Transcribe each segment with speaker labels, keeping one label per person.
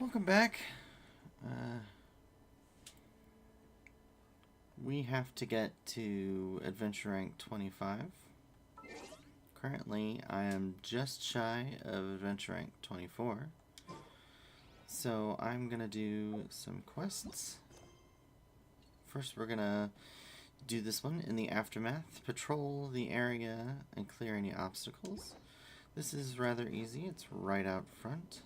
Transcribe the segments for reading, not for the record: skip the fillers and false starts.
Speaker 1: Welcome back. We have to get to adventure rank 25. Currently, I am just shy of adventure rank 24. So I'm gonna do some quests. First, we're gonna do this one in the aftermath. Patrol the area and clear any obstacles. This is rather easy. It's right out front.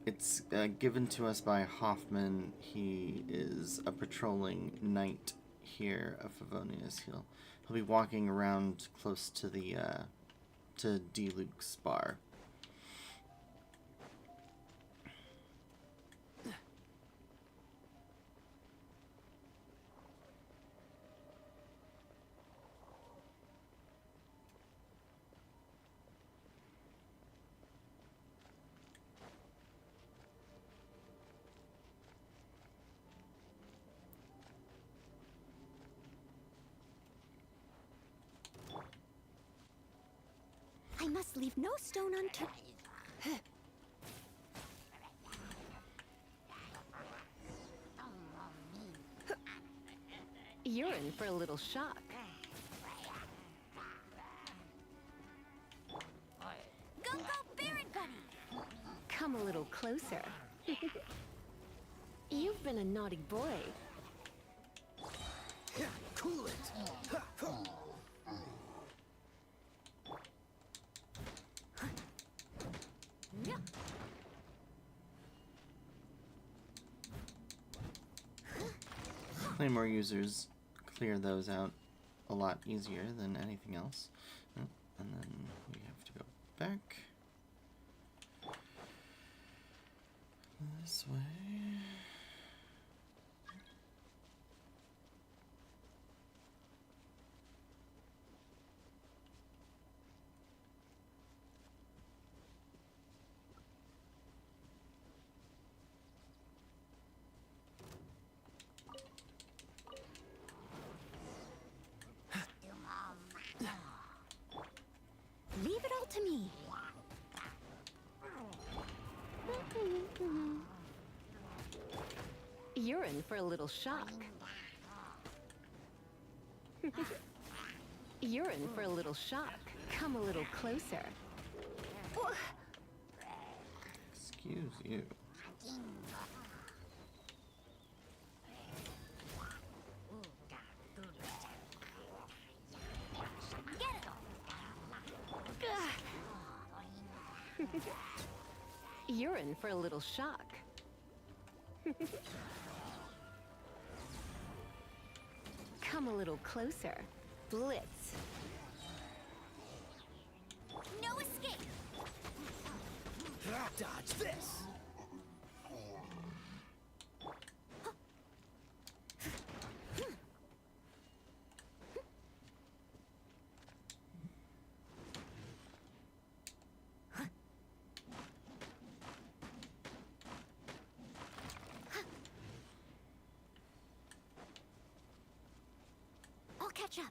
Speaker 1: It's given to us by Hoffman. He is a patrolling knight here of Favonius. He'll be walking around close to the to D-Luke's bar.
Speaker 2: I must leave no stone unturned.
Speaker 3: You're in for a little shock.
Speaker 2: Go, Baron Bunny!
Speaker 3: Come a little closer. You've been a naughty boy.
Speaker 4: Cool it!
Speaker 1: Claymore users clear those out a lot easier than anything else. And then we have to go back this way.
Speaker 2: Leave it all to me.
Speaker 3: You're in for a little shock. You're in for a little shock. Come a little closer.
Speaker 1: Excuse you.
Speaker 3: You're in for a little shock. Come a little closer. Blitz.
Speaker 2: No escape!
Speaker 4: Dodge this!
Speaker 2: I'll catch up.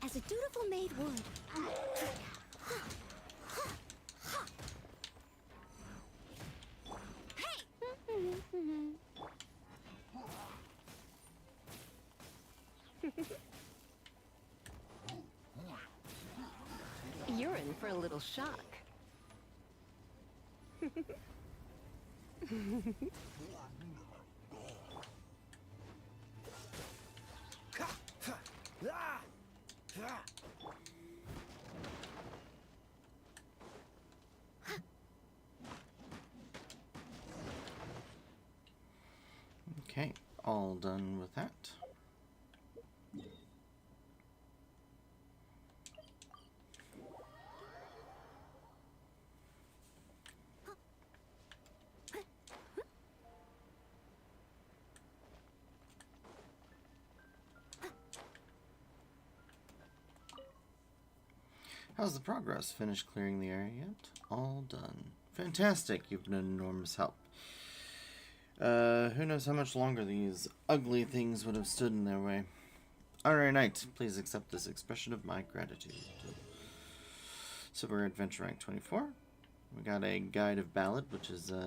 Speaker 2: As a dutiful maid would.
Speaker 3: You're in for a little shock.
Speaker 1: Okay, all done with that. How's the progress? Finished clearing the area yet? All done. Fantastic. You've been an enormous help. Who knows how much longer these ugly things would have stood in their way. Honorary Knight, please accept this expression of my gratitude. So we're adventure rank 24. We got a guide of ballad, which is what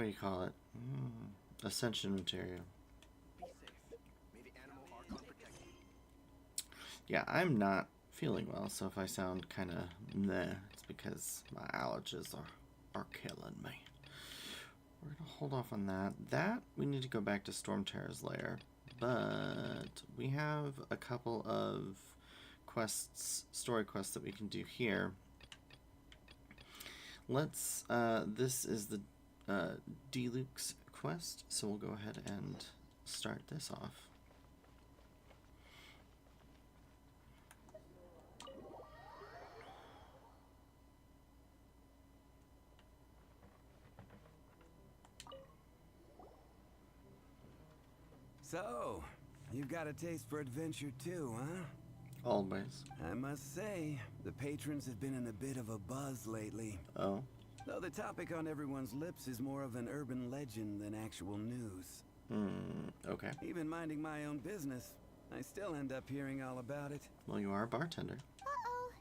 Speaker 1: do you call it? Ascension material.
Speaker 4: Be safe. May the animal archon protect you.
Speaker 1: Yeah, I'm not feeling well, so if I sound kind of meh, it's because my allergies are killing me. We're going to hold off on that. We need to go back to Storm Terror's lair, but we have a couple of quests, story quests that we can do here. Let's, this is the Deluxe quest, so we'll go ahead and start this off.
Speaker 5: So, you've got a taste for adventure too, huh?
Speaker 1: Always.
Speaker 5: I must say, the patrons have been in a bit of a buzz lately.
Speaker 1: Oh.
Speaker 5: Though the topic on everyone's lips is more of an urban legend than actual news.
Speaker 1: Okay.
Speaker 5: Even minding my own business, I still end up hearing all about it.
Speaker 1: Well, you are a bartender.
Speaker 2: Uh-oh.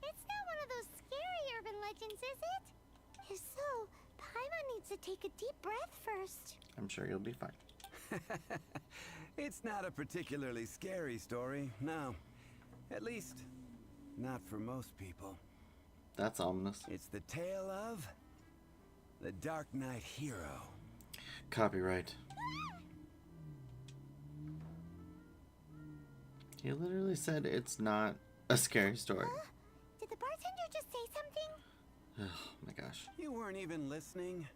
Speaker 2: It's not one of those scary urban legends, is it? If so, Paimon needs to take a deep breath first.
Speaker 1: I'm sure you'll be fine.
Speaker 5: It's not a particularly scary story, no. At least, not for most people.
Speaker 1: That's ominous.
Speaker 5: It's the tale of the Dark Knight hero.
Speaker 1: Copyright. He literally said it's not a scary story.
Speaker 2: Did the bartender just say something?
Speaker 1: Oh my gosh.
Speaker 5: You weren't even listening?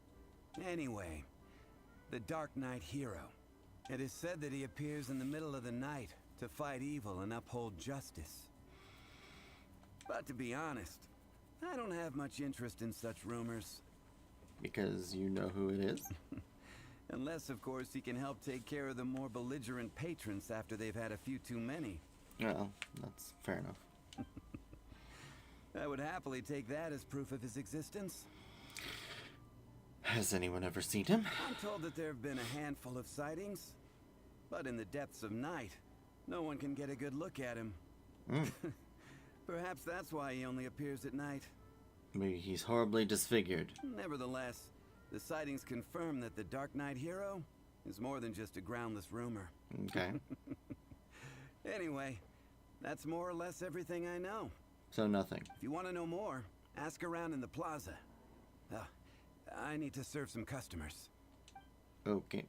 Speaker 5: Anyway, the Dark Knight hero. It is said that he appears in the middle of the night to fight evil and uphold justice. But to be honest, I don't have much interest in such rumors.
Speaker 1: Because you know who it is?
Speaker 5: Unless, of course, he can help take care of the more belligerent patrons after they've had a few too many.
Speaker 1: Well, that's fair enough.
Speaker 5: I would happily take that as proof of his existence.
Speaker 1: Has anyone ever seen him?
Speaker 5: I'm told that there have been a handful of sightings, but in the depths of night, no one can get a good look at him. Perhaps that's why he only appears at night.
Speaker 1: Maybe he's horribly disfigured.
Speaker 5: Nevertheless, the sightings confirm that the Dark Knight hero is more than just a groundless rumor.
Speaker 1: Okay.
Speaker 5: Anyway, that's more or less everything I know.
Speaker 1: So nothing.
Speaker 5: If you want to know more, ask around in the plaza. I need to serve some customers.
Speaker 1: Okay.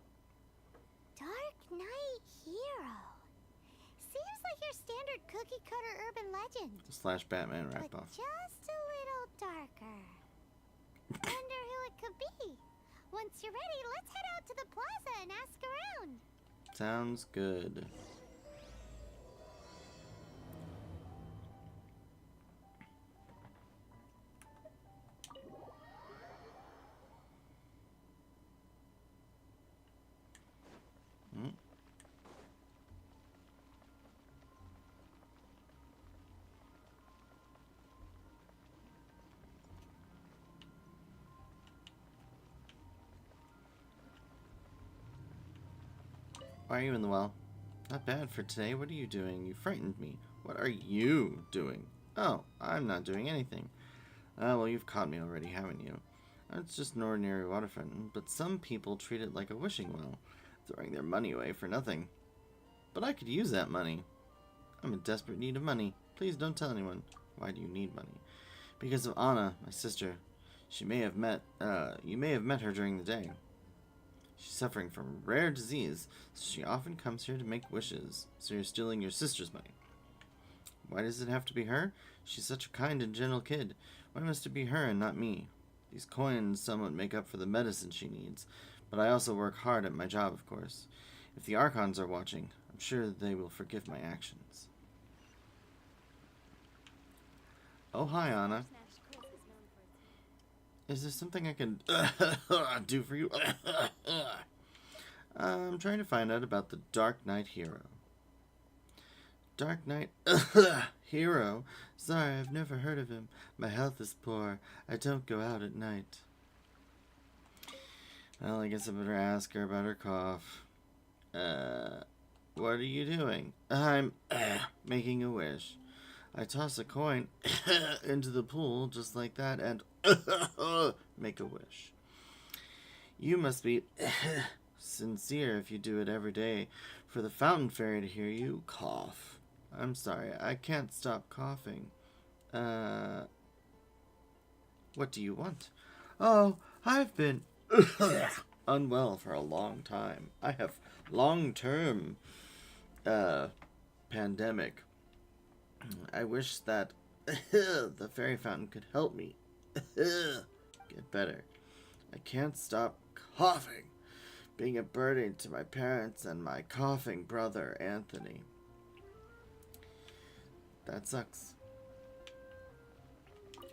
Speaker 2: Dark Knight hero. Seems like your standard cookie-cutter urban legend.
Speaker 1: Slash Batman
Speaker 2: But
Speaker 1: ripoff.
Speaker 2: just a little darker. Wonder who it could be. Once you're ready, let's head out to the plaza and ask around.
Speaker 1: Sounds good. Why are you in the well? Not bad for today. What are you doing? You frightened me. What are you doing? Oh, I'm not doing anything. Well, you've caught me already, haven't you? It's just an ordinary water fountain, but some people treat it like a wishing well, throwing their money away for nothing. But I could use that money. I'm in desperate need of money. Please don't tell anyone. Why do you need money? Because of Anna, my sister. You may have met her during the day. She's suffering from rare disease, so she often comes here to make wishes. So you're stealing your sister's money. Why does it have to be her? She's such a kind and gentle kid. Why must it be her and not me? These coins somewhat make up for the medicine she needs, but I also work hard at my job, of course. If the Archons are watching, I'm sure they will forgive my actions. Oh, hi, Anna. Is there something I can do for you? I'm trying to find out about the Dark Knight hero. Dark Knight Hero. Sorry, I've never heard of him. My health is poor. I don't go out at night. Well, I guess I better ask her about her cough. What are you doing? I'm making a wish. I toss a coin into the pool just like that and make a wish. You must be sincere if you do it every day for the fountain fairy to hear you cough. I'm sorry, I can't stop coughing. What do you want? Oh, I've been unwell for a long time. I have long-term pandemic. I wish that the fairy fountain could help me get better. I can't stop coughing, being a burden to my parents and my coughing brother, Anthony. That sucks.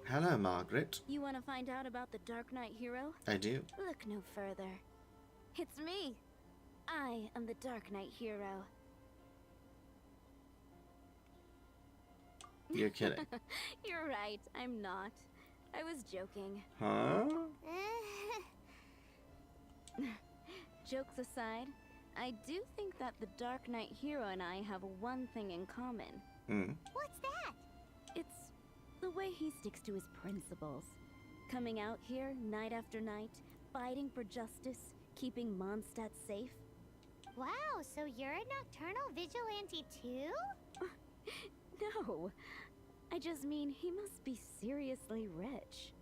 Speaker 1: Hello, Margaret.
Speaker 6: You want to find out about the Dark Knight Hero?
Speaker 1: I do.
Speaker 6: Look no further. It's me. I am the Dark Knight Hero.
Speaker 1: You're kidding.
Speaker 6: You're right, I'm not. I was joking.
Speaker 1: Huh?
Speaker 6: Jokes aside, I do think that the Dark Knight Hero and I have one thing in common.
Speaker 2: What's that?
Speaker 6: It's the way he sticks to his principles. Coming out here night after night, fighting for justice, keeping Mondstat safe.
Speaker 2: Wow, so you're a nocturnal vigilante too?
Speaker 6: No, I just mean he must be seriously rich.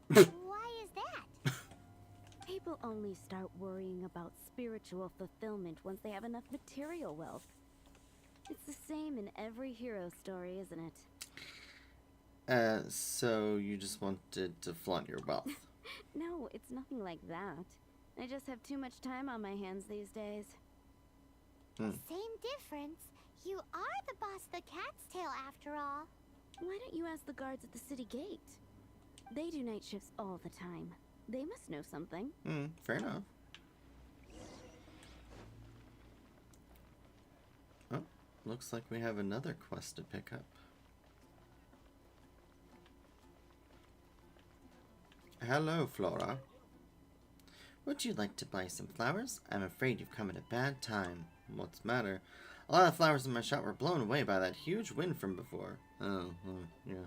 Speaker 2: Why is that?
Speaker 6: People only start worrying about spiritual fulfillment once they have enough material wealth. It's the same in every hero story, isn't it?
Speaker 1: So you just wanted to flaunt your wealth.
Speaker 6: No, it's nothing like that. I just have too much time on my hands these days.
Speaker 2: Same difference. You are the boss of the Cat's Tail after all.
Speaker 6: Why don't you ask the guards at the city gate? They do night shifts all the time. They must know something.
Speaker 1: Fair enough. Oh, looks like we have another quest to pick up. Hello, Flora. Would you like to buy some flowers? I'm afraid you've come at a bad time. What's the matter? A lot of flowers in my shop were blown away by that huge wind from before. Yeah.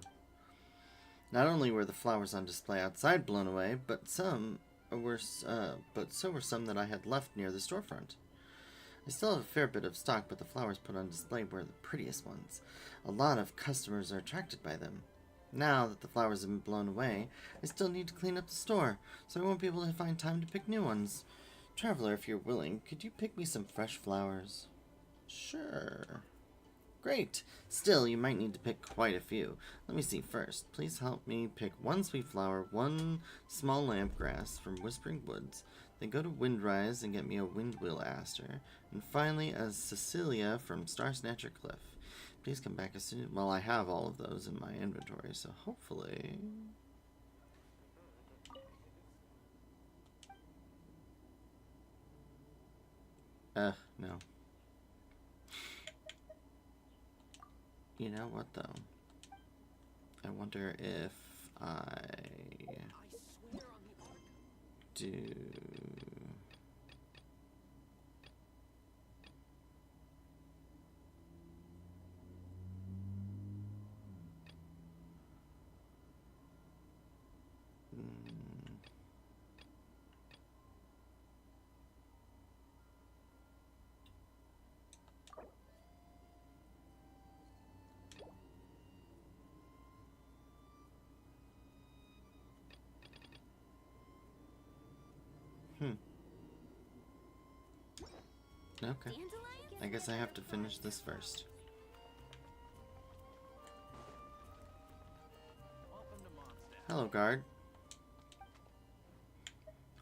Speaker 1: Not only were the flowers on display outside blown away, but so were some that I had left near the storefront. I still have a fair bit of stock, but the flowers put on display were the prettiest ones. A lot of customers are attracted by them. Now that the flowers have been blown away, I still need to clean up the store, so I won't be able to find time to pick new ones. Traveler, if you're willing, could you pick me some fresh flowers? Sure. Great. Still, you might need to pick quite a few. Let me see first. Please help me pick one sweet flower, one small lamp grass from Whispering Woods. Then go to Windrise and get me a windwheel aster. And finally, a Cecilia from Star Snatcher Cliff. Please come back as soon. Well, I have all of those in my inventory, so hopefully. No. You know what, though? I wonder if I do... Okay. I guess I have to finish this first. Hello, guard.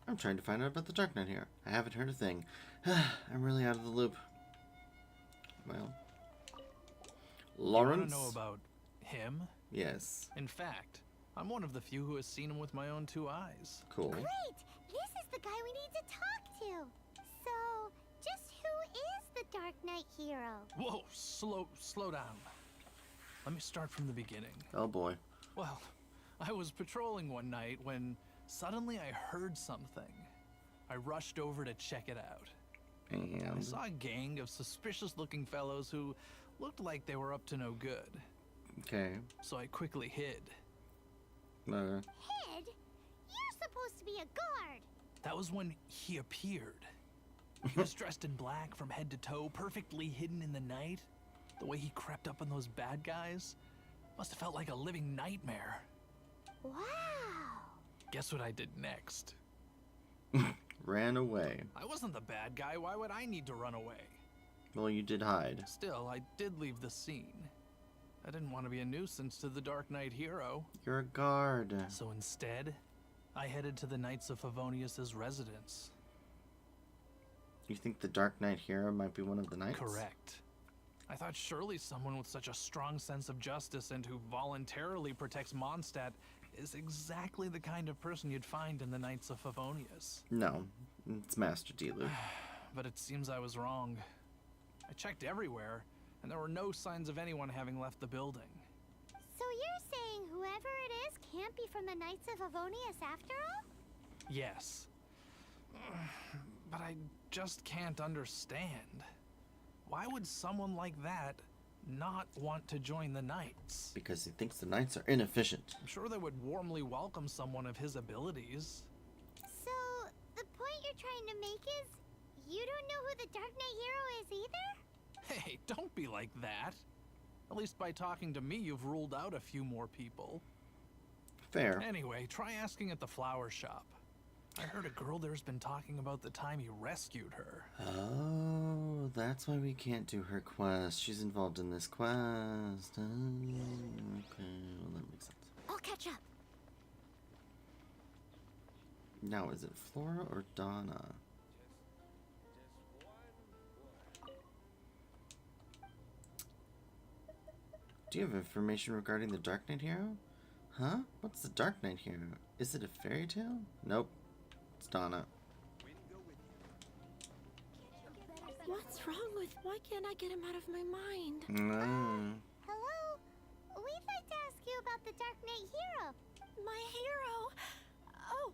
Speaker 1: I'm trying to find out about the Dark Knight here. I haven't heard a thing. I'm really out of the loop. Well. Lawrence?
Speaker 7: You want to know about him?
Speaker 1: Yes.
Speaker 7: In fact, I'm one of the few who has seen him with my own two eyes.
Speaker 1: Cool.
Speaker 2: Great! This is the guy we need to talk to. So, just who Who is the Dark Knight hero?
Speaker 7: Whoa, slow down. Let me start from the beginning.
Speaker 1: Oh boy.
Speaker 7: Well, I was patrolling one night when suddenly I heard something. I rushed over to check it out. I
Speaker 1: And
Speaker 7: saw a gang of suspicious-looking fellows who looked like they were up to no good.
Speaker 1: okay.
Speaker 7: So I quickly hid.
Speaker 1: Uh,
Speaker 2: Hid? You're supposed to be a guard.
Speaker 7: That was when he appeared. He was dressed in black from head to toe, perfectly hidden in the night. The way he crept up on those bad guys must have felt like a living nightmare.
Speaker 2: Wow.
Speaker 7: Guess what I did next?
Speaker 1: ran away.
Speaker 7: I wasn't the bad guy. Why would I need to run away?
Speaker 1: Well, you did hide.
Speaker 7: Still, I did leave the scene. I didn't want to be a nuisance to the Dark Knight hero.
Speaker 1: You're a guard.
Speaker 7: So instead, I headed to the Knights of Favonius' residence.
Speaker 1: You think the Dark Knight hero might be one of the knights?
Speaker 7: Correct. I thought surely someone with such a strong sense of justice and who voluntarily protects Mondstat is exactly the kind of person you'd find in the Knights of Favonius.
Speaker 1: No, it's Master Diluc.
Speaker 7: But it seems I was wrong. I checked everywhere, and there were no signs of anyone having left the building.
Speaker 2: So you're saying whoever it is can't be from the Knights of Favonius after all?
Speaker 7: Yes. But I just can't understand. Why would someone like that not want to join the Knights?
Speaker 1: Because he thinks the knights are inefficient.
Speaker 7: I'm sure they would warmly welcome someone of his abilities.
Speaker 2: So the point you're trying to make is you don't know who the Dark Knight hero is either?
Speaker 7: Hey, don't be like that. At least by talking to me, you've ruled out a few more people.
Speaker 1: Fair.
Speaker 7: Anyway, try asking at the flower shop. I heard a girl there's been talking about the time he rescued her.
Speaker 1: Oh, that's why we can't do her quest. She's involved in this quest. Oh, okay, well, that makes sense.
Speaker 2: I'll catch up.
Speaker 1: Now, is it Flora or Donna? Do you have information regarding the Dark Knight hero? Huh? What's the Dark Knight hero? Is it a fairy tale? Nope. It's Donna.
Speaker 6: What's wrong with? Why can't I get him out of my mind?
Speaker 1: No.
Speaker 2: Hello? We'd like to ask you about the Dark Knight hero.
Speaker 6: My hero? Oh,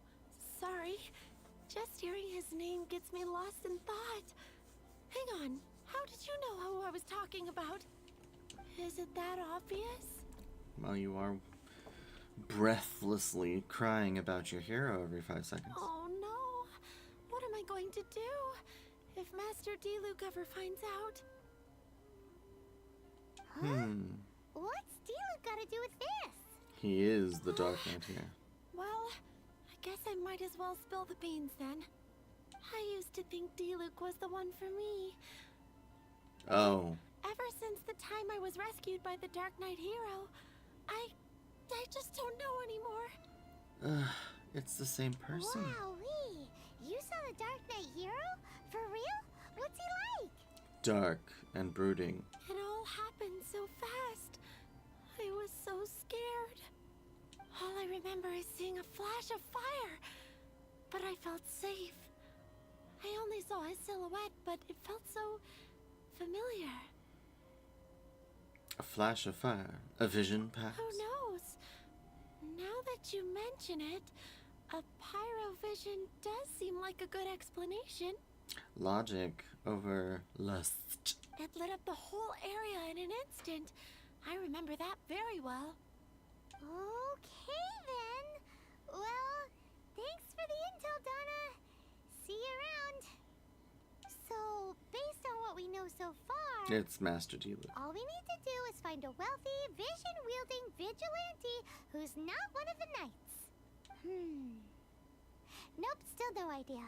Speaker 6: sorry. Just hearing his name gets me lost in thought. Hang on. How did you know who I was talking about? Is it that obvious?
Speaker 1: Well, you are breathlessly crying about your hero every 5 seconds.
Speaker 6: Oh no. What am I going to do if Master Diluc ever finds out?
Speaker 2: What's Diluc got to do with this?
Speaker 1: He is the Dark Knight hero.
Speaker 6: Well, I guess I might as well spill the beans then. I used to think Diluc was the one for me.
Speaker 1: Oh.
Speaker 6: Ever since the time I was rescued by the Dark Knight hero, I just don't know anymore.
Speaker 1: It's the same person.
Speaker 2: Wowee! You saw the Dark Knight hero? For real? What's he like?
Speaker 1: Dark and brooding.
Speaker 6: It all happened so fast. I was so scared. All I remember is seeing a flash of fire, but I felt safe. I only saw his silhouette, but it felt so familiar.
Speaker 1: A flash of fire. A vision perhaps?
Speaker 6: Who knows? Now that you mention it, a pyrovision does seem like a good explanation.
Speaker 1: Logic over lust.
Speaker 6: It lit up the whole area in an instant. I remember that very well.
Speaker 2: Okay then. Well, thanks for the intel, Donna. See you around. So, based on what we know so far,
Speaker 1: It's Master Diluc.
Speaker 2: all we need to do is find a wealthy, vision-wielding vigilante who's not one of the knights. Nope, still no idea.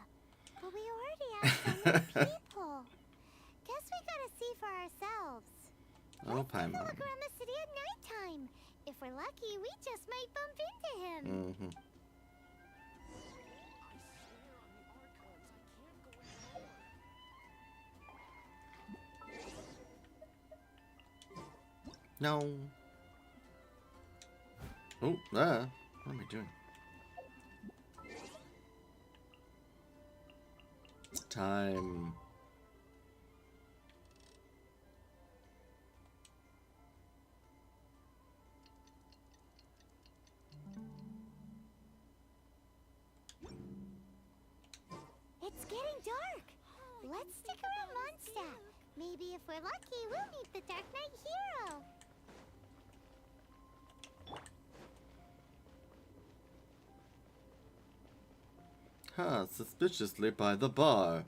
Speaker 2: But we already asked so many people. Guess we gotta see for ourselves.
Speaker 1: Oh,
Speaker 2: Let's take a
Speaker 1: Paimon.
Speaker 2: look around the city at nighttime. If we're lucky, we just might bump into him.
Speaker 1: Mm-hmm. No. Oh, what am I doing? It's time.
Speaker 2: Let's stick around Mondstat. Maybe if we're lucky, we'll meet the Dark Knight hero.
Speaker 1: Huh, suspiciously by the bar.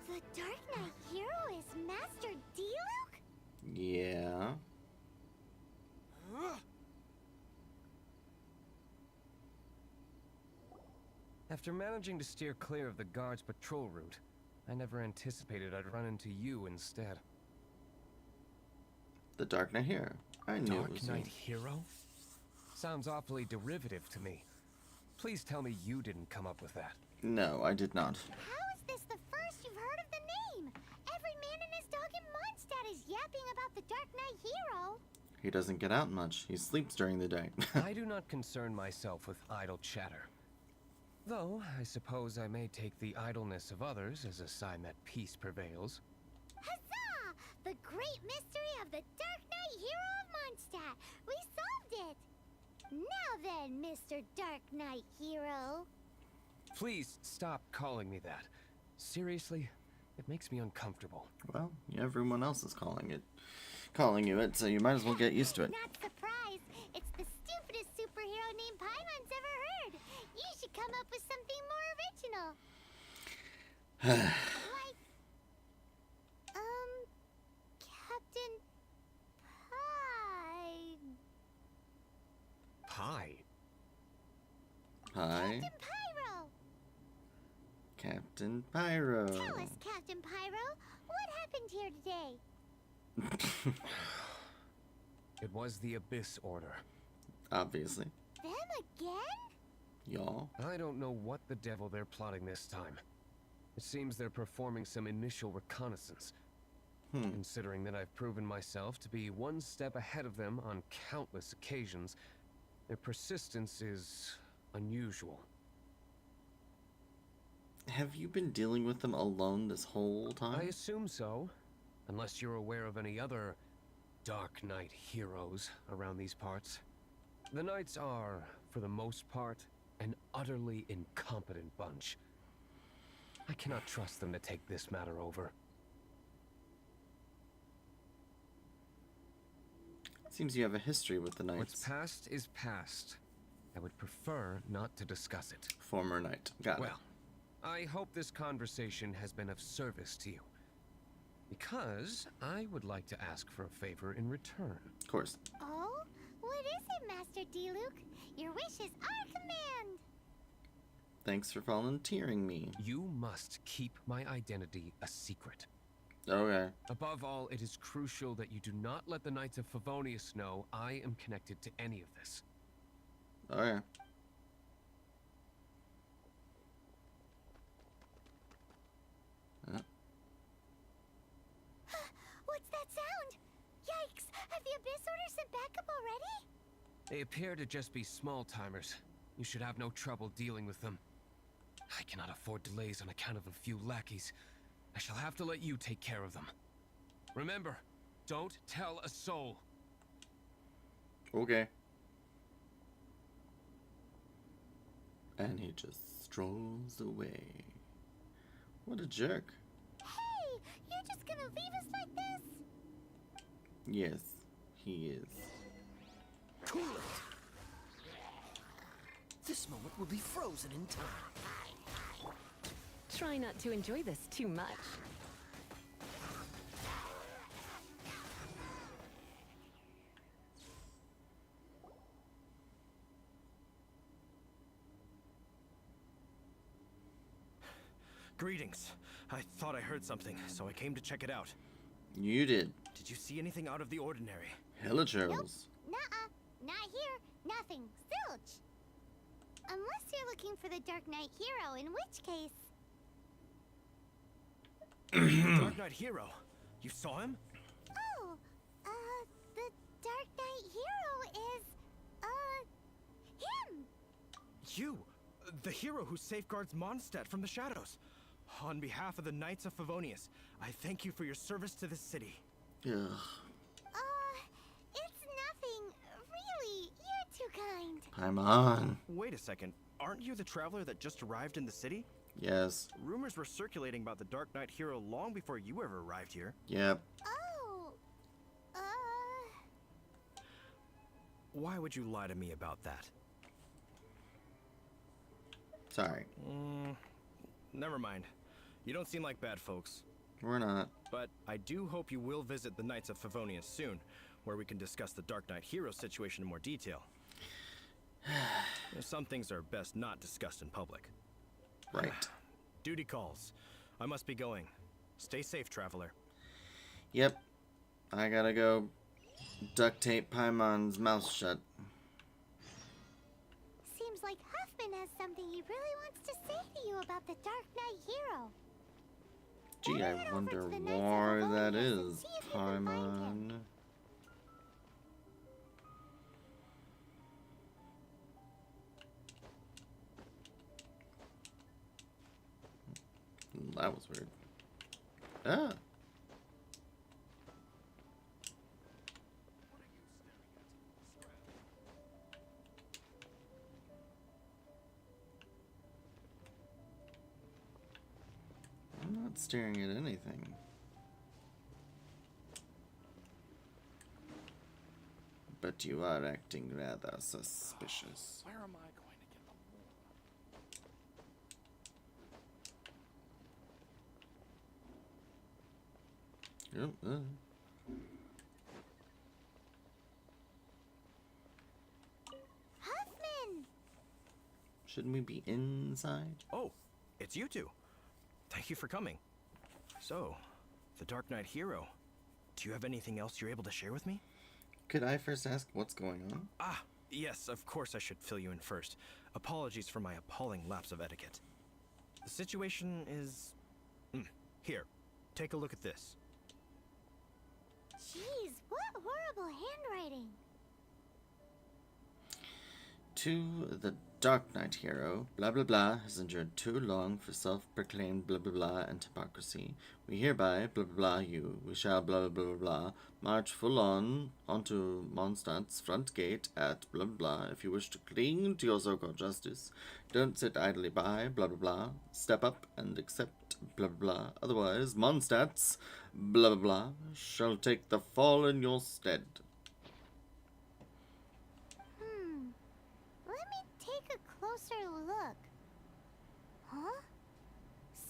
Speaker 2: The Dark Knight hero is Master D-Luke?
Speaker 1: Yeah.
Speaker 8: After managing to steer clear of the guard's patrol route, I never anticipated I'd run into you instead.
Speaker 1: The Dark Knight Hero. I knew it
Speaker 8: Dark
Speaker 1: was
Speaker 8: Knight
Speaker 1: you.
Speaker 8: Hero? Sounds awfully derivative to me. Please tell me you didn't come up with that.
Speaker 1: No, I did not.
Speaker 2: How is this the first you've heard of the name? Every man and his dog in Mondstat is yapping about the Dark Knight hero.
Speaker 1: He doesn't get out much. He sleeps during the day.
Speaker 8: I do not concern myself with idle chatter. Though, I suppose I may take the idleness of others as a sign that peace prevails.
Speaker 2: Huzzah! The great mystery of the Dark Knight hero of Mondstat. We solved it. Now then, Mr. Dark Knight hero.
Speaker 8: Please stop calling me that. Seriously, it makes me uncomfortable.
Speaker 1: Well, everyone else is calling you it, so you might as well get used to it.
Speaker 2: Not surprised. It's the stupidest superhero name Paimon's ever heard. You should come up with something more original. Like, Captain
Speaker 8: Pie?
Speaker 1: Hi,
Speaker 2: Captain Pyro.
Speaker 1: Captain Pyro.
Speaker 2: Tell us, Captain Pyro, what happened here today?
Speaker 8: It was the Abyss Order.
Speaker 1: Obviously.
Speaker 2: Them again?
Speaker 1: Y'all.
Speaker 8: I don't know what the devil they're plotting this time. It seems they're performing some initial reconnaissance. Considering that I've proven myself to be one step ahead of them on countless occasions, their persistence is unusual.
Speaker 1: Have you been dealing with them alone this whole time?
Speaker 8: I assume so, unless you're aware of any other Dark Knight heroes around these parts. The Knights are, for the most part, an utterly incompetent bunch. I cannot trust them to take this matter over.
Speaker 1: Seems you have a history with the
Speaker 8: What's
Speaker 1: Knights.
Speaker 8: past is past. I would prefer not to discuss it.
Speaker 1: Former Knight. Got
Speaker 8: Well, I hope this conversation has been of service to you. Because I would like to ask for a favor in return.
Speaker 1: it. Of course.
Speaker 2: Oh? What is it, Master D-Luke? Your wish is our command.
Speaker 1: Thanks for volunteering me.
Speaker 8: You must keep my identity a secret.
Speaker 1: Okay.
Speaker 8: Above all, it is crucial that you do not let the Knights of Favonius know I am connected to any of this.
Speaker 1: Okay.
Speaker 2: What's that sound? Yikes! Have the Abyss Order sent backup already?
Speaker 8: They appear to just be small-timers. You should have no trouble dealing with them. I cannot afford delays on account of a few lackeys. I shall have to let you take care of them. Remember, don't tell a soul.
Speaker 1: Okay. And he just strolls away. What a jerk.
Speaker 2: Hey! You're just gonna leave us like this?
Speaker 1: Yes, he is.
Speaker 9: Too late. This moment will be frozen in time.
Speaker 3: Try not to enjoy this too much.
Speaker 4: Greetings. I thought I heard something, so I came to check it out.
Speaker 1: You did.
Speaker 4: Did you see anything out of the ordinary?
Speaker 1: Hella Charles.
Speaker 2: Nuh-uh. Not here. Nothing. Zilch. Unless you're looking for the Dark Knight hero, in which case...
Speaker 4: Dark Knight hero?
Speaker 9: You saw him?
Speaker 2: Oh, the Dark Knight hero is, him!
Speaker 9: You! The hero who safeguards Mondstat from the shadows. On behalf of the Knights of Favonius, I thank you for your service to this city.
Speaker 1: Ugh.
Speaker 2: It's nothing. Really, you're too kind.
Speaker 1: Paimon.
Speaker 4: Wait a second. Aren't you the traveler that just arrived in the city?
Speaker 1: Yes.
Speaker 4: Rumors were circulating about the Dark Knight hero long before you ever arrived here.
Speaker 1: Yep.
Speaker 2: Oh,
Speaker 4: Why would you lie to me about that?
Speaker 1: Sorry.
Speaker 4: Never mind. You don't seem like bad folks.
Speaker 1: We're not.
Speaker 4: But I do hope you will visit the Knights of Favonius soon, where we can discuss the Dark Knight hero situation in more detail. Some things are best not discussed in public.
Speaker 1: Right.
Speaker 4: Duty calls. I must be going. Stay safe, traveler.
Speaker 1: Yep. I gotta go duct tape Paimon's mouth shut.
Speaker 2: seems like Huffman has something he really wants to say to you about the Dark Knight hero.
Speaker 1: Gee,
Speaker 2: Head
Speaker 1: I
Speaker 2: over
Speaker 1: wonder
Speaker 2: to the Knights of
Speaker 1: why that
Speaker 2: Favonius and
Speaker 1: is,
Speaker 2: see if you can find him.
Speaker 1: Paimon. That was weird. Ah. I'm not staring at anything. But you are acting rather suspicious.
Speaker 7: Where am I going to get the
Speaker 1: Yep,
Speaker 2: Huffman!
Speaker 1: Shouldn't we be inside?
Speaker 4: Oh, it's you two. Thank you for coming. So, the Dark Knight hero. Do you have anything else you're able to share with me?
Speaker 1: Could I first ask what's going on?
Speaker 4: Ah, yes, of course I should fill you in first. Apologies for my appalling lapse of etiquette. The situation is... Here, take a look at this.
Speaker 2: Jeez, what horrible handwriting.
Speaker 1: To the Dark Knight hero, blah blah blah has endured too long for self-proclaimed blah blah blah and hypocrisy. We hereby blah blah blah you. We shall blah blah blah blah march full on onto Mondstadt's front gate at blah blah blah. If you wish to cling to your so-called justice, don't sit idly by blah blah blah. Step up and accept blah blah blah. Otherwise, Mondstadt's blah blah blah shall take the fall in your stead.
Speaker 2: Let me take a closer look. Huh?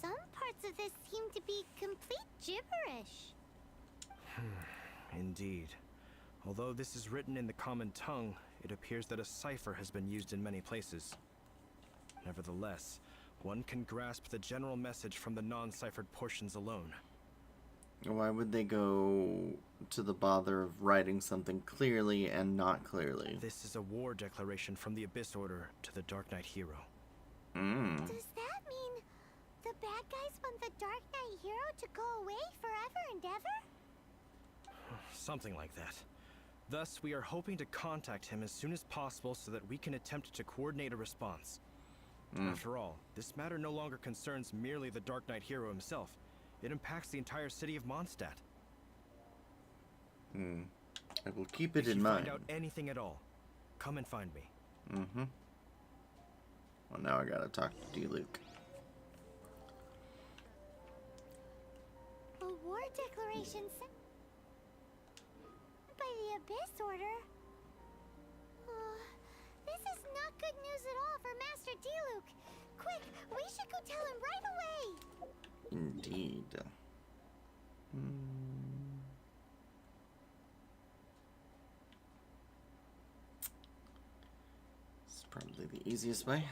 Speaker 2: Some parts of this seem to be complete gibberish.
Speaker 4: Indeed. Although this is written in the common tongue, it appears that a cipher has been used in many places. Nevertheless, one can grasp the general message from the non-ciphered portions alone.
Speaker 1: Why would they go to the bother of writing something clearly and not clearly?
Speaker 4: This is a war declaration from the Abyss Order to the Dark Knight hero.
Speaker 2: Does that mean the bad guys want the Dark Knight hero to go away forever and ever?
Speaker 4: Something like that. Thus, we are hoping to contact him as soon as possible so that we can attempt to coordinate a response. After all, this matter no longer concerns merely the Dark Knight hero himself. It impacts the entire city of Mondstat.
Speaker 1: I will keep it
Speaker 4: If
Speaker 1: in
Speaker 4: you
Speaker 1: mind.
Speaker 4: find out anything at all, come and find me.
Speaker 1: Well, now I gotta talk to D-Luke.
Speaker 2: A war declaration sent by the Abyss Order? This is not good news at all for Master D-Luke. Quick, we should go tell him right away.
Speaker 1: Indeed. It's probably the easiest way.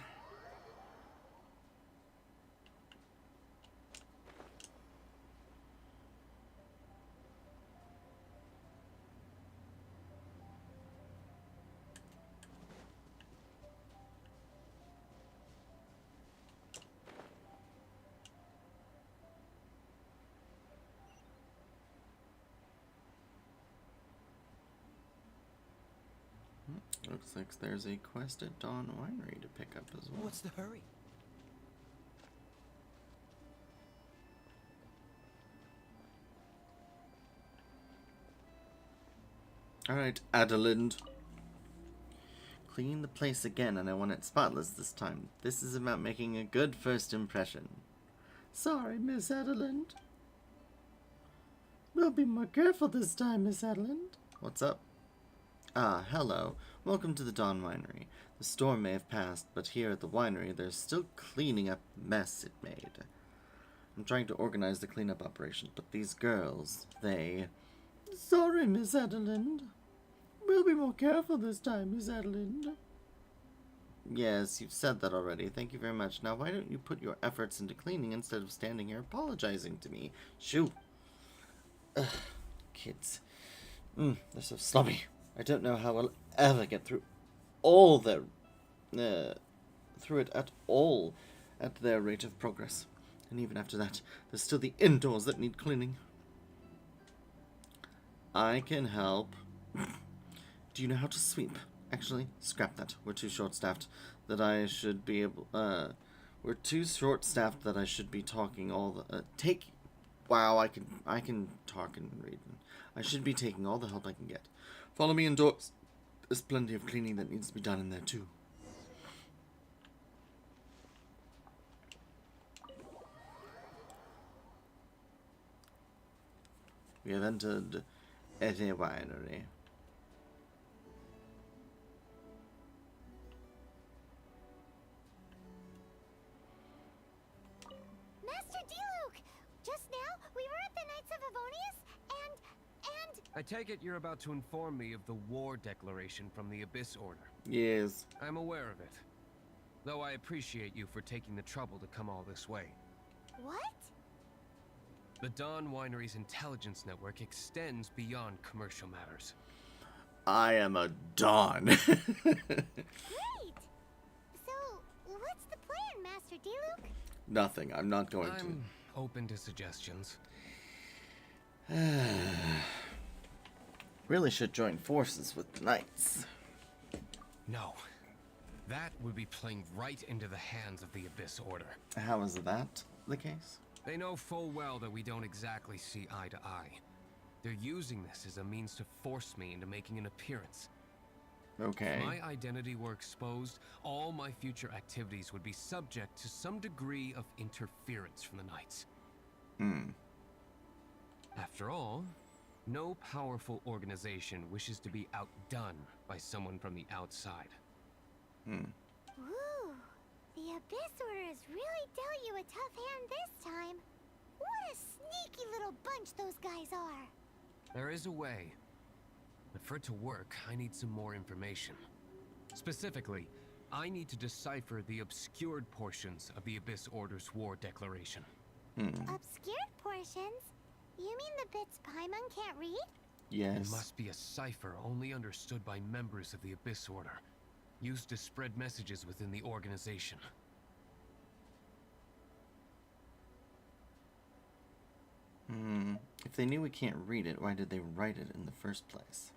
Speaker 1: Looks like there's a quest at Dawn Winery to pick up as well.
Speaker 5: What's the hurry?
Speaker 1: Alright, Adelind. Clean the place again, and I want it spotless this time. This is about making a good first impression. Sorry, Miss Adelind. We'll be more careful this time, Miss Adelind. What's up? Ah, hello. Welcome to the Dawn Winery. The storm may have passed, but here at the winery, there's still cleaning up the mess it made. I'm trying to organize the cleanup operation, but these girls, they... Sorry, Miss Adelind. We'll be more careful this time, Miss Adelind. Yes, you've said that already. Thank you very much. Now, why don't you put your efforts into cleaning instead of standing here apologizing to me? Shoo! Ugh, kids. They're so slobby. I don't know how we'll ever get through all their... through it at all at their rate of progress. And even after that, there's still the indoors that need cleaning. I can help. Do you know how to sweep? Actually, scrap that. We're too short-staffed that I should be able... we're too short-staffed that I should be talking all the... Wow, I can talk and read. I should be taking all the help I can get. Follow me indoors. There's plenty of cleaning that needs to be done in there, too. We have entered Ep7 winery.
Speaker 2: Master Diluc! Just now, we were at the Knights of Avonius, and...
Speaker 8: I take it you're about to inform me of the war declaration from the Abyss Order.
Speaker 1: Yes.
Speaker 8: I'm aware of it. Though I appreciate you for taking the trouble to come all this way.
Speaker 2: What?
Speaker 8: The Dawn Winery's intelligence network extends beyond commercial matters.
Speaker 1: I am a Dawn.
Speaker 2: Great! So, what's the plan, Master Diluc?
Speaker 1: Nothing. I'm not going
Speaker 8: I'm open to suggestions.
Speaker 1: Really should join forces with the Knights.
Speaker 8: No. That would be playing right into the hands of the Abyss Order.
Speaker 1: How is that the case?
Speaker 8: They know full well that we don't exactly see eye to eye. They're using this as a means to force me into making an appearance.
Speaker 1: Okay.
Speaker 8: If my identity were exposed, all my future activities would be subject to some degree of interference from the Knights. After all, no powerful organization wishes to be outdone by someone from the outside.
Speaker 2: Ooh, the Abyss Order has really dealt you a tough hand this time. What a sneaky little bunch those guys are.
Speaker 8: There is a way. But for it to work, I need some more information. Specifically, I need to decipher the obscured portions of the Abyss Order's war declaration.
Speaker 2: Obscured portions? You mean the bits Paimon can't read?
Speaker 1: Yes.
Speaker 8: It must be a cipher only understood by members of the Abyss Order, used to spread messages within the organization.
Speaker 1: If they knew we can't read it, why did they write it in the first place?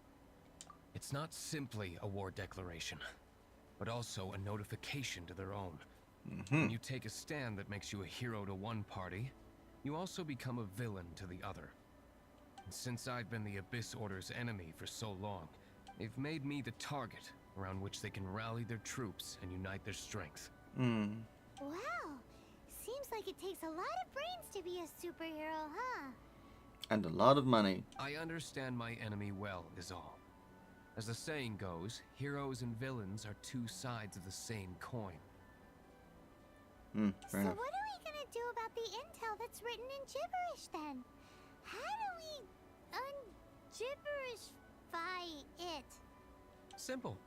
Speaker 8: It's not simply a war declaration, but also a notification to their own. When you take a stand that makes you a hero to one party, you also become a villain to the other. And since I've been the Abyss Order's enemy for so long, they've made me the target around which they can rally their troops and unite their strength.
Speaker 2: Wow, seems like it takes a lot of brains to be a superhero, huh?
Speaker 1: And a lot of money.
Speaker 8: I understand my enemy well, is all. As the saying goes, heroes and villains are two sides of the same coin.
Speaker 2: So
Speaker 1: Fair enough.
Speaker 2: what are we gonna do about the intel that's written in gibberish then? How do we un-gibberishify it?
Speaker 8: Simple.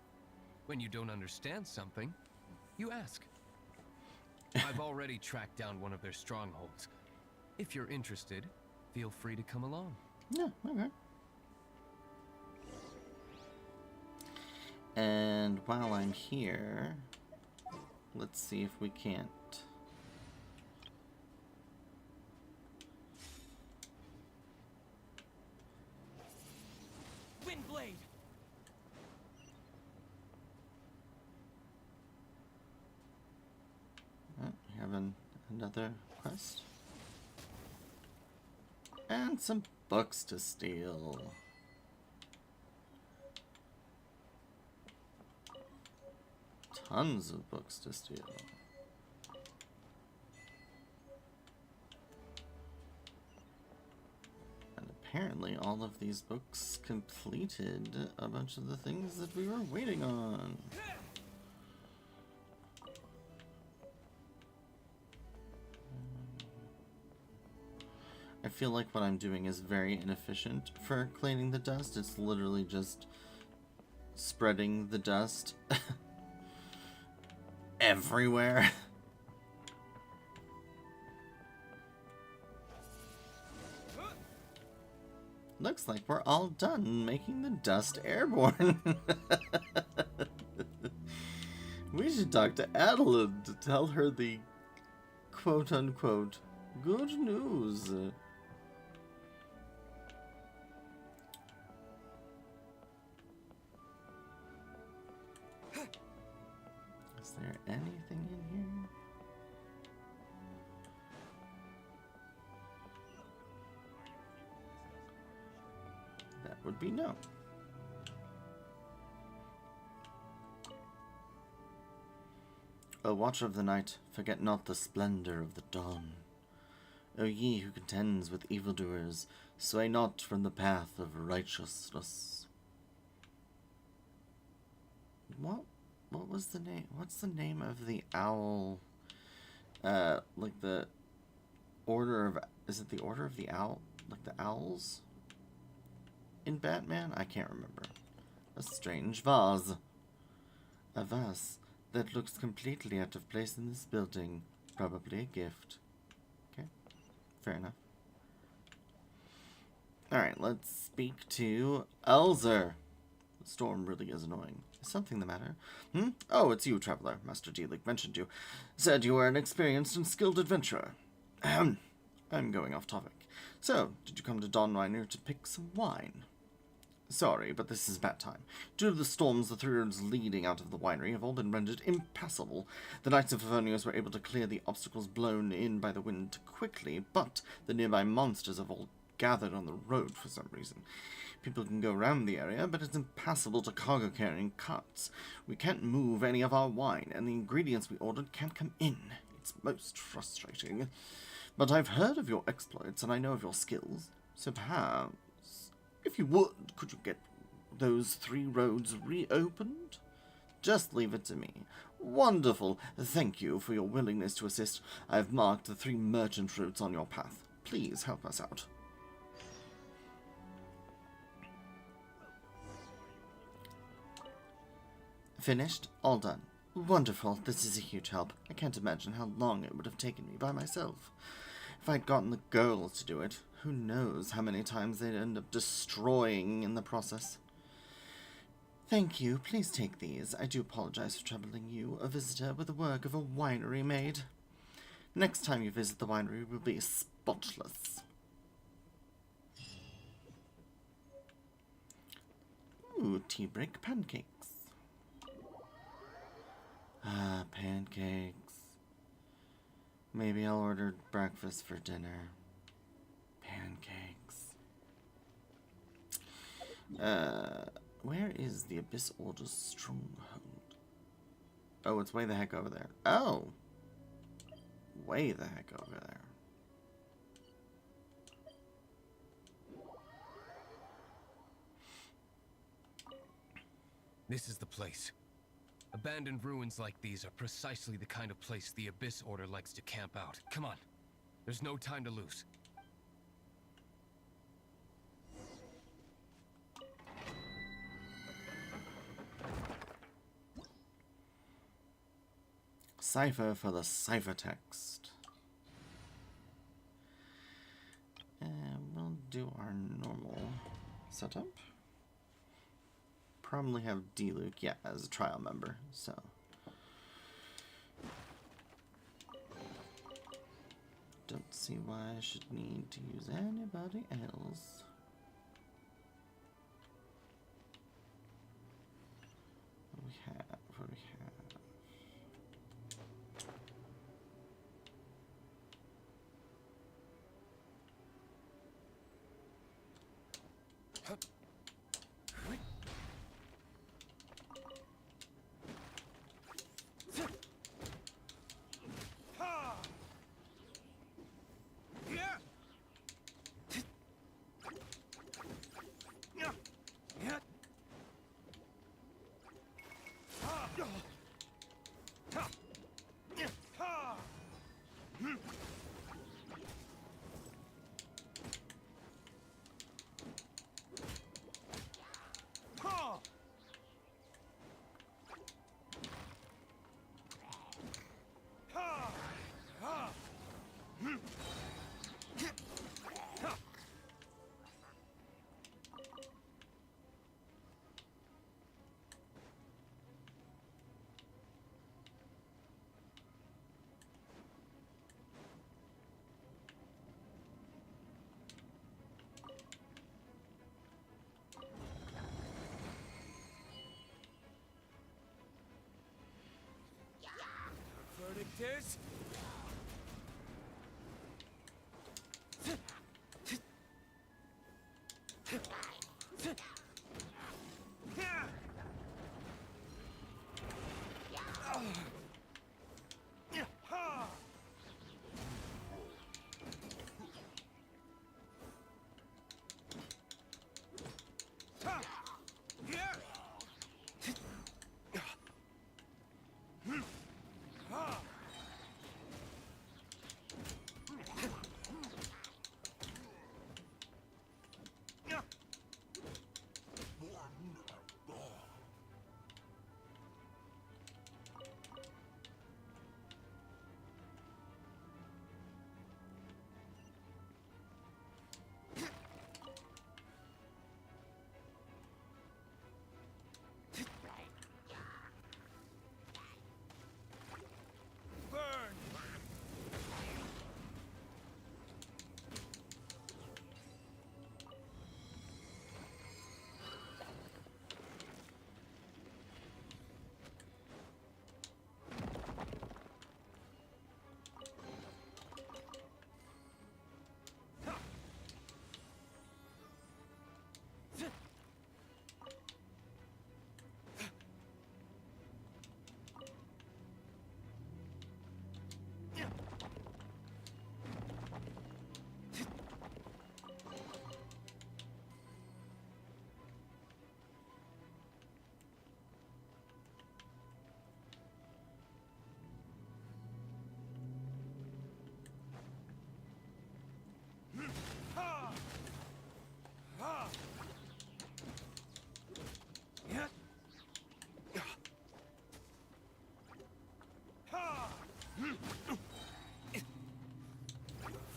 Speaker 8: When you don't understand something, you ask. I've already tracked down one of their strongholds. If you're interested, feel free to come along.
Speaker 1: Yeah, okay. And while I'm here, let's see if we can't.
Speaker 9: Windblade!
Speaker 1: Another quest. And some books to steal. Tons of books to steal. And apparently all of these books completed a bunch of the things that we were waiting on. I feel like what I'm doing is very inefficient for cleaning the dust. It's literally just spreading the dust everywhere. Looks like we're all done making the dust airborne. We should talk to Adeline to tell her the quote-unquote good news. Is there anything in here? That would be no. O watcher of the night, forget not the splendor of the dawn. O ye who contends with evildoers, sway not from the path of righteousness. What was the name? What's the name of the owl? Like the order of... Is it the Order of the Owl? Like the owls? In Batman? I can't remember. A strange vase. A vase that looks completely out of place in this building. Probably a gift. Okay. Fair enough. Alright, let's speak to Elzer. The storm really is annoying. Is something the matter? Oh, it's you, traveler. Master D-League mentioned you. Said you were an experienced and skilled adventurer. Ahem. I'm going off topic. So, did you come to Dawn Winery to pick some wine? Sorry, but this is bad time. Due to the storms, the 3 roads leading out of the winery have all been rendered impassable. The Knights of Favonius were able to clear the obstacles blown in by the wind quickly, but the nearby monsters have all gathered on the road for some reason. People can go around the area, but it's impassable to cargo-carrying carts. We can't move any of our wine, and the ingredients we ordered can't come in. It's most frustrating. But I've heard of your exploits, and I know of your skills, so perhaps, if you would, could you get those 3 roads reopened? Just leave it to me. Wonderful. Thank you for your willingness to assist. I've marked the 3 merchant routes on your path. Please help us out. Finished? All done. Wonderful. This is a huge help. I can't imagine how long it would have taken me by myself. If I'd gotten the girls to do it, who knows how many times they'd end up destroying in the process. Thank you. Please take these. I do apologize for troubling you, a visitor, with the work of a winery maid. Next time you visit the winery, we'll be spotless. Ooh, tea break pancakes. Ah, pancakes. Maybe I'll order breakfast for dinner. Pancakes. Where is the Abyss Order's stronghold? Oh, it's way the heck over there. Oh! Way the heck over there.
Speaker 8: This is the place. Abandoned ruins like these are precisely the kind of place the Abyss Order likes to camp out. Come on. There's no time to lose.
Speaker 1: Cipher for the ciphertext. And we'll do our normal setup. Probably have D-Luke, yeah, as a trial member, so. Don't see why I should need to use anybody else. What do we have? What do we have?
Speaker 5: Verdict is...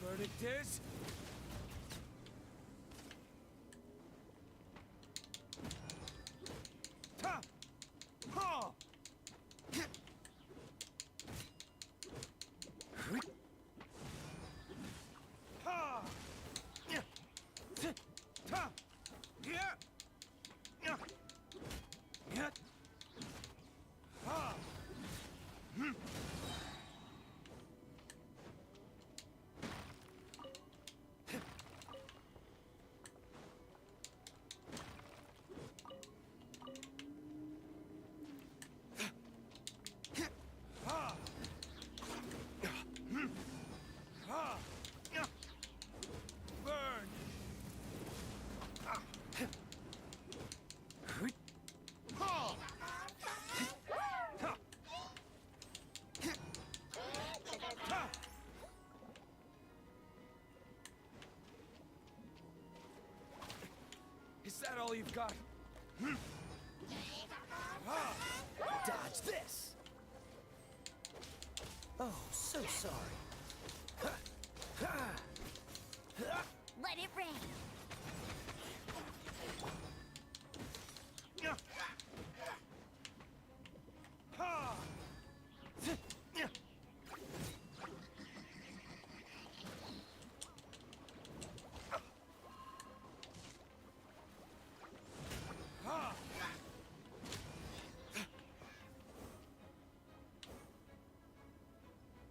Speaker 5: Verdict is... Is that all you've got?
Speaker 10: Dodge this! Oh, so sorry.
Speaker 2: Let it rain.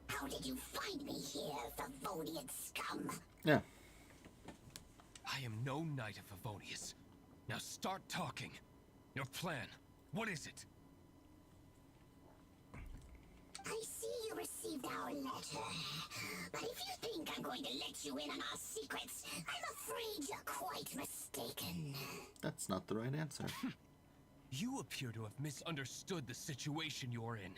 Speaker 6: How did you find me here, Favonian scum?
Speaker 1: Yeah.
Speaker 8: I am no knight of Favonius. Now start talking. Your plan. What is it?
Speaker 2: I see you received our letter. But if you think I'm going to let you in on our secrets, I'm afraid you're quite mistaken.
Speaker 1: That's not the right answer.
Speaker 8: You appear to have misunderstood the situation you're in.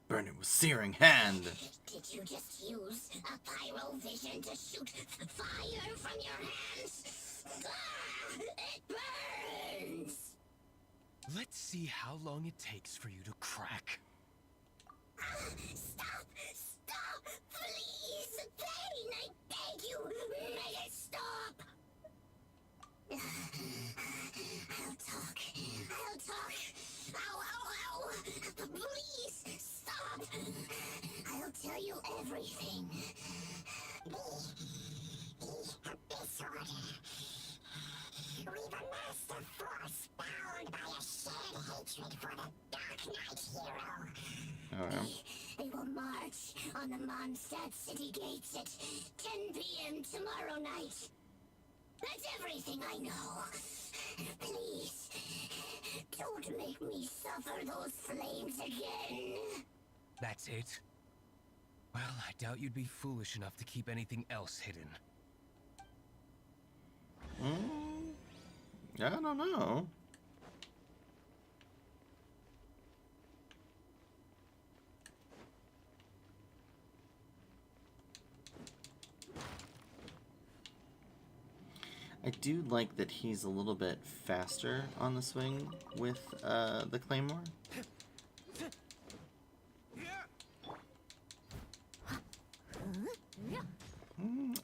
Speaker 1: Burn it with searing hand.
Speaker 2: Did you just use a pyrovision to shoot fire from your hands? Ah, it burns!
Speaker 8: Let's see how long it takes for you to crack.
Speaker 2: Stop! Stop! Please! Pain! I beg you! Make it stop! I'll talk. I'll talk. Ow, ow, ow! Please! Stop! I'll tell you everything. This order. We've amassed a force bound by a shared hatred for the Dark Knight hero.
Speaker 1: Alright.
Speaker 2: They will march on the Mondstat city gates at 10 p.m. tomorrow night. That's everything I know. Please, don't make me suffer those flames again.
Speaker 8: That's it? Well, I doubt you'd be foolish enough to keep anything else hidden.
Speaker 1: I don't know. I do like that he's a little bit faster on the swing with the Claymore.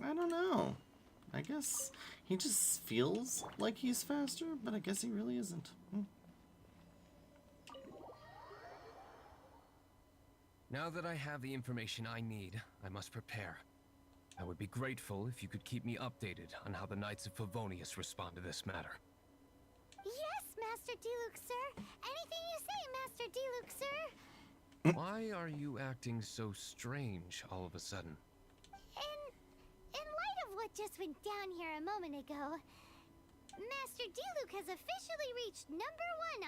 Speaker 1: I don't know. I guess he just feels like he's faster, but I guess he really isn't.
Speaker 8: Now that I have the information I need, I must prepare. I would be grateful if you could keep me updated on how the Knights of Favonius respond to this matter.
Speaker 2: Yes, Master Diluc, sir. Anything you say, Master Diluc, sir.
Speaker 8: Why are you acting so strange all of a sudden?
Speaker 2: In light of what just went down here a moment ago, Master Diluc has officially reached #1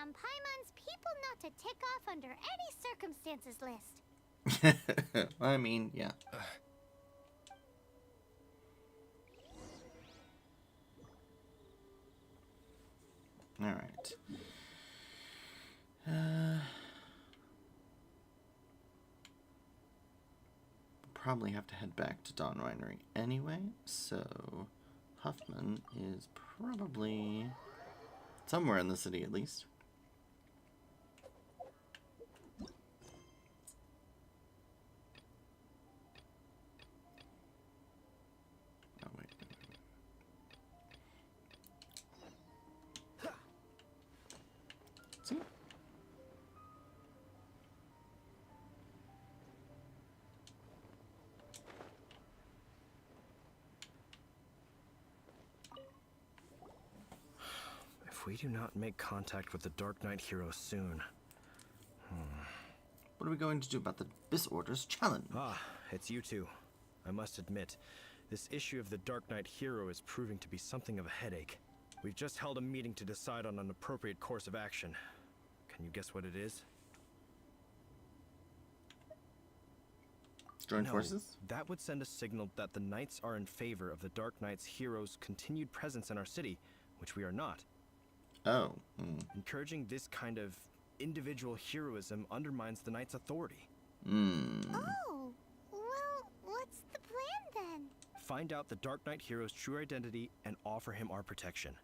Speaker 2: on Paimon's people not to tick off under any circumstances list.
Speaker 1: I mean, yeah. Alright. Probably have to head back to Dawn Winery anyway, so Huffman is probably somewhere in the city at least. Oh, wait. See?
Speaker 4: If we do not make contact with the Dark Knight hero soon...
Speaker 1: What are we going to do about the Disorder's challenge?
Speaker 4: Ah, it's you two. I must admit, this issue of the Dark Knight hero is proving to be something of a headache. We've just held a meeting to decide on an appropriate course of action. Can you guess what it is?
Speaker 1: Join
Speaker 4: No,
Speaker 1: forces?
Speaker 4: that would send a signal that the Knights are in favor of the Dark Knight's hero's continued presence in our city, which we are not.
Speaker 1: Oh.
Speaker 4: Encouraging this kind of individual heroism undermines the Knight's authority.
Speaker 2: Oh, well, what's the plan then?
Speaker 4: Find out the Dark Knight hero's true identity and offer him our protection.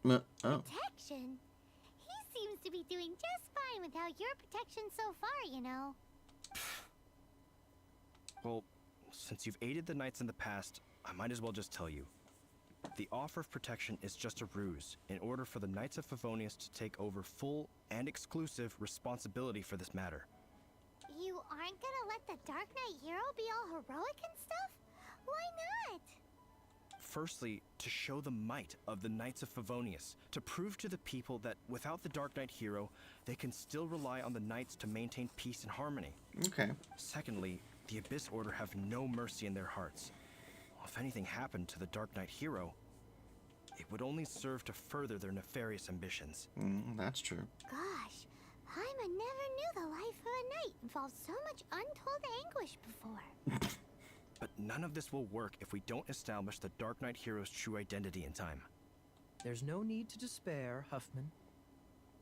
Speaker 1: Oh.
Speaker 2: Protection? He seems to be doing just fine without your protection so far, you know.
Speaker 4: Well, since you've aided the Knights in the past, I might as well just tell you. The offer of protection is just a ruse in order for the Knights of Favonius to take over full and exclusive responsibility for this matter.
Speaker 2: You aren't gonna let the Dark Knight hero be all heroic and stuff? Why not?
Speaker 4: Firstly, to show the might of the Knights of Favonius, to prove to the people that without the Dark Knight hero, they can still rely on the Knights to maintain peace and harmony.
Speaker 1: Okay.
Speaker 4: Secondly, the Abyss Order have no mercy in their hearts. If anything happened to the Dark Knight hero, it would only serve to further their nefarious ambitions.
Speaker 1: That's true.
Speaker 2: Gosh, Paimon never knew the life of a knight involved so much untold anguish before.
Speaker 4: But none of this will work if we don't establish the Dark Knight hero's true identity in time.
Speaker 10: There's no need to despair, Huffman.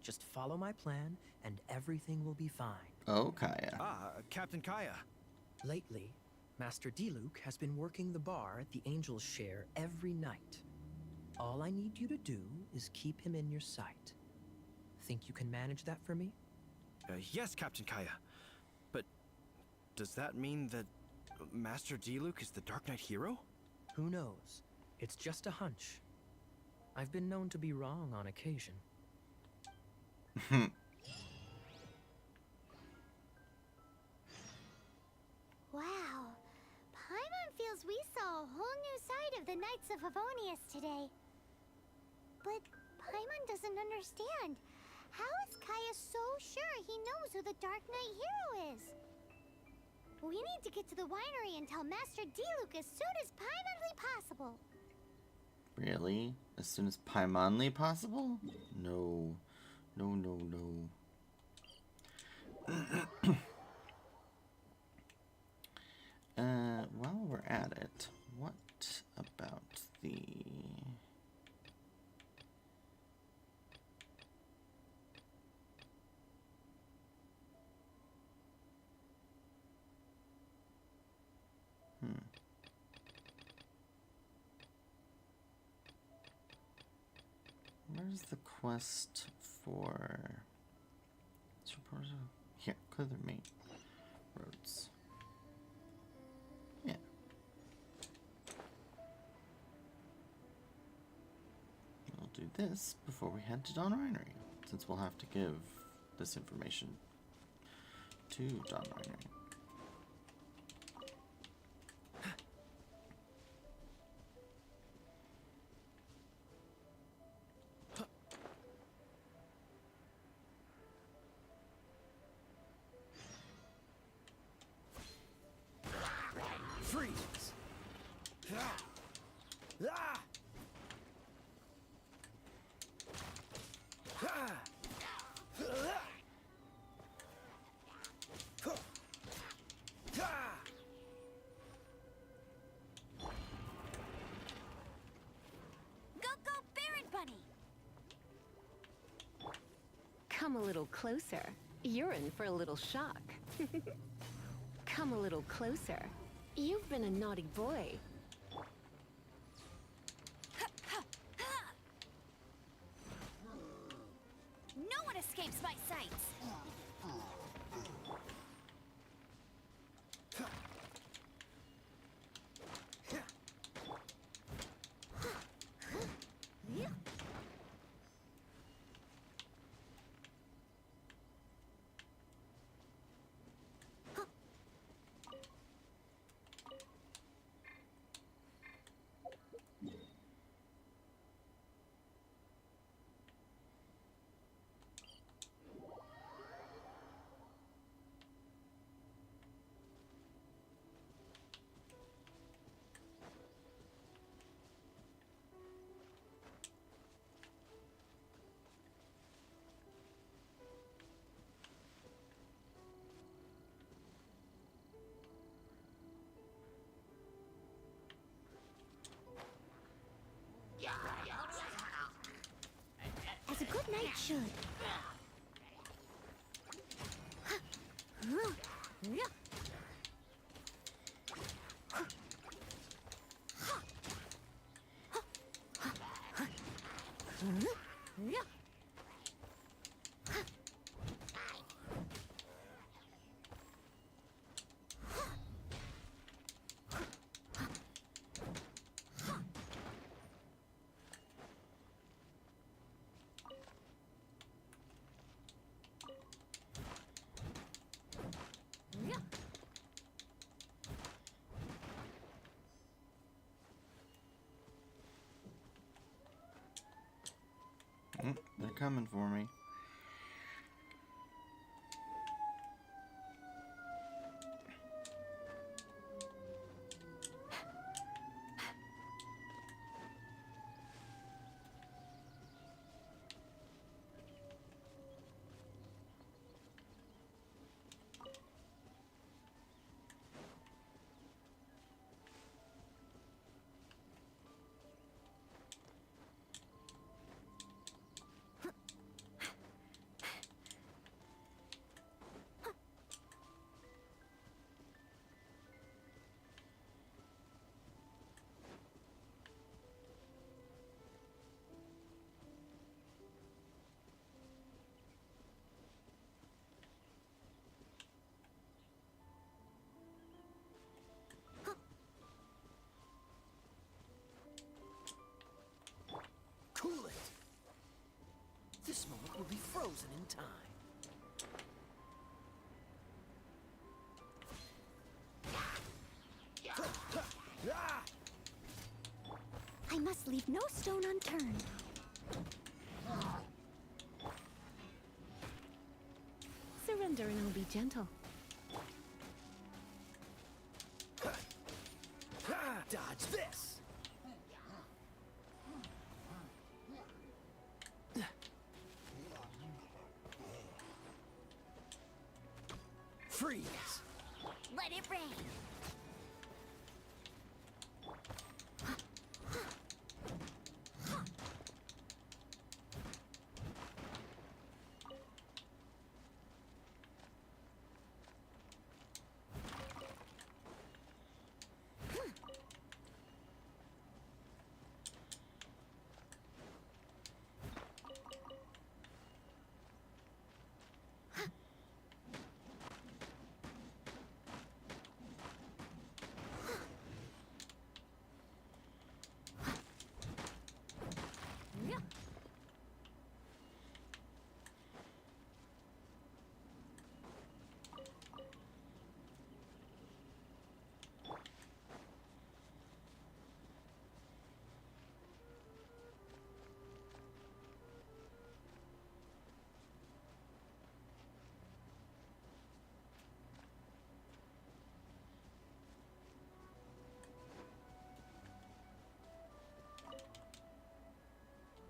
Speaker 10: Just follow my plan, and everything will be fine.
Speaker 1: Oh, Kaya.
Speaker 4: Captain Kaya.
Speaker 10: Lately, Master Diluc has been working the bar at the Angel's Share every night. All I need you to do is keep him in your sight. Think you can manage that for me?
Speaker 4: Yes, Captain Kaya. But does that mean that Master Diluc is the Dark Knight hero?
Speaker 10: Who knows? It's just a hunch. I've been known to be wrong on occasion.
Speaker 2: Wow. Paimon feels we saw a whole new side of the Knights of Favonius today. But Paimon doesn't understand. How is Kaya so sure he knows who the Dark Knight hero is? We need to get to the winery and tell Master Diluc as soon as Paimonly possible.
Speaker 1: Really? As soon as Paimonly possible? No. No, no, no. While we're at it, what about the... Where's the quest for... Here, clear the main roads. Yeah. We'll do this before we head to Dawn Winery, since we'll have to give this information to Dawn Winery.
Speaker 10: Freeze!
Speaker 2: Go, Barrett Bunny!
Speaker 3: Come a little closer. You're in for a little shock. Come a little closer. You've been a naughty boy.
Speaker 2: No one escapes my sight! As a good knight should.
Speaker 1: They're coming for me.
Speaker 10: frozen in time.
Speaker 2: I must leave no stone unturned.
Speaker 3: Surrender and I'll be gentle.
Speaker 10: Dodge this! Freeze!
Speaker 2: Let it rain.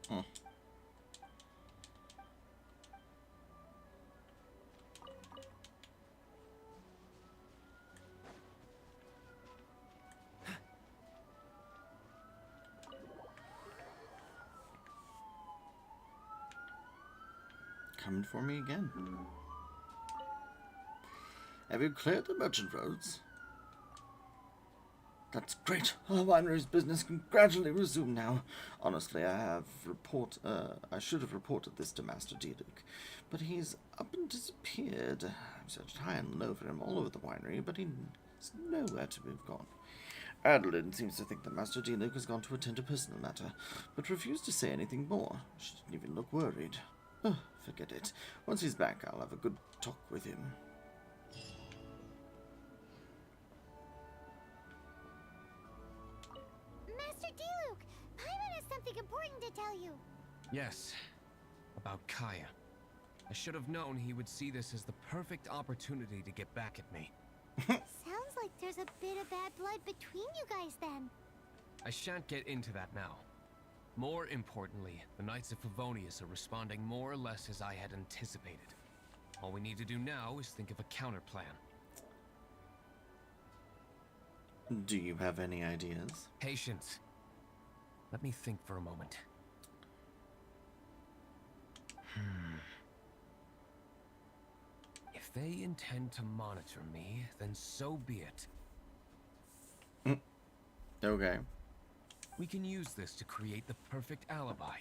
Speaker 1: Hmm. Coming for me again. Have you cleared the merchant roads? That's great. Our winery's business can gradually resume now. Honestly, I should have reported this to Master Diluc, but he's up and disappeared. I've searched high and low for him all over the winery, but he's nowhere to be gone. Adeline seems to think that Master Diluc has gone to attend a personal matter, but refused to say anything more. She didn't even look worried. Oh, forget it. Once he's back, I'll have a good talk with him.
Speaker 2: Master Diluc, Paimon has something important to tell you.
Speaker 8: Yes, about Kaya. I should have known he would see this as the perfect opportunity to get back at me.
Speaker 2: Sounds like there's a bit of bad blood between you guys then.
Speaker 8: I shan't get into that now. More importantly, the Knights of Favonius are responding more or less as I had anticipated. All we need to do now is think of a counterplan.
Speaker 1: Do you have any ideas?
Speaker 8: Patience. Let me think for a moment. If they intend to monitor me, then so be it.
Speaker 1: Okay.
Speaker 8: We can use this to create the perfect alibi.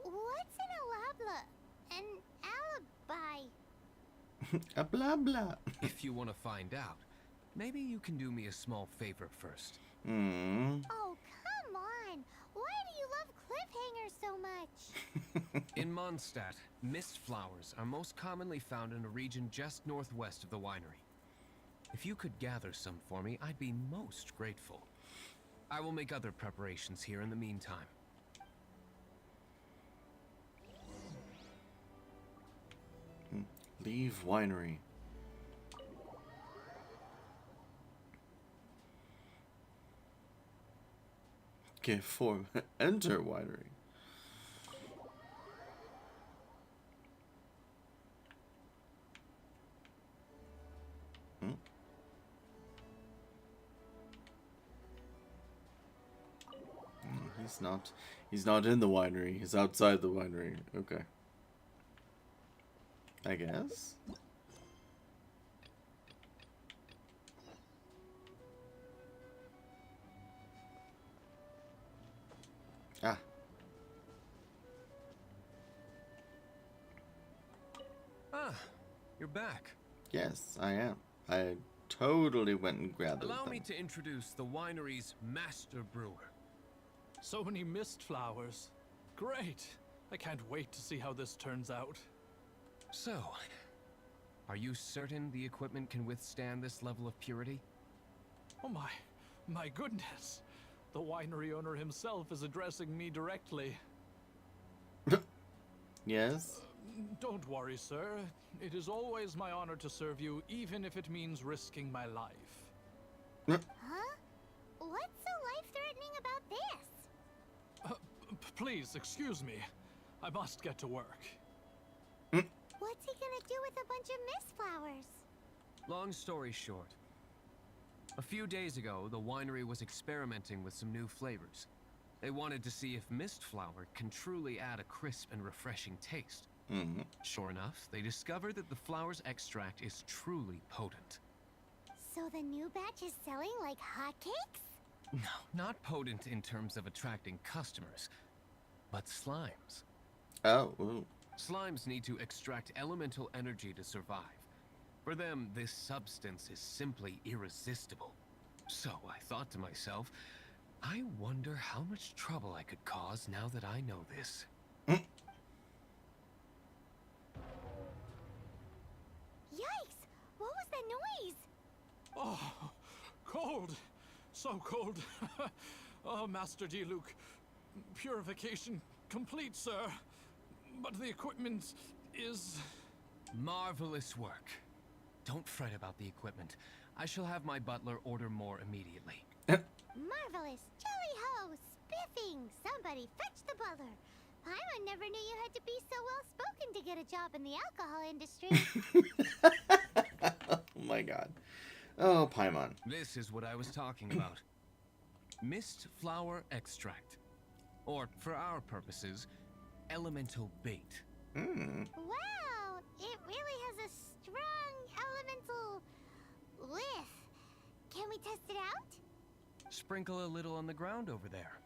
Speaker 2: What's an alibi?
Speaker 1: A blah blah.
Speaker 8: If you want to find out, maybe you can do me a small favor first.
Speaker 2: Oh, come on. Why do you love cliffhangers so much?
Speaker 8: In Mondstat, mist flowers are most commonly found in a region just northwest of the winery. If you could gather some for me, I'd be most grateful. I will make other preparations here in the meantime.
Speaker 1: Leave winery. Okay, enter winery. He's not in the winery. He's outside the winery. Okay. I guess. Ah.
Speaker 8: Ah, you're back.
Speaker 1: Yes, I am. I totally went and grabbed it.
Speaker 8: Allow me to introduce the winery's master brewer.
Speaker 7: So many mist flowers. Great. I can't wait to see how this turns out.
Speaker 8: So, are you certain the equipment can withstand this level of purity?
Speaker 7: Oh my goodness. The winery owner himself is addressing me directly.
Speaker 1: Yes?
Speaker 7: Don't worry, sir. It is always my honor to serve you, even if it means risking my life.
Speaker 2: Huh? What's so life-threatening about this?
Speaker 7: Please, excuse me. I must get to work.
Speaker 2: What's he gonna do with a bunch of mist flowers?
Speaker 8: Long story short, a few days ago, the winery was experimenting with some new flavors. They wanted to see if mist flower can truly add a crisp and refreshing taste. Sure enough, they discovered that the flower's extract is truly potent.
Speaker 2: So the new batch is selling like hotcakes?
Speaker 8: No, not potent in terms of attracting customers, but slimes.
Speaker 1: Oh, ooh.
Speaker 8: Slimes need to extract elemental energy to survive. For them, this substance is simply irresistible. So I thought to myself, I wonder how much trouble I could cause now that I know this.
Speaker 2: Yikes! What was that noise?
Speaker 7: Oh, cold. So cold. Oh, Master D-Luke. Purification complete, sir. But the equipment is...
Speaker 8: Marvelous work. Don't fret about the equipment. I shall have my butler order more immediately.
Speaker 2: Marvelous! Jolly-ho! Spiffing! Somebody fetch the butler! Paimon never knew you had to be so well-spoken to get a job in the alcohol industry.
Speaker 1: Oh my god. Oh, Paimon.
Speaker 8: This is what I was talking about. Mist flower extract. Or, for our purposes, elemental bait.
Speaker 2: Wow! It really has a strong elemental whiff. Can we test it out?
Speaker 8: Sprinkle a little on the ground over there.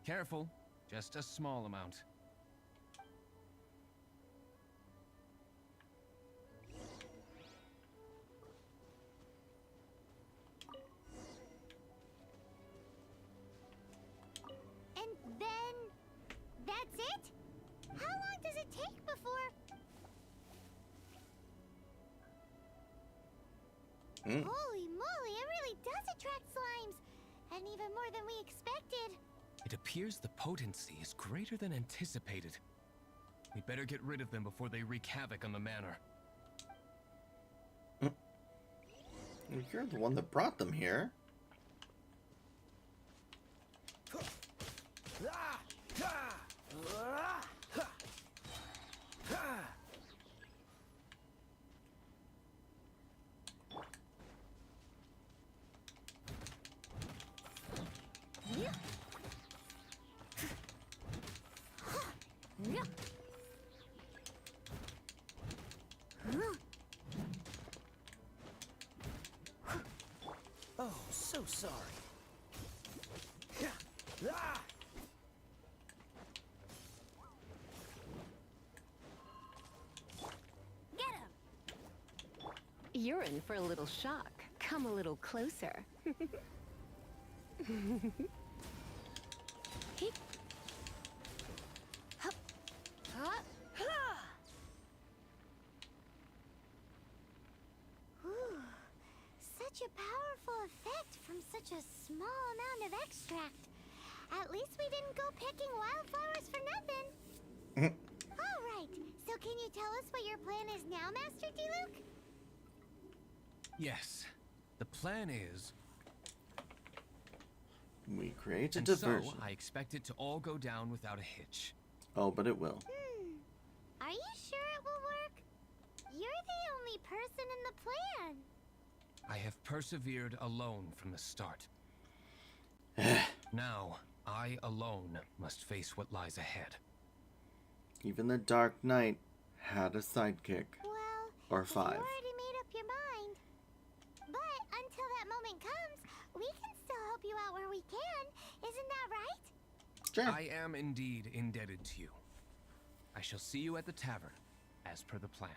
Speaker 8: Careful, just a small amount.
Speaker 2: And then... that's it? How long does it take before... Holy moly, it really does attract slimes! And even more than we expected.
Speaker 8: It appears the potency is greater than anticipated. We'd better get rid of them before they wreak havoc on the manor.
Speaker 1: You're the one that brought them here.
Speaker 10: Oh, so sorry.
Speaker 2: Get him!
Speaker 3: You're in for a little shock. Come a little closer.
Speaker 2: Such a powerful effect from such a small amount of extract. At least we didn't go picking wildflowers for nothing. All right, so can you tell us what your plan is now, Master D-Luke?
Speaker 8: Yes, the plan is...
Speaker 1: We create a
Speaker 8: And
Speaker 1: diversion.
Speaker 8: so, I expect it to all go down without a hitch.
Speaker 1: Oh, but it will.
Speaker 2: Are you sure it will work? You're the only person in the plan.
Speaker 8: I have persevered alone from the start. Now, I alone must face what lies ahead.
Speaker 1: Even the Dark Knight had a sidekick.
Speaker 2: Well,
Speaker 1: Or
Speaker 2: if
Speaker 1: 5.
Speaker 2: you already made up your mind. But until that moment comes, we can still help you out where we can. Isn't that right?
Speaker 1: Sure.
Speaker 8: I am indeed indebted to you. I shall see you at the tavern, as per the plan.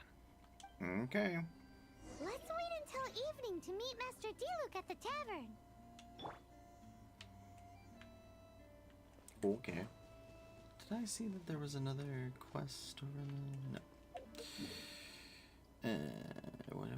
Speaker 1: Okay.
Speaker 2: Let's wait until evening to meet Master D-Luke at the tavern.
Speaker 1: Okay. Did I see that there was another quest over there? No. What?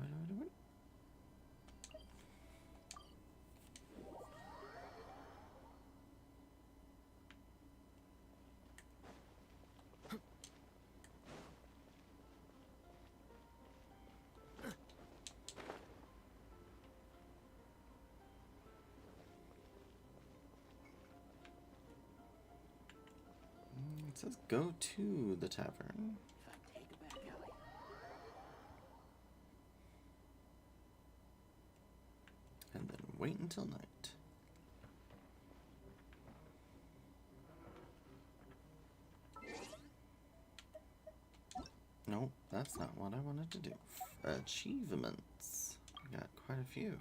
Speaker 1: It says go to the tavern. And then wait until night. Nope, that's not what I wanted to do. Achievements. I got quite a few.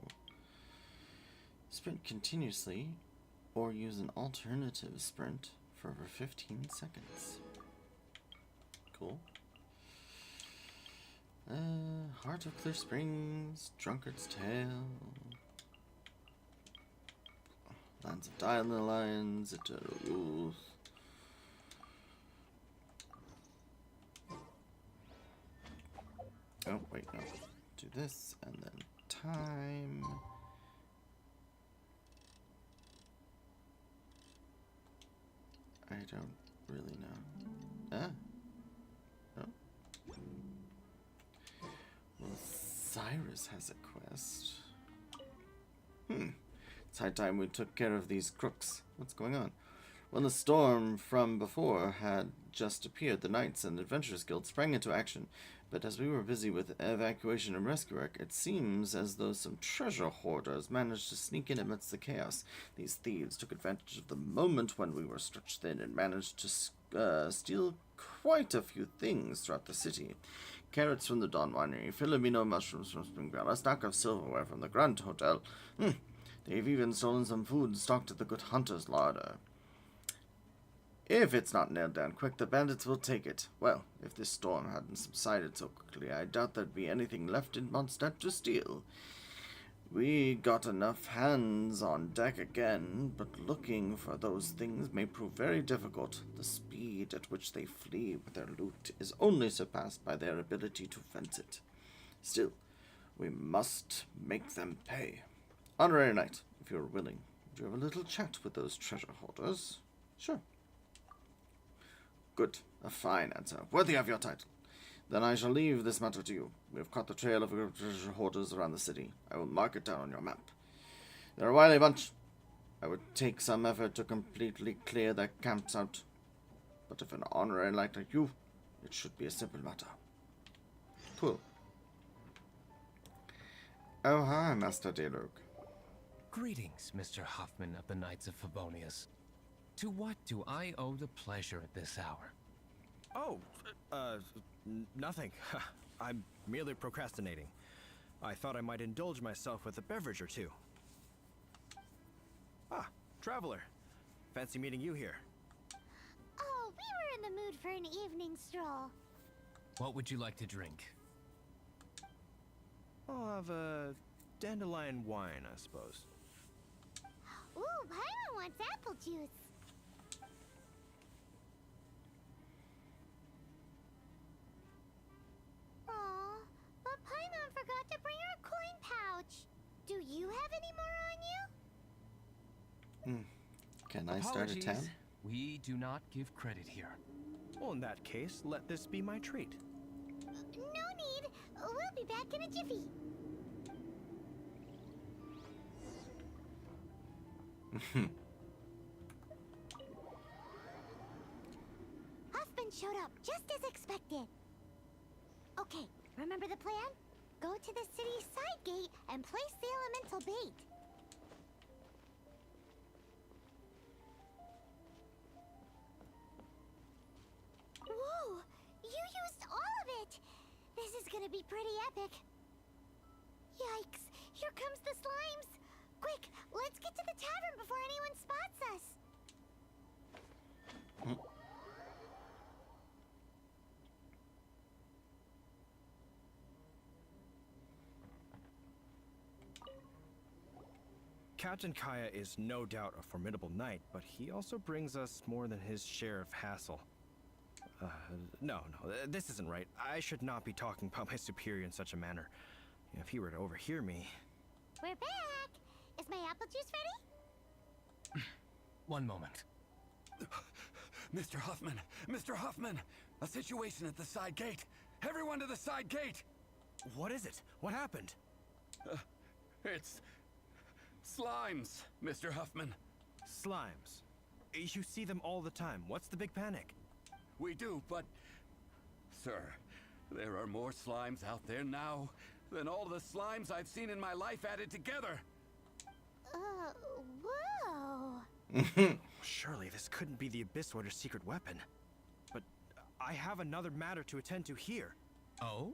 Speaker 1: Sprint continuously or use an alternative sprint for over 15 seconds. Cool. Heart of Clear Springs, Drunkard's Tale, Lands of Dandelions, Eternal Youth. Oh, wait, no. Do this, and then time. I don't really know. Oh. Well, Cyrus has a quest. It's high time we took care of these crooks. What's going on? When the storm from before had just appeared, the Knights and Adventurers Guild sprang into action. But as we were busy with evacuation and rescue work, it seems as though some treasure hoarders managed to sneak in amidst the chaos. These thieves took advantage of the moment when we were stretched thin and managed to steal quite a few things throughout the city. Carrots from the Dawn Winery, Filomeno mushrooms from Springvale, a stack of silverware from the Grand Hotel. They've even stolen some food stocked at the Good Hunter's larder. If it's not nailed down quick, the bandits will take it. Well, if this storm hadn't subsided so quickly, I doubt there'd be anything left in Mondstat to steal. We got enough hands on deck again, but looking for those things may prove very difficult. The speed at which they flee with their loot is only surpassed by their ability to fence it. Still, we must make them pay. Honorary Knight, if you're willing, would you have a little chat with those treasure hoarders? Sure. Good. A fine answer. Worthy of your title. Then I shall leave this matter to you. We have caught the trail of treasure hoarders around the city. I will mark it down on your map. They're a wily bunch. I would take some effort to completely clear their camps out. But if an honorary knight like you, it should be a simple matter. Cool. Oh, hi, Master Dialogue.
Speaker 8: Greetings, Mr. Hoffman of the Knights of Favonius. To what do I owe the pleasure at this hour?
Speaker 4: Oh, nothing. I'm merely procrastinating. I thought I might indulge myself with a beverage or two. Ah, Traveler. Fancy meeting you here.
Speaker 2: Oh, we were in the mood for an evening stroll.
Speaker 8: What would you like to drink?
Speaker 4: I'll have a dandelion wine, I suppose.
Speaker 2: Ooh, Paimon wants apple juice. Aw, but Paimon forgot to bring her coin pouch. Do you have any more on you?
Speaker 1: Can I start a tab?
Speaker 8: Apologies. We do not give credit here.
Speaker 4: Well, in that case, let this be my treat.
Speaker 2: No need. We'll be back in a jiffy. Huffman showed up just as expected. Okay, remember the plan? Go to the city's side gate and place the elemental bait. Whoa! You used all of it! This is gonna be pretty epic. Yikes! Here comes the slimes! Quick, let's get to the tavern before anyone spots us!
Speaker 4: Captain Kaya is no doubt a formidable knight, but he also brings us more than his share of hassle. No, this isn't right. I should not be talking about my superior in such a manner. If he were to overhear me...
Speaker 2: We're back! Is my apple juice ready?
Speaker 8: One moment.
Speaker 5: Mr. Huffman! Mr. Huffman! A situation at the side gate! Everyone to the side gate!
Speaker 4: What is it? What happened?
Speaker 5: It's... slimes, Mr. Huffman.
Speaker 4: Slimes. You see them all the time. What's the big panic?
Speaker 5: We do, but... Sir, there are more slimes out there now than all the slimes I've seen in my life added together.
Speaker 2: Whoa.
Speaker 4: Surely this couldn't be the Abyss Order's secret weapon. But I have another matter to attend to here.
Speaker 8: Oh?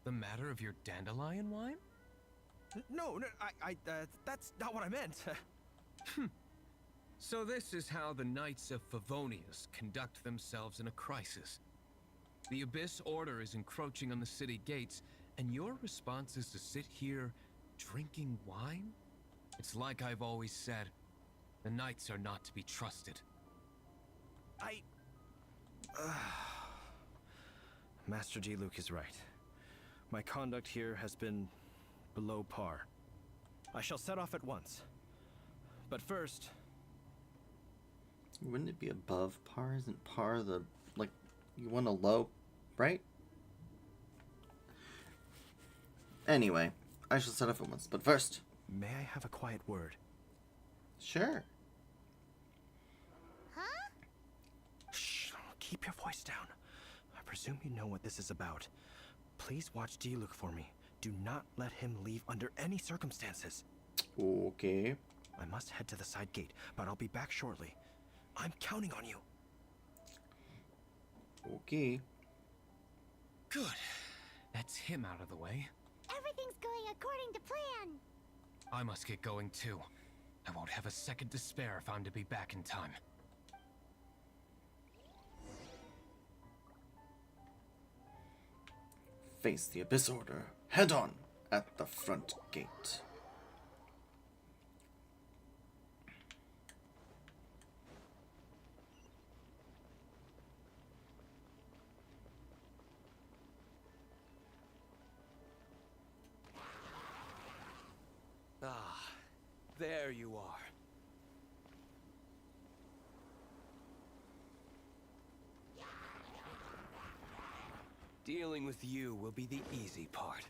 Speaker 8: The matter of your dandelion wine?
Speaker 4: No, that's not what I meant.
Speaker 8: So this is how the Knights of Favonius conduct themselves in a crisis. The Abyss Order is encroaching on the city gates, and your response is to sit here drinking wine? It's like I've always said, the Knights are not to be trusted.
Speaker 4: Master Diluc is right. My conduct here has been below par. I shall set off at once. But first...
Speaker 1: Wouldn't it be above par? Isn't par the, like, you want a low, right? Anyway, I shall set off at once, but first...
Speaker 4: May I have a quiet word?
Speaker 1: Sure.
Speaker 2: Huh?
Speaker 4: Shh, keep your voice down. I presume you know what this is about. Please watch Diluc for me. Do not let him leave under any circumstances.
Speaker 1: Okay.
Speaker 4: I must head to the side gate, but I'll be back shortly. I'm counting on you.
Speaker 1: Okay.
Speaker 8: Good. That's him out of the way.
Speaker 2: Everything's going according to plan.
Speaker 8: I must get going too. I won't have a second to spare if I'm to be back in time.
Speaker 1: Face the Abyss Order head on at the front gate.
Speaker 5: Ah, there you are. Dealing with you will be the easy part.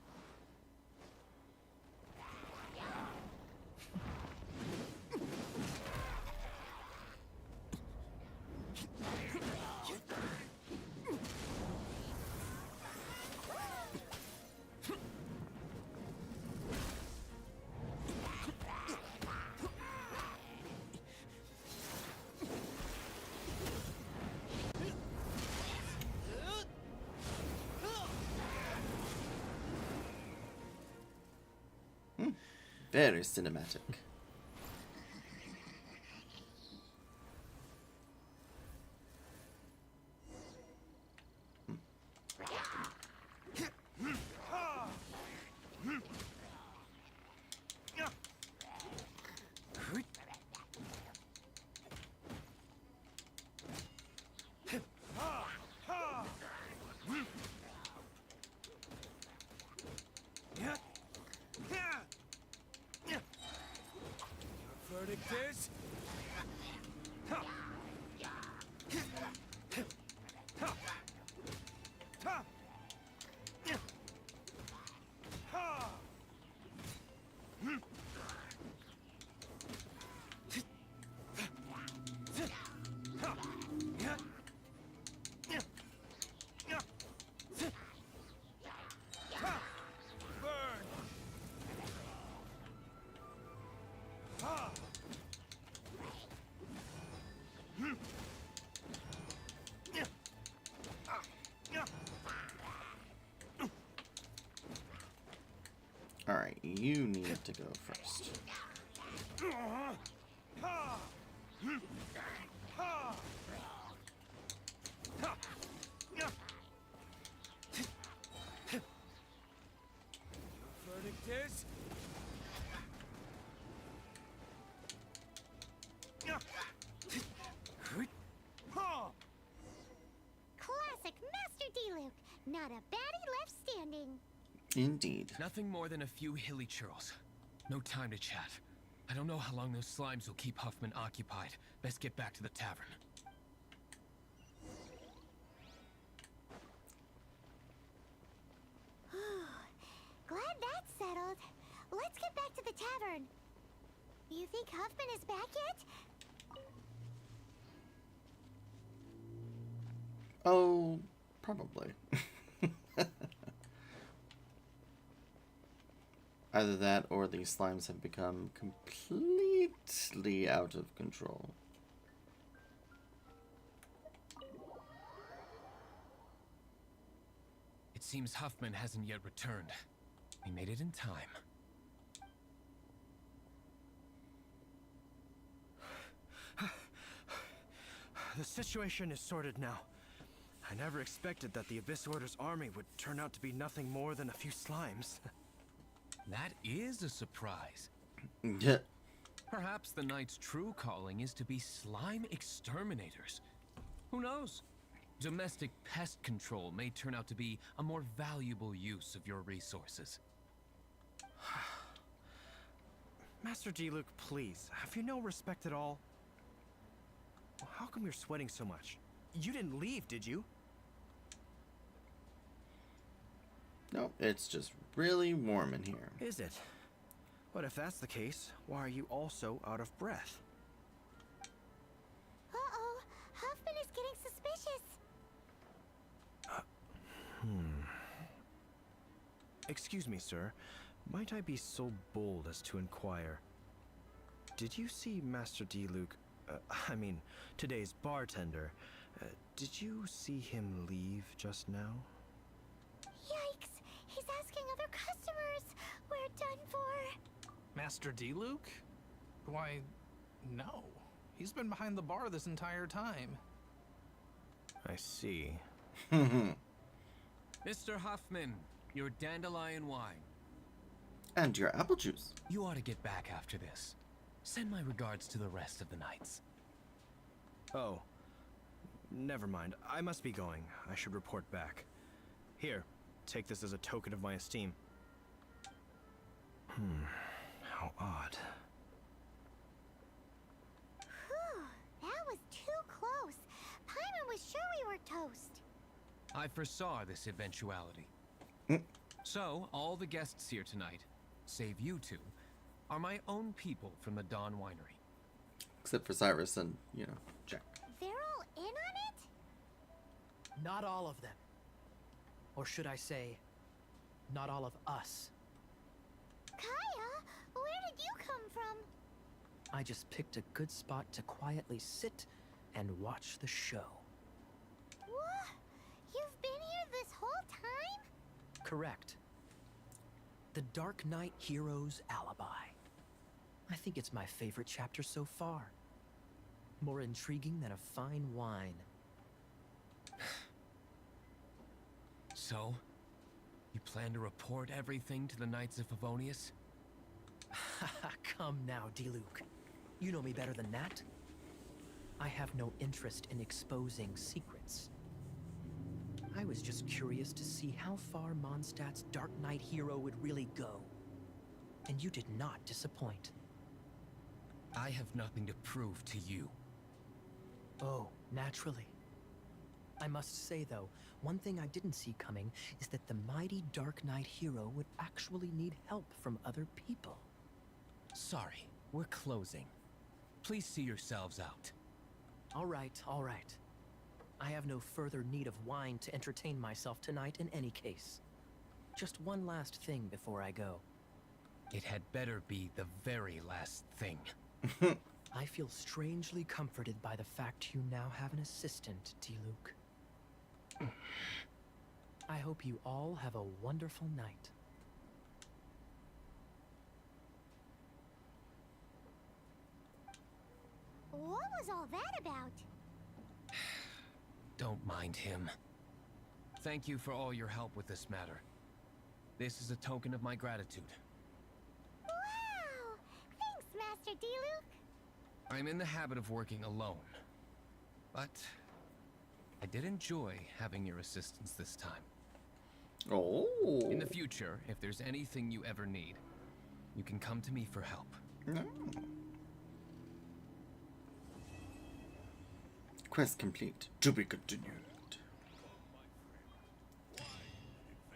Speaker 1: Very cinematic.
Speaker 5: Verdict is...
Speaker 1: Alright, you need to go first.
Speaker 5: Verdict is...
Speaker 2: Not a baddie left standing.
Speaker 1: Indeed.
Speaker 8: Nothing more than a few hilly churls. No time to chat. I don't know how long those slimes will keep Huffman occupied. Best get back to the tavern.
Speaker 2: Glad that's settled. Let's get back to the tavern. You think Huffman is back yet?
Speaker 1: Oh, probably. Either that or these slimes have become completely out of control.
Speaker 8: It seems Huffman hasn't yet returned. We made it in time.
Speaker 9: The situation is sorted now. I never expected that the Abyss Order's army would turn out to be nothing more than a few slimes.
Speaker 8: That is a surprise.
Speaker 1: Yeah.
Speaker 8: Perhaps the Knight's true calling is to be slime exterminators. Who knows? Domestic pest control may turn out to be a more valuable use of your resources.
Speaker 9: Master Diluc, please, have you no respect at all? How come you're sweating so much? You didn't leave, did you?
Speaker 1: No, it's just really warm in here.
Speaker 9: Is it? But if that's the case, why are you also out of breath?
Speaker 2: Uh-oh, Huffman is getting suspicious.
Speaker 9: Excuse me, sir. Might I be so bold as to inquire? Did you see Master Diluc, I mean, today's bartender, did you see him leave just now?
Speaker 2: Yikes, he's asking other customers. We're done for.
Speaker 7: Master Diluc? Why, no. He's been behind the bar this entire time.
Speaker 9: I see.
Speaker 8: Mr. Huffman, your dandelion wine.
Speaker 1: And your apple juice.
Speaker 8: You ought to get back after this. Send my regards to the rest of the knights.
Speaker 9: Oh. Never mind. I must be going. I should report back. Here, take this as a token of my esteem. How odd.
Speaker 2: Whew, that was too close. Paimon was sure we were toast.
Speaker 8: I foresaw this eventuality. So, all the guests here tonight, save you two, are my own people from the Dawn Winery.
Speaker 1: Except for Cyrus and, Jack.
Speaker 2: They're all in on it?
Speaker 10: Not all of them. Or should I say, not all of us.
Speaker 2: Kaya, where did you come from?
Speaker 10: I just picked a good spot to quietly sit and watch the show.
Speaker 2: What? You've been here this whole time?
Speaker 10: Correct. The Dark Knight Hero's Alibi. I think it's my favorite chapter so far. More intriguing than a fine wine.
Speaker 8: So, you plan to report everything to the Knights of Favonius?
Speaker 10: Come now, Diluc. You know me better than that. I have no interest in exposing secrets. I was just curious to see how far Mondstat's Dark Knight hero would really go. And you did not disappoint.
Speaker 8: I have nothing to prove to you.
Speaker 10: Oh, naturally. I must say, though, one thing I didn't see coming is that the mighty Dark Knight hero would actually need help from other people.
Speaker 8: Sorry, we're closing. Please see yourselves out.
Speaker 10: All right, all right. I have no further need of wine to entertain myself tonight in any case. Just one last thing before I go.
Speaker 8: It had better be the very last thing.
Speaker 10: I feel strangely comforted by the fact you now have an assistant, Diluc. I hope you all have a wonderful night.
Speaker 2: What was all that about?
Speaker 8: Don't mind him. Thank you for all your help with this matter. This is a token of my gratitude.
Speaker 2: Wow! Thanks, Master Diluc.
Speaker 8: I'm in the habit of working alone, but I did enjoy having your assistance this time.
Speaker 1: Oh.
Speaker 8: In the future, if there's anything you ever need, you can come to me for help.
Speaker 1: No. Quest complete. To be continued.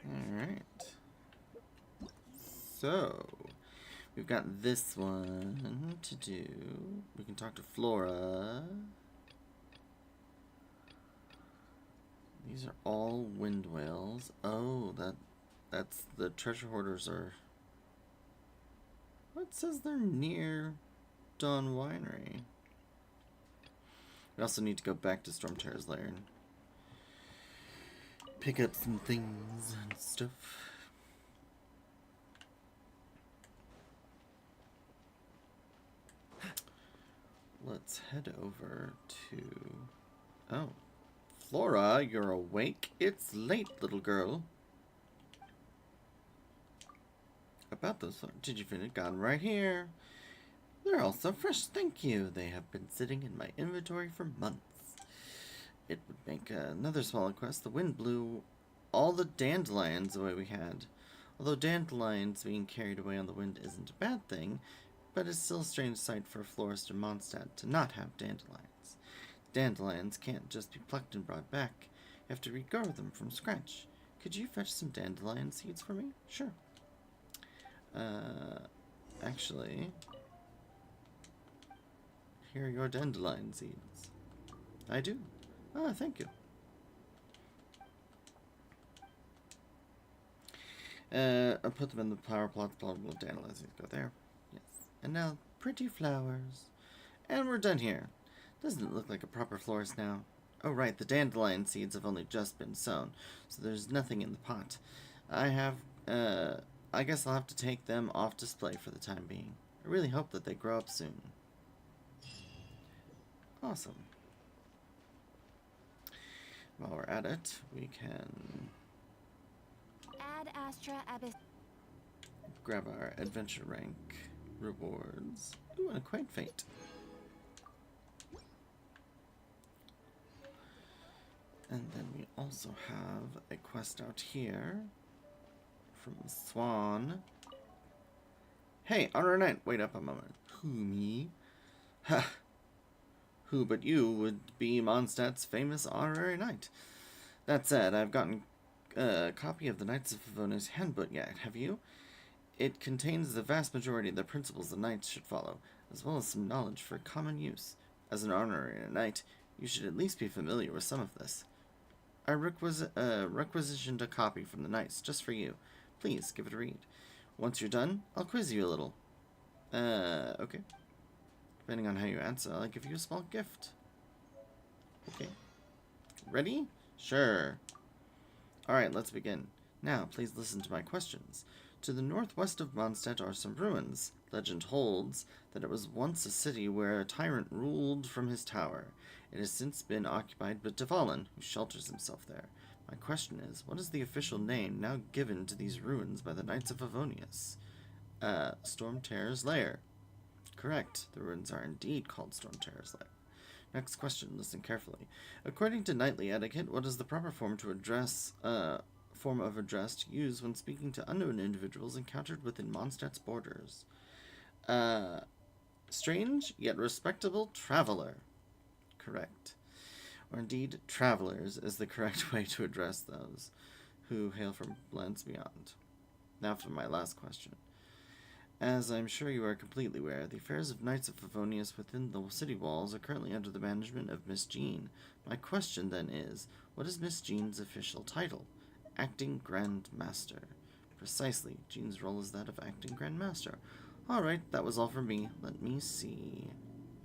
Speaker 1: Alright. So, we've got this one to do. We can talk to Flora. These are all wind whales. Oh, that's the treasure hoarders are... What says they're near Dawn Winery? We also need to go back to Stormterror's lair and pick up some things and stuff. Let's head over to... Oh. Flora, you're awake? It's late, little girl. About those... Did you finish? Got 'em right here. They're all so fresh, thank you. They have been sitting in my inventory for months. It would make another small quest. The wind blew all the dandelions away we had. Although dandelions being carried away on the wind isn't a bad thing, but it's still a strange sight for a florist in Mondstat to not have dandelions. Dandelions can't just be plucked and brought back. You have to regrow them from scratch. Could you fetch some dandelion seeds for me? Sure. Actually, here are your dandelion seeds. I do. Ah, thank you. I'll put them in the flower plots, blah, blah, blah, dandelion seeds go there. Yes. And now, pretty flowers. And we're done here. Doesn't it look like a proper florist now? Oh, right, the dandelion seeds have only just been sown, so there's nothing in the pot. I guess I'll have to take them off display for the time being. I really hope that they grow up soon. Awesome. While we're at it, we can
Speaker 6: Ad Astra Abyss.
Speaker 1: grab our adventure rank rewards. Ooh, and a quaint fate. And then we also have a quest out here from Swan. Hey, Honor Knight, wait up a moment. Who, me? Ha! Who but you would be Mondstat's famous honorary knight? That said, I've gotten a copy of the Knights of Favonia's handbook yet, have you? It contains the vast majority of the principles the knights should follow, as well as some knowledge for common use. As an honorary knight, you should at least be familiar with some of this. I requisitioned a copy from the knights just for you. Please, give it a read. Once you're done, I'll quiz you a little. Okay. Depending on how you answer, I'll give you a small gift. Okay. Ready? Sure. Alright, let's begin. Now, please listen to my questions. To the northwest of Mondstat are some ruins. Legend holds that it was once a city where a tyrant ruled from his tower. It has since been occupied by Tavalin, who shelters himself there. My question is, what is the official name now given to these ruins by the Knights of Favonius? Stormterror's Lair. Correct. The ruins are indeed called Stormterror's Lair. Next question. Listen carefully. According to knightly etiquette, what is the proper form of address to use when speaking to unknown individuals encountered within Mondstat's borders? Strange yet respectable traveler. Correct. Or indeed, travelers is the correct way to address those who hail from lands beyond. Now for my last question. As I'm sure you are completely aware, the affairs of Knights of Favonius within the city walls are currently under the management of Miss Jean. My question then is, what is Miss Jean's official title? Acting Grand Master. Precisely, Jean's role is that of Acting Grand Master. Alright, that was all for me. Let me see.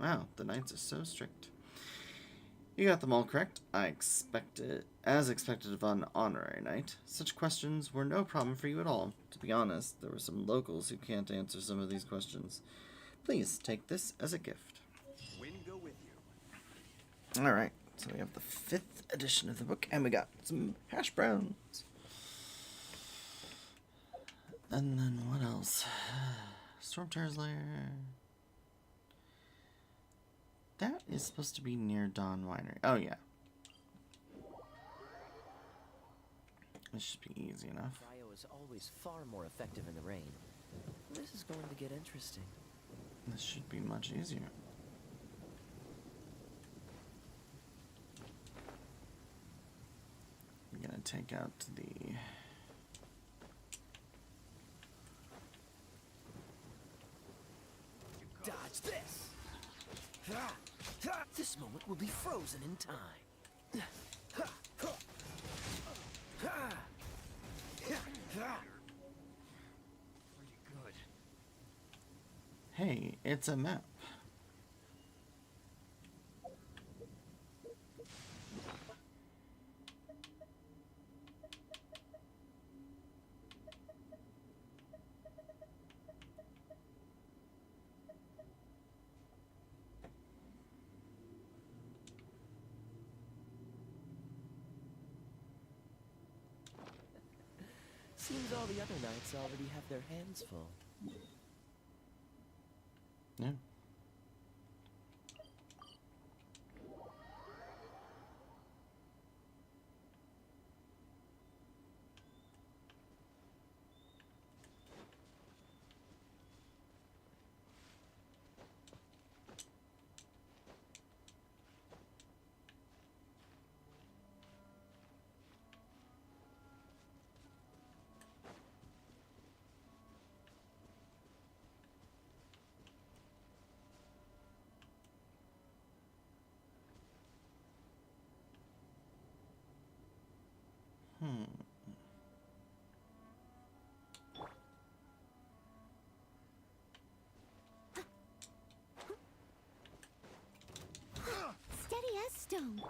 Speaker 1: Wow, the knights are so strict. You got them all correct. As expected of an honorary knight. Such questions were no problem for you at all. To be honest, there were some locals who can't answer some of these questions. Please take this as a gift.
Speaker 5: Wind go with you.
Speaker 1: Alright, so we have the 5th edition of the book, and we got some hash browns. And then what else? Stormterror's Lair. That is supposed to be near Dawn Winery. Oh, yeah. This should be easy enough.
Speaker 11: Cryo is always far more effective in the rain. This is going to get interesting.
Speaker 1: This should be much easier. I'm gonna take out the...
Speaker 11: Dodge this! This moment will be frozen in time. Pretty good.
Speaker 1: Hey, it's a map.
Speaker 11: Seems all the other knights already have their hands full.
Speaker 1: Yeah.
Speaker 2: Steady as stone.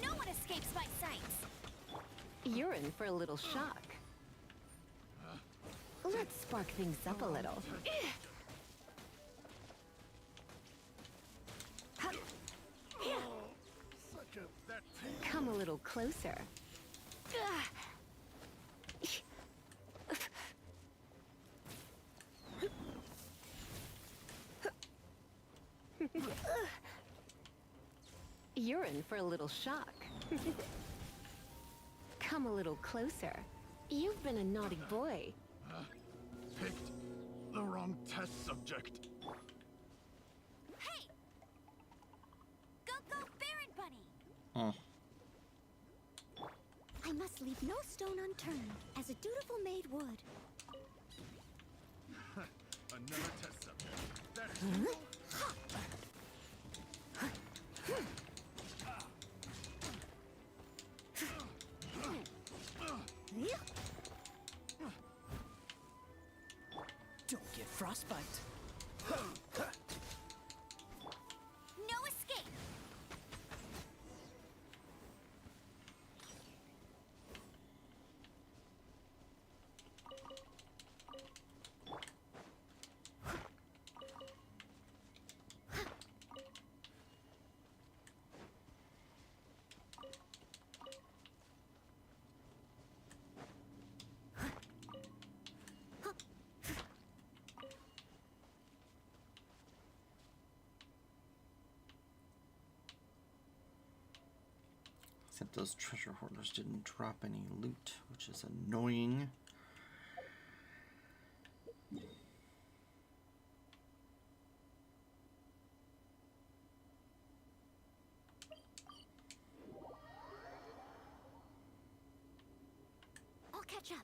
Speaker 2: No one escapes my sights.
Speaker 3: You're in for a little shock. Let's spark things up a little. Come a little closer. You're in for a little shock. Come a little closer. You've been a naughty boy.
Speaker 12: Picked the wrong test subject.
Speaker 2: Hey! Go, go, Baron Bunny!
Speaker 1: Huh.
Speaker 2: I must leave no stone unturned, as a dutiful maid would.
Speaker 12: Another test subject. That is
Speaker 11: Don't get frostbite.
Speaker 2: No escape!
Speaker 1: Except those treasure hoarders didn't drop any loot, which is annoying.
Speaker 2: I'll catch up.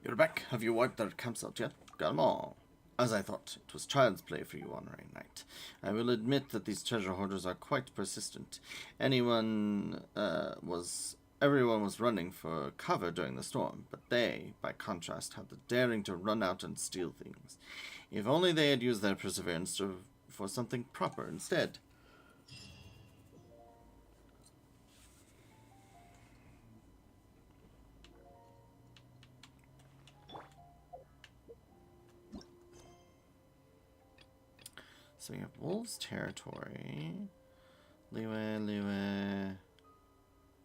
Speaker 1: You're back. Have you wiped their camps out yet? Got them all. As I thought, it was child's play for you on Rain Night. I will admit that these treasure hoarders are quite persistent. Everyone was running for cover during the storm, but they, by contrast, had the daring to run out and steal things. If only they had used their perseverance for something proper instead. So we have Wolves Territory, Liyue,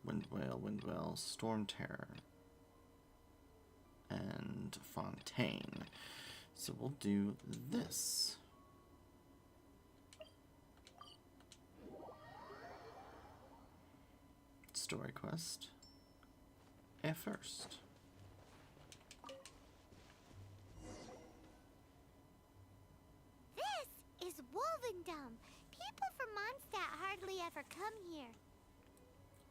Speaker 1: Windwale, Storm Terror, and Fontaine. So we'll do this. Story quest. At first.
Speaker 2: This is Wolvendom. People from Mondstat hardly ever come here.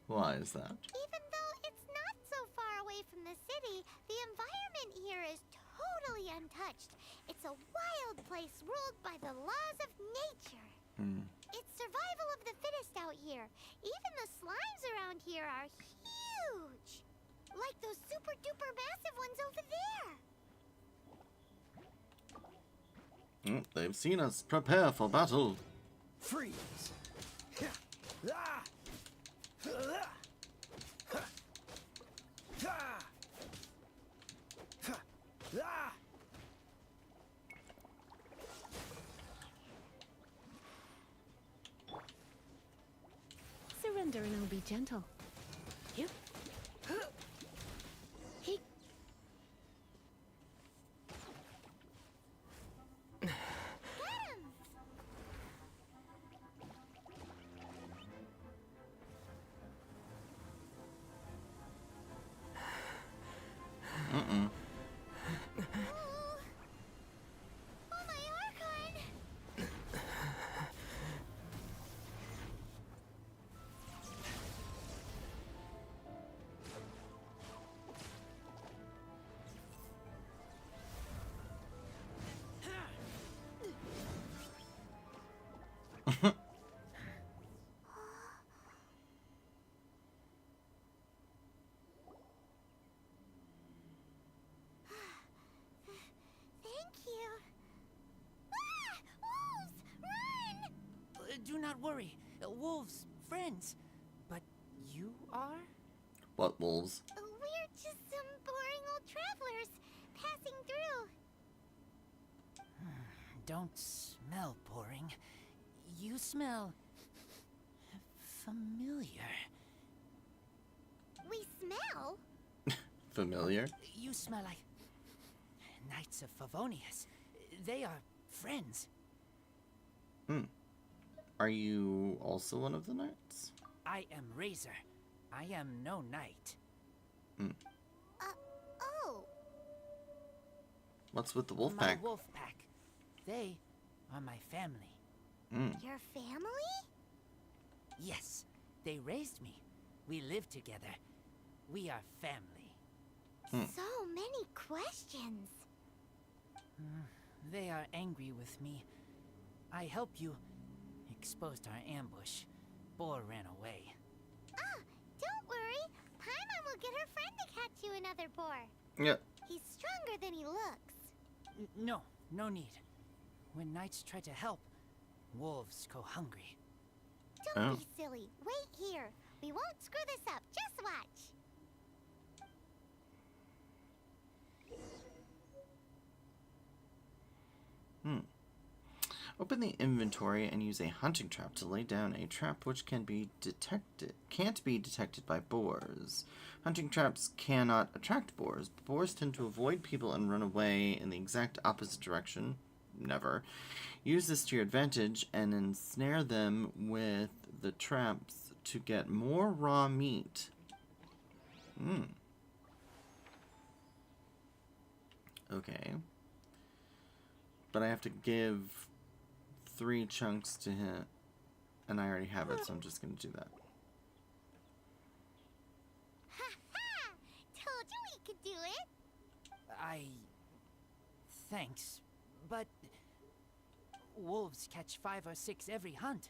Speaker 1: Why is that?
Speaker 2: Even though it's not so far away from the city, the environment here is totally untouched. It's a wild place ruled by the laws of nature. It's survival of the fittest out here. Even the slimes around here are huge. Like those super duper massive ones over there.
Speaker 1: They've seen us. Prepare for battle.
Speaker 4: Freeze!
Speaker 3: Surrender and I'll be gentle. You. He.
Speaker 2: Oh, my Archon! Thank you. Ah! Wolves! Run!
Speaker 11: Do not worry. Wolves, friends. But you are?
Speaker 1: What wolves?
Speaker 2: We're just some boring old travelers passing through.
Speaker 11: Don't smell boring. You smell familiar.
Speaker 2: We smell?
Speaker 1: Familiar?
Speaker 11: You smell like Knights of Favonius. They are friends.
Speaker 1: Are you also one of the knights?
Speaker 11: I am Razor. I am no knight.
Speaker 2: Oh.
Speaker 1: What's with the wolf
Speaker 11: My
Speaker 1: pack?
Speaker 11: wolf pack. They are my family.
Speaker 2: Your family?
Speaker 11: Yes, they raised me. We live together. We are family.
Speaker 2: So many questions.
Speaker 11: They are angry with me. I helped you, exposed our ambush. Boar ran away.
Speaker 2: Ah, don't worry. Paimon will get her friend to catch you another boar.
Speaker 1: Yep.
Speaker 2: He's stronger than he looks.
Speaker 11: No need. When knights try to help, wolves go hungry.
Speaker 2: Don't be silly. Wait here. We won't screw this up. Just watch.
Speaker 1: Open the inventory and use a hunting trap to lay down a trap which can't be detected by boars. Hunting traps cannot attract boars. Boars tend to avoid people and run away in the exact opposite direction. Never. Use this to your advantage and ensnare them with the traps to get more raw meat. Okay. But I have to give 3 chunks to him. And I already have it, so I'm just going to do that.
Speaker 2: Ha ha! Told you we could do it.
Speaker 11: Thanks, but wolves catch 5 or 6 every hunt.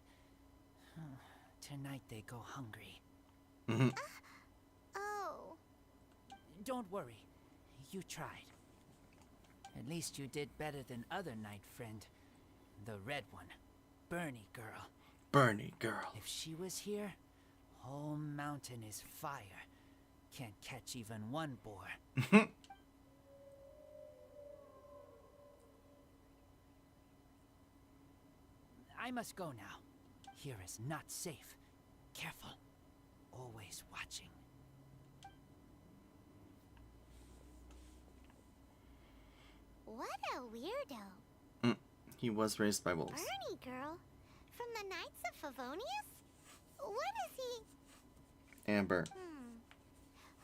Speaker 11: Tonight they go hungry.
Speaker 2: Oh.
Speaker 11: Don't worry. You tried. At least you did better than other knight friend. The red one. Bernie girl.
Speaker 1: Bernie girl.
Speaker 11: If she was here, whole mountain is fire. Can't catch even one boar. I must go now. Here is not safe. Careful. Always watching.
Speaker 2: What a weirdo.
Speaker 1: He was raised by wolves.
Speaker 2: Bernie girl? From the Knights of Favonius? What is he?
Speaker 1: Amber.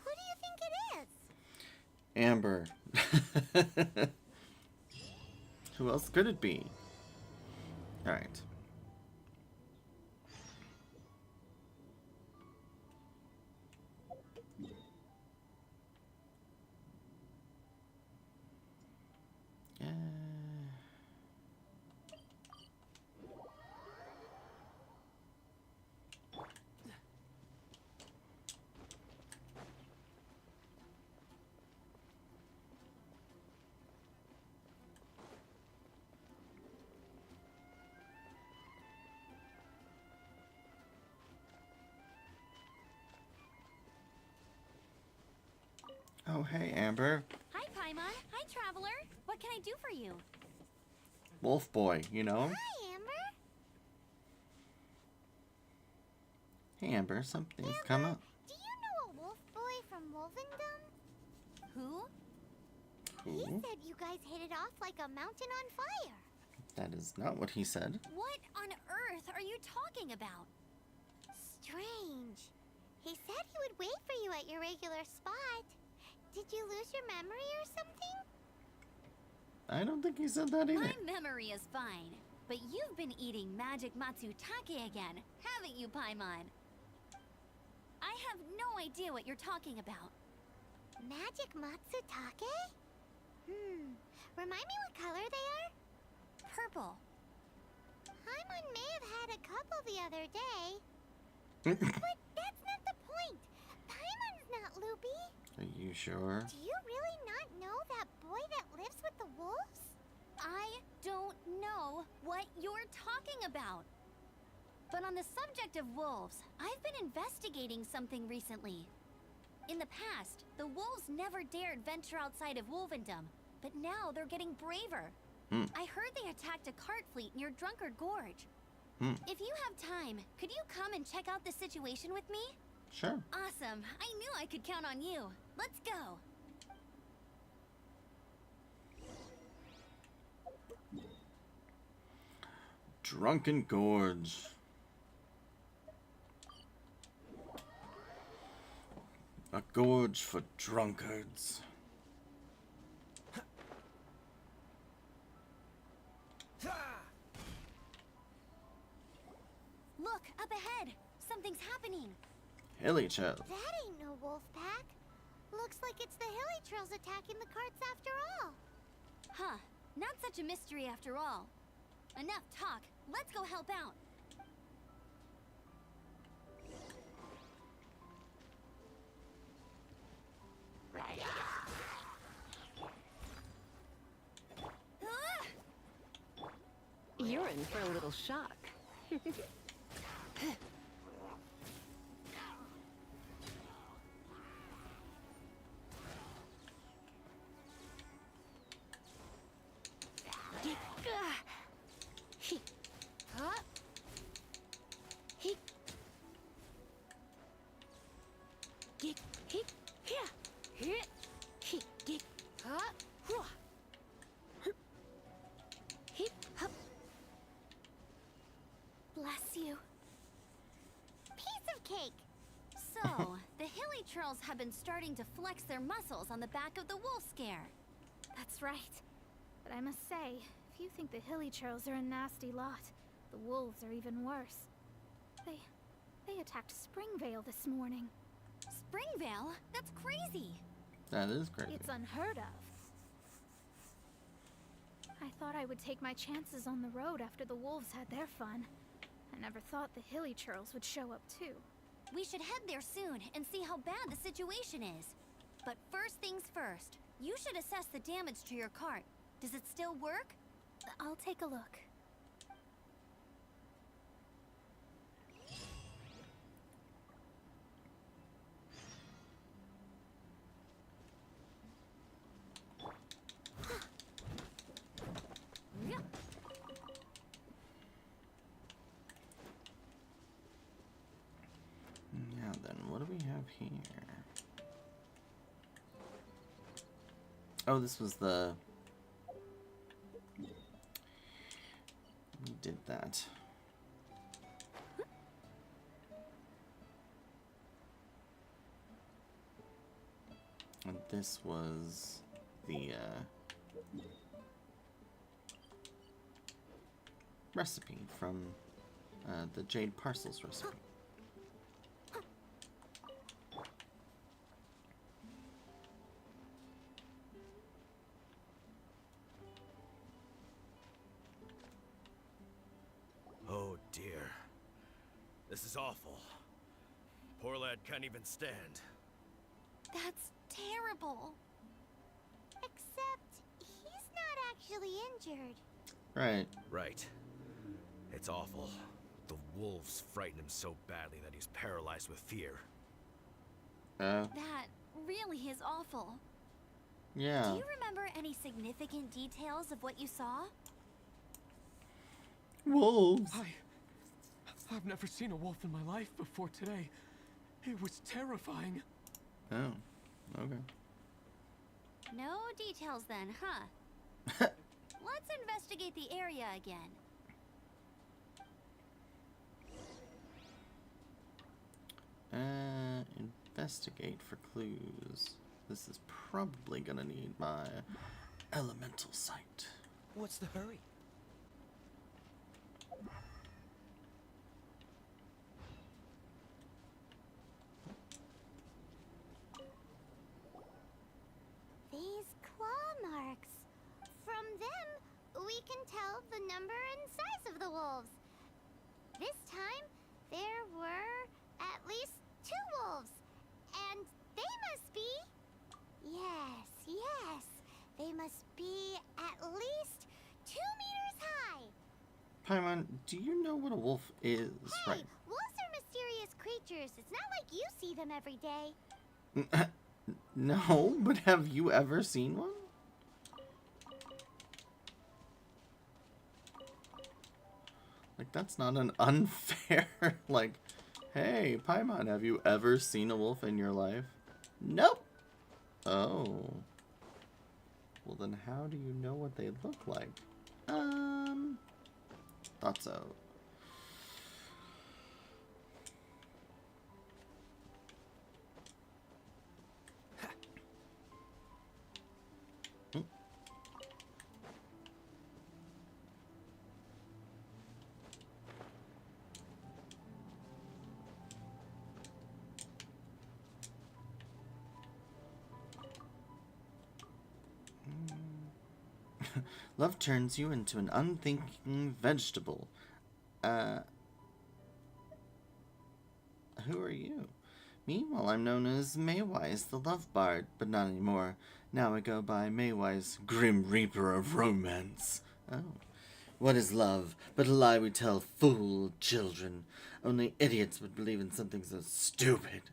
Speaker 2: Who do you think it is?
Speaker 1: Amber. Who else could it be? Alright. Oh, hey, Amber.
Speaker 6: Hi, Paimon. Hi, Traveler. What can I do for you?
Speaker 1: Wolf boy, you know?
Speaker 2: Hi, Amber.
Speaker 1: Hey, Amber, something's come up.
Speaker 2: Do you know a wolf boy from Wolvendom?
Speaker 6: Who?
Speaker 2: He
Speaker 1: Who?
Speaker 2: said you guys hit it off like a mountain on fire.
Speaker 1: That is not what he said.
Speaker 6: What on earth are you talking about?
Speaker 2: Strange. He said he would wait for you at your regular spot. Did you lose your memory or something?
Speaker 1: I don't think he said that either.
Speaker 6: My memory is fine, but you've been eating magic matsutake again, haven't you, Paimon? I have no idea what you're talking about.
Speaker 2: Magic matsutake? Remind me what color they are?
Speaker 6: Purple.
Speaker 2: Paimon may have had a couple the other day. But that's not the point. Paimon's not loopy.
Speaker 1: Are you sure?
Speaker 2: Do you really not know that boy that lives with the wolves?
Speaker 6: I don't know what you're talking about. But on the subject of wolves, I've been investigating something recently. In the past, the wolves never dared venture outside of Wolvendom, but now they're getting braver. I heard they attacked a cart fleet near Drunkard Gorge. If you have time, could you come and check out the situation with me?
Speaker 1: Sure.
Speaker 6: Awesome. I knew I could count on you. Let's go.
Speaker 1: Drunken Gorge. A gorge for drunkards.
Speaker 6: Look, up ahead. Something's happening.
Speaker 1: Hilly Trails.
Speaker 2: That ain't no wolf pack. Looks like it's the Hilly Trails attacking the carts after all.
Speaker 6: Huh. Not such a mystery after all. Enough talk. Let's go help out.
Speaker 3: You're in for a little shock.
Speaker 6: Bless you.
Speaker 2: Piece of cake.
Speaker 6: So, the Hilly Trolls have been starting to flex their muscles on the back of the wolf scare.
Speaker 13: That's right. But I must say, if you think the Hilly Trolls are a nasty lot, the wolves are even worse. They attacked Springvale this morning.
Speaker 6: Springvale? That's crazy.
Speaker 1: That is crazy.
Speaker 13: It's unheard of. I thought I would take my chances on the road after the wolves had their fun. I never thought the Hilly Trolls would show up too.
Speaker 6: We should head there soon and see how bad the situation is. But first things first, you should assess the damage to your cart. Does it still work?
Speaker 13: I'll take a look.
Speaker 1: here? Oh, this was the... We did that. And this was the recipe from the Jade Parcels recipe.
Speaker 4: Oh dear. This is awful. Poor lad can't even stand.
Speaker 6: That's terrible.
Speaker 2: Except he's not actually injured.
Speaker 1: Right.
Speaker 4: Right. It's awful. The wolves frightened him so badly that he's paralyzed with fear.
Speaker 6: That really is awful.
Speaker 1: Yeah.
Speaker 6: Do you remember any significant details of what you saw?
Speaker 1: Wolves.
Speaker 8: I've never seen a wolf in my life before today. It was terrifying.
Speaker 1: Oh, okay.
Speaker 6: No details then, huh? Let's investigate the area again.
Speaker 1: Investigate for clues. This is probably gonna need my elemental sight.
Speaker 10: What's the hurry?
Speaker 2: These claw marks. From them, we can tell the number and size of the wolves. This time, there were at least 2 wolves. And they must be... Yes. They must be at least 2 meters high.
Speaker 1: Paimon, do you know what a wolf is?
Speaker 2: Hey,
Speaker 1: Right.
Speaker 2: wolves are mysterious creatures. It's not like you see them every day.
Speaker 1: No, but have you ever seen one? Like, that's not an unfair, like, hey, Paimon, have you ever seen a wolf in your life? Nope. Oh. Well, then how do you know what they look like? Thought so. Love turns you into an unthinking vegetable. Who are you? Me? Well, I'm known as Maywise, the Love Bard, but not anymore. Now I go by Maywise, Grim Reaper of Romance. Oh. What is love but a lie we tell fool children? Only idiots would believe in something so stupid.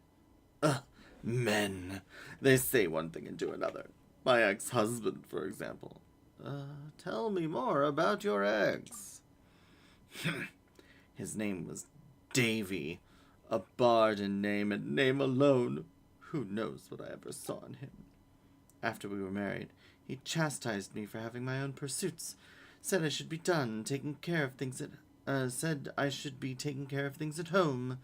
Speaker 1: Ugh, men. They say one thing and do another. My ex-husband, for example. Tell me more about your ex. His name was Davy. A bard in name and name alone. Who knows what I ever saw in him? After we were married, he chastised me for having my own pursuits. Said I should be done taking care of things said I should be taking care of things at home.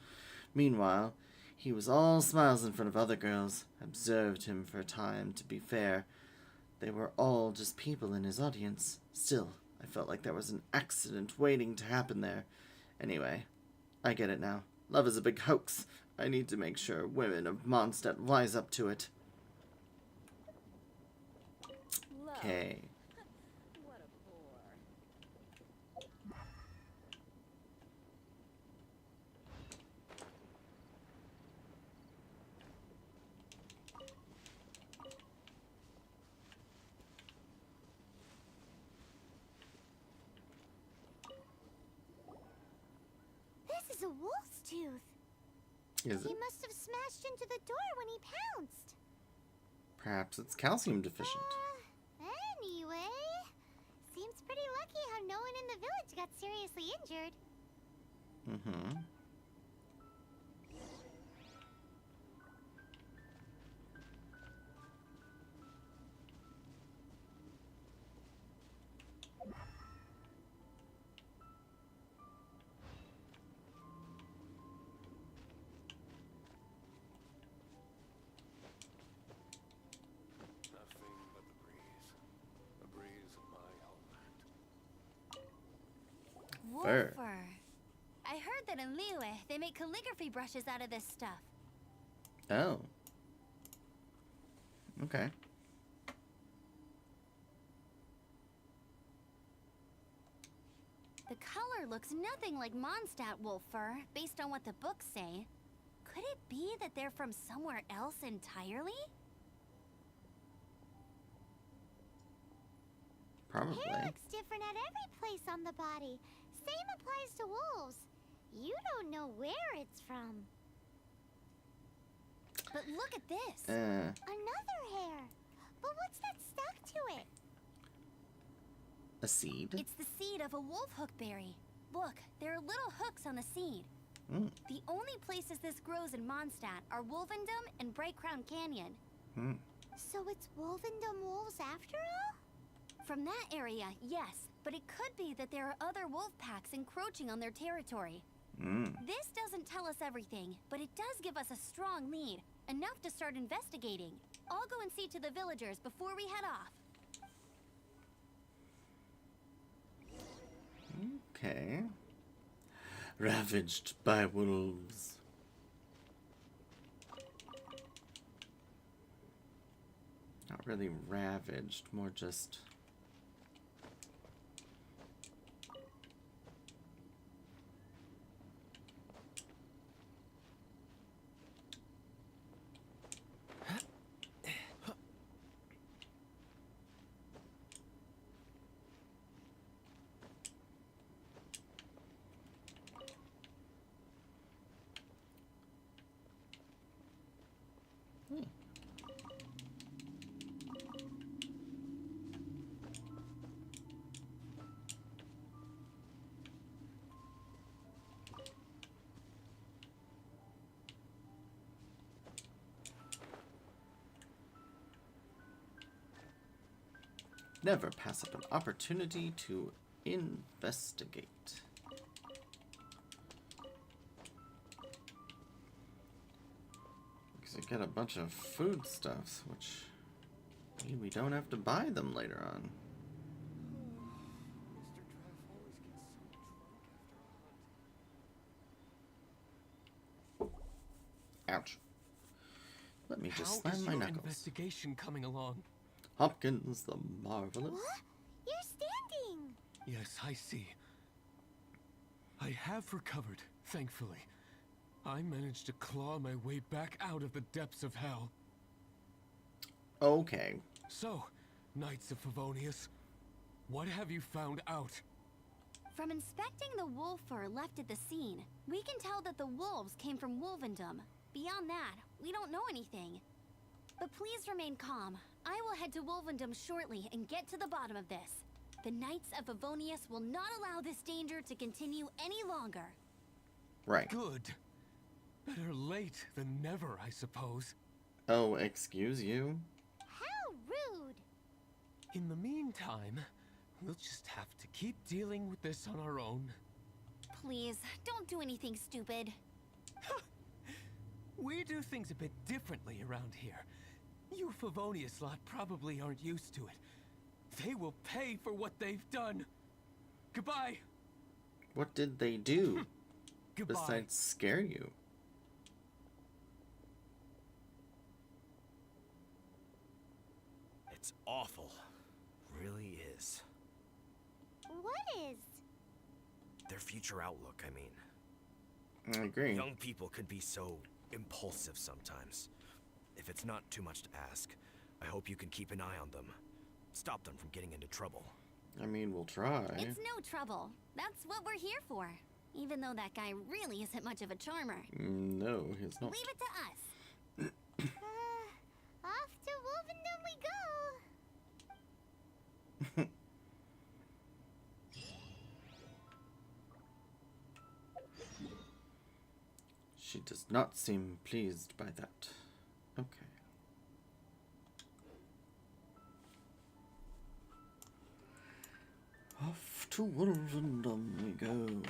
Speaker 1: Meanwhile, he was all smiles in front of other girls. Observed him for a time, to be fair. They were all just people in his audience. Still, I felt like there was an accident waiting to happen there. Anyway, I get it now. Love is a big hoax. I need to make sure women of Mondstat wise up to it. Okay.
Speaker 3: What a bore.
Speaker 2: This is a wolf's tooth.
Speaker 1: Is it?
Speaker 2: He must have smashed into the door when he pounced.
Speaker 1: Perhaps it's calcium deficient.
Speaker 2: Anyway, seems pretty lucky how no one in the village got seriously injured.
Speaker 1: fur.
Speaker 2: I heard that in Liyue, they make calligraphy brushes out of this stuff.
Speaker 1: Oh. Okay.
Speaker 2: The color looks nothing like Mondstat wolf fur, based on what the books say. Could it be that they're from somewhere else entirely?
Speaker 1: Probably.
Speaker 2: Hair looks different at every place on the body. Same applies to wolves. You don't know where it's from. But look at this. Another hair. But what's that stuck to it?
Speaker 1: A seed?
Speaker 2: It's the seed of a wolf hook berry. Look, there are little hooks on the seed. The only places this grows in Mondstat are Wolvendom and Bright Crown Canyon. So it's Wolvendom wolves after all? From that area, yes, but it could be that there are other wolf packs encroaching on their territory. This doesn't tell us everything, but it does give us a strong lead, enough to start investigating. I'll go and see to the villagers before we head off.
Speaker 1: Okay. Ravaged by wolves. Not really ravaged, more just... Never pass up an opportunity to investigate. Because I get a bunch of foodstuffs, which mean we don't have to buy them later on. Ouch. Let me just slam my knuckles.
Speaker 8: Investigation coming along?
Speaker 1: Hopkins the Marvelous.
Speaker 2: What? You're standing!
Speaker 8: Yes, I see. I have recovered, thankfully. I managed to claw my way back out of the depths of hell.
Speaker 1: Okay.
Speaker 8: So, Knights of Favonius, what have you found out?
Speaker 2: From inspecting the wolf fur left at the scene, we can tell that the wolves came from Wolvendom. Beyond that, we don't know anything. But please remain calm. I will head to Wolvendom shortly and get to the bottom of this. The Knights of Favonius will not allow this danger to continue any longer.
Speaker 1: Right.
Speaker 8: Good. Better late than never, I suppose.
Speaker 1: Oh, excuse you?
Speaker 2: How rude!
Speaker 8: In the meantime, we'll just have to keep dealing with this on our own.
Speaker 2: Please, don't do anything stupid.
Speaker 8: We do things a bit differently around here. You Favonius lot probably aren't used to it. They will pay for what they've done. Goodbye.
Speaker 1: What did they do?
Speaker 8: Goodbye.
Speaker 1: Besides scare you?
Speaker 9: It's awful. Really is.
Speaker 2: What is?
Speaker 9: Their future outlook, I mean.
Speaker 1: I agree.
Speaker 9: Young people could be so impulsive sometimes. If it's not too much to ask, I hope you can keep an eye on them. Stop them from getting into trouble.
Speaker 1: I mean, we'll try.
Speaker 2: It's no trouble. That's what we're here for. Even though that guy really isn't much of a charmer.
Speaker 1: No, he's not.
Speaker 2: Leave it to us. Off to Wolvendom we go.
Speaker 1: She does not seem pleased by that. Okay. Off to Wolvendom we go.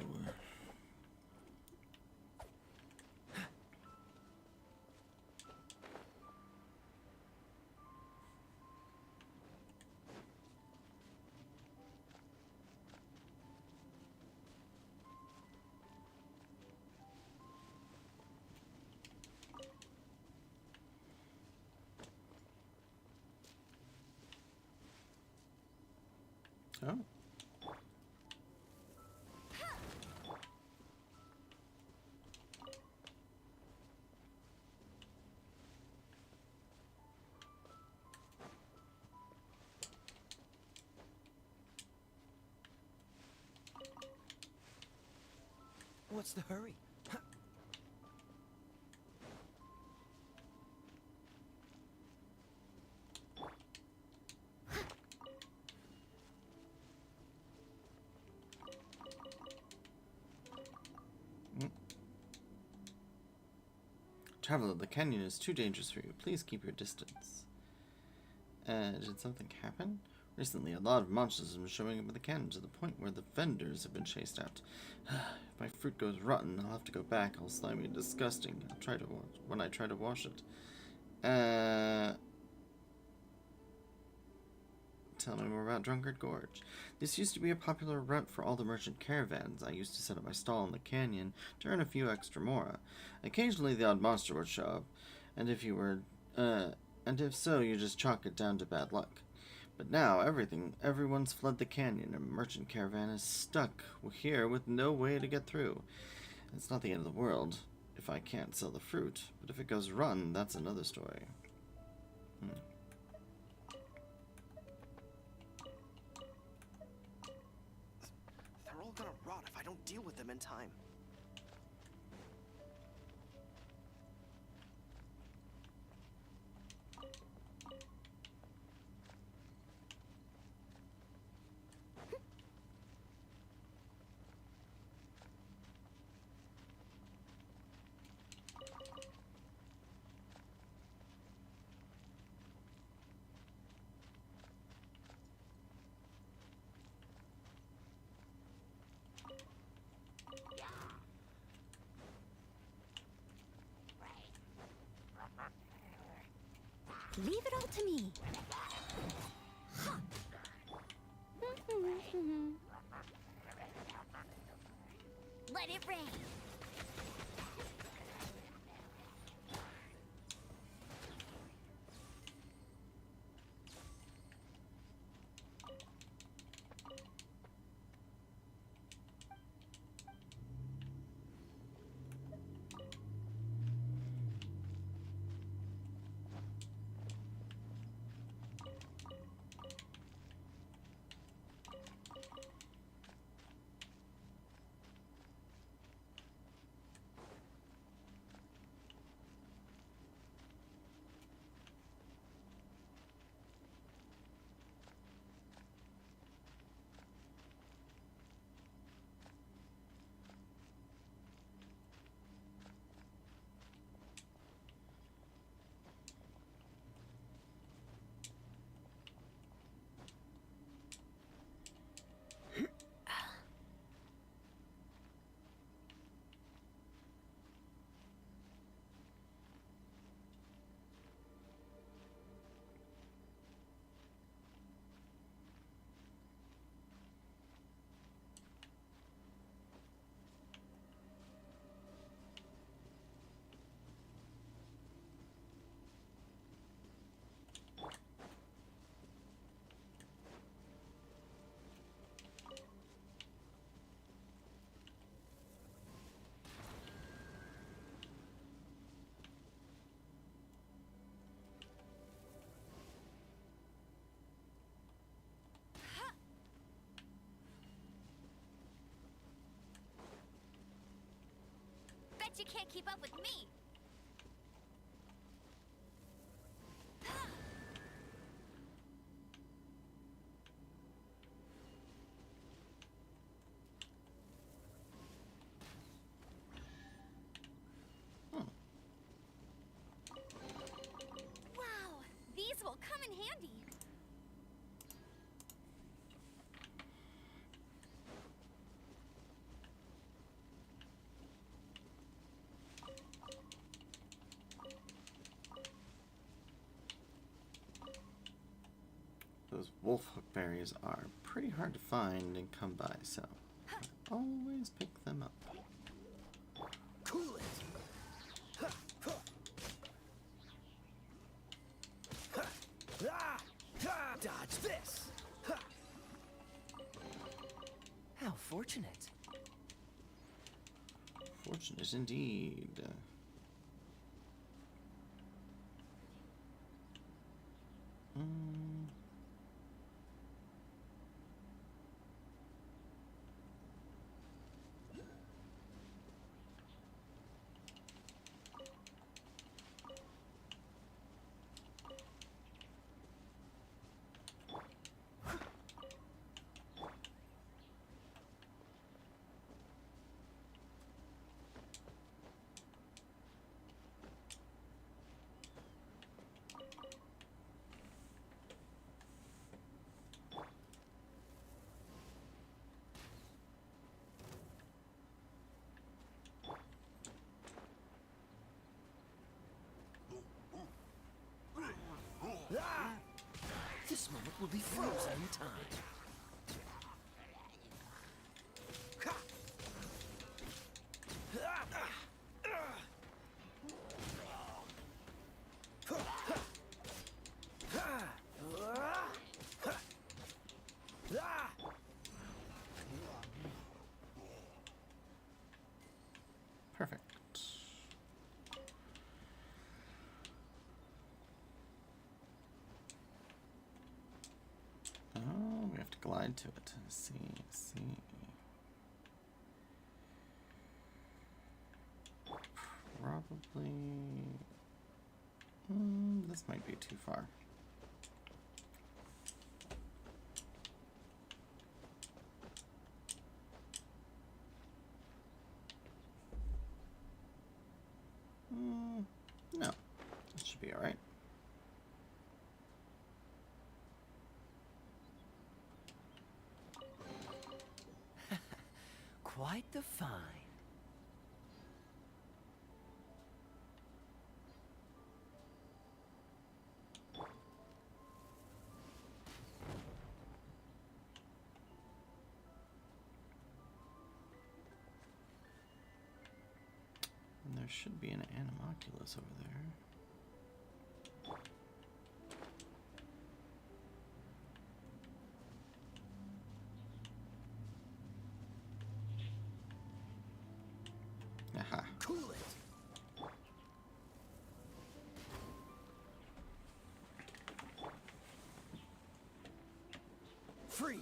Speaker 1: Oh.
Speaker 10: What's the hurry?
Speaker 1: Traveler, the canyon is too dangerous for you. Please keep your distance. Did something happen? Recently, a lot of monsters have been showing up in the canyon to the point where the vendors have been chased out. If my fruit goes rotten, I'll have to go back, all slimy and disgusting. I'll try to when I try to wash it. Tell me more about Drunkard Gorge. This used to be a popular route for all the merchant caravans. I used to set up my stall in the canyon to earn a few extra mora. Occasionally, the odd monster would show up, and if so, you just chalk it down to bad luck. But now, everyone's fled the canyon, and merchant caravan is stuck here with no way to get through. It's not the end of the world if I can't sell the fruit, but if it goes rotten, that's another story.
Speaker 14: They're all gonna rot if I don't deal with them in time.
Speaker 6: Leave it all to me. Let it rain. Bet you can't keep up with me. Wow, these will come in handy.
Speaker 1: Those wolf hook berries are pretty hard to find and come by, so I always pick them up.
Speaker 10: Cool it. Dodge this.
Speaker 11: fortunate.
Speaker 1: Fortunate indeed. Hmm.
Speaker 11: This moment will be frozen in time.
Speaker 1: Perfect. Oh, we have to glide to it. See. Probably. This might be too far. No, it should be all right.
Speaker 11: Quite the find.
Speaker 1: And there should be an Animoculus over there. Aha.
Speaker 11: Cool it. Freeze.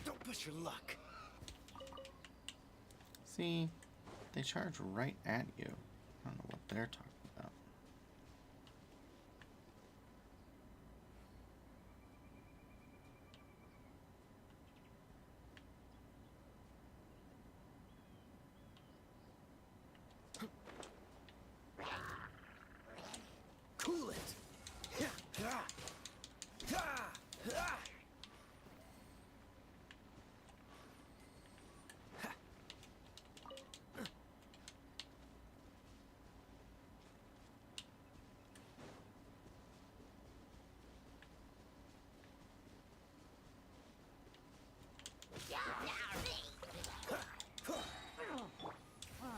Speaker 11: Don't push your luck.
Speaker 1: See, they charge right at you. I don't know what they're talking about.
Speaker 11: Cool it.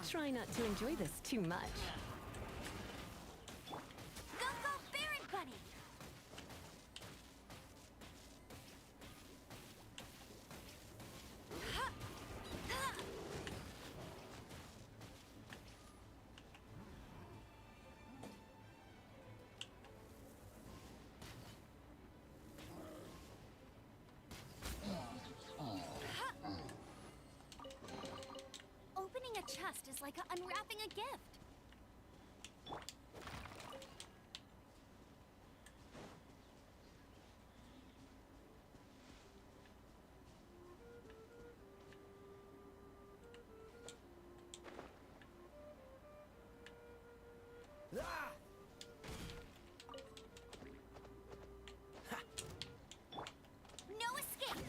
Speaker 3: Try not to enjoy this too much.
Speaker 2: Go, go, Baron Bunny! Opening a chest is like unwrapping a gift. No escape.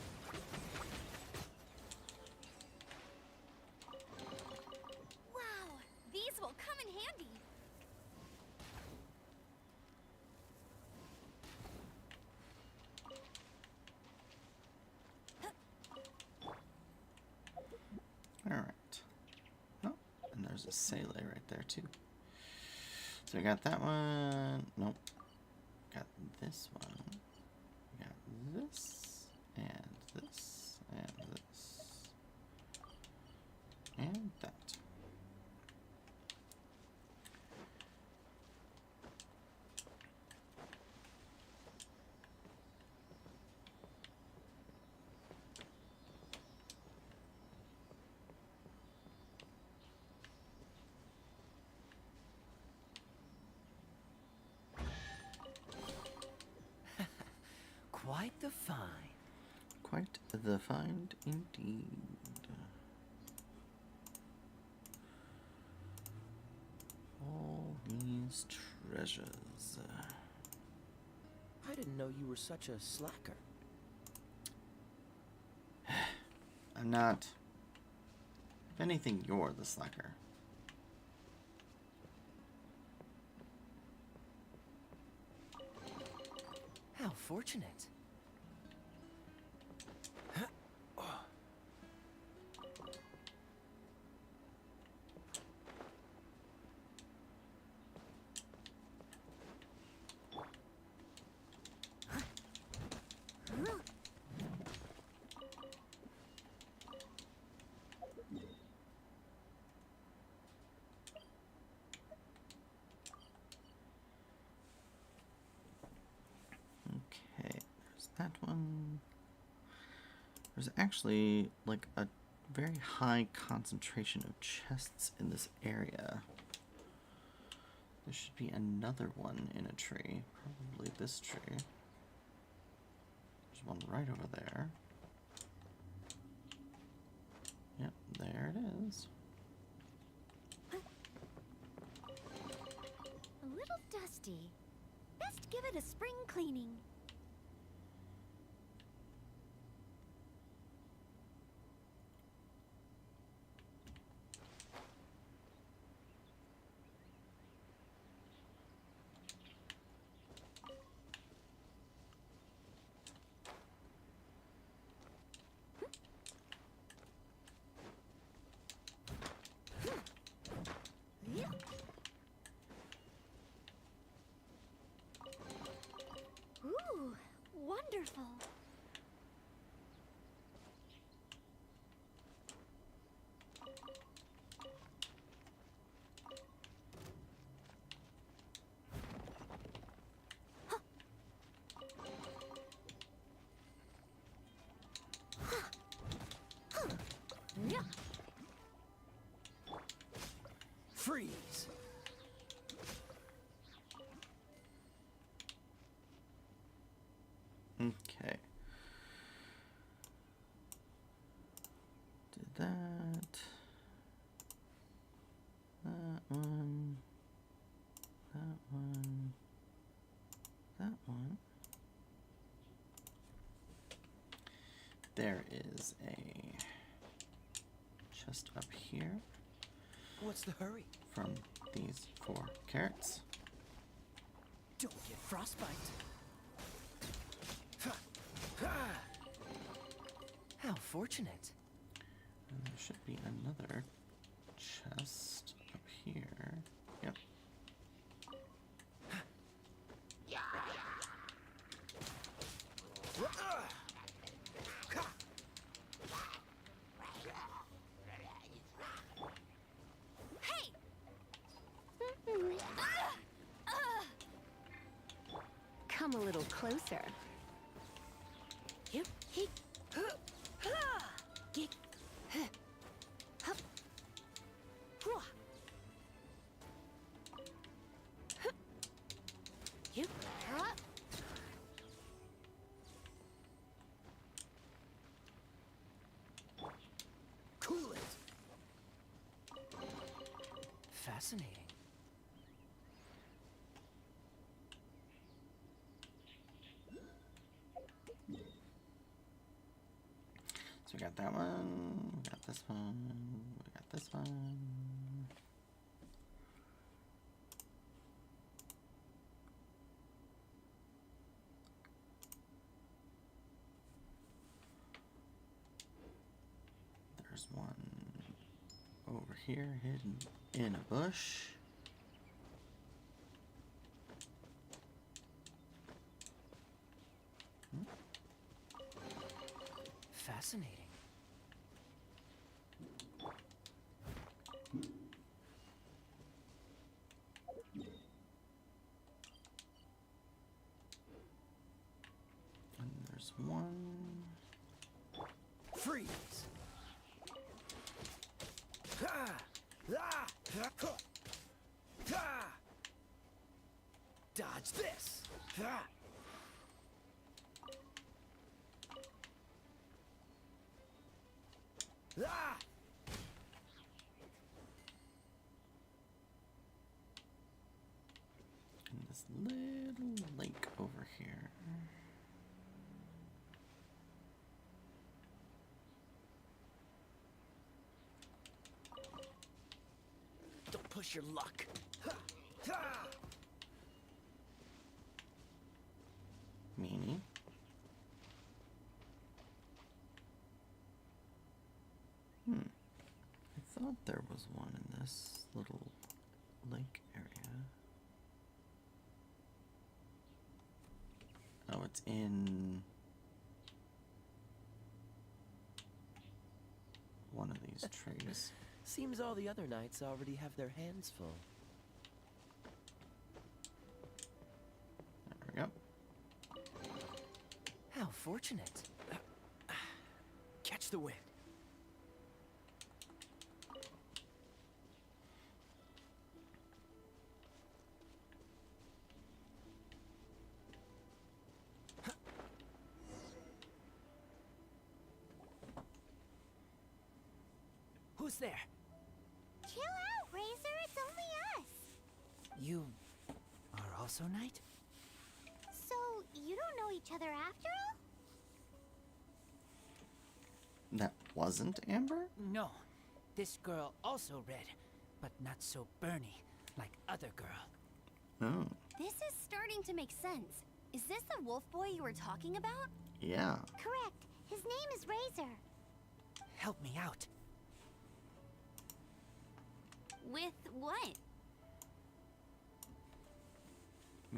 Speaker 1: a Sele right there too. So we got that one. Nope. Got this one. We got this and this and this and that.
Speaker 11: Quite the find.
Speaker 1: Quite the find indeed. All these treasures.
Speaker 15: I didn't know you were such a slacker.
Speaker 1: I'm not. If anything, you're the slacker.
Speaker 11: How fortunate.
Speaker 1: Okay, there's that one. There's actually like a very high concentration of chests in this area. There should be another one in a tree, probably this tree. There's one right over there. Yep, there it is.
Speaker 2: A little dusty. Best give it a spring cleaning. Ooh, wonderful.
Speaker 15: Freeze!
Speaker 1: Okay. Did that. That one. That one. That one. There is a chest up here.
Speaker 15: What's the hurry?
Speaker 1: From these 4 carrots.
Speaker 15: Don't get frostbite.
Speaker 11: How fortunate.
Speaker 1: And there should be another chest up here. Yep.
Speaker 2: Hey!
Speaker 3: Come a little closer.
Speaker 2: Yep. He. Get. Hup. Hua. Yep. Huh?
Speaker 15: Cool it.
Speaker 11: Fascinating.
Speaker 1: So we got that one, we got this one, we got this one. There's one over here hidden in a bush.
Speaker 11: Fascinating.
Speaker 1: And there's one.
Speaker 11: Freeze! Dodge this!
Speaker 1: And this little lake over here.
Speaker 11: Don't push your luck.
Speaker 1: Meanie. I thought there was one in this little lake area. Oh, it's in one of these trees.
Speaker 15: Seems all the other knights already have their hands full.
Speaker 1: There we go.
Speaker 10: How fortunate.
Speaker 11: Catch the wind. Who's there?
Speaker 2: Chill out, Razor. It's only us.
Speaker 11: You are also Knight?
Speaker 2: So, you don't know each other after all?
Speaker 1: That wasn't Amber?
Speaker 11: No. This girl also red, but not so burny like other girl.
Speaker 1: Oh.
Speaker 6: This is starting to make sense. Is this the wolf boy you were talking about?
Speaker 1: Yeah.
Speaker 2: Correct. His name is Razor.
Speaker 11: Help me out.
Speaker 6: With what?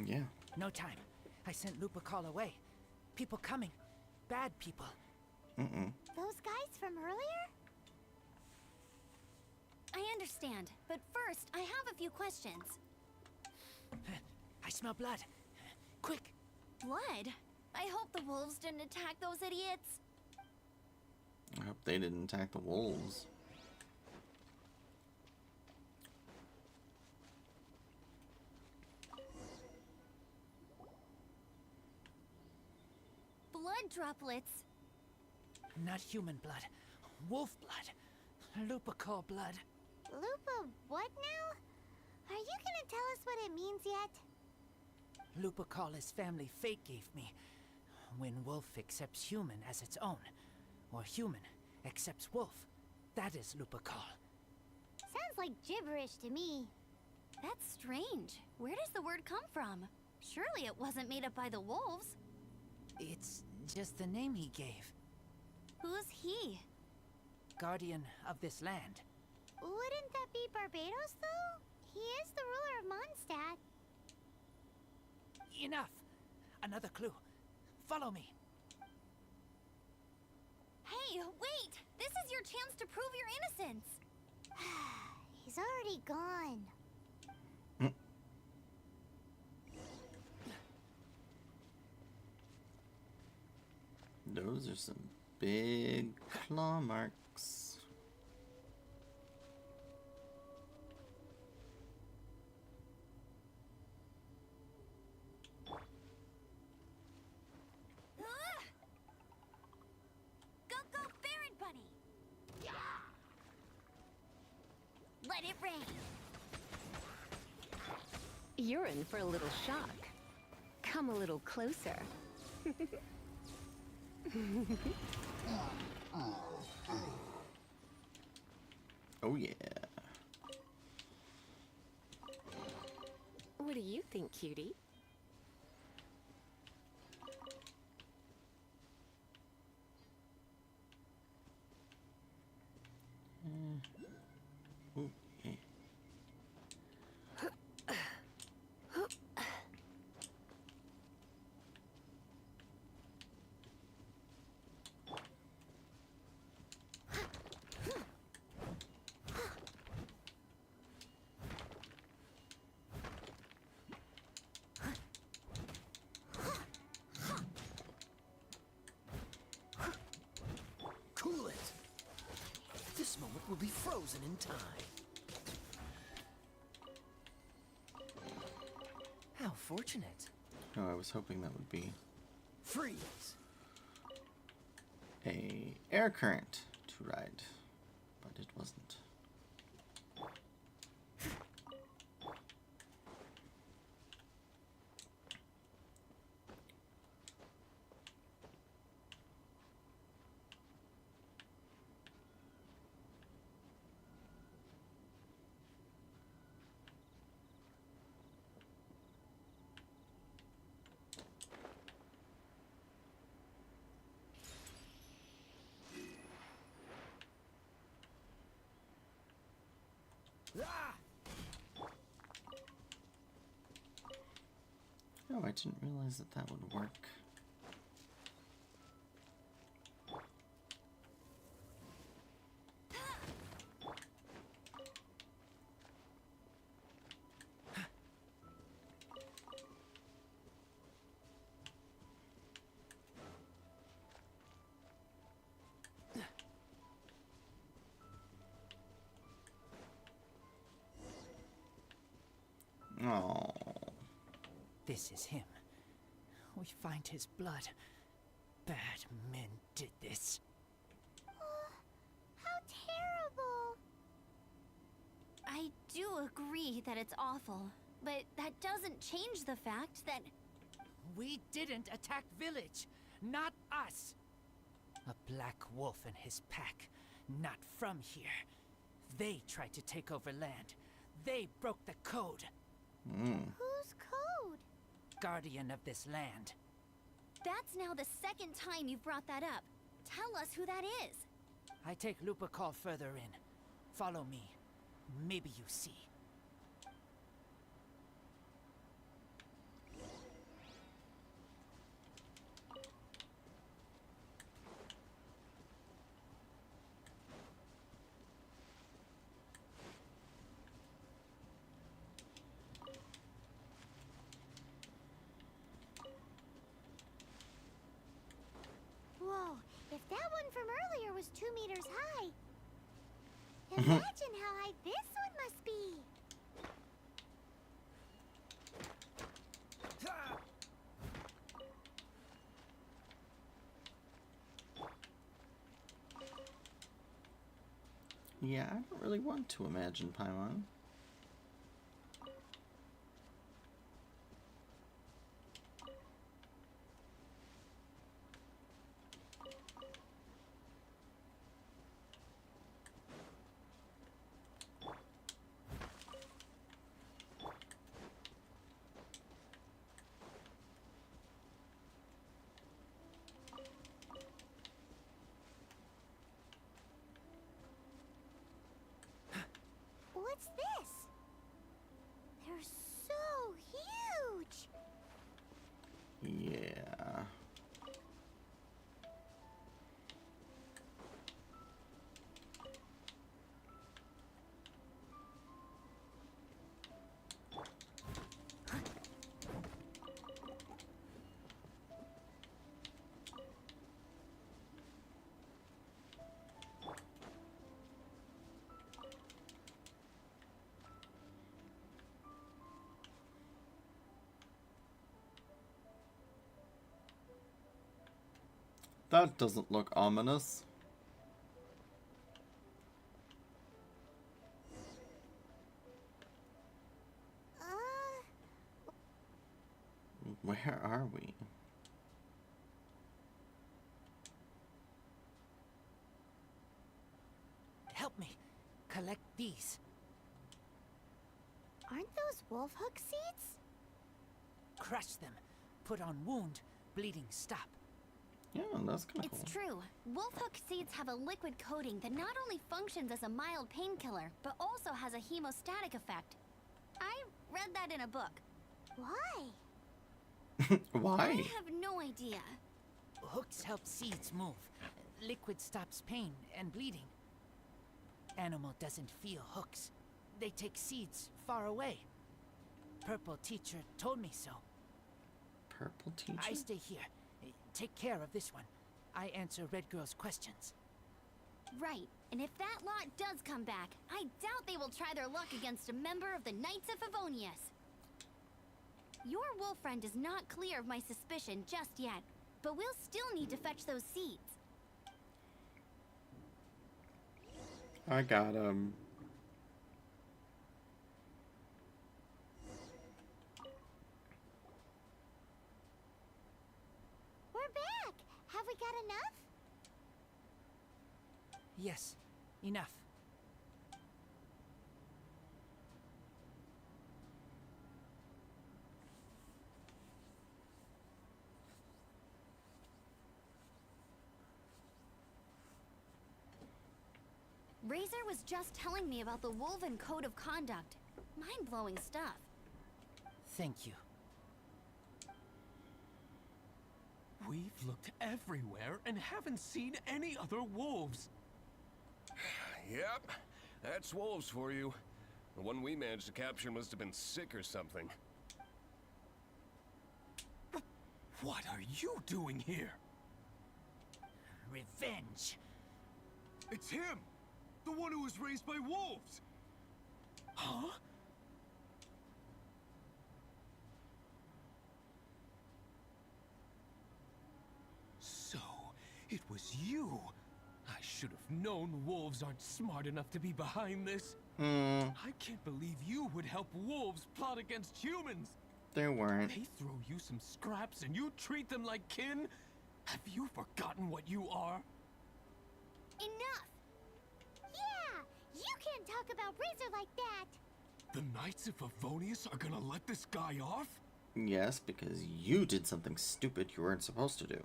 Speaker 1: Yeah.
Speaker 11: No time. I sent Lupa call away. People coming. Bad people.
Speaker 2: Those guys from earlier?
Speaker 6: I understand, but first, I have a few questions.
Speaker 11: I smell blood. Quick.
Speaker 6: Blood? I hope the wolves didn't attack those idiots.
Speaker 1: I hope they didn't attack the wolves.
Speaker 6: Blood droplets.
Speaker 11: Not human blood. Wolf blood. Lupa call blood.
Speaker 2: Lupa what now? Are you gonna tell us what it means yet?
Speaker 11: Lupa call his family fate gave me. When wolf accepts human as its own, or human accepts wolf, that is Lupa call.
Speaker 2: Sounds like gibberish to me.
Speaker 6: That's strange. Where does the word come from? Surely it wasn't made up by the wolves.
Speaker 11: It's just the name he gave.
Speaker 6: Who's he?
Speaker 11: Guardian of this land.
Speaker 2: Wouldn't that be Barbados, though? He is the ruler of Mondstat.
Speaker 11: Enough! Another clue. Follow me.
Speaker 6: Hey, wait! This is your chance to prove your innocence!
Speaker 2: He's already gone.
Speaker 1: Those are some big claw marks.
Speaker 6: Go, go, Baron Bunny! Let it rain!
Speaker 3: You're in for a little shock. Come a little closer.
Speaker 1: Oh yeah.
Speaker 3: What do you think, cutie?
Speaker 1: Ooh, yeah.
Speaker 15: frozen in time. How fortunate.
Speaker 1: Oh, I was hoping that would be
Speaker 15: Freeze.
Speaker 1: a air current to ride, but it wasn't.
Speaker 15: Ah!
Speaker 1: Oh, I didn't realize that that would work. Oh.
Speaker 11: This is him. We find his blood. Bad men did this.
Speaker 2: How terrible!
Speaker 6: I do agree that it's awful, but that doesn't change the fact that...
Speaker 11: We didn't attack village. Not us. A black wolf and his pack. Not from here. They tried to take over land. They broke the code.
Speaker 2: Whose code?
Speaker 11: Guardian of this land.
Speaker 6: That's now the second time you've brought that up. Tell us who that is.
Speaker 11: I take Lupacol further in. Follow me. Maybe you see.
Speaker 2: Whoa, if that one from earlier was 2 meters high, imagine how high this one must be.
Speaker 1: Yeah, I don't really want to imagine Paimon.
Speaker 2: What's this? They're so huge.
Speaker 1: Yeah. That doesn't look ominous. Where are we?
Speaker 11: Help me. Collect these.
Speaker 2: Aren't those wolf hook seeds?
Speaker 11: Crush them. Put on wound. Bleeding stop.
Speaker 1: Yeah, that's kind of cool.
Speaker 6: It's true. Wolf hook seeds have a liquid coating that not only functions as a mild painkiller, but also has a hemostatic effect. I read that in a book.
Speaker 2: Why?
Speaker 1: Why?
Speaker 6: I have no idea.
Speaker 11: Hooks help seeds move. Liquid stops pain and bleeding. Animal doesn't feel hooks. They take seeds far away. Purple teacher told me so.
Speaker 1: Purple teacher?
Speaker 11: I stay here. Take care of this one. I answer Red Girl's questions.
Speaker 6: Right.
Speaker 2: And if that lot does come back, I doubt they will try their luck against a member of the Knights of Favonius. Your wolf friend is not clear of my suspicion just yet, but we'll still need to fetch those seeds.
Speaker 1: I got him.
Speaker 2: We're back! Have we got enough?
Speaker 11: Yes, enough.
Speaker 2: Razor was just telling me about the Wolven Code of Conduct. Mind-blowing stuff.
Speaker 11: Thank you.
Speaker 7: We've looked everywhere and haven't seen any other wolves.
Speaker 8: Yep, that's wolves for you. The one we managed to capture must have been sick or something.
Speaker 7: What are you doing here?
Speaker 11: Revenge.
Speaker 12: It's him! The one who was raised by wolves!
Speaker 7: Huh? So, it was you. I should have known wolves aren't smart enough to be behind this. I can't believe you would help wolves plot against humans.
Speaker 1: They weren't.
Speaker 7: They throw you some scraps and you treat them like kin? Have you forgotten what you are?
Speaker 2: Enough! Yeah! You can't talk about Razor like that!
Speaker 7: The Knights of Favonius are gonna let this guy off?
Speaker 1: Yes, because you did something stupid you weren't supposed to do.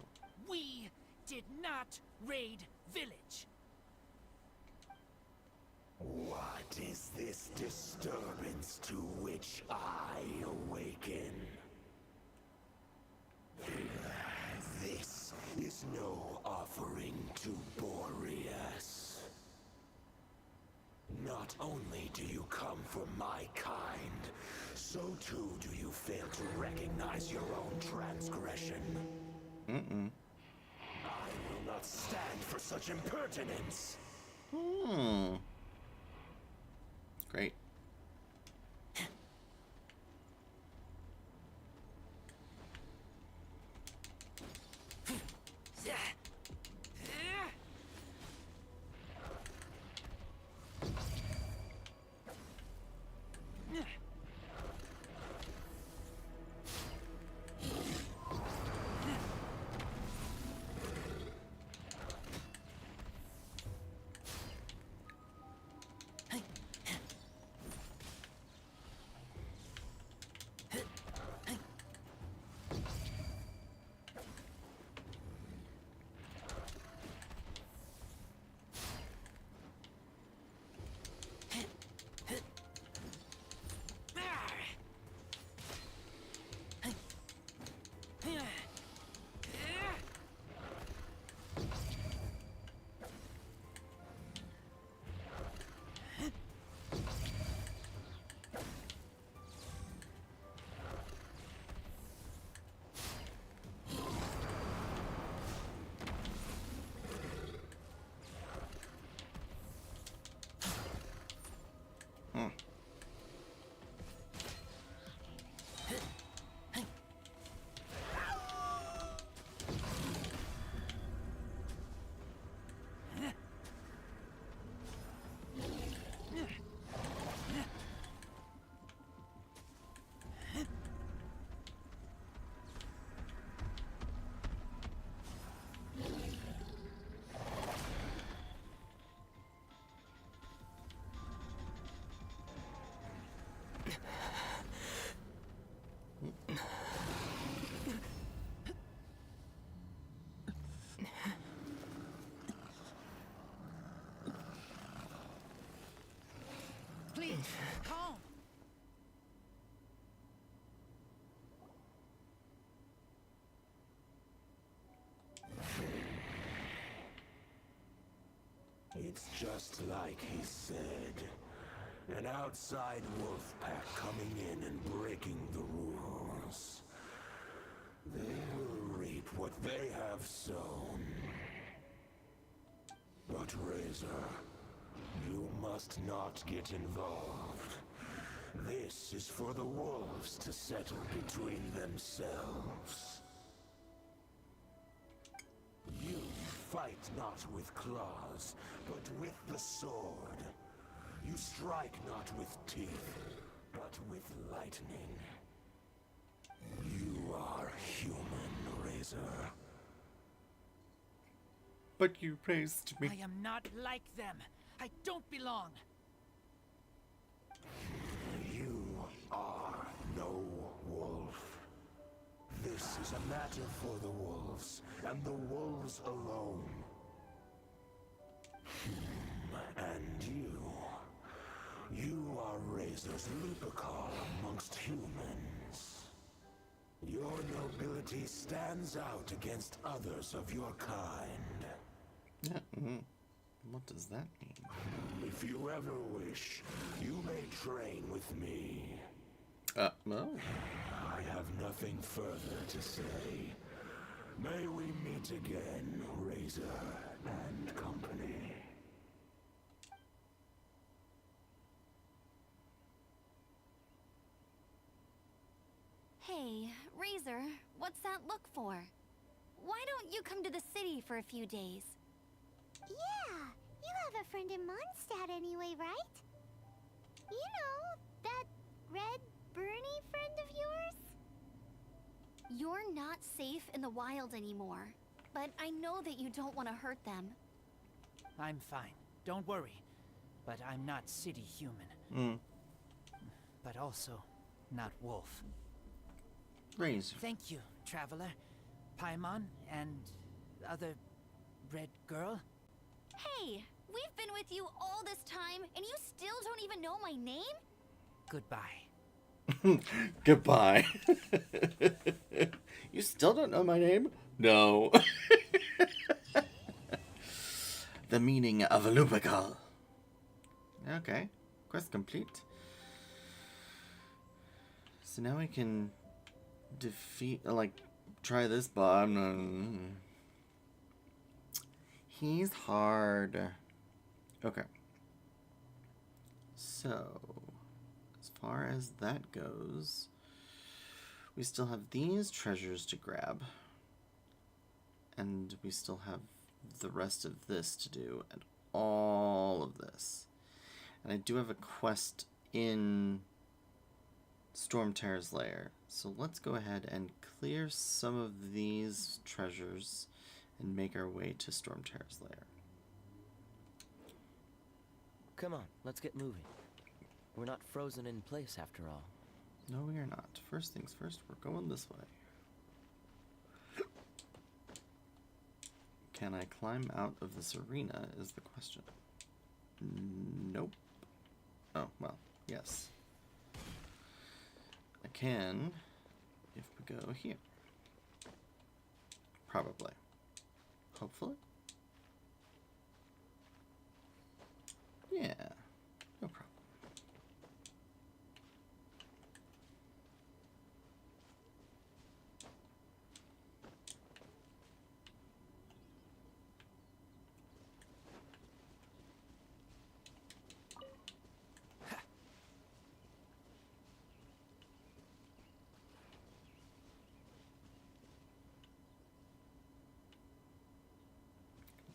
Speaker 11: We did not raid village.
Speaker 16: What is this disturbance to which I awaken? This is no offering to Boreas. Not only do you come from my kind, so too do you fail to recognize your own transgression. I will not stand for such impertinence.
Speaker 1: Great.
Speaker 11: Please, calm.
Speaker 16: It's just like he said. An outside wolf pack coming in and breaking the rules. They will reap what they have sown. But Razor, You must not get involved. This is for the wolves to settle between themselves. You fight not with claws, but with the sword. You strike not with teeth, but with lightning. You are human, Razor.
Speaker 1: But you praised me.
Speaker 11: I am not like them. I don't belong.
Speaker 16: You are no wolf. This is a matter for the wolves, and the wolves alone. And you are Razor's Lupercal amongst humans. Your nobility stands out against others of your kind.
Speaker 1: What does that mean?
Speaker 16: If you ever wish, you may train with me.
Speaker 1: No.
Speaker 16: I have nothing further to say. May we meet again, Razor and company.
Speaker 2: Hey, Razor, what's that look for? Why don't you come to the city for a few days?
Speaker 6: Yeah, you have a friend in Mondstat anyway, right? You know, that red Bernie friend of yours?
Speaker 2: You're not safe in the wild anymore, but I know that you don't want to hurt them.
Speaker 11: I'm fine. Don't worry. But I'm not city human. But also not wolf.
Speaker 1: Razor.
Speaker 11: Thank you, traveler. Paimon and other red girl.
Speaker 2: Hey, we've been with you all this time, and you still don't even know my name?
Speaker 11: Goodbye.
Speaker 1: Goodbye. You still don't know my name? No. The meaning of a Lupercal. Okay. Quest complete. So now we can defeat, try this boss. He's hard. Okay. So, as far as that goes, we still have these treasures to grab. And we still have the rest of this to do, and all of this. And I do have a quest in Stormterror's lair. So let's go ahead and clear some of these treasures and make our way to Stormterror's lair.
Speaker 15: Come on, let's get moving. We're not frozen in place after all.
Speaker 1: No, we are not. First things first, we're going this way. Can I climb out of this arena is the question. Nope. Oh, well, yes. I can if we go here. Probably. Hopefully. Yeah, no problem.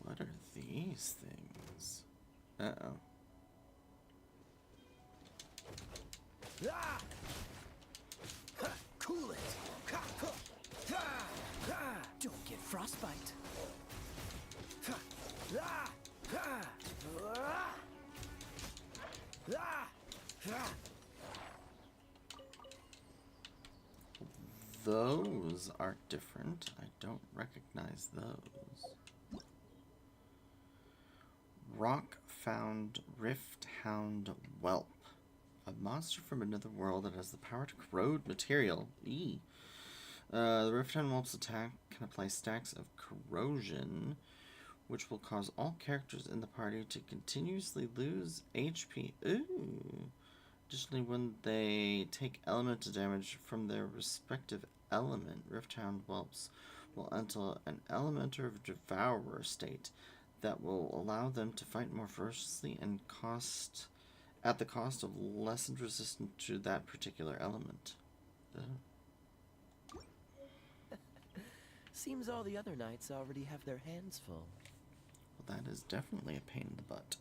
Speaker 1: What are these things? Uh-oh.
Speaker 10: Cool it. Don't get frostbite.
Speaker 1: Those are different. I don't recognize those. Rock found Rift Hound Whelp. A monster from another world that has the power to corrode material. Eee. The Rift Hound Whelp's attack can apply stacks of corrosion, which will cause all characters in the party to continuously lose HP. Ooh. Additionally, when they take elemental damage from their respective element, Rift Hound Whelps will enter an Elementor of Devourer state. that will allow them to fight more ferociously and at the cost of lessened resistance to that particular element.
Speaker 15: Seems all the other knights already have their hands full.
Speaker 1: Well, that is definitely a pain in the butt.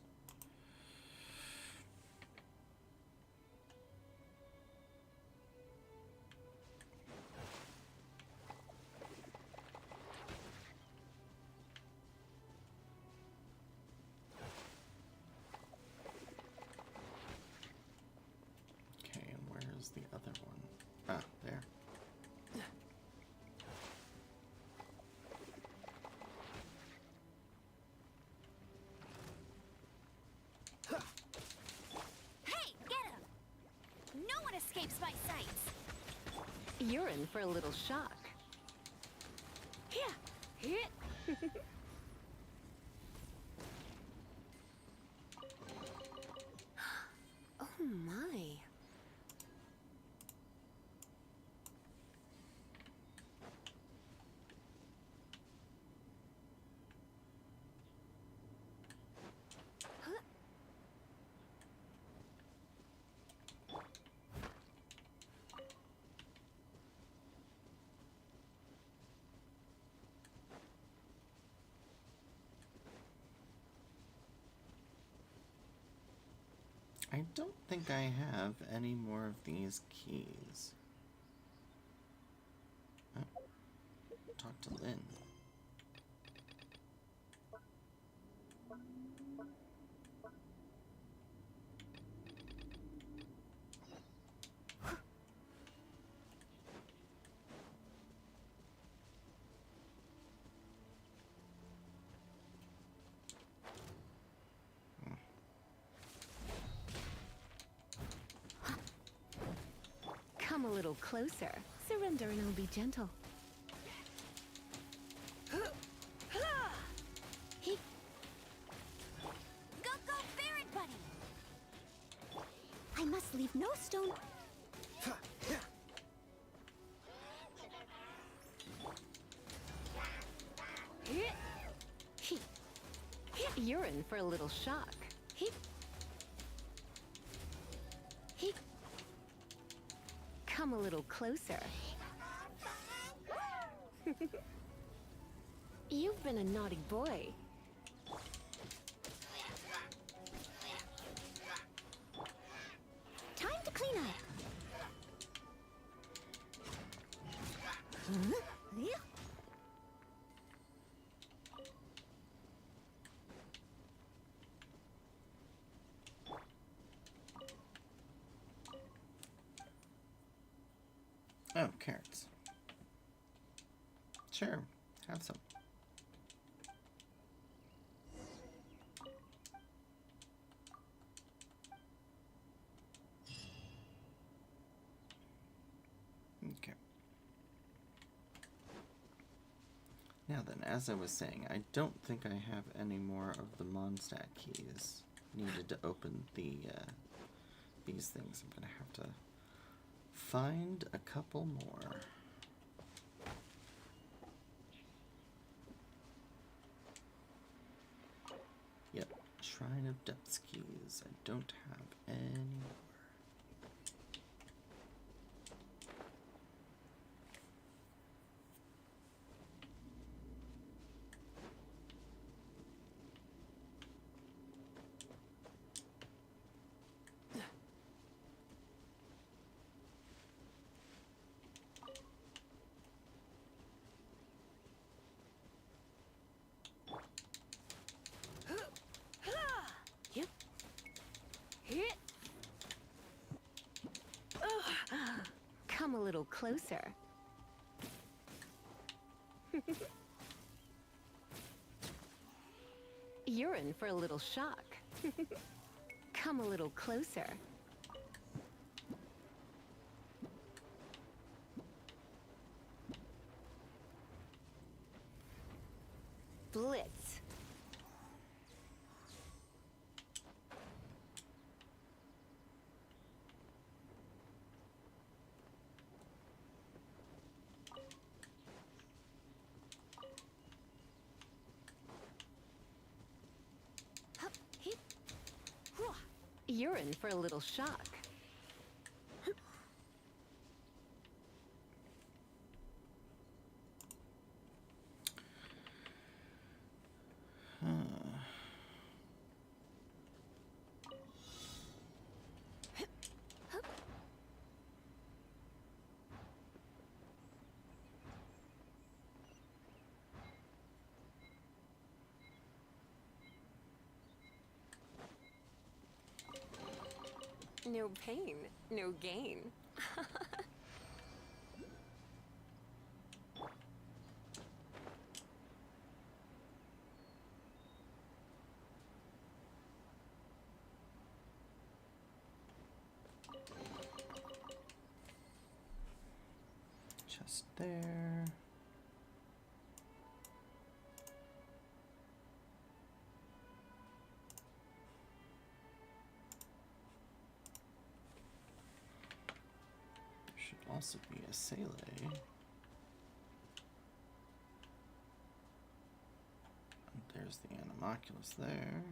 Speaker 1: Okay, and where's the other one? Ah, there.
Speaker 2: Hey, get him! No one escapes my sights.
Speaker 3: You're in for a little shock.
Speaker 2: Here, here.
Speaker 6: Oh my.
Speaker 1: I don't think I have any more of these keys. Oh, talk to Lynn.
Speaker 3: Come a little closer. Surrender and I'll be gentle.
Speaker 2: Go, go, Ferret Buddy! I must leave no stone.
Speaker 3: You're in for a little shock. Come a little closer. You've been a naughty boy.
Speaker 2: Time to clean up. Yeah.
Speaker 1: Oh, carrots. Sure, have some. Okay. Now then, as I was saying, I don't think I have any more of the Mondstat keys needed to open these things. I'm gonna have to find a couple more. Yep, Shrine of Depths keys. I don't have any more.
Speaker 3: Come a little closer. You're in for a little shock. Come a little closer. Blitz. You're in for a little shock. No pain, no gain.
Speaker 1: Just there. Should also be a Sele. And there's the Animoculus there.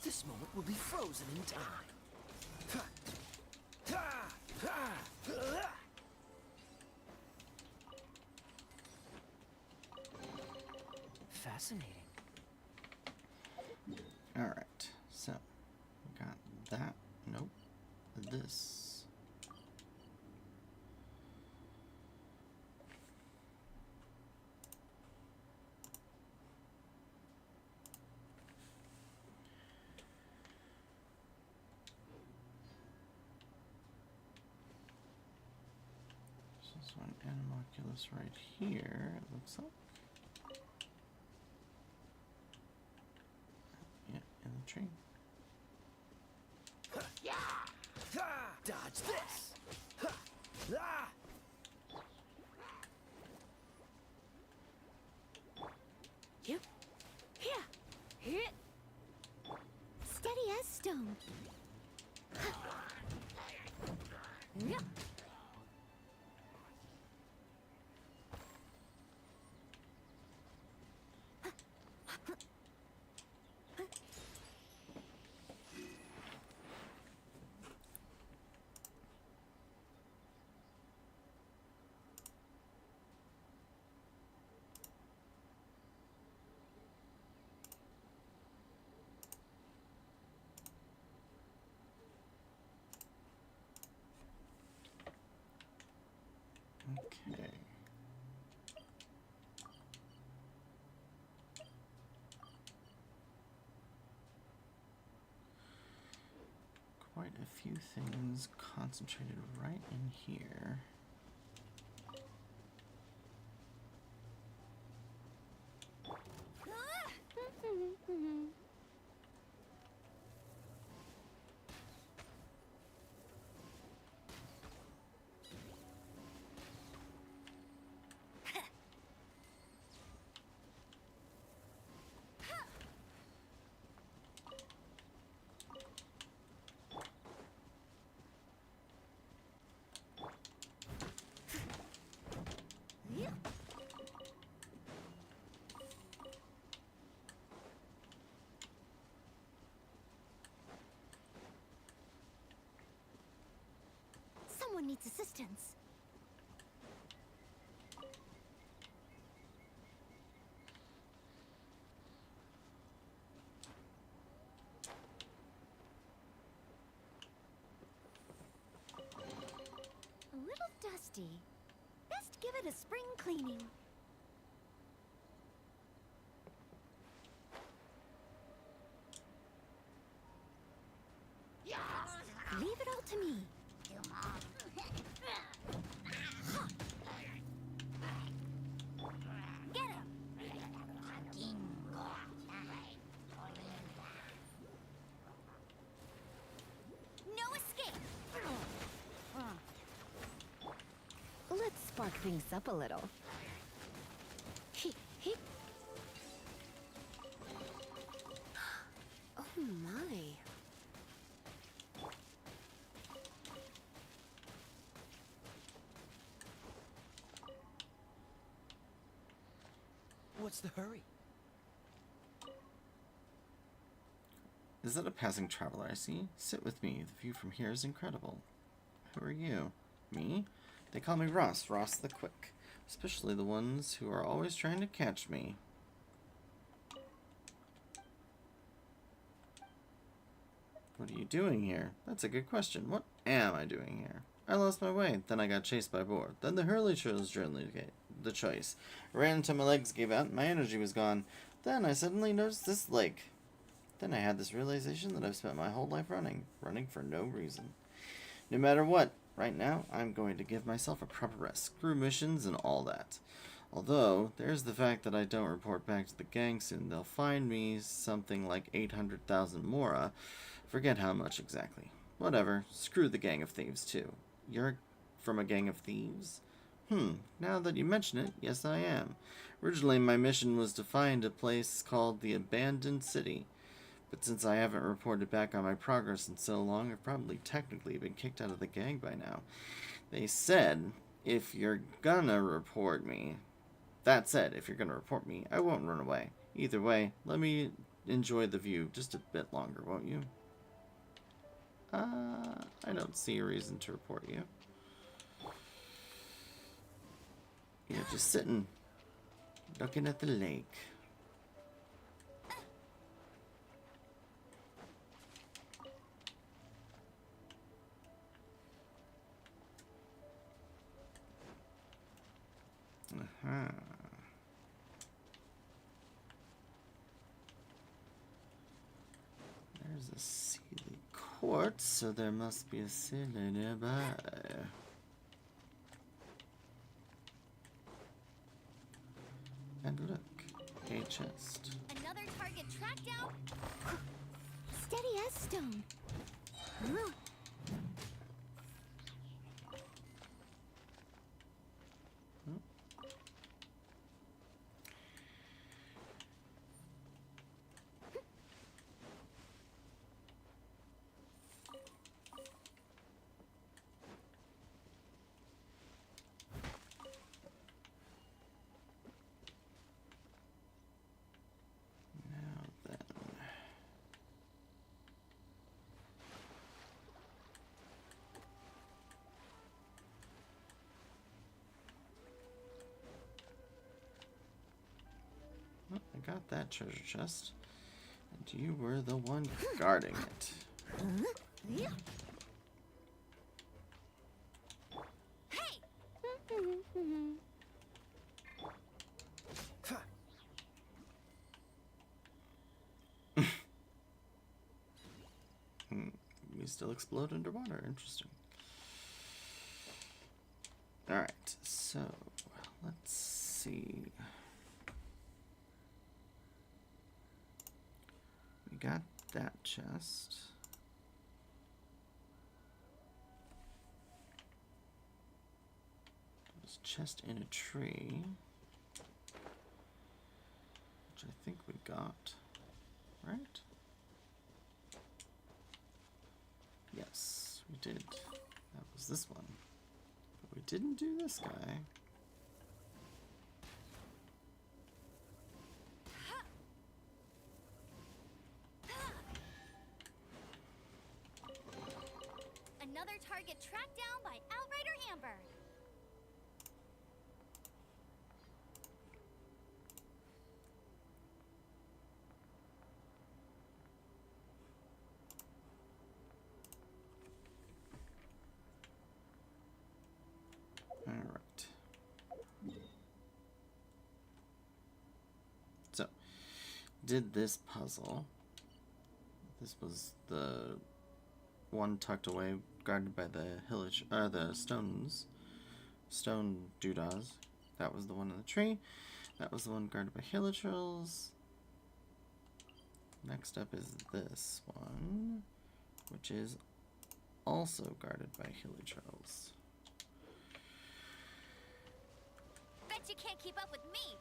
Speaker 15: This moment will be frozen in time. Fascinating.
Speaker 1: Alright, so we got that. Nope. This. This one, Animoculus right here, it looks like. Yeah, in the tree.
Speaker 15: Dodge this!
Speaker 6: You. Here. Hit. Steady as stone. Yeah.
Speaker 1: Okay. Quite a few things concentrated right in here.
Speaker 6: Someone needs assistance. A little dusty. Best give it a spring cleaning. to me.
Speaker 2: Get him! No escape!
Speaker 3: Let's spark things up a little. Oh my.
Speaker 15: What's the hurry?
Speaker 1: Is that a passing traveler I see? Sit with me. The view from here is incredible. Who are you? Me? They call me Ross the Quick. Especially the ones who are always trying to catch me. What are you doing here? That's a good question. What am I doing here? I lost my way. Then I got chased by boar. Then the hurley chose the choice. Ran until my legs gave out and my energy was gone. Then I suddenly noticed this lake. Then I had this realization that I've spent my whole life running for no reason. No matter what, right now, I'm going to give myself a proper rest. Screw missions and all that. Although, there's the fact that I don't report back to the gang soon. They'll find me something like 800,000 mora. Forget how much exactly. Whatever. Screw the gang of thieves, too. You're from a gang of thieves? Now that you mention it, yes I am. Originally, my mission was to find a place called the Abandoned City. But since I haven't reported back on my progress in so long, I've probably technically been kicked out of the gang by now. They said, if you're gonna report me... That said, if you're gonna report me, I won't run away. Either way, let me enjoy the view just a bit longer, won't you? I don't see a reason to report you. You're just sitting, looking at the lake. There's a Sealy quartz, so there must be a Sealy nearby. And look, a chest.
Speaker 2: Another target tracked down.
Speaker 6: Steady as stone.
Speaker 1: I got that treasure chest, and you were the one guarding it. We still explode underwater. Interesting. Alright, so let's see. We got that chest. There's a chest in a tree, which I think we got, right? Yes, we did. That was this one. But we didn't do this guy.
Speaker 2: Another target tracked down by Outrider Amber.
Speaker 1: Alright. So, did this puzzle. This was the one tucked away, guarded by the the stone doodahs. That was the one in the tree. That was the one guarded by hilichurls. Next up is this one, which is also guarded by hilichurls.
Speaker 2: Bet you can't keep up with me.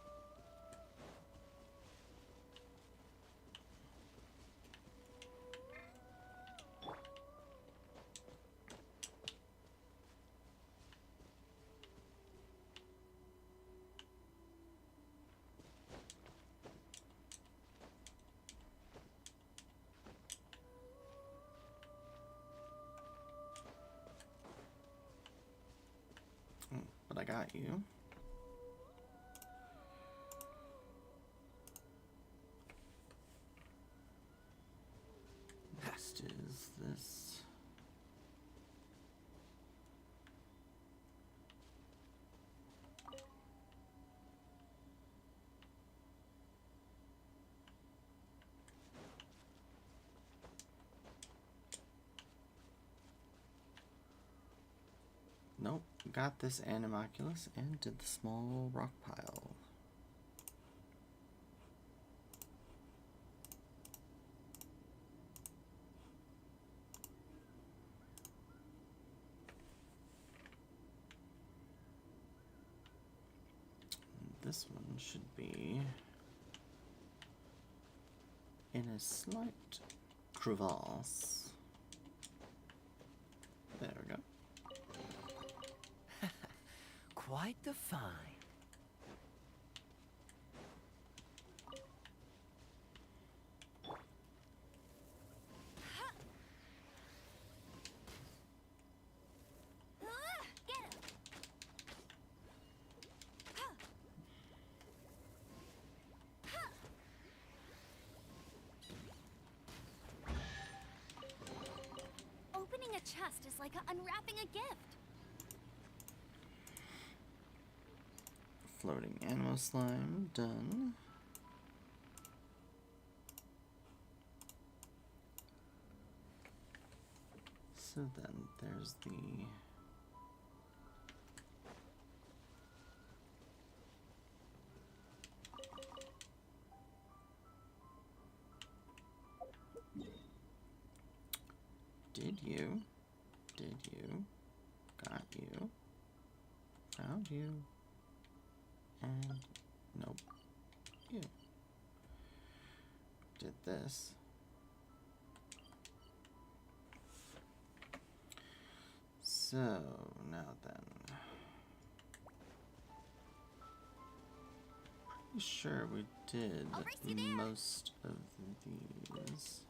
Speaker 1: But I got you. Next is this. Nope, got this Animalculus and did the small rock pile. This one should be in a slight crevasse. There we go.
Speaker 15: Quite the find.
Speaker 2: Get him. Opening a chest is like unwrapping a gift.
Speaker 1: Floating animal slime, done. So then there's the Did you? Got you. Found you. And nope. You. Did this. So now then. Pretty sure we did most of these.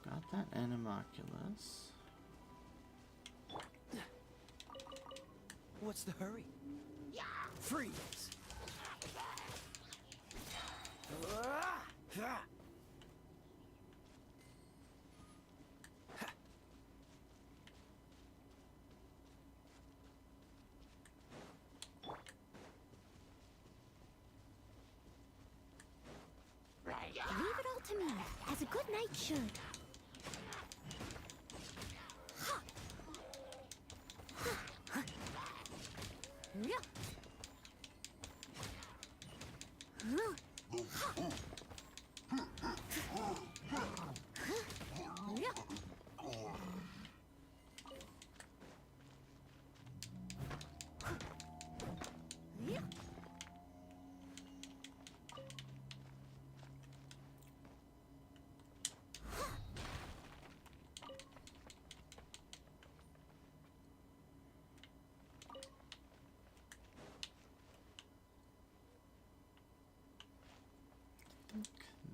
Speaker 1: Got that Animalculus.
Speaker 15: What's the hurry? Freeze!
Speaker 2: Leave it all to me, as a good knight should.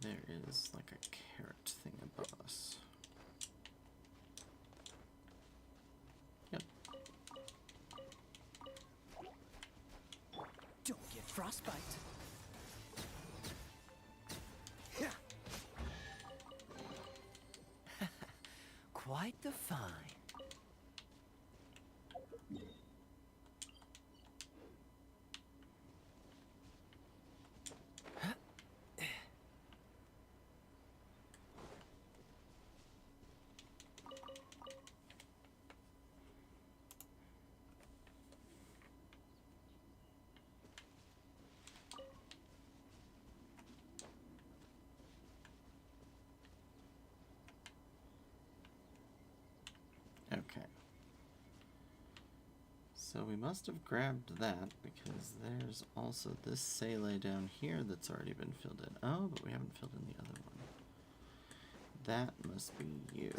Speaker 1: There is like a carrot thing above us. Yep.
Speaker 10: Don't get frostbite.
Speaker 15: Quite the find.
Speaker 1: So we must have grabbed that because there's also this Sele down here that's already been filled in. Oh, but we haven't filled in the other one. That must be you.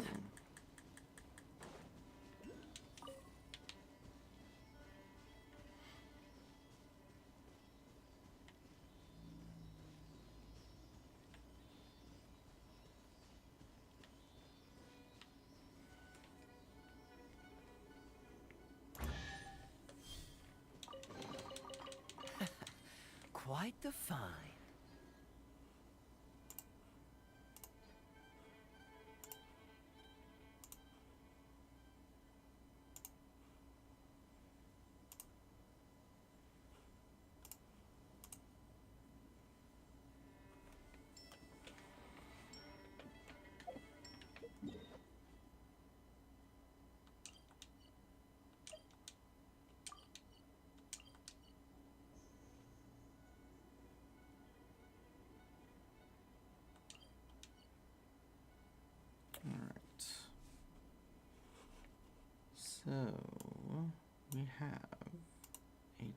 Speaker 15: Quite the find.
Speaker 1: Alright. So, we have a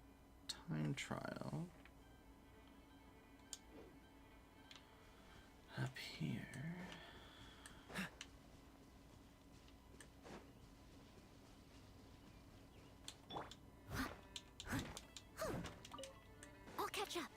Speaker 1: time trial up here.
Speaker 6: I'll catch up.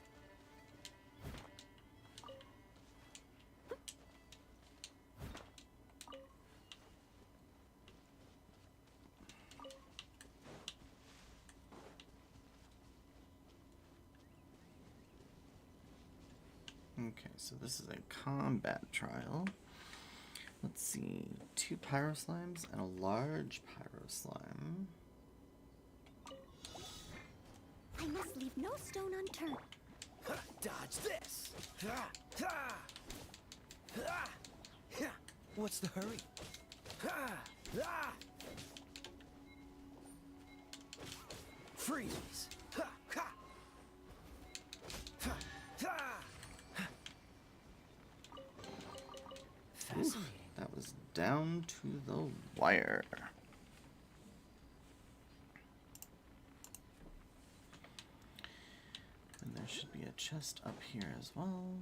Speaker 1: Okay, so this is a combat trial. Let's see, 2 pyro slimes and a large pyro slime.
Speaker 6: I must leave no stone unturned.
Speaker 15: Dodge this! What's the hurry? Freeze!
Speaker 1: Oof, that was down to the wire. And there should be a chest up here as well.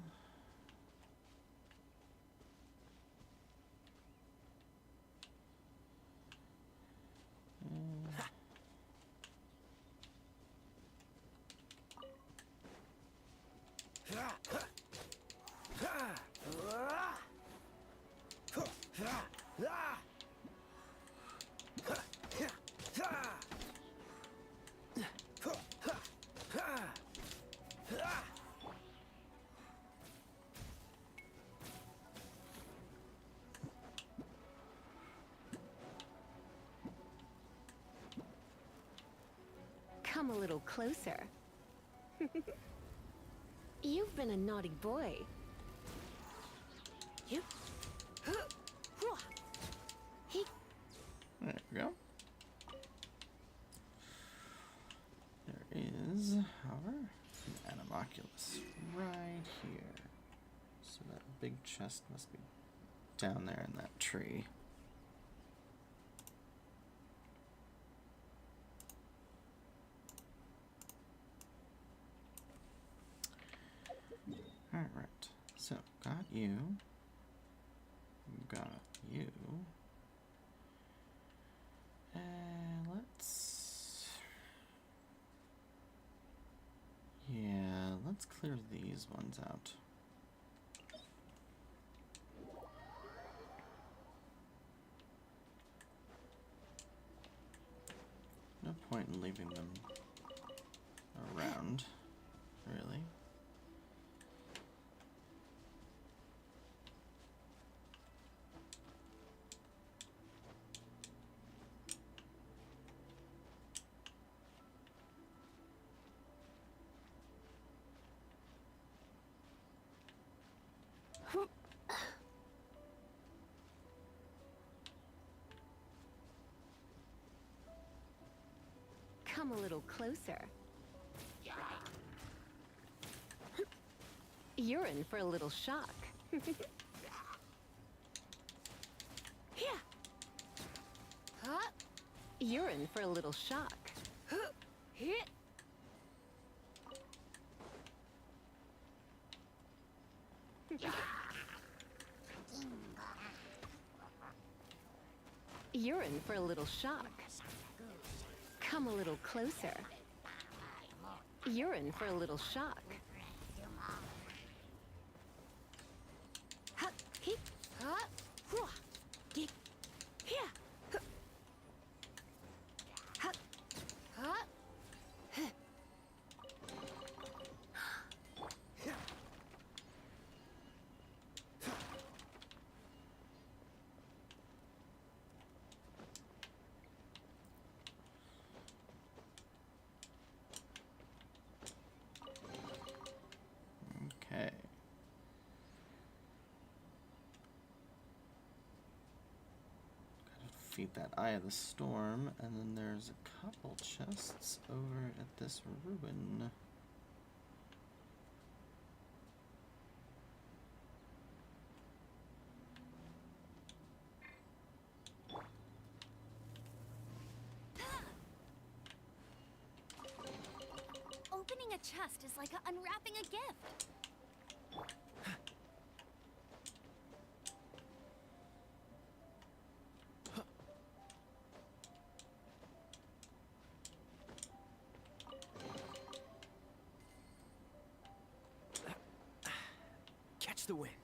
Speaker 3: Come a little closer. You've been a naughty boy.
Speaker 6: You?
Speaker 1: There we go. There is, however, an Animoculus right here. So that big chest must be down there in that tree. Alright, so got you. Got you. And let's clear these ones out. No point in leaving them around, really.
Speaker 3: Come a little closer. You're in for a little shock.
Speaker 6: Here.
Speaker 3: You're in for a little shock. You're in for a little shock. Come a little closer. You're in for a little shock.
Speaker 1: Okay. Gotta defeat that Eye of the Storm, and then there's a couple chests over at this ruin.
Speaker 2: Opening a chest is like unwrapping a gift.
Speaker 10: Catch the wind.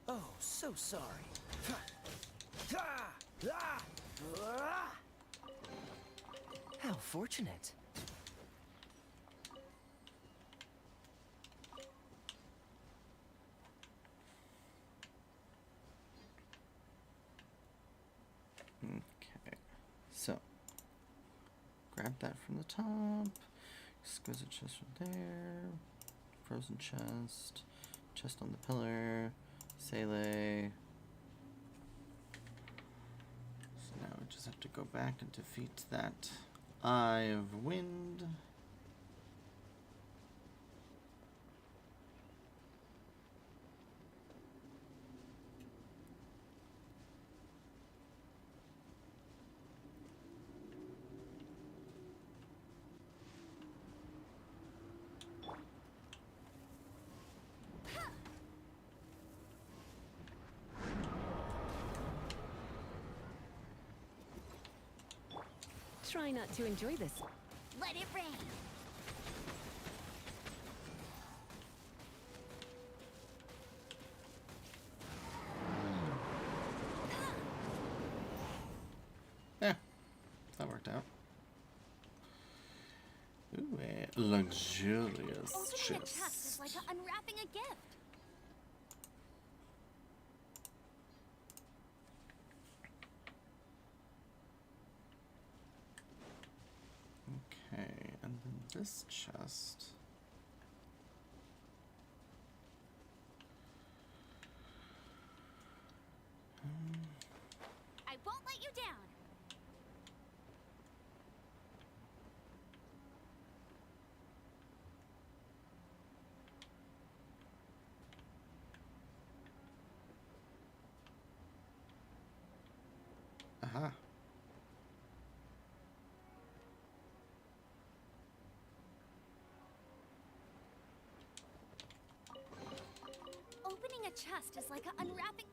Speaker 15: Oh, so sorry. How fortunate.
Speaker 1: Okay, so grab that from the top. Exquisite chest from there. Frozen chest. Chest on the pillar. Sele. So now we just have to go back and defeat that Eye of Wind.
Speaker 3: Try not to enjoy this.
Speaker 2: Let it rain.
Speaker 1: Yeah, that worked out. Ooh, a luxurious
Speaker 2: Opening a chest
Speaker 1: chest.
Speaker 2: is like unwrapping a gift.
Speaker 1: Okay, and then this chest.
Speaker 2: I won't let you down.
Speaker 1: Aha.
Speaker 2: Opening a chest is like unwrapping.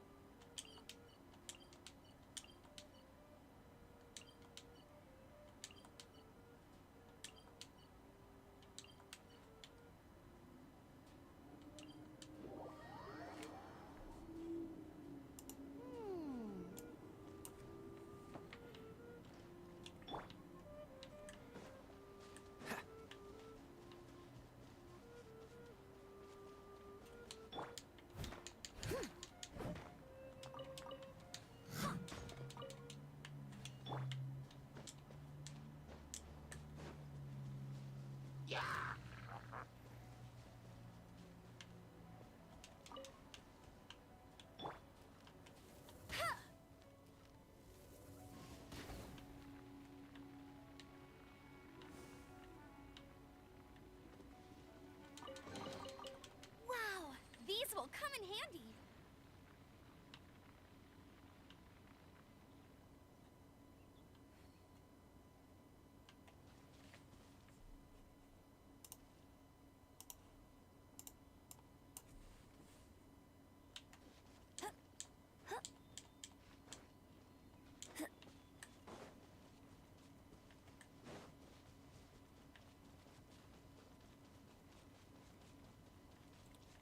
Speaker 2: Wow, these will come in handy.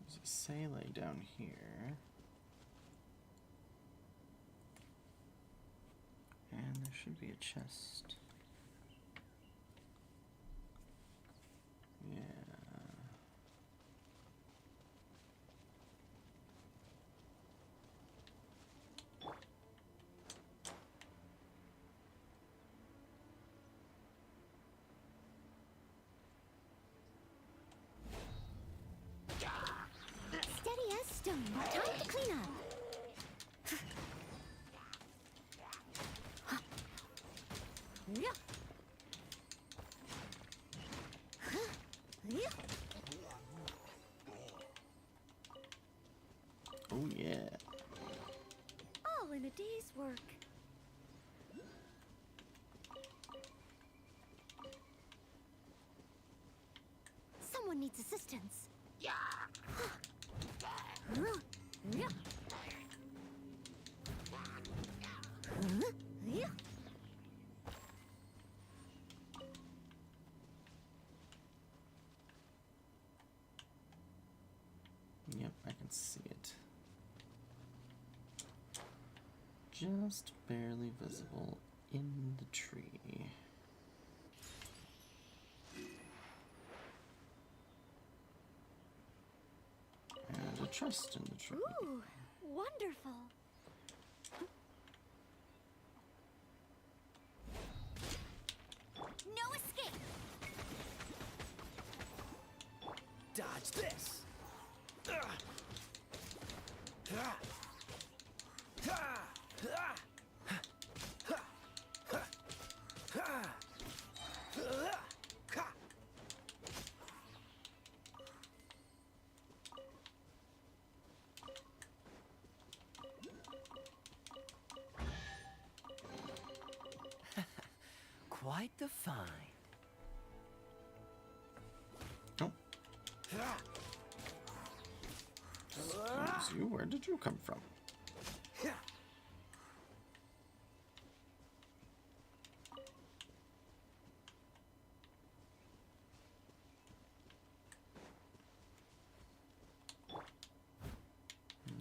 Speaker 1: There's a Sele down here. And there should be a chest. Yeah.
Speaker 2: Steady as stone. Time to clean up. Yeah. Yeah.
Speaker 1: Oh yeah.
Speaker 2: All in a day's work. Someone needs assistance. Yeah. Yeah. Yeah.
Speaker 1: Yep, I can see it. Just barely visible in the tree. And a chest in the tree.
Speaker 2: Ooh, wonderful. No escape.
Speaker 11: Dodge this! Quite the find.
Speaker 1: Oh. Excuse you, where did you come from?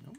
Speaker 1: Nope.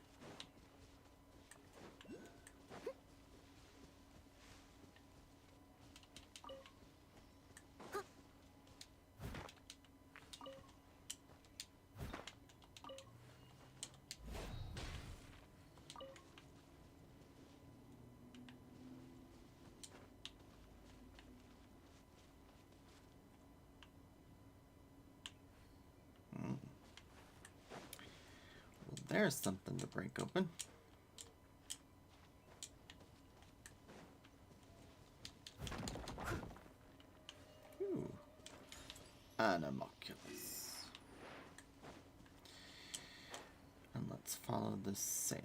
Speaker 1: Well, there's something to break open. Ooh. Animoculus. And let's follow this Sele.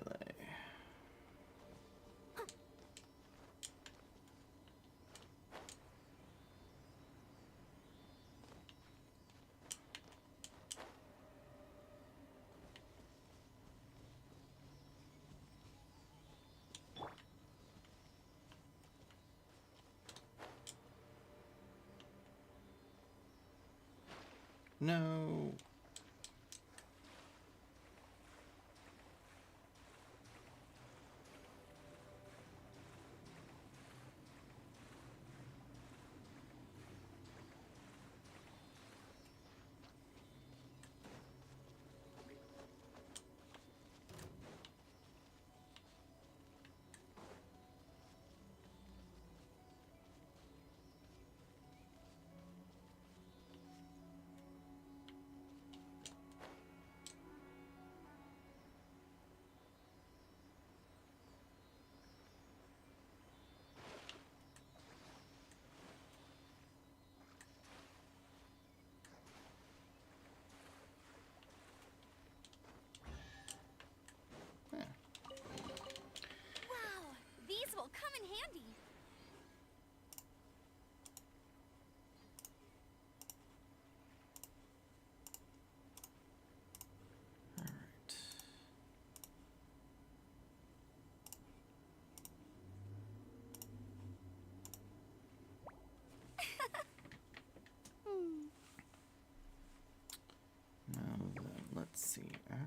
Speaker 1: No.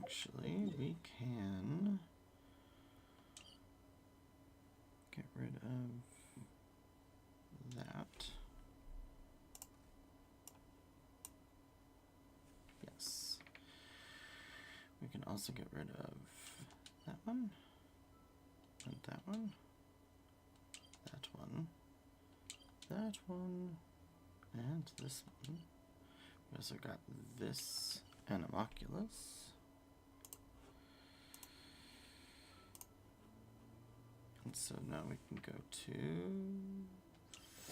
Speaker 1: Actually, we can get rid of that. Yes. We can also get rid of that one, and that one, that one, that one, and this one. We also got this Animoculus. And so now we can go to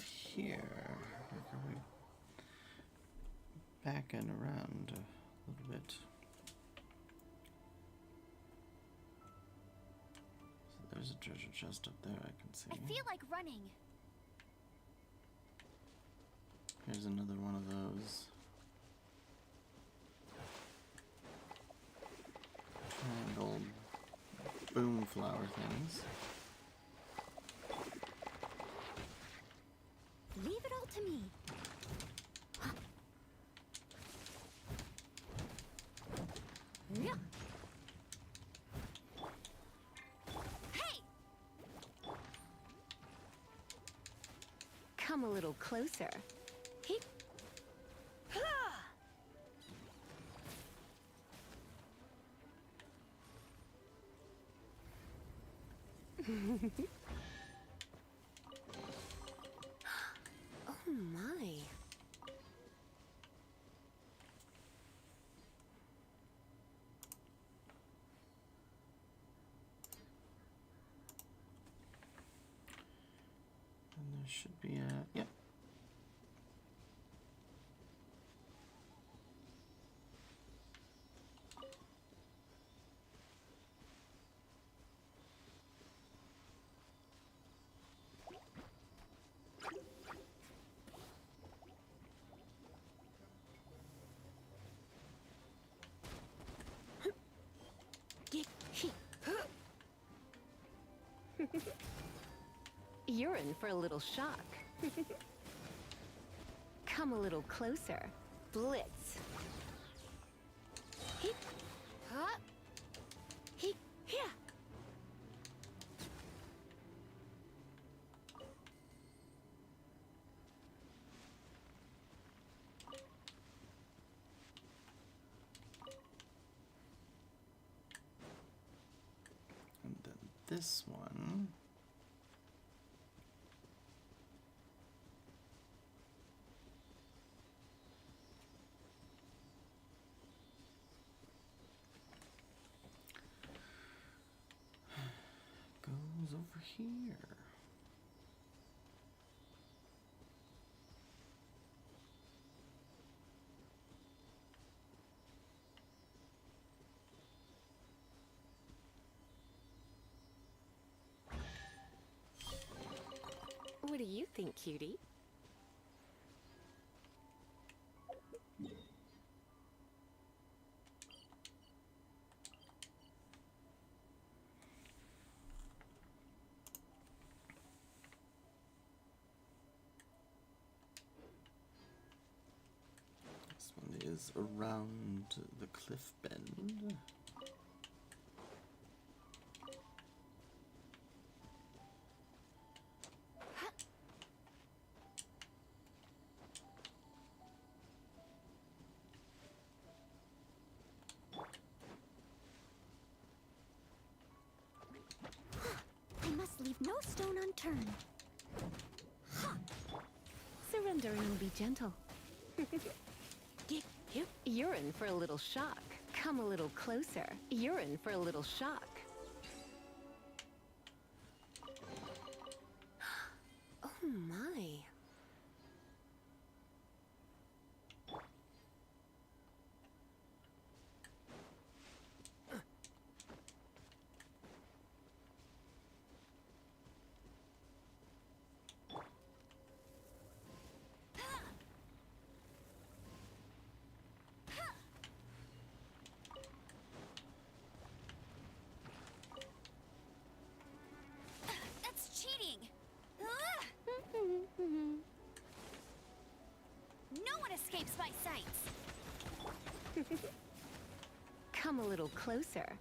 Speaker 1: here. Where can we back and around a little bit? So there's a treasure chest up there I can see.
Speaker 2: I feel like running.
Speaker 1: Here's another one of those. Triangle boom flower things.
Speaker 2: Leave it all to me. Yeah. Hey!
Speaker 3: Come a little closer. He Oh my.
Speaker 1: And there should be a, yep.
Speaker 3: You're in for a little shock. Come a little closer. Blitz. He.
Speaker 2: Huh?
Speaker 3: He. Here.
Speaker 1: And then this one. Goes over here.
Speaker 3: What do you think, cutie?
Speaker 1: This one is around the cliff bend.
Speaker 2: I must leave no stone unturned.
Speaker 3: Surrendering will be gentle. You're in for a little shock. Come a little closer. You're in for a little shock. Oh my.
Speaker 2: That's cheating. No one escapes my sights.
Speaker 3: Come a little closer.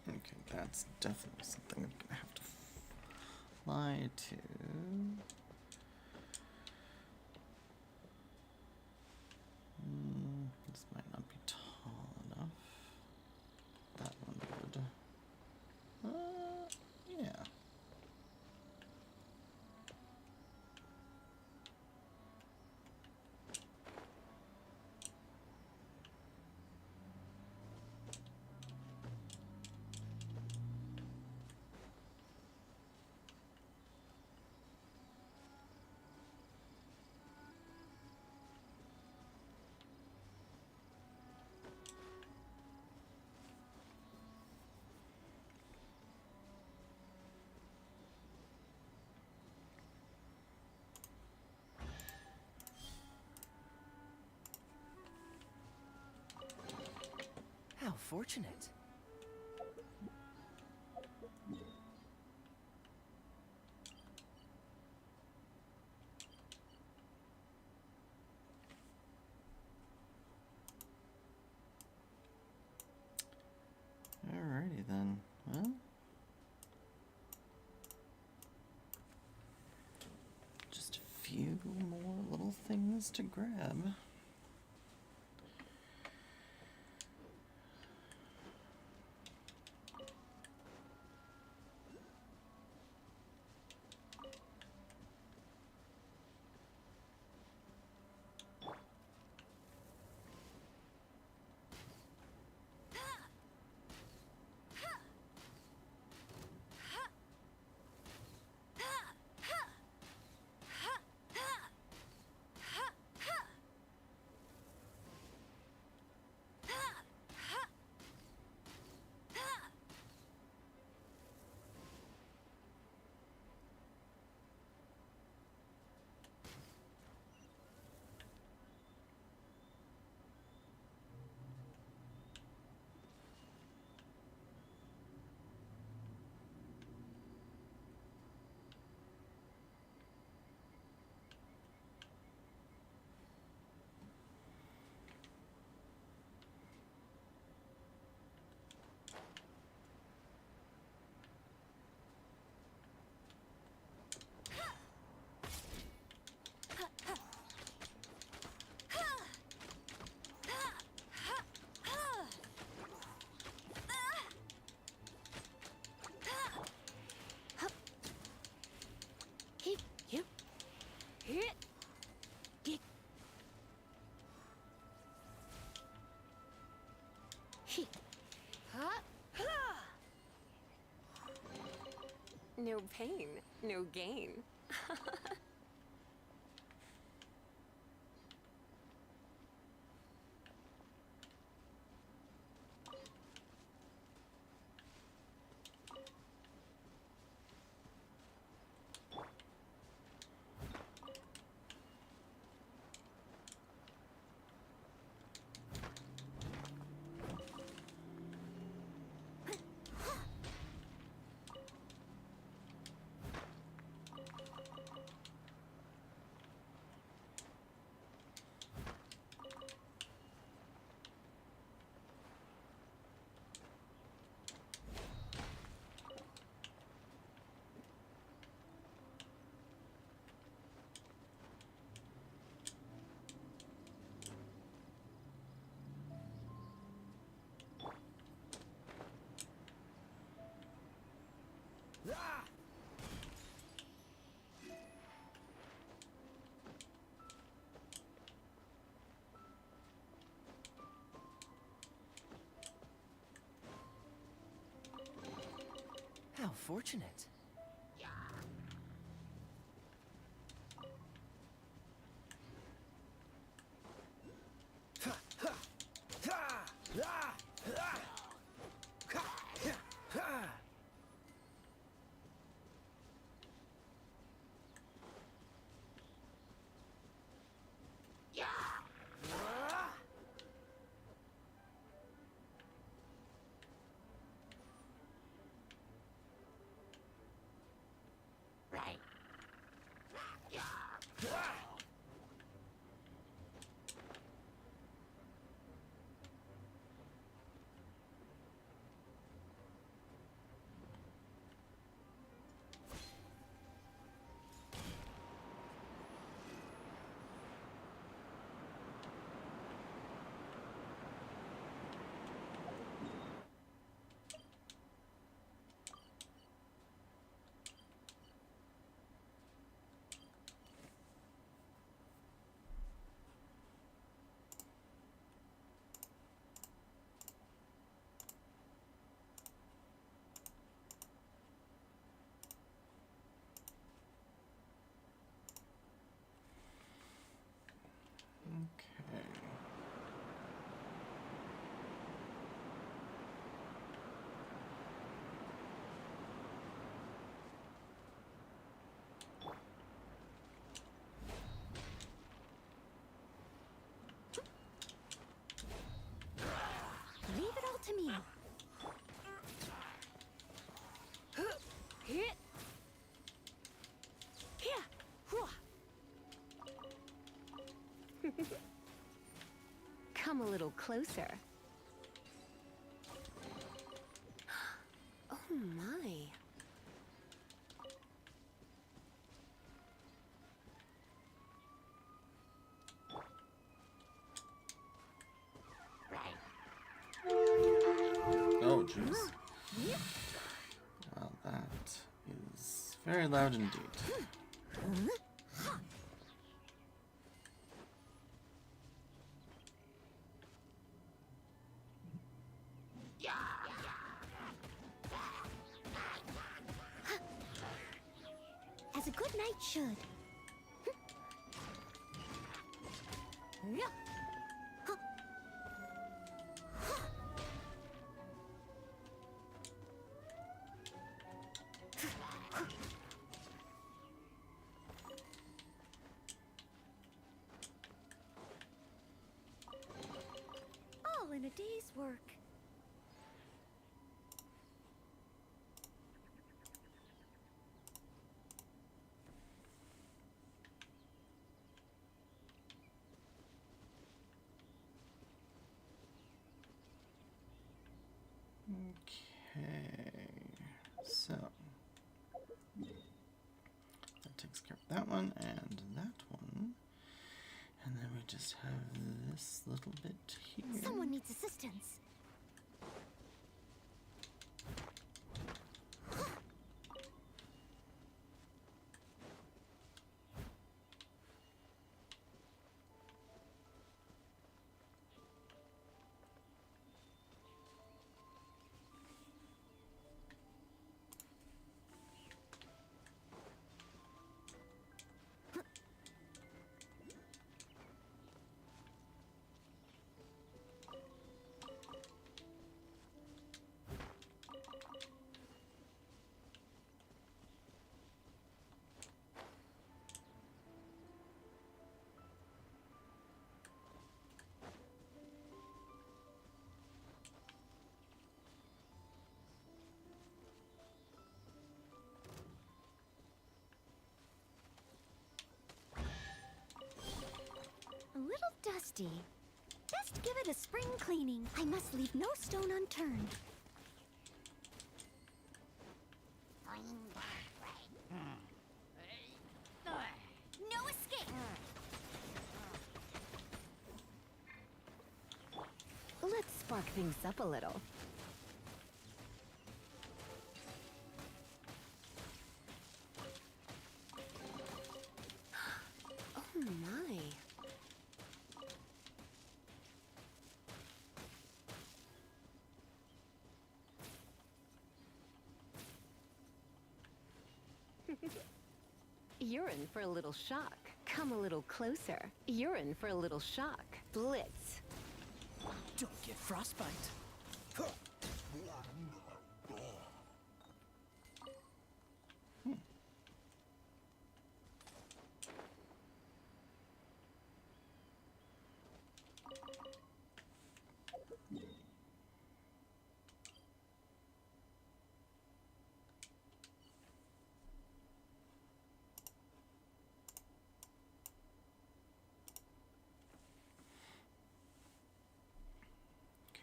Speaker 1: Okay, that's definitely something I'm gonna have to fly to. This might not be tall enough. That one would. Yeah.
Speaker 15: How fortunate.
Speaker 1: Alrighty then. Well, just a few more little things to grab.
Speaker 3: No pain, no gain.
Speaker 15: fortunate.
Speaker 2: Leave it all to me.
Speaker 3: Come a little closer. Oh my.
Speaker 1: Oh, jeez. Well, that is very loud indeed.
Speaker 2: As a good knight should. All in a day's work.
Speaker 1: Okay, so that takes care of that one and that one, and then we just have this little bit here.
Speaker 2: Someone needs assistance. A little dusty. Best give it a spring cleaning. I must leave no stone unturned. No escape!
Speaker 3: Let's spark things up a little. Oh my. You're in for a little shock. Come a little closer. You're in for a little shock. Blitz.
Speaker 11: Don't get frostbite.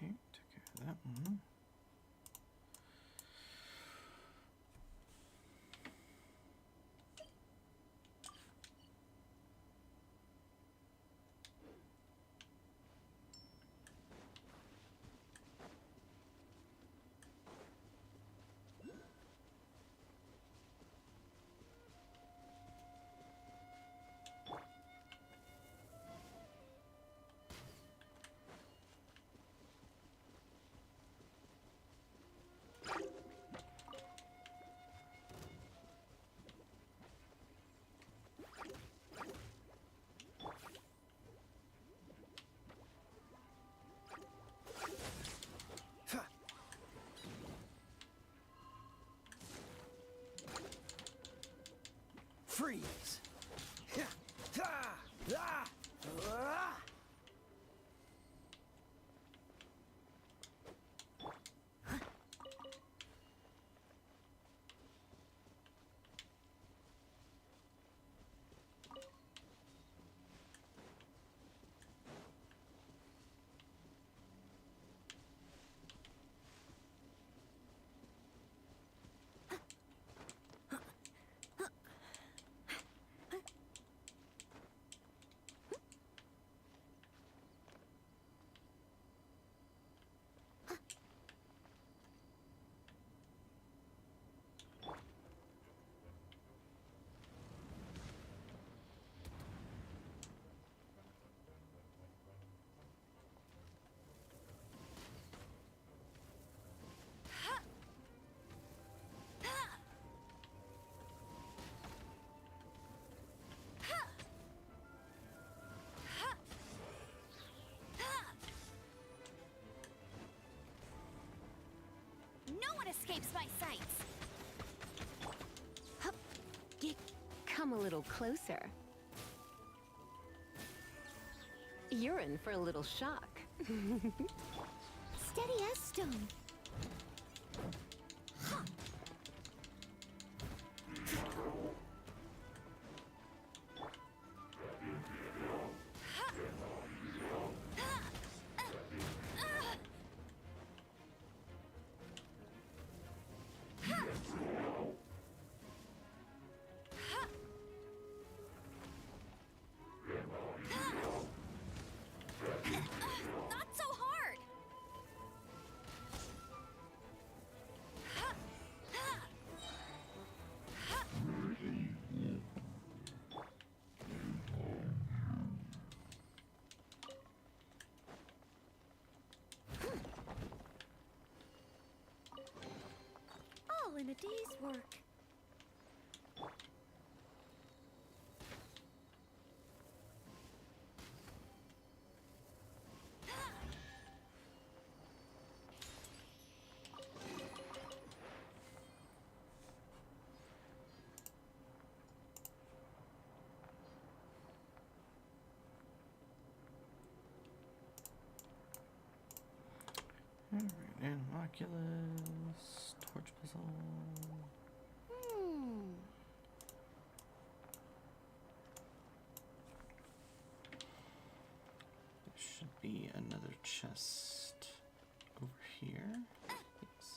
Speaker 1: Okay, took care of that one.
Speaker 11: Freeze!
Speaker 2: No one escapes my sights!
Speaker 3: Hup. Come a little closer. You're in for a little shock.
Speaker 2: Steady as stone.
Speaker 6: Not so hard!
Speaker 2: All in a day's work.
Speaker 1: Alright, Animoculus, torch puzzle. There should be another chest over here. Yes.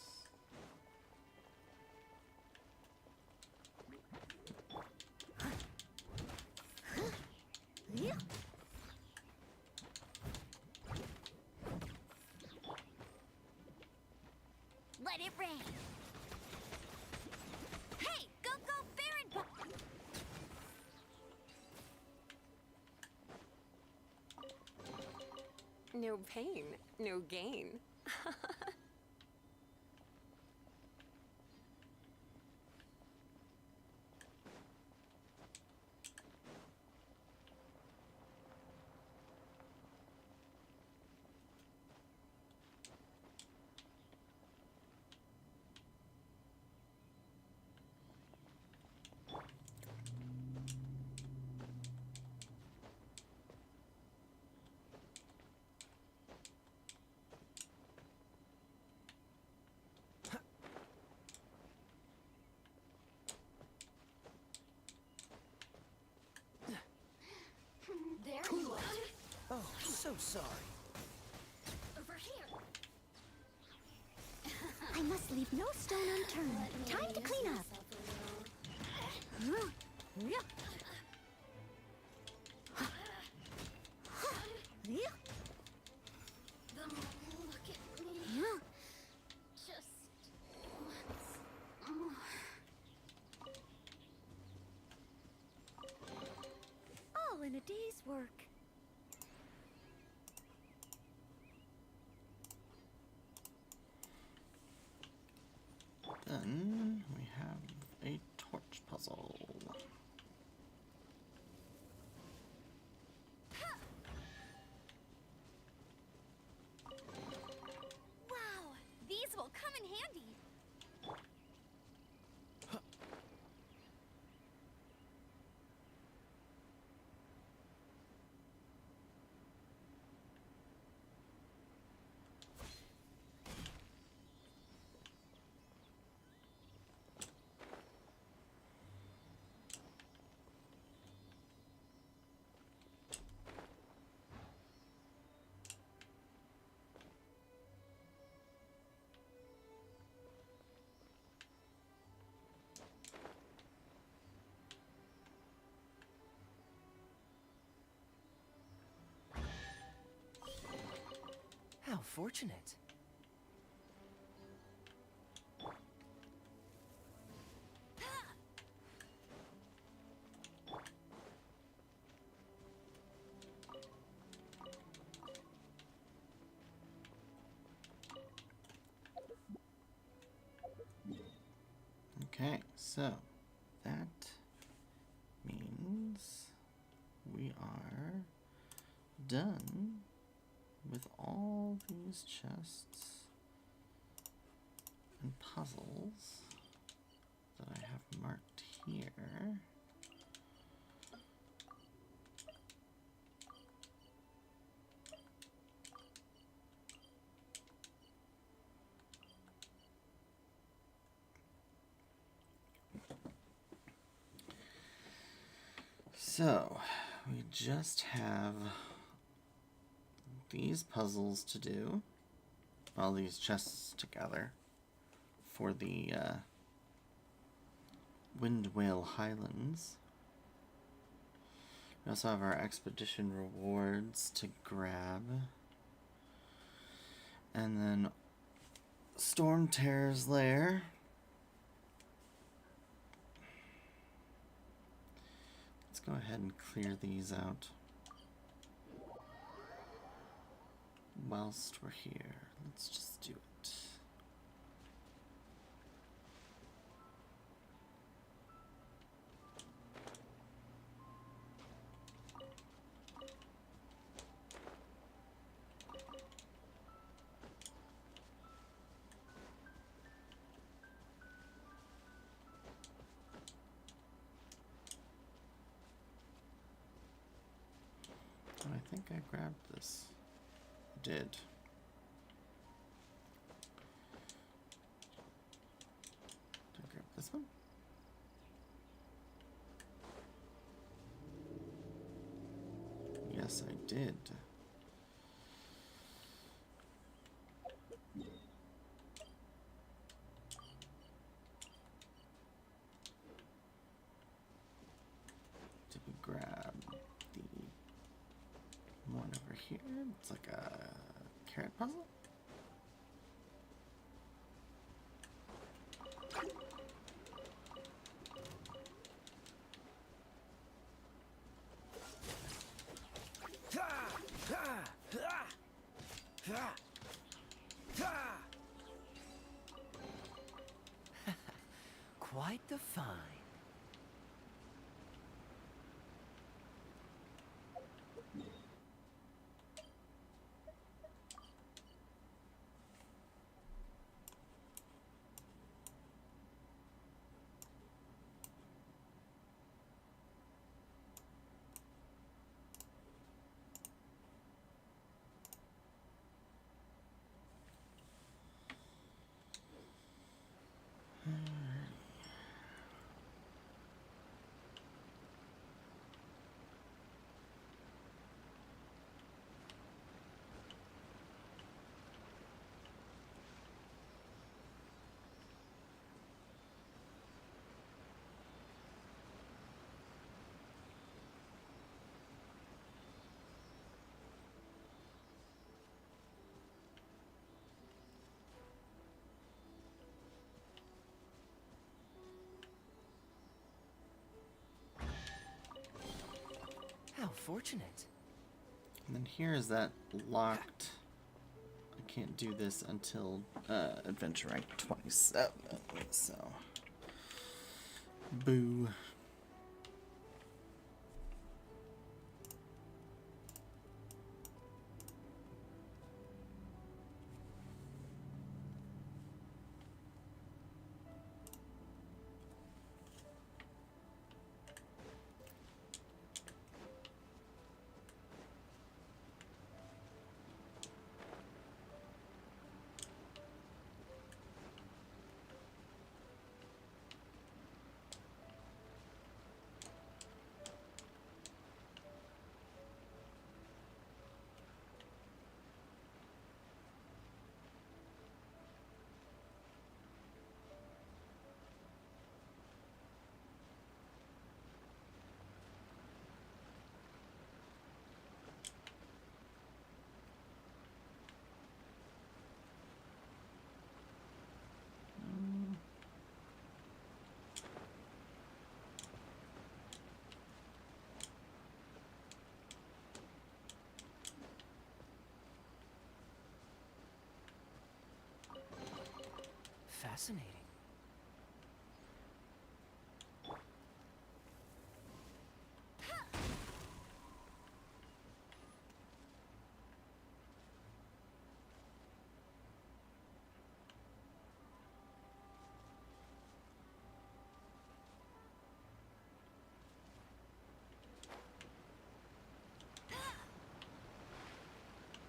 Speaker 2: Yeah. Let it rain. Hey, go Baron!
Speaker 3: No pain, no gain.
Speaker 11: so sorry.
Speaker 2: Over here. I must leave no stone unturned. Time to clean up. Look at me. Just once more. All in a day's work.
Speaker 1: Then we have a torch puzzle.
Speaker 2: Wow, these will come in handy.
Speaker 15: How fortunate.
Speaker 1: Okay, so that means we are done with all these chests and puzzles that I have marked here. So, we just have these puzzles to do, all these chests together, for the Wind Whale Highlands. We also have our expedition rewards to grab. And then Storm Terror's Lair. Let's go ahead and clear these out whilst we're here. Let's just do it. Oh, I think I grabbed this. I did. Did I grab this one? Yes, I did. Did we grab the one over here? It's like a carrot puzzle?
Speaker 15: Quite the find. fortunate.
Speaker 1: And then here is that locked. I can't do this until adventure rank 27. So, boo.
Speaker 15: Fascinating.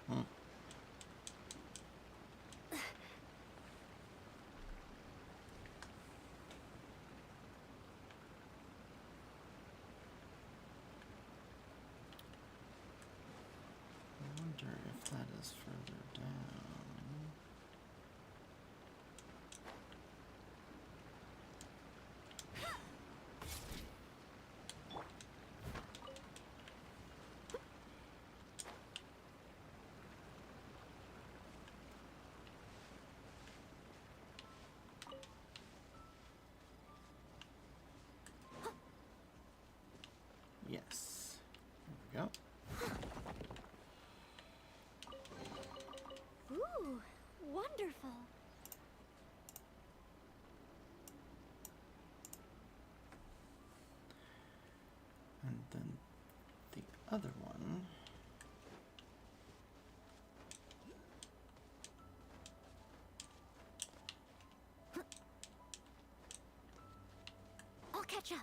Speaker 1: I wonder if that is further down. Yes. There we go.
Speaker 2: Ooh, wonderful.
Speaker 1: And then the other one.
Speaker 2: I'll catch up.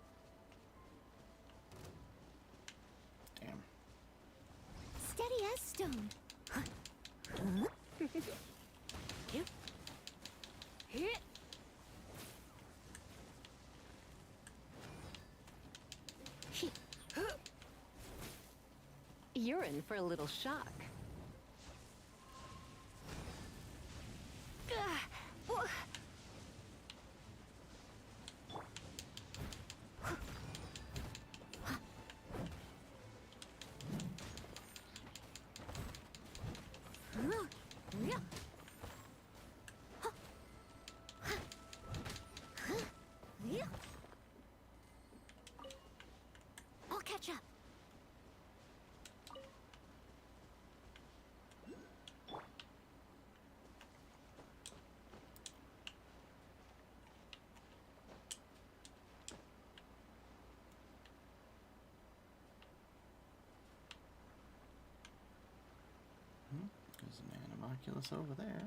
Speaker 1: Damn.
Speaker 2: Steady as stone. Here. Here.
Speaker 3: You're in for a little shock.
Speaker 2: I'll catch up.
Speaker 1: There's an Animalculus over there.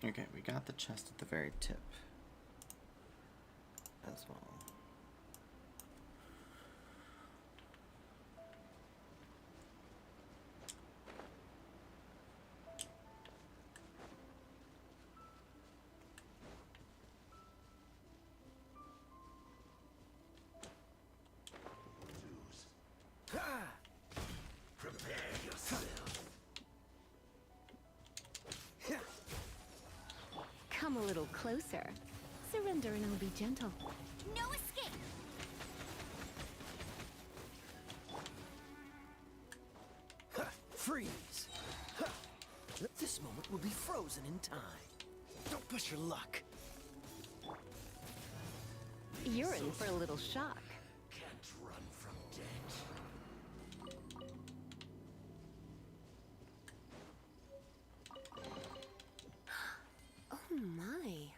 Speaker 1: Okay, we got the chest at the very tip as well.
Speaker 16: Prepare yourself.
Speaker 3: Come a little closer. Surrender and I'll be gentle.
Speaker 2: No escape!
Speaker 11: Freeze! Huh. This moment will be frozen in time. Don't push your luck.
Speaker 3: You're in for a little shock.
Speaker 16: Can't run from death.
Speaker 3: Oh my.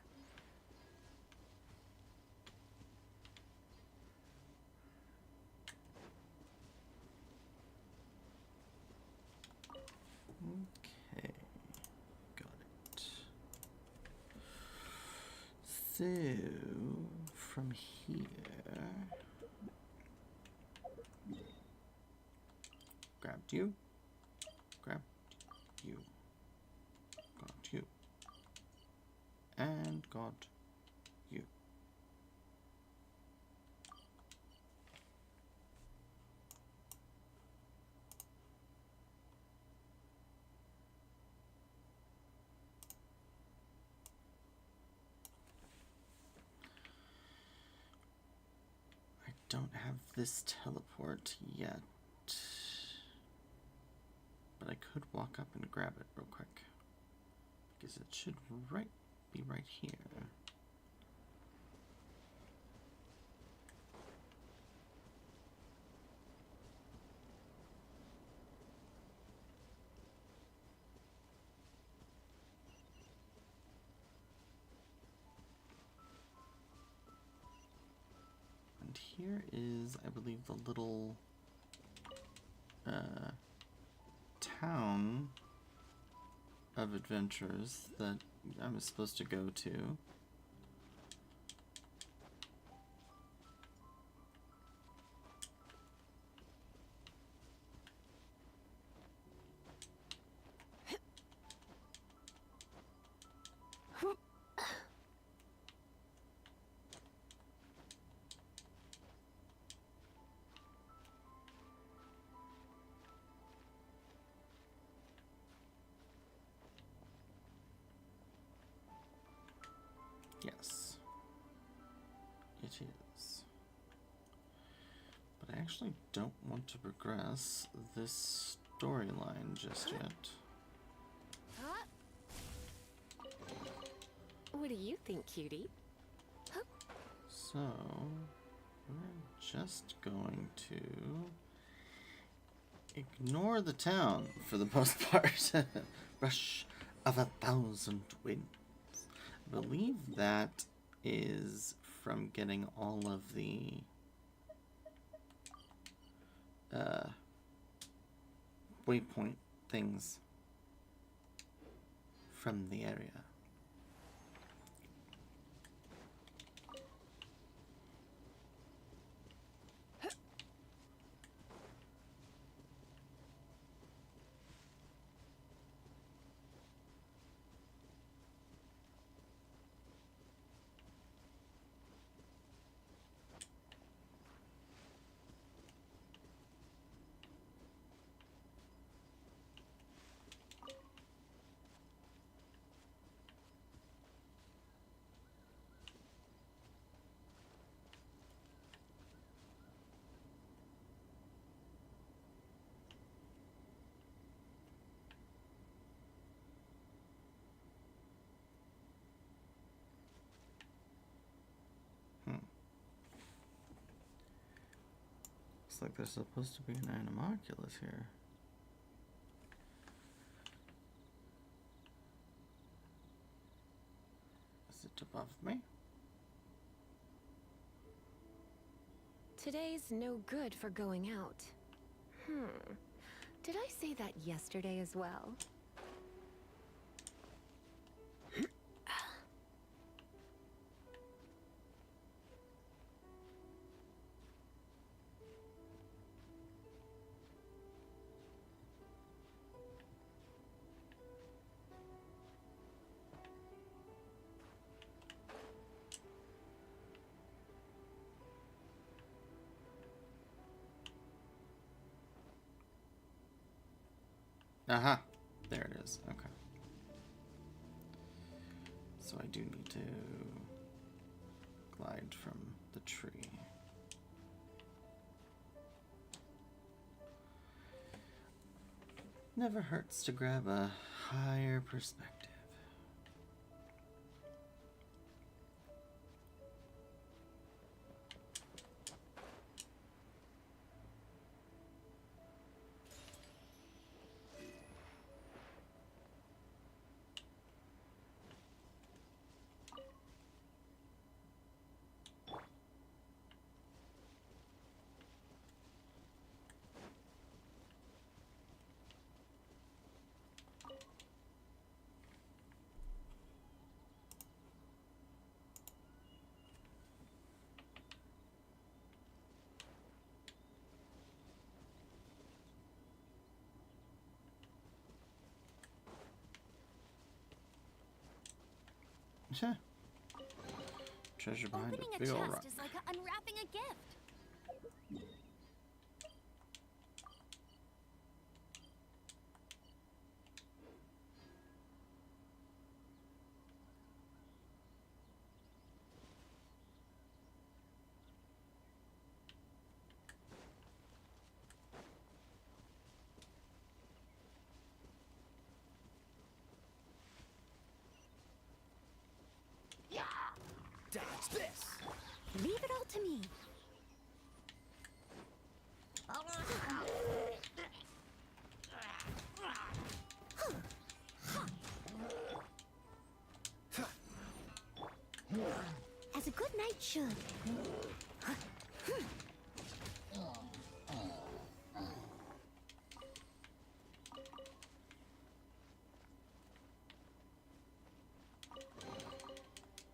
Speaker 1: Okay, got it. So, from here, grabbed you, grabbed you, got you, and got you. I don't have this teleport yet, but I could walk up and grab it real quick because it should be right here. And here is, I believe, the little town of adventures that I'm supposed to go to. Yes, it is. But I actually don't want to progress this storyline just yet.
Speaker 3: What do you think, cutie?
Speaker 1: So, we're just going to ignore the town for the most part. Rush of 1,000 winds. I believe that is from getting all of the waypoint things from the area. Looks like there's supposed to be an Animalculus here. Is it above me?
Speaker 3: Today's no good for going out. Did I say that yesterday as well?
Speaker 1: Aha, there it is. Okay. So I do need to glide from the tree. Never hurts to grab a higher perspective. Sure. Treasure behind
Speaker 2: Opening
Speaker 1: a
Speaker 2: a
Speaker 1: big old
Speaker 2: chest
Speaker 1: rock.
Speaker 2: is like unwrapping a gift.
Speaker 11: Dodge this!
Speaker 2: Leave it all to me. As a good knight should.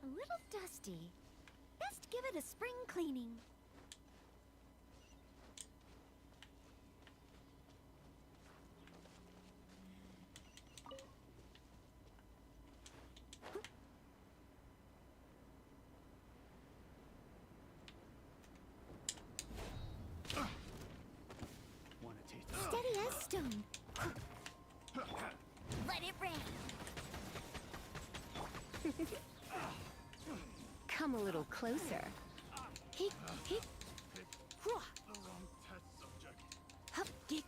Speaker 2: A little dusty. Best give it a spring cleaning. Steady as stone. Let it rain.
Speaker 3: Come a little closer.
Speaker 2: Hick, hick. Hwah. Hup, gick.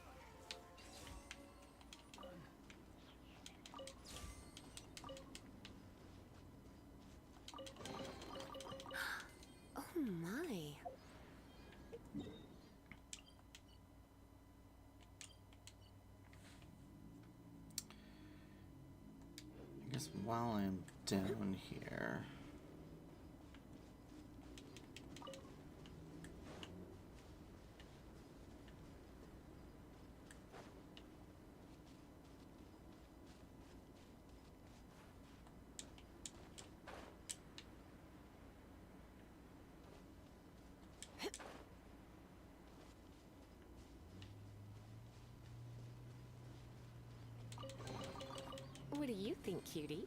Speaker 3: Oh my.
Speaker 1: I guess while I'm down here.
Speaker 3: What do you think, cutie?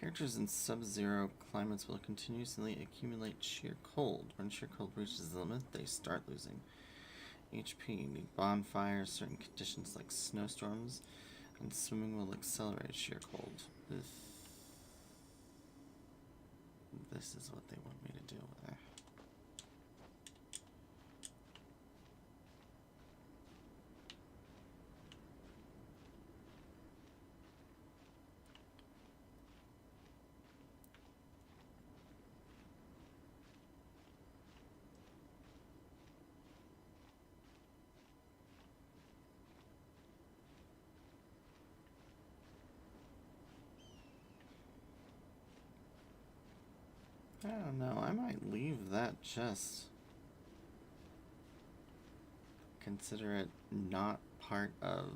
Speaker 1: Characters in sub-zero climates will continuously accumulate sheer cold. When sheer cold reaches the limit, they start losing HP. Need bonfires, certain conditions like snowstorms, and swimming will accelerate sheer cold. This is what they want me to deal with. I don't know, I might leave that chest. Consider it not part of...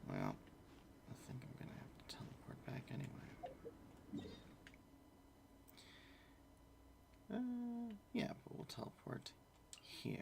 Speaker 1: Well, we'll teleport here.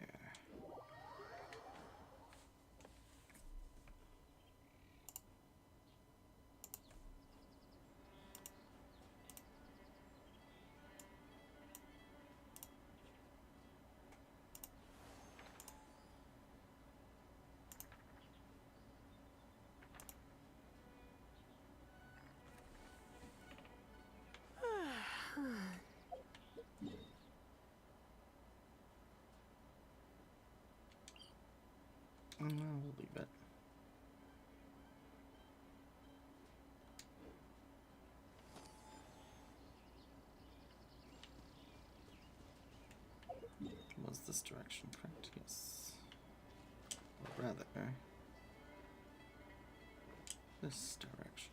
Speaker 1: We'll leave it. Was this direction correct? Yes. Or rather, this direction.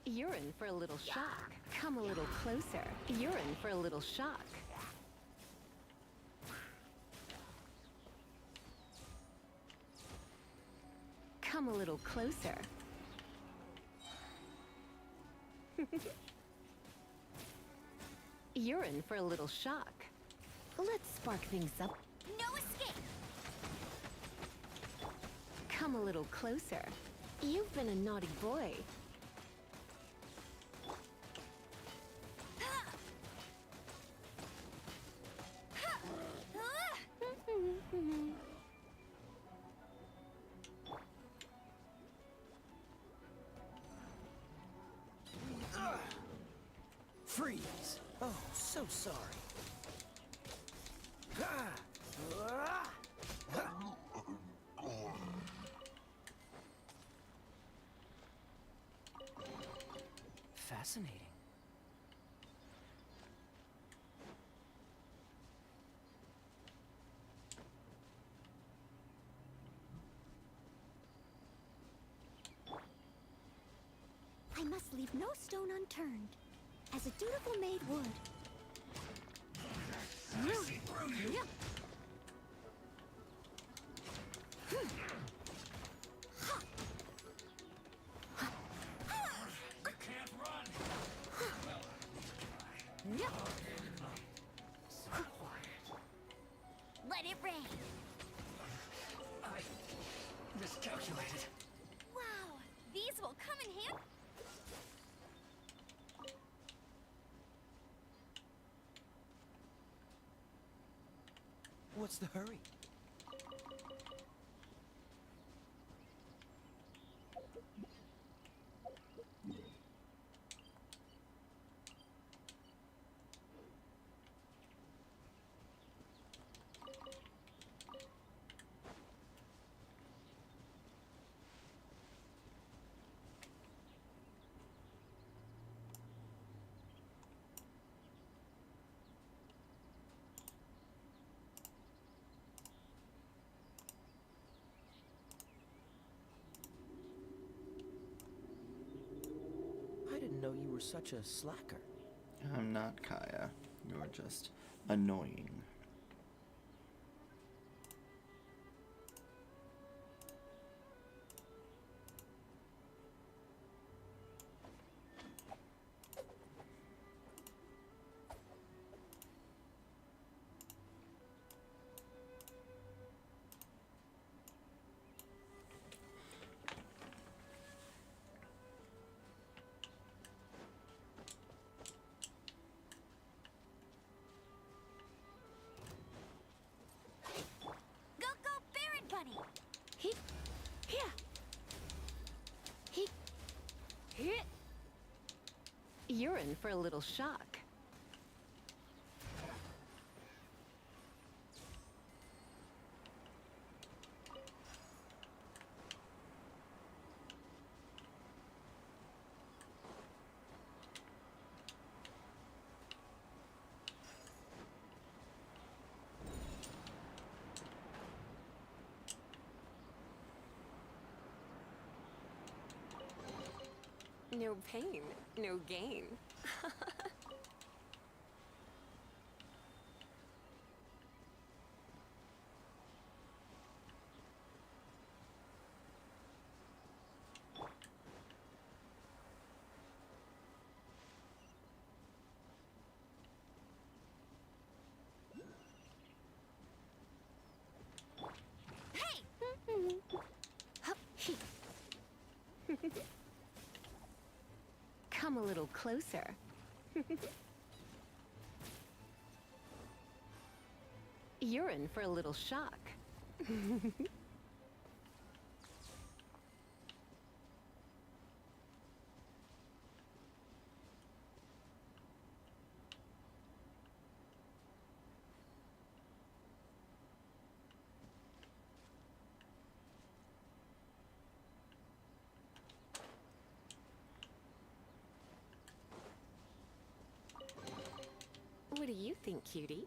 Speaker 3: You're in for a little shock. Come a little closer. You're in for a little shock. Come a little closer. You're in for a little shock. Let's spark things up.
Speaker 2: No escape!
Speaker 3: Come a little closer. You've been a naughty boy.
Speaker 15: Freeze! Oh, so sorry. Fascinating.
Speaker 2: I must leave no stone unturned, as a dutiful maid would. Let it rain.
Speaker 16: I miscalculated.
Speaker 2: Wow, these will come in handy.
Speaker 15: What's the hurry? I didn't know you were such a slacker.
Speaker 1: I'm not Kaya. You're just annoying.
Speaker 3: in for a little shock. No pain, no gain. Come a little closer. You're in for a little shock. What do you think, cutie?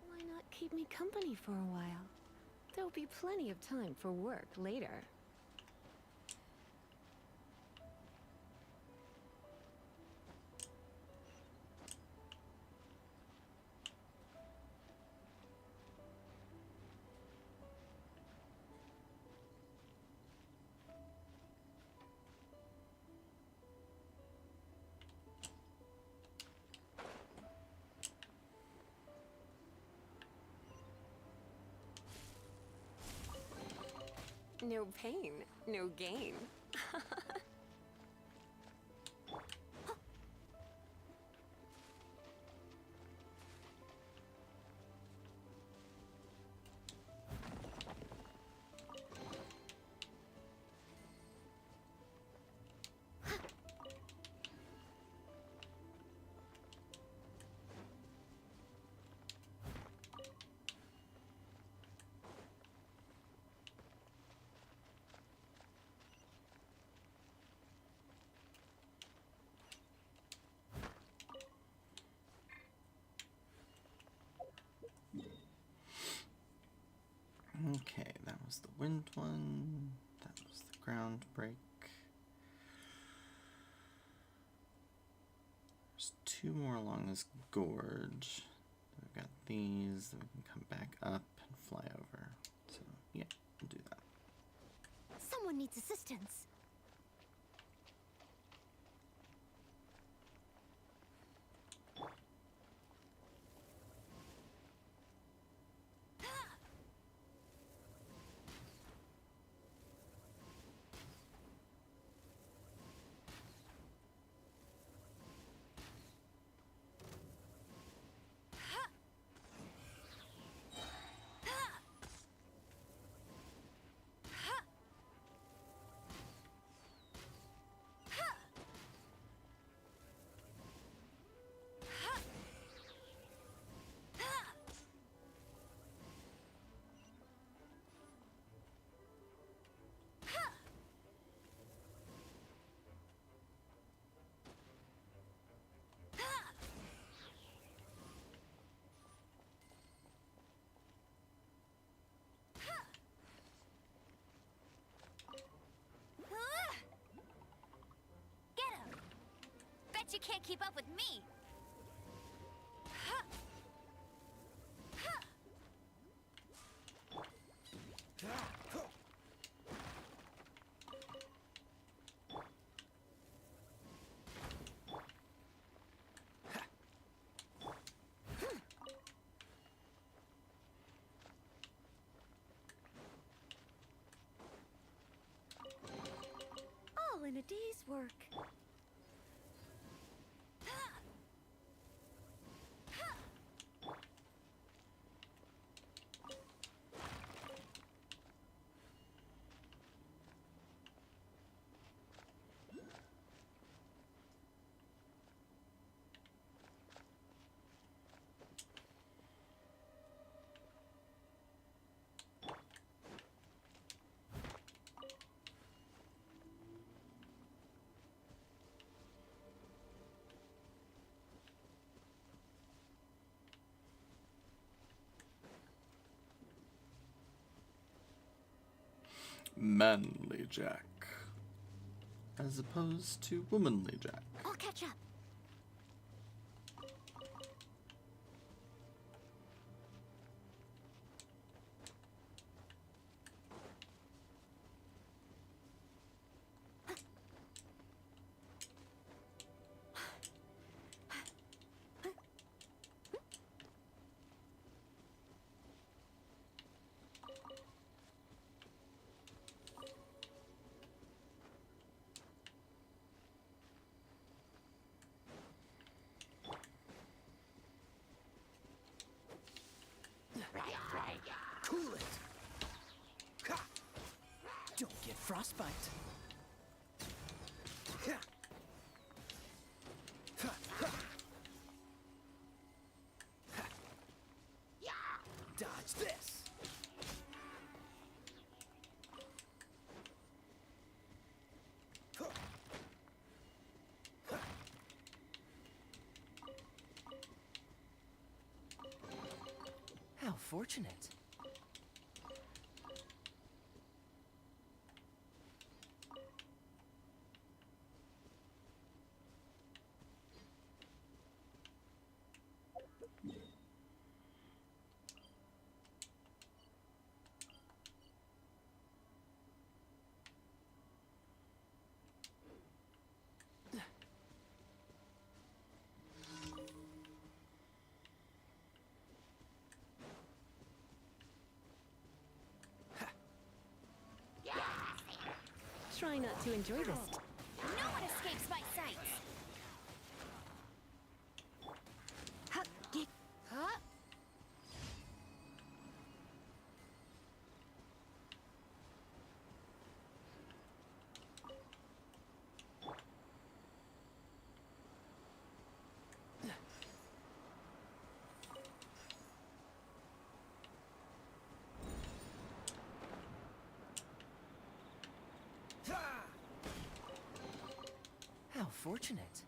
Speaker 3: Why not keep me company for a while? There'll be plenty of time for work later. No pain, no gain.
Speaker 1: Okay, that was the wind one. That was the ground break. There's two more along this gorge. We've got these that we can come back up and fly over. So, yeah, we'll do that.
Speaker 2: Someone needs assistance. You can't keep up with me.
Speaker 6: a day's work.
Speaker 1: Manly Jack, as opposed to womanly Jack.
Speaker 6: I'll catch up.
Speaker 11: Cool it. Don't get frostbite. Dodge this. How fortunate.
Speaker 3: Try not to enjoy this.
Speaker 2: No one escapes my sight. Huh?
Speaker 11: How fortunate.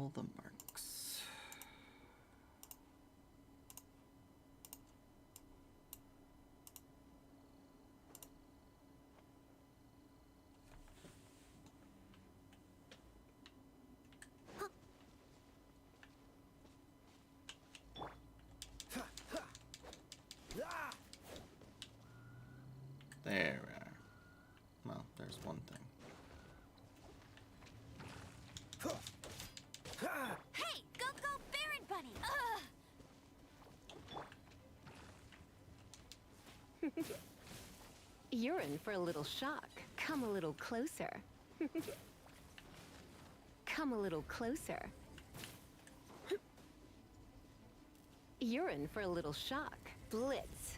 Speaker 1: all the marks. There we are. Well, there's one thing.
Speaker 2: Hey, go Baron Bunny!
Speaker 3: You're in for a little shock. Come a little closer. Come a little closer. You're in for a little shock. Blitz.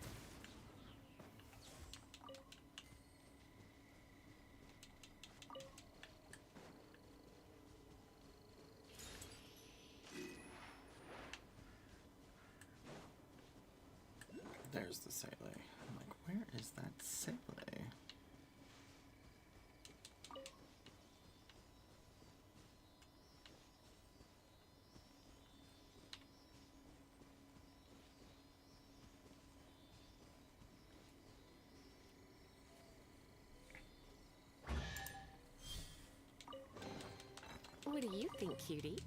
Speaker 1: There's the Sele. I'm like, where is that Sele?
Speaker 3: What do you think, cutie?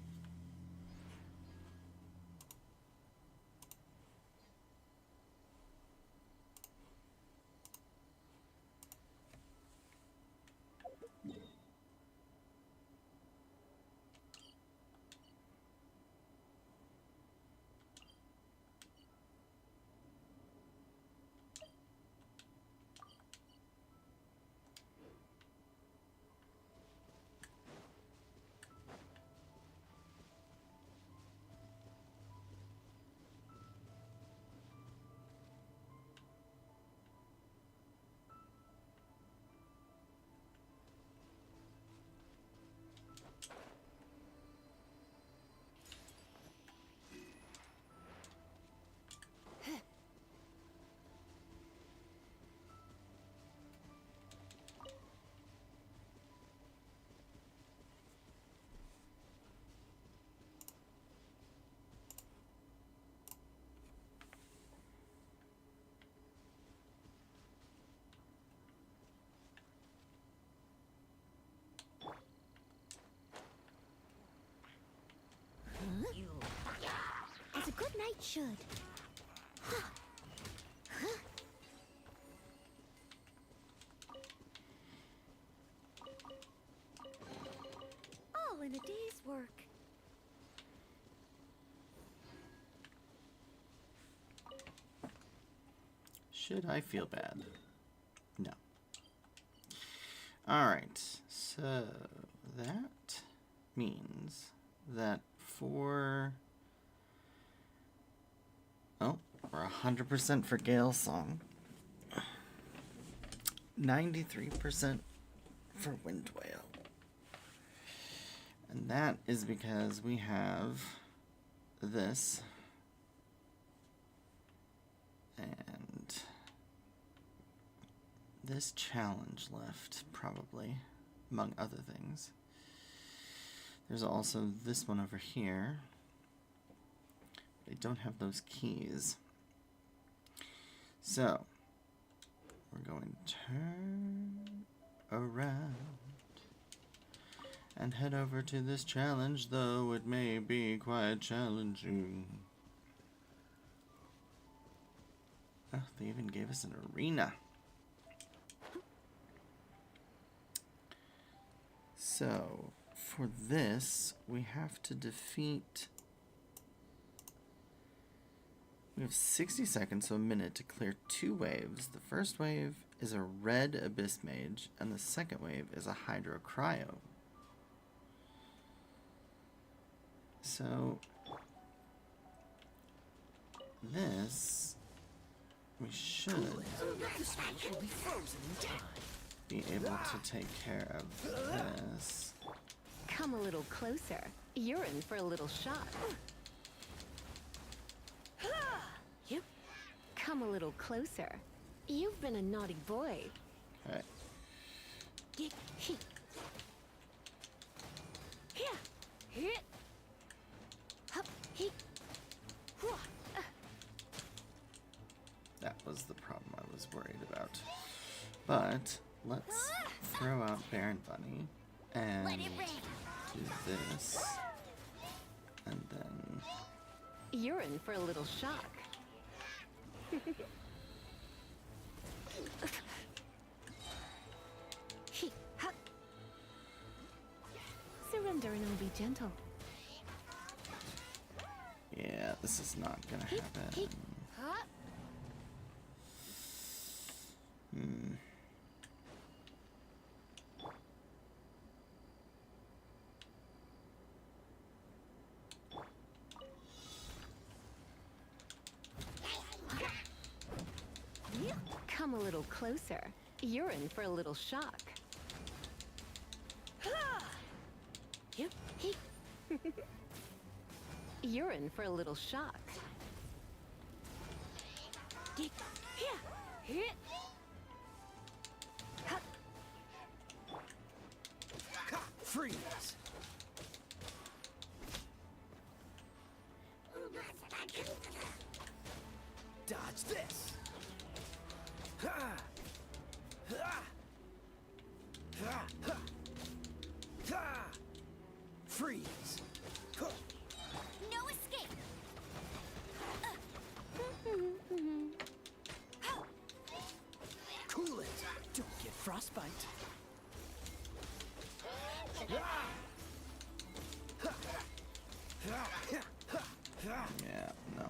Speaker 2: As a good knight should. All in a day's work.
Speaker 1: Should I feel bad? No. Alright, so that means that for... Oh, we're 100% for Gale's song. 93% for Wind Whale. And that is because we have this and this challenge left, probably, among other things. There's also this one over here. I don't have those keys. So, we're going to turn around and head over to this challenge, though it may be quite challenging. Oh, they even gave us an arena. So, for this, we have to defeat... We have 60 seconds, so a minute, to clear 2 waves. The first wave is a red Abyss Mage, and the second wave is a Hydro Cryo. So, this, we should be able to take care of this.
Speaker 3: Come a little closer. You're in for a little shock. You come a little closer. You've been a naughty boy.
Speaker 1: Okay. But let's throw out Baron Bunny and do this. And then...
Speaker 3: You're in for a little shock. Surrender and I'll be gentle.
Speaker 1: Yeah, this is not gonna happen.
Speaker 3: Come a little closer. You're in for a little shock. You're in for a little shock.
Speaker 10: Freeze! Dodge this! Freeze!
Speaker 2: No escape.
Speaker 10: Cool it! Don't get frostbite.
Speaker 1: Yeah, no.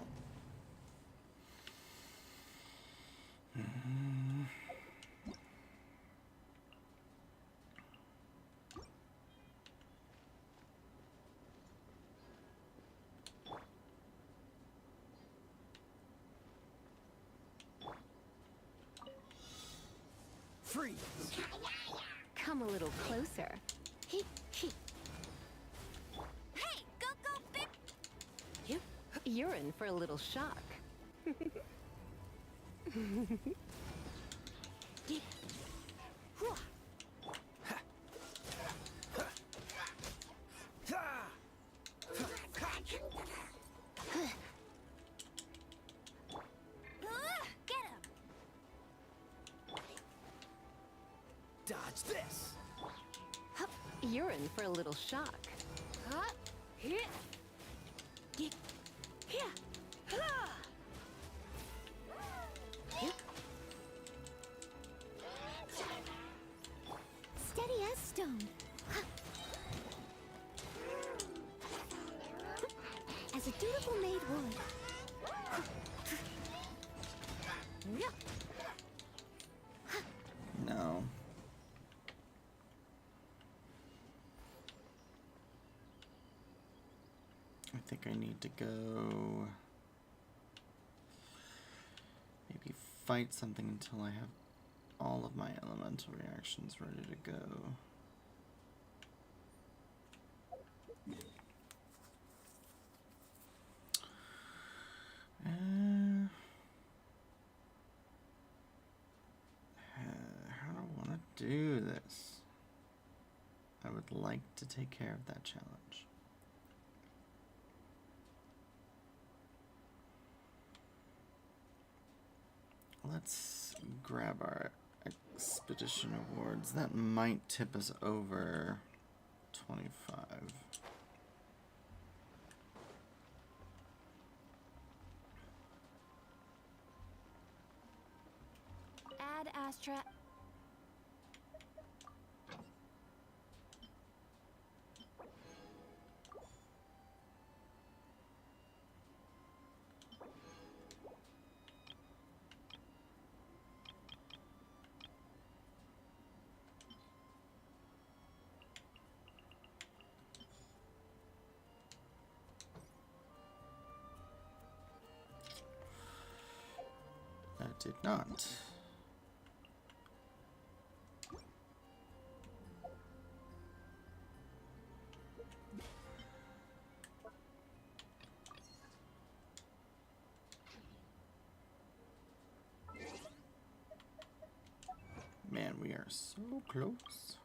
Speaker 10: Freeze!
Speaker 3: Come a little closer.
Speaker 2: Hey, go, big.
Speaker 3: You're in for a little shock.
Speaker 2: Get him.
Speaker 10: Dodge this!
Speaker 3: You're in for a little shock.
Speaker 2: Steady as stone. As a dutiful maid would.
Speaker 1: No. I think I need to go... maybe fight something until I have all of my elemental reactions ready to go. How do I want to do this? I would like to take care of that challenge. Let's grab our expedition awards. That might tip us over 25.
Speaker 2: Add Astra.
Speaker 1: That did not. Man, we are so close.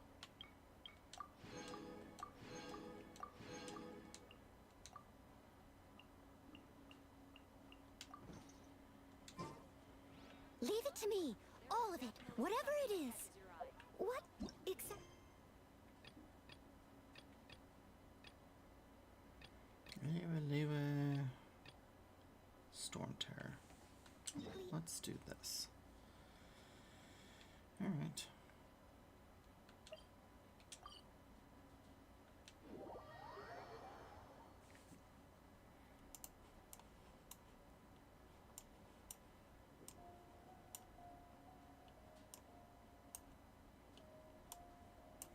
Speaker 2: Leave it to me. All of with it, whatever it is. What exactly?
Speaker 1: Leave Storm Terror. Let's do this. Alright.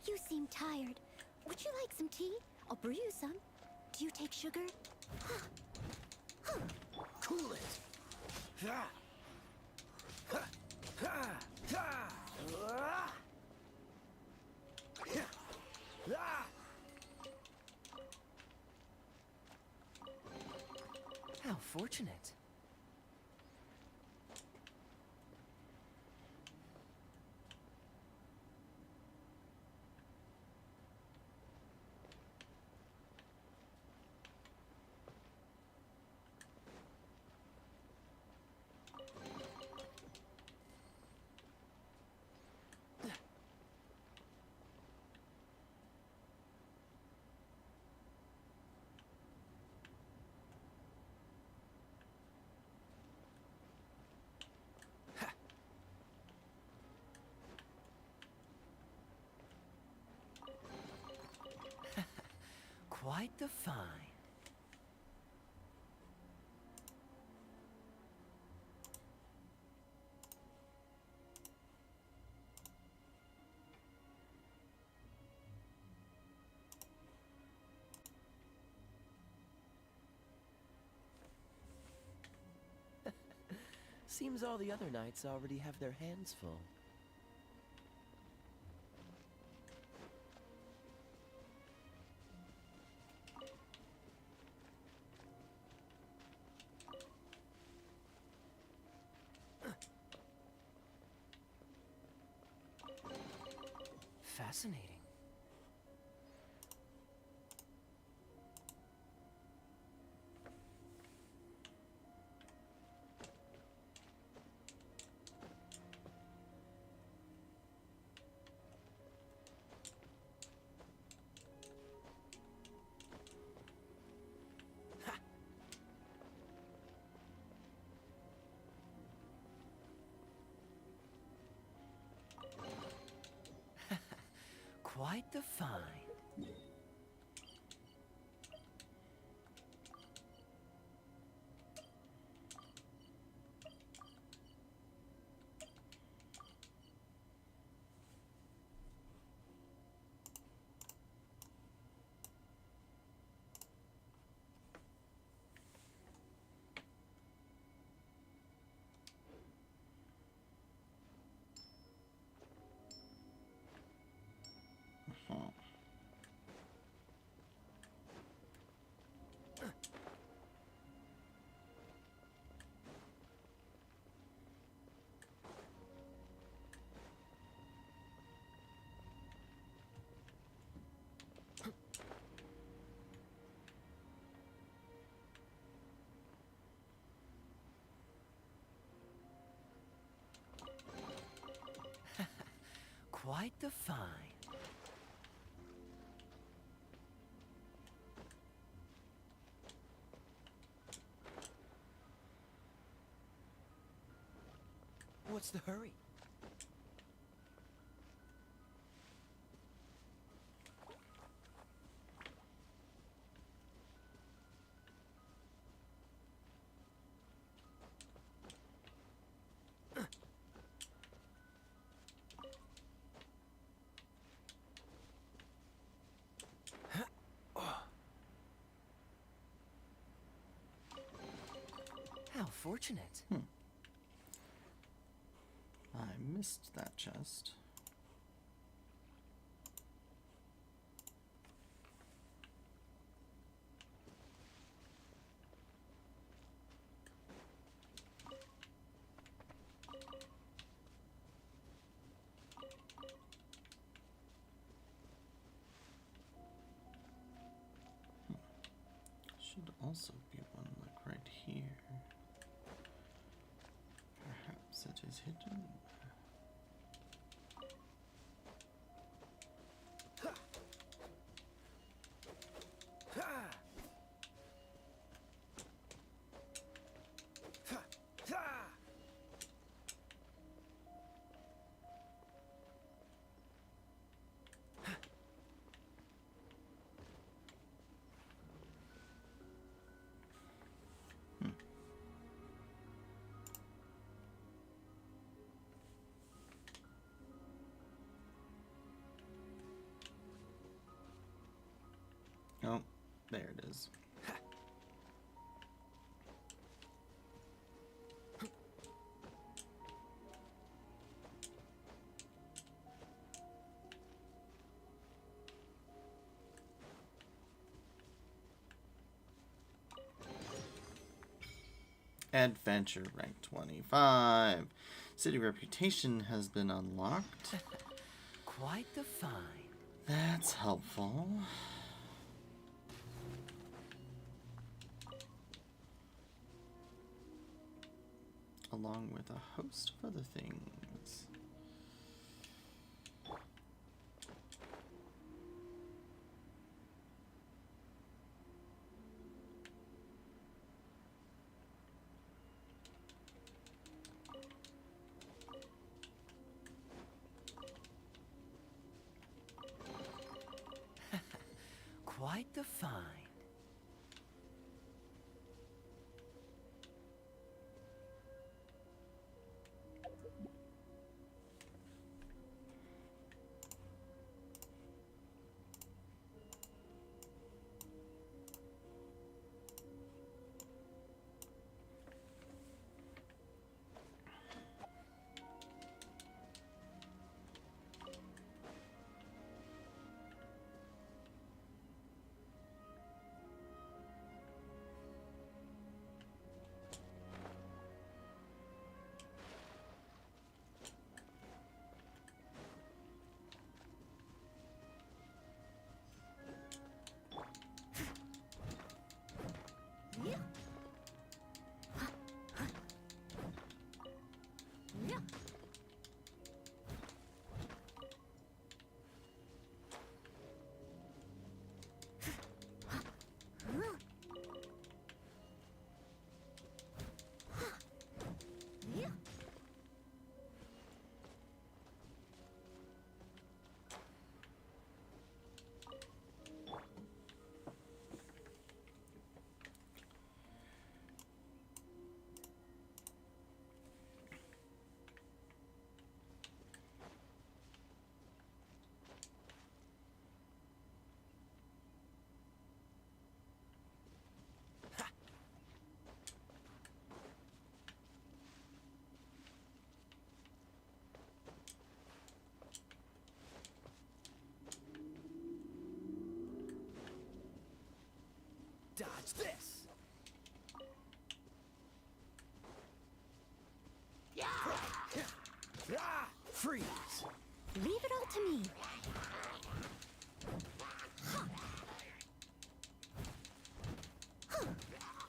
Speaker 2: You seem tired. Would you like some tea? I'll brew you some. Do you take sugar?
Speaker 16: Cool it!
Speaker 15: How fortunate. Quite the find. Seems all the other knights already have their hands full. Fascinating. Quite the find. Quite the find. What's the hurry? How fortunate.
Speaker 1: I missed that chest. Should also be one like right here. Perhaps it is hidden. Oh, there it is. Adventure rank 25. City reputation has been unlocked.
Speaker 15: Quite the find.
Speaker 1: That's helpful. Along with a host of other things.
Speaker 15: Quite the find. Dodge this! Yeah! Freeze!
Speaker 6: Leave it all to me.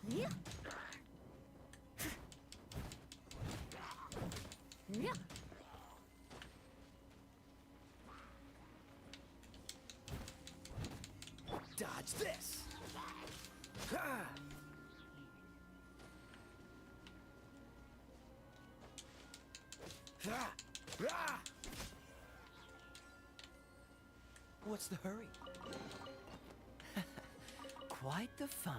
Speaker 6: Yeah. Yeah.
Speaker 15: Dodge this! What's the hurry? Quite the find.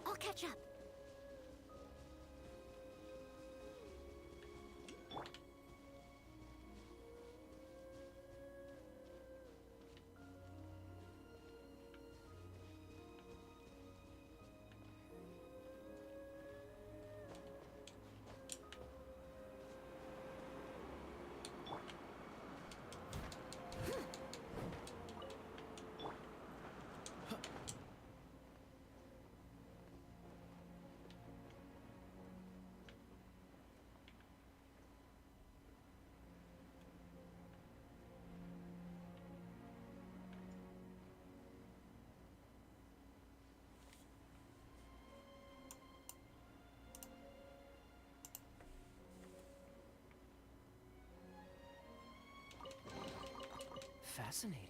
Speaker 6: I'll catch up.
Speaker 15: Fascinating.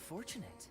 Speaker 15: fortunate.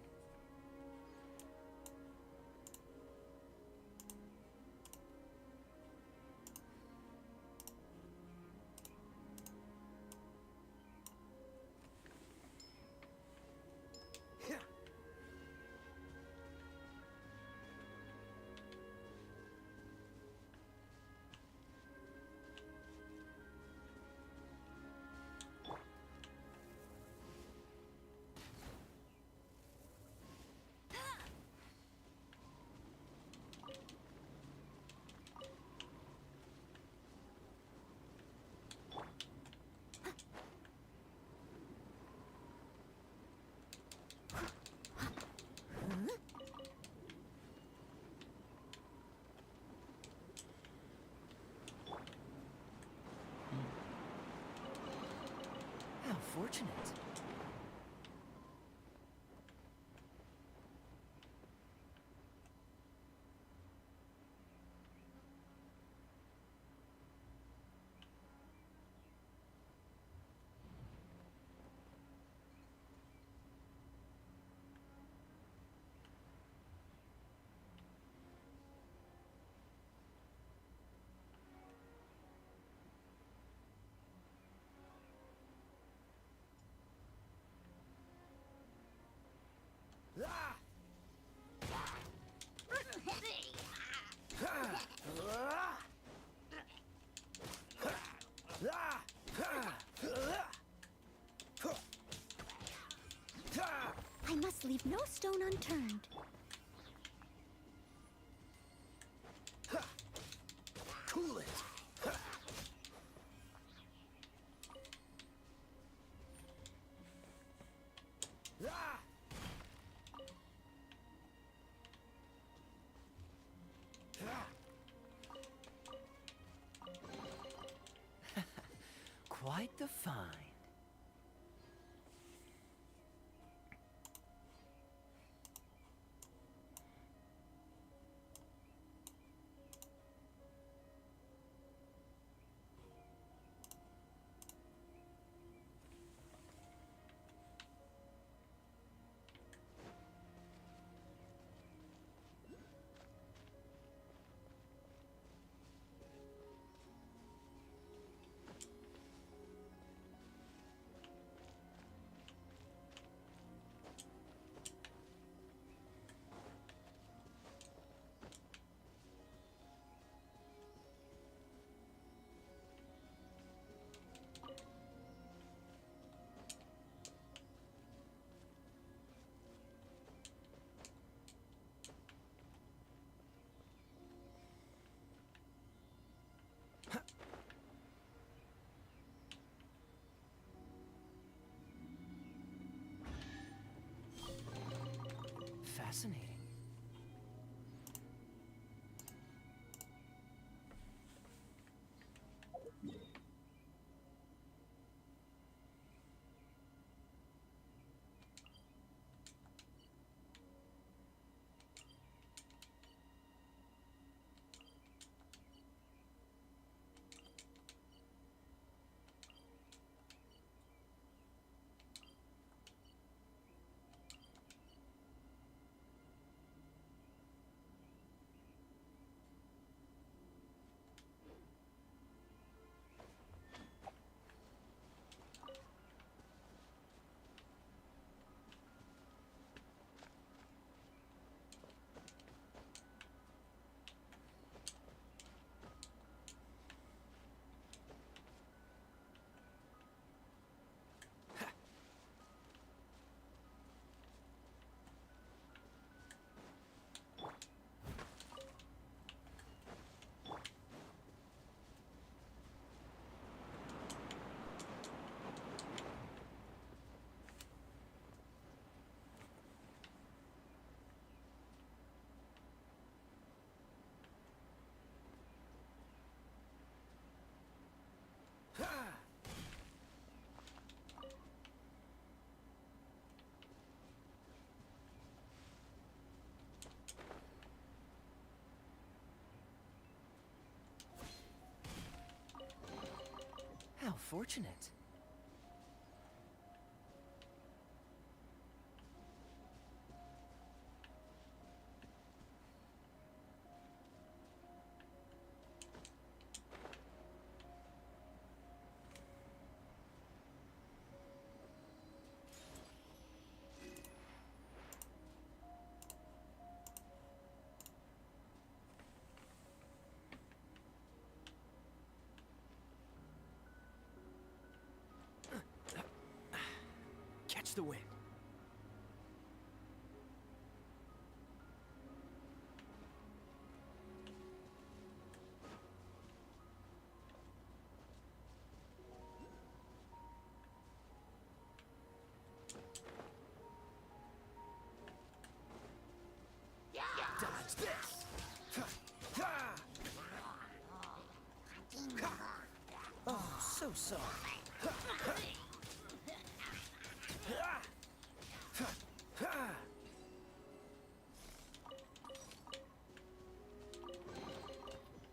Speaker 15: How fortunate.
Speaker 2: I must leave no stone unturned.
Speaker 15: Cool it. Quite the find. Fascinating. How fortunate.
Speaker 10: the wind.
Speaker 11: Dodge this!
Speaker 10: Oh, so soft.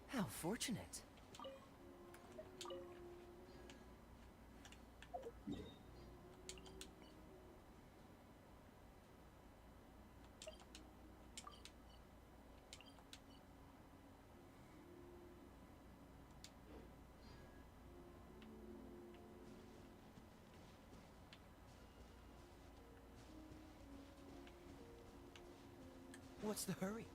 Speaker 10: How fortunate. What's the hurry?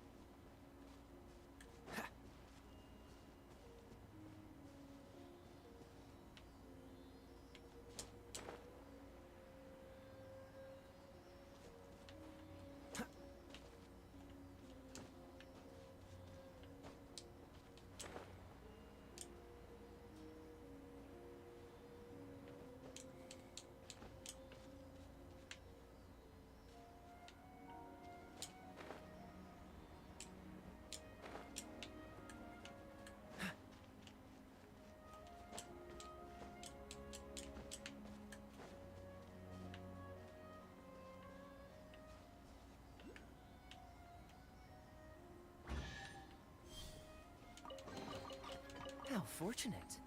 Speaker 10: How fortunate.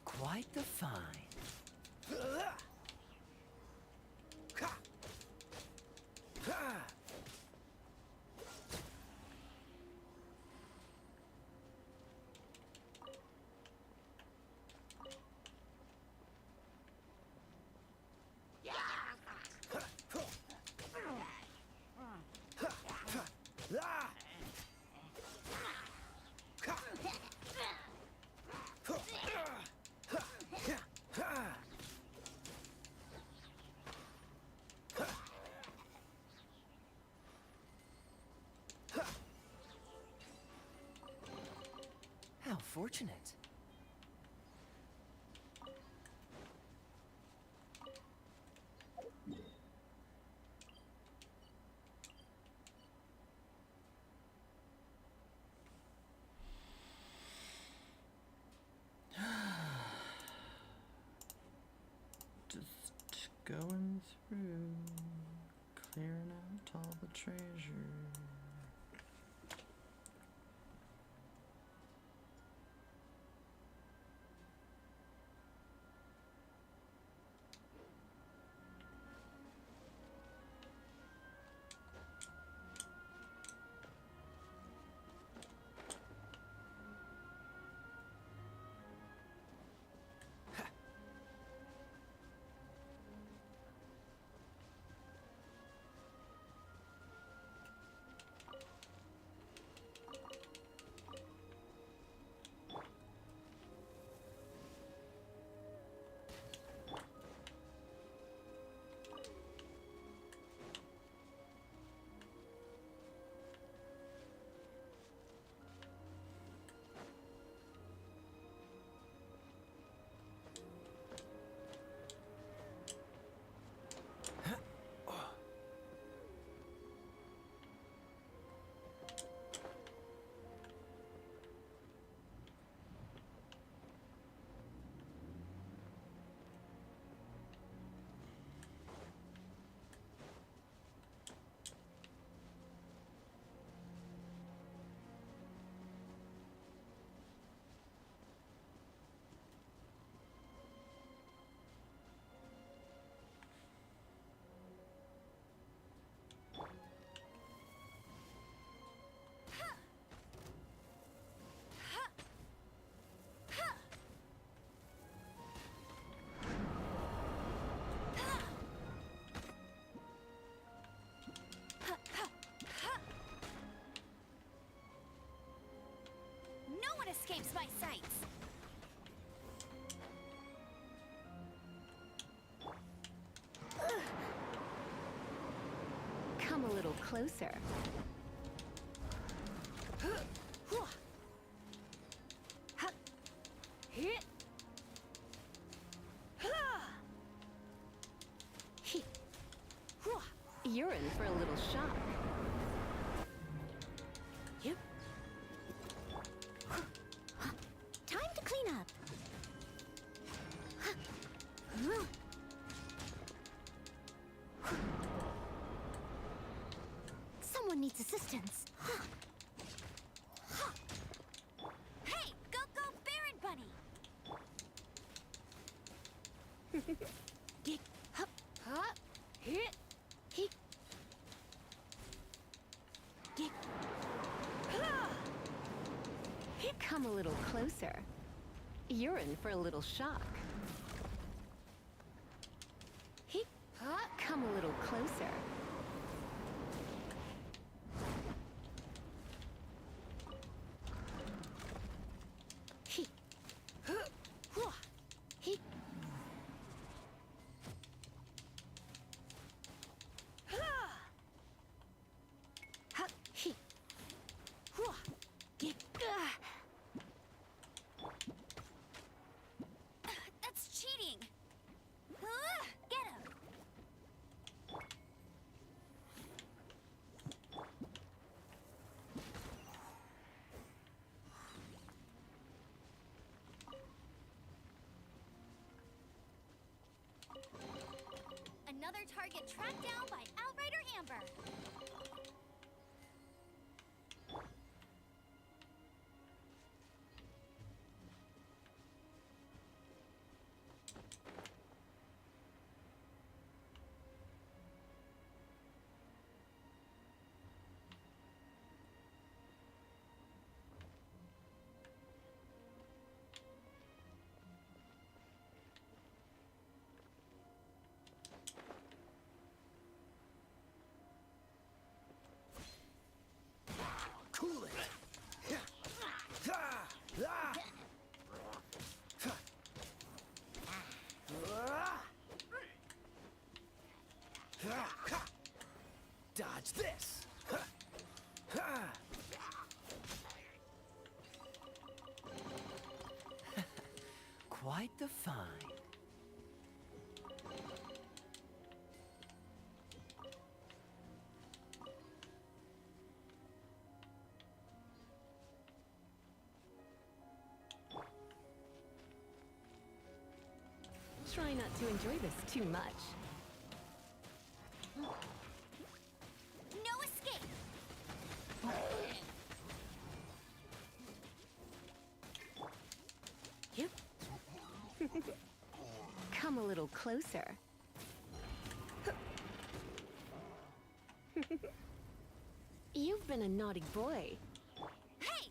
Speaker 10: Quite the find. How fortunate.
Speaker 1: Just going through, clearing out all the treasure.
Speaker 2: what escapes my sights.
Speaker 3: Come a little closer. You're in for a little shock.
Speaker 2: Yep. Time to clean up. Someone needs assistance. Hey, go Baron Bunny! Dick, hup, hup, hit, he, dick.
Speaker 3: Come a little closer. You're in for a little shock. Come a little closer.
Speaker 2: That's cheating. Get him. Another target tracked down by Outrider Amber.
Speaker 16: Cool it. Dodge this.
Speaker 10: Quite the find.
Speaker 3: Try not to enjoy this too much.
Speaker 2: No escape.
Speaker 3: Yep. Come a little closer. You've been a naughty boy.
Speaker 2: Hey!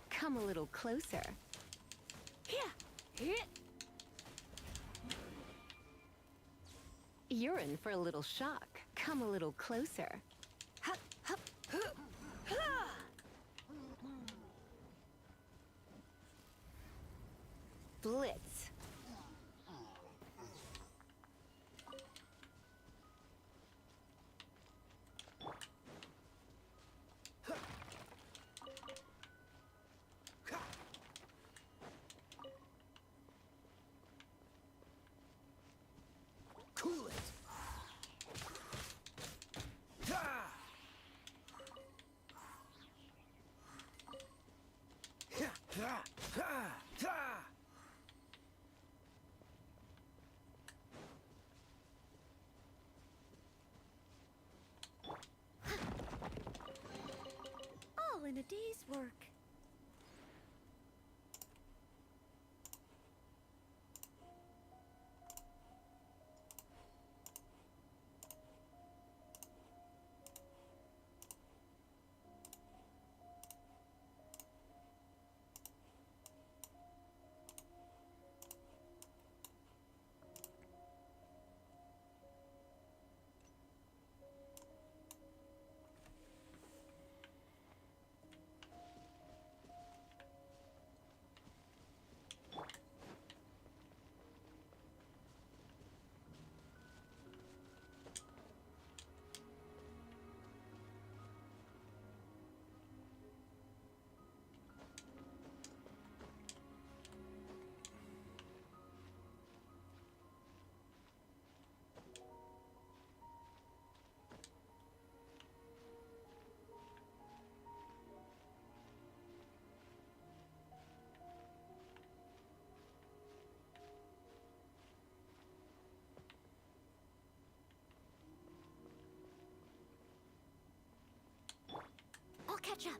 Speaker 3: Come a little closer. You're in for a little shock. Come a little closer. Blitz.
Speaker 16: Cool it.
Speaker 2: All in a day's work. catch up.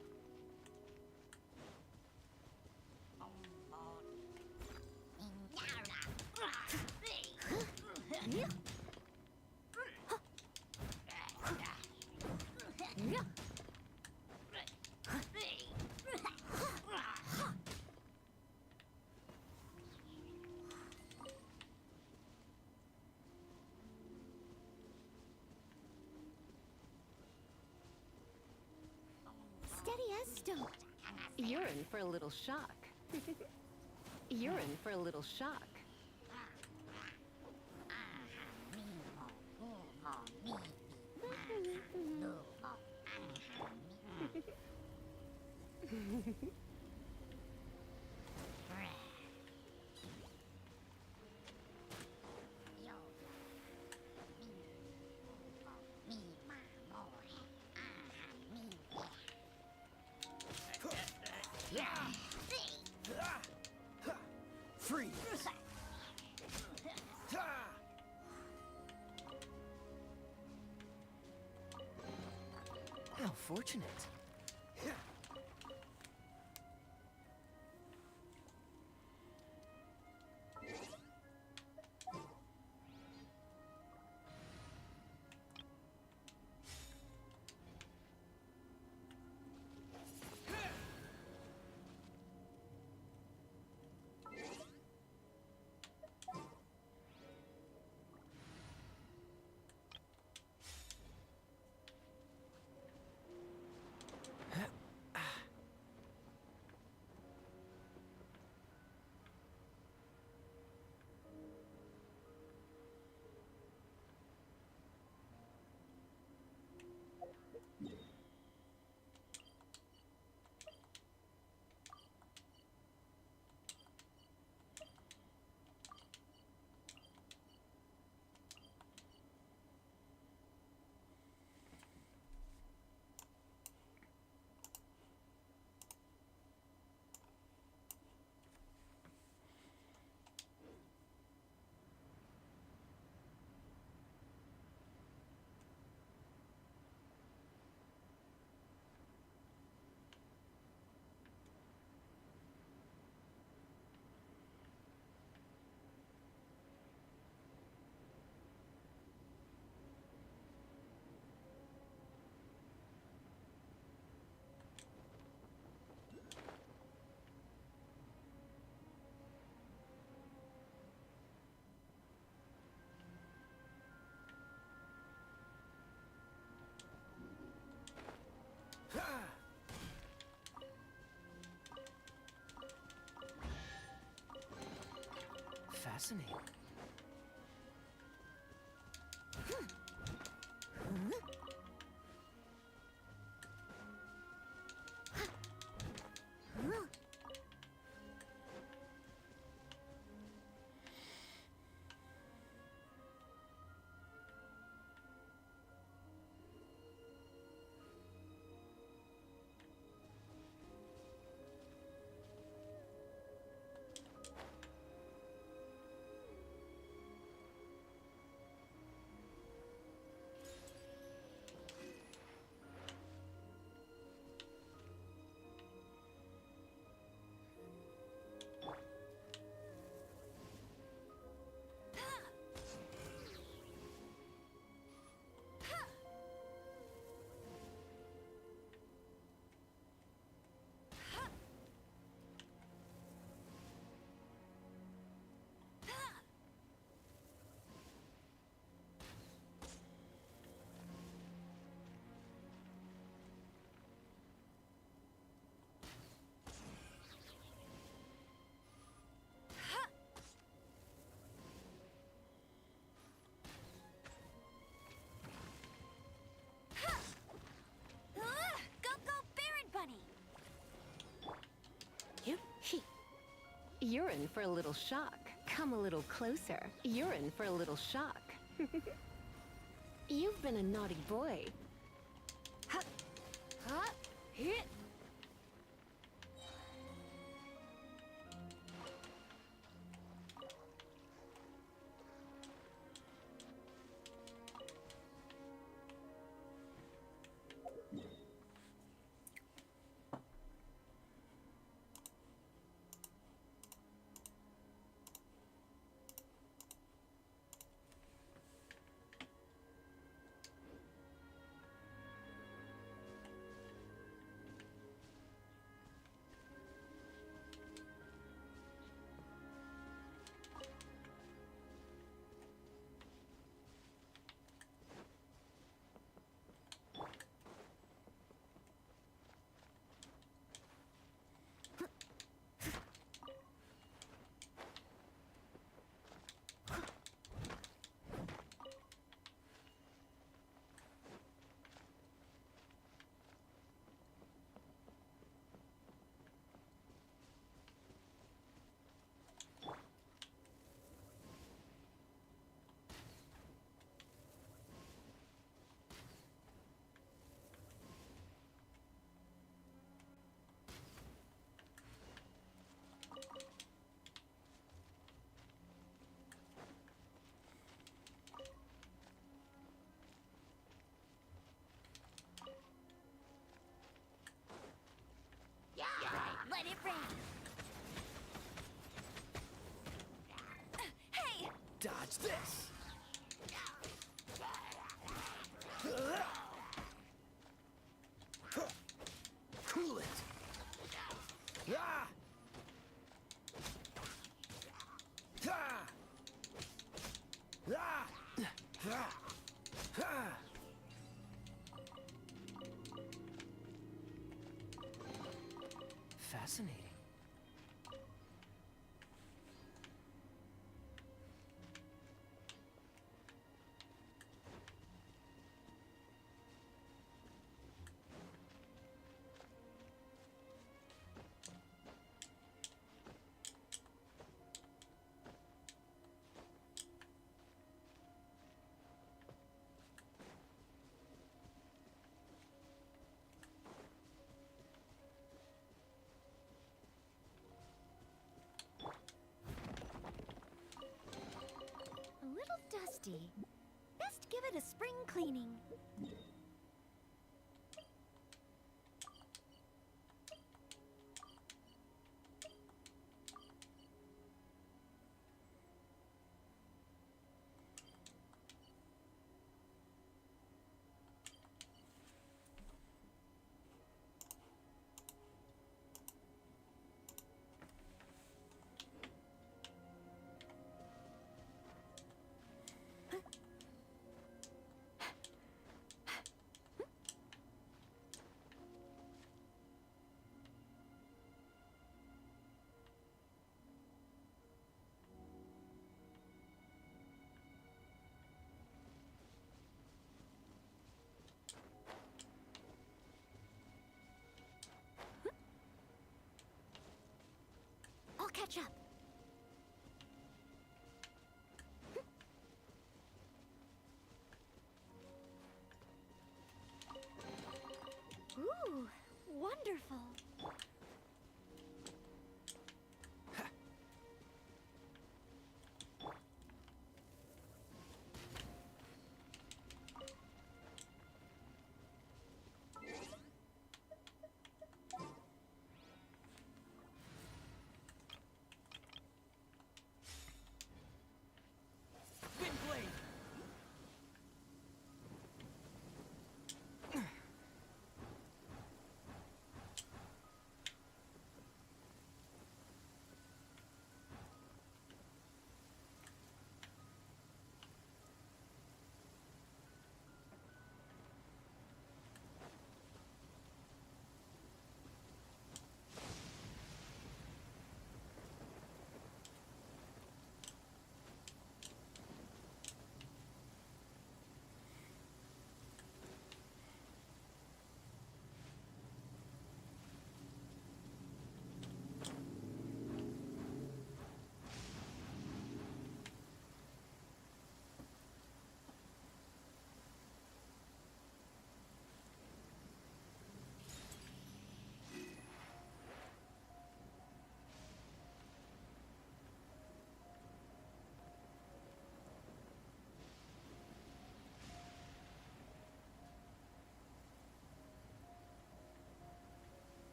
Speaker 2: Steady as stone.
Speaker 3: You're in for a little shock. You're in for a little shock.
Speaker 10: Freeze! How fortunate. Fascinating.
Speaker 3: You're in for a little shock. Come a little closer. You're in for a little shock. You've been a naughty boy.
Speaker 2: Huh. Huh. Hit.
Speaker 6: boomerang! Hey!
Speaker 11: Dodge this! Cool it! Ah! Ah! Ah! Ah! Ah!
Speaker 10: Fascinating.
Speaker 2: A little dusty. Best give it a spring cleaning. I'll catch up. Ooh, wonderful.
Speaker 11: Wind blade!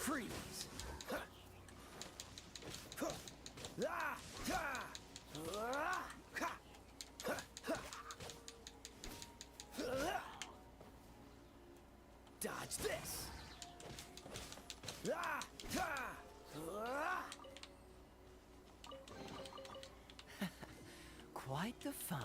Speaker 11: Freeze! Ah! Ah! Ah! Ha! Ha! Ha! Dodge this! Ah! Ah! Ah!
Speaker 10: Quite the find.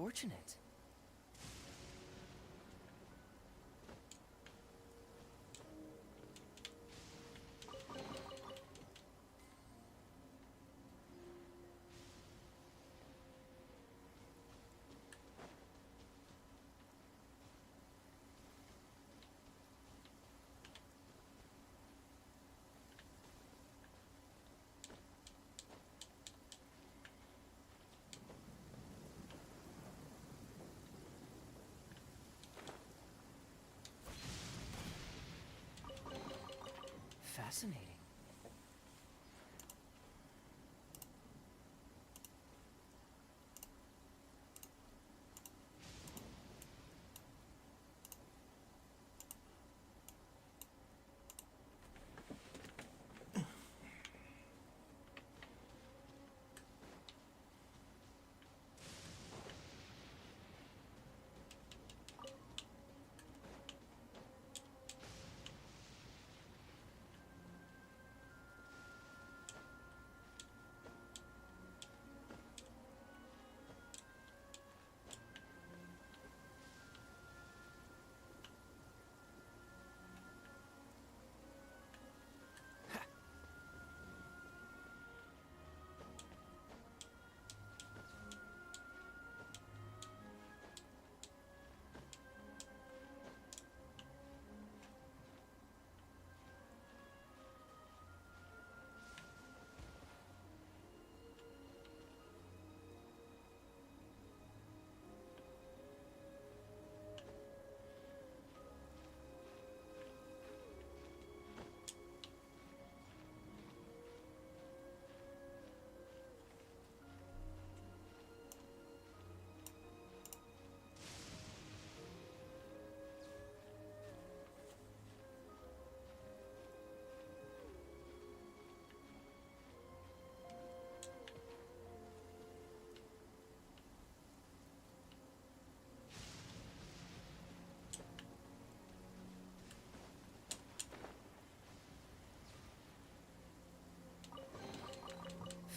Speaker 10: fortunate. Fascinating.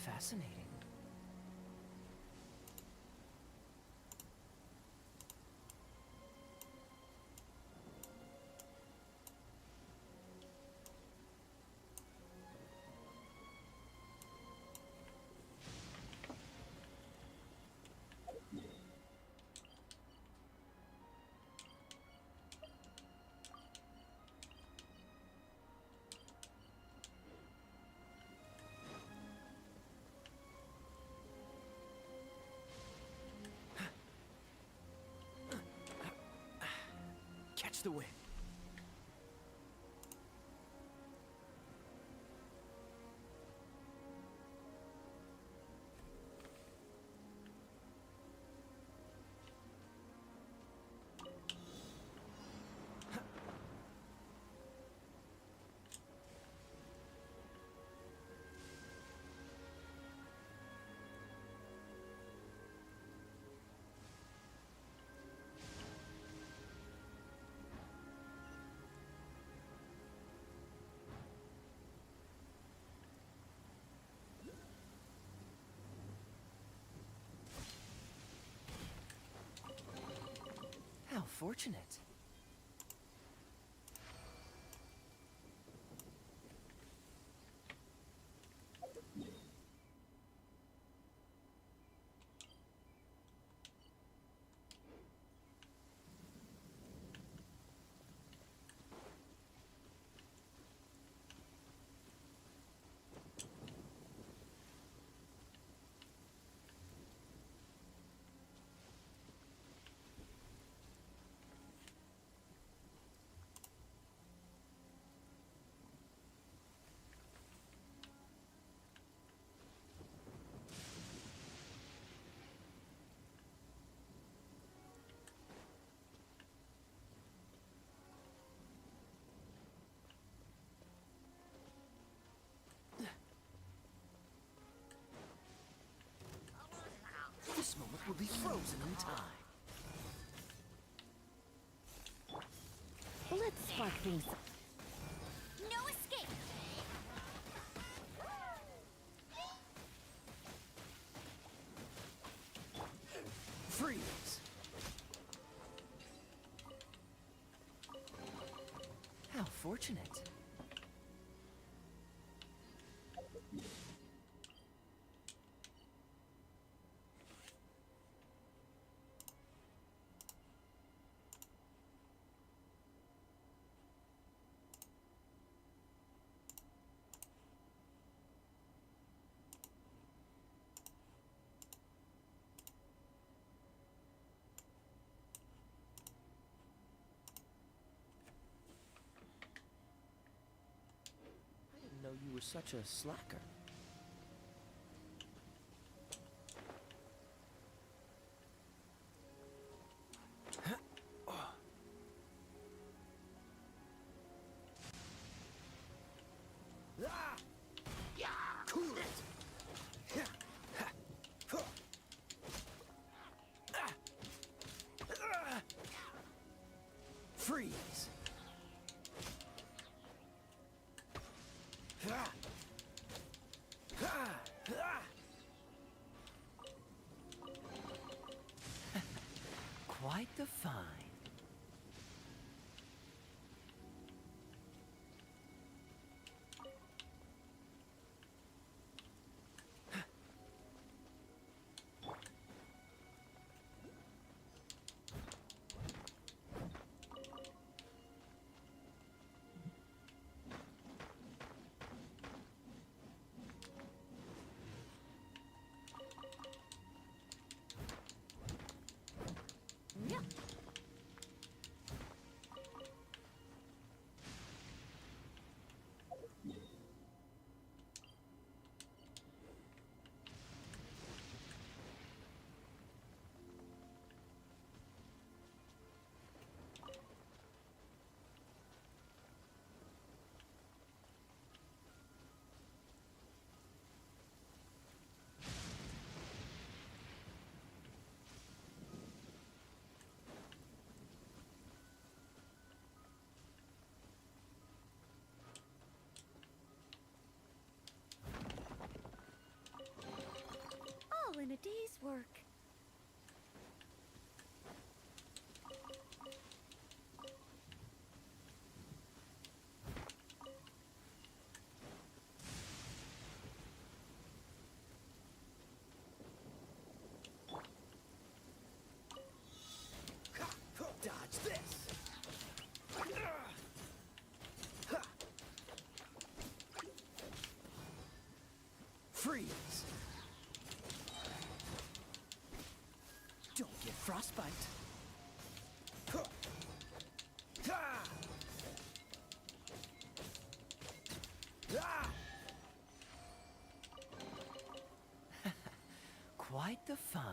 Speaker 10: Fascinating. Catch the wind. How fortunate. This moment will be frozen in time.
Speaker 3: Let's spark things.
Speaker 2: No escape!
Speaker 10: Freeze! How fortunate. I didn't know you were such a slacker. Freeze! Quite the find.
Speaker 6: All in a day's work.
Speaker 10: Dodge this! Freeze! Don't get frostbite. Quite the find.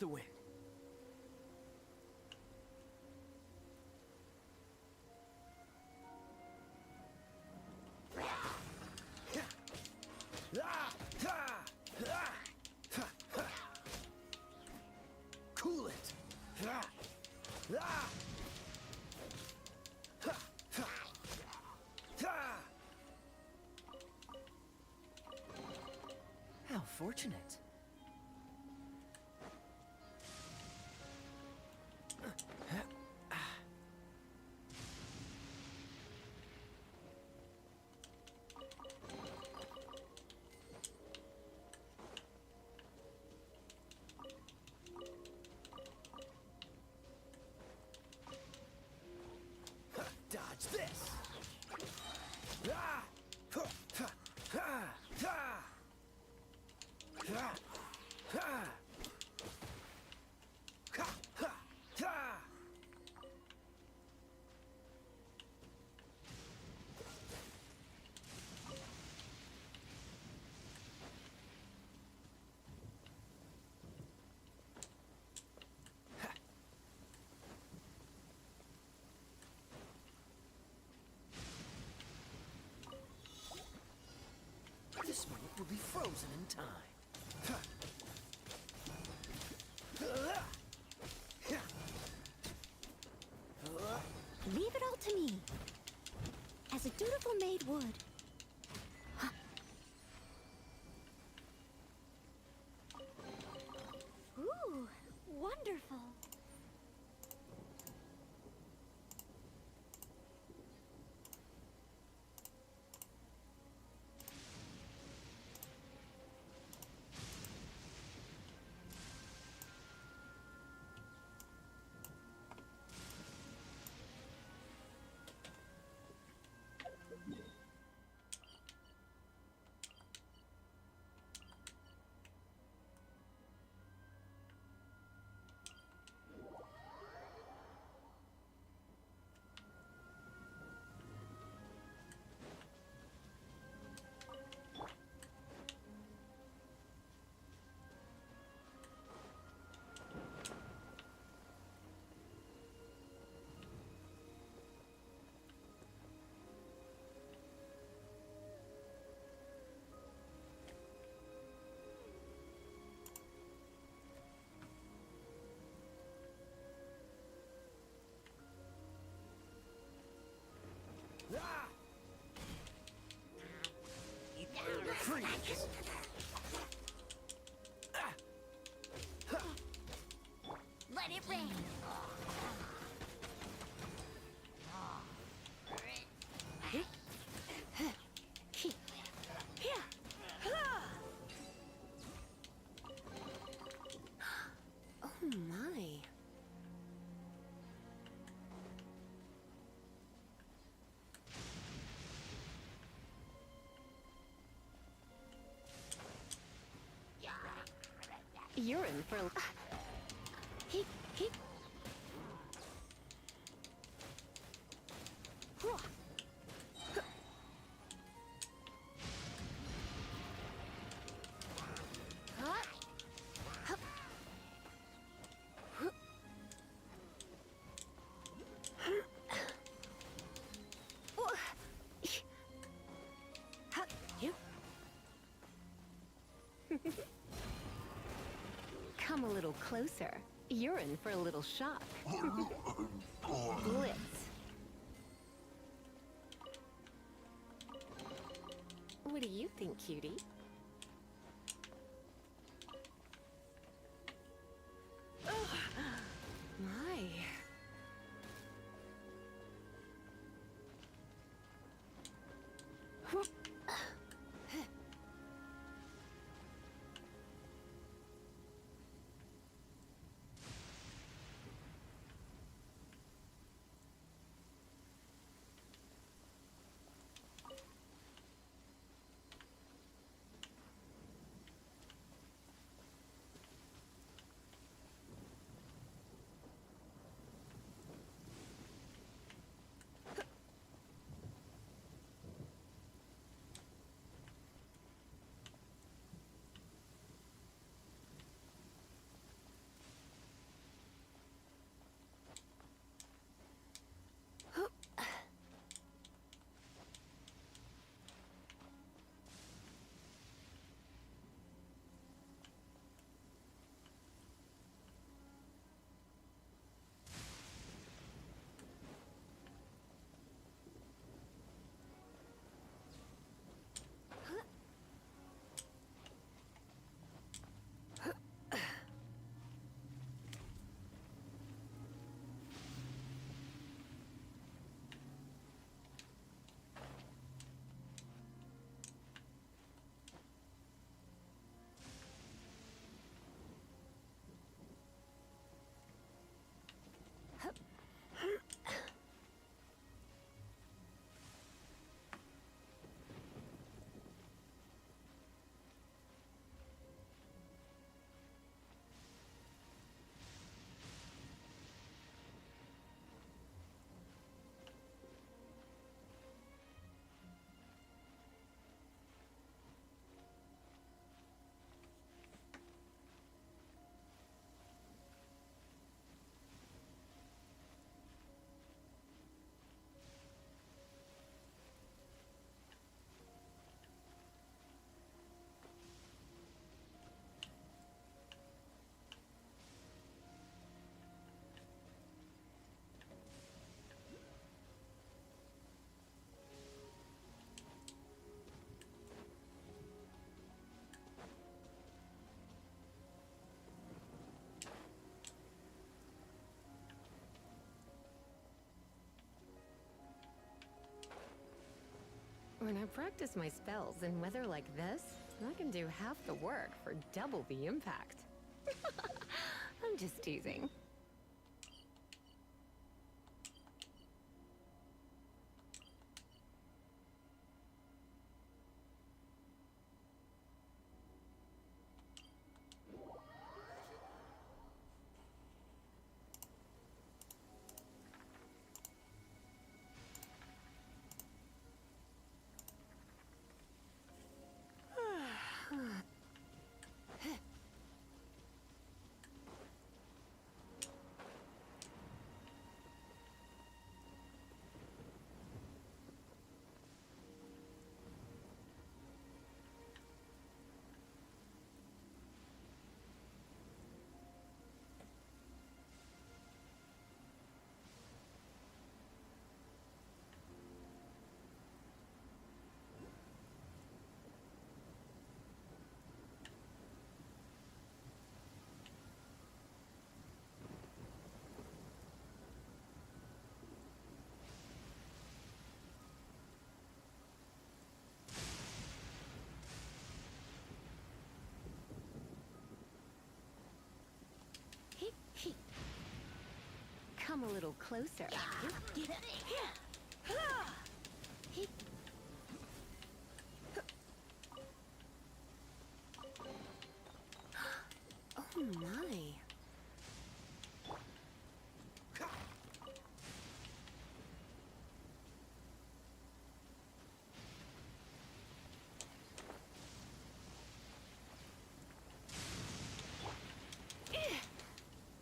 Speaker 10: the wind. Cool it. How fortunate. Dodge this. This moment will be frozen in time.
Speaker 2: Leave it all to me. As a dutiful maid would. Ooh, wonderful.
Speaker 10: Freeze!
Speaker 2: Let it rain.
Speaker 3: Oh my. You're in for
Speaker 2: He.
Speaker 3: Come a little closer. You're in for a little shock. Blitz. What do you think, cutie? My. When I practice my spells in weather like this, I can do half the work for double the impact. I'm just teasing. Come a little closer. Oh my.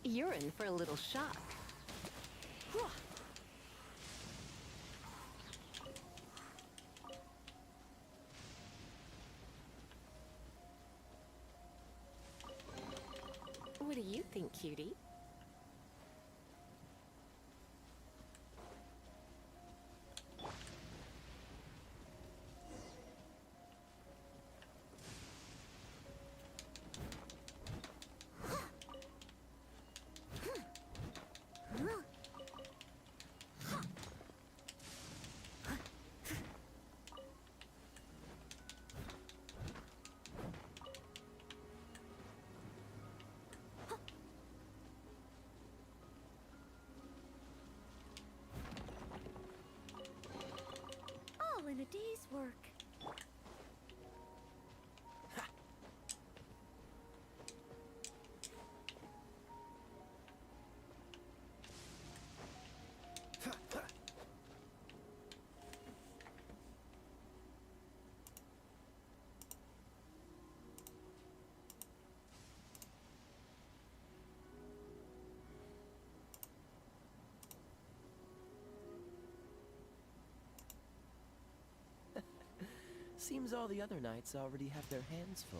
Speaker 3: You're in for a little shock. What do you think, cutie?
Speaker 6: All in a day's work.
Speaker 15: Seems all the other knights already have their hands full.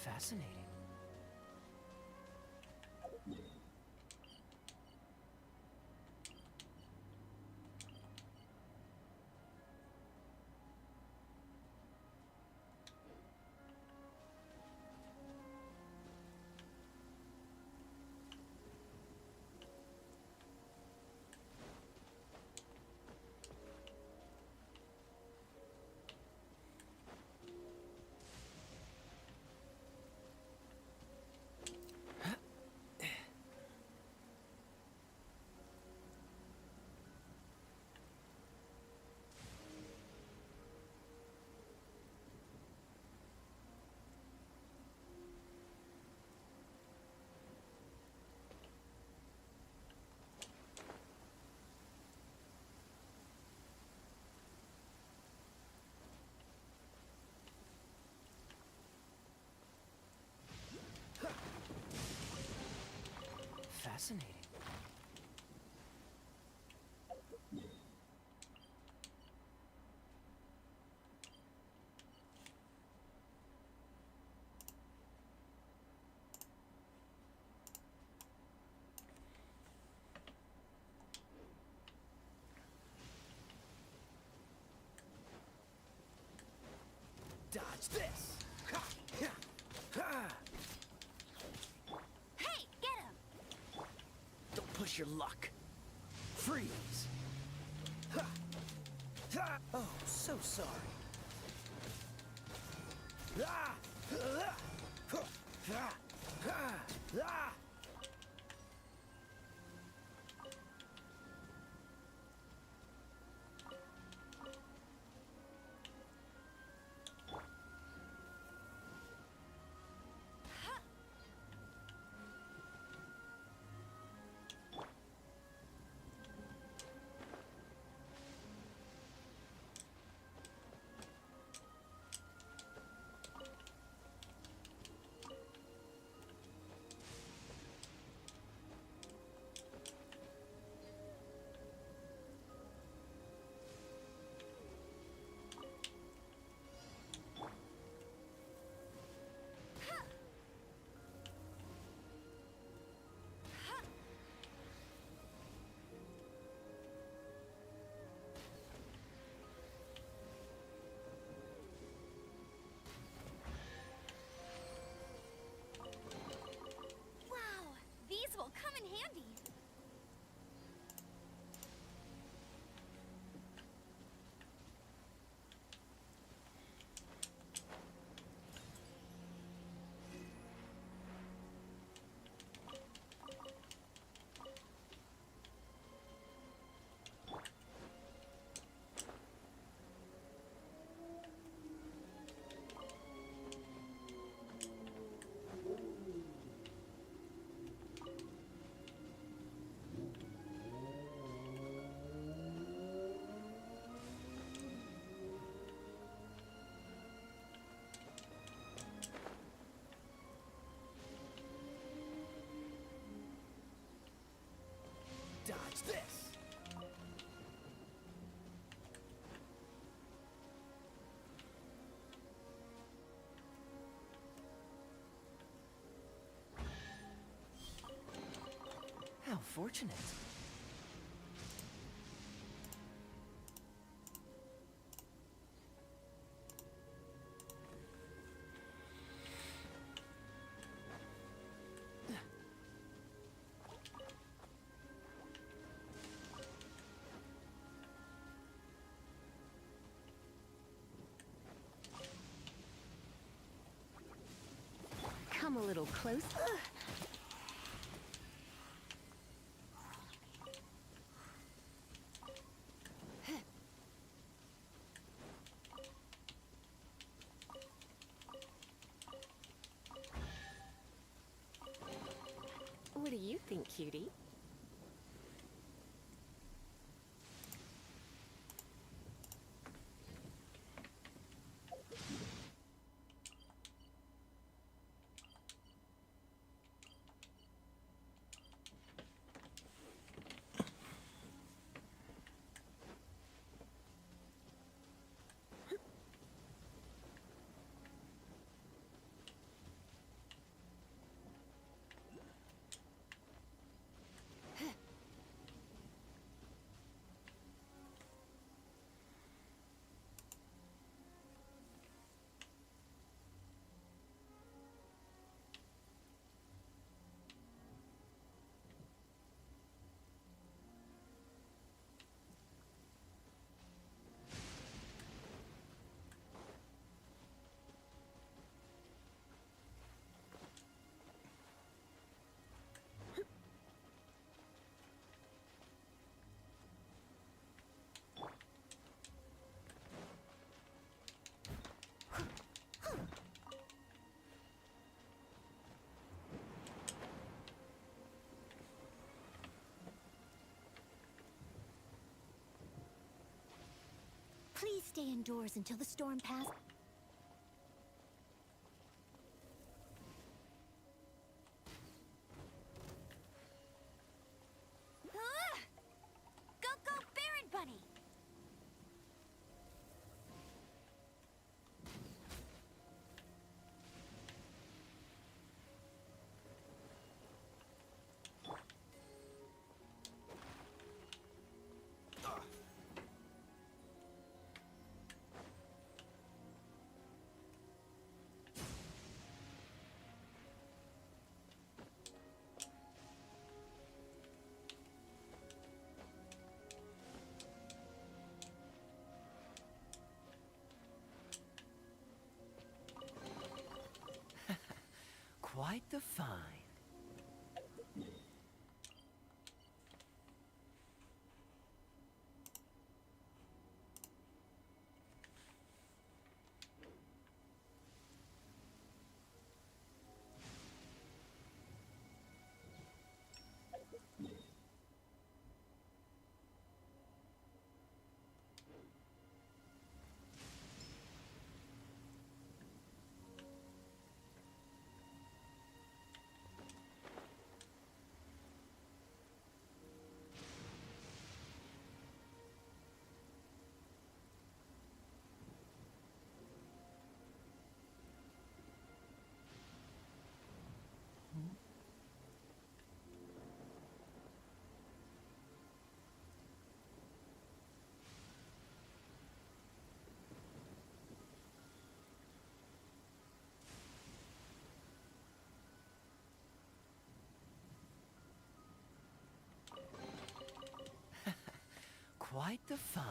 Speaker 10: Fascinating. fascinating.
Speaker 11: Dodge this! Ha! Ha! Ha!
Speaker 6: Hey, get him!
Speaker 11: Don't push your luck. Freeze! Ha! Ha! Oh, so sorry. Ah! Ah! Ah! Ah! Ah!
Speaker 6: Wow, these will come in handy.
Speaker 11: Dodge this!
Speaker 10: How fortunate.
Speaker 3: Come a little closer. What do you think, cutie?
Speaker 6: Please stay indoors until the storm passes.
Speaker 10: Quite the find. Quite the find.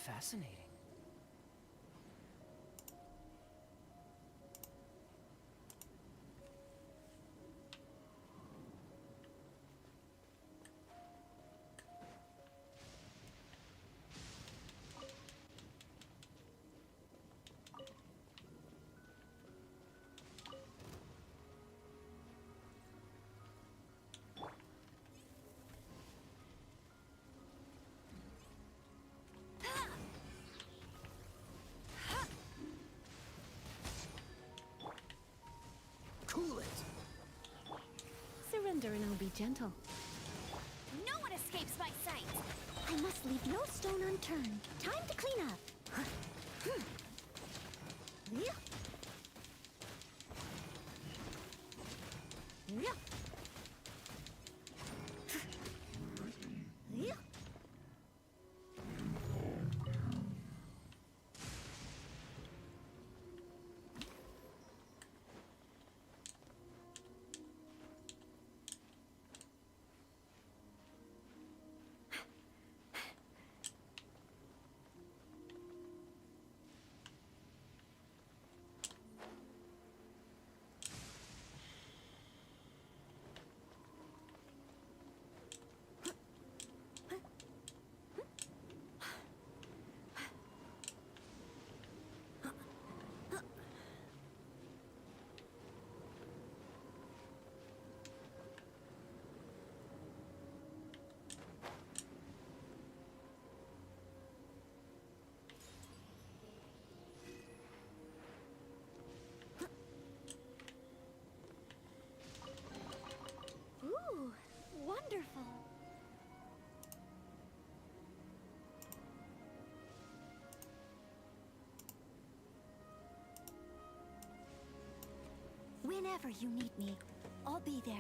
Speaker 10: Fascinating.
Speaker 6: Cool it.
Speaker 3: Surrender and I'll be gentle.
Speaker 2: No one escapes my sight! I must leave no stone unturned. Time to clean up. Yeah. Yeah. Yeah. Ooh, wonderful. Whenever you need me, I'll be there.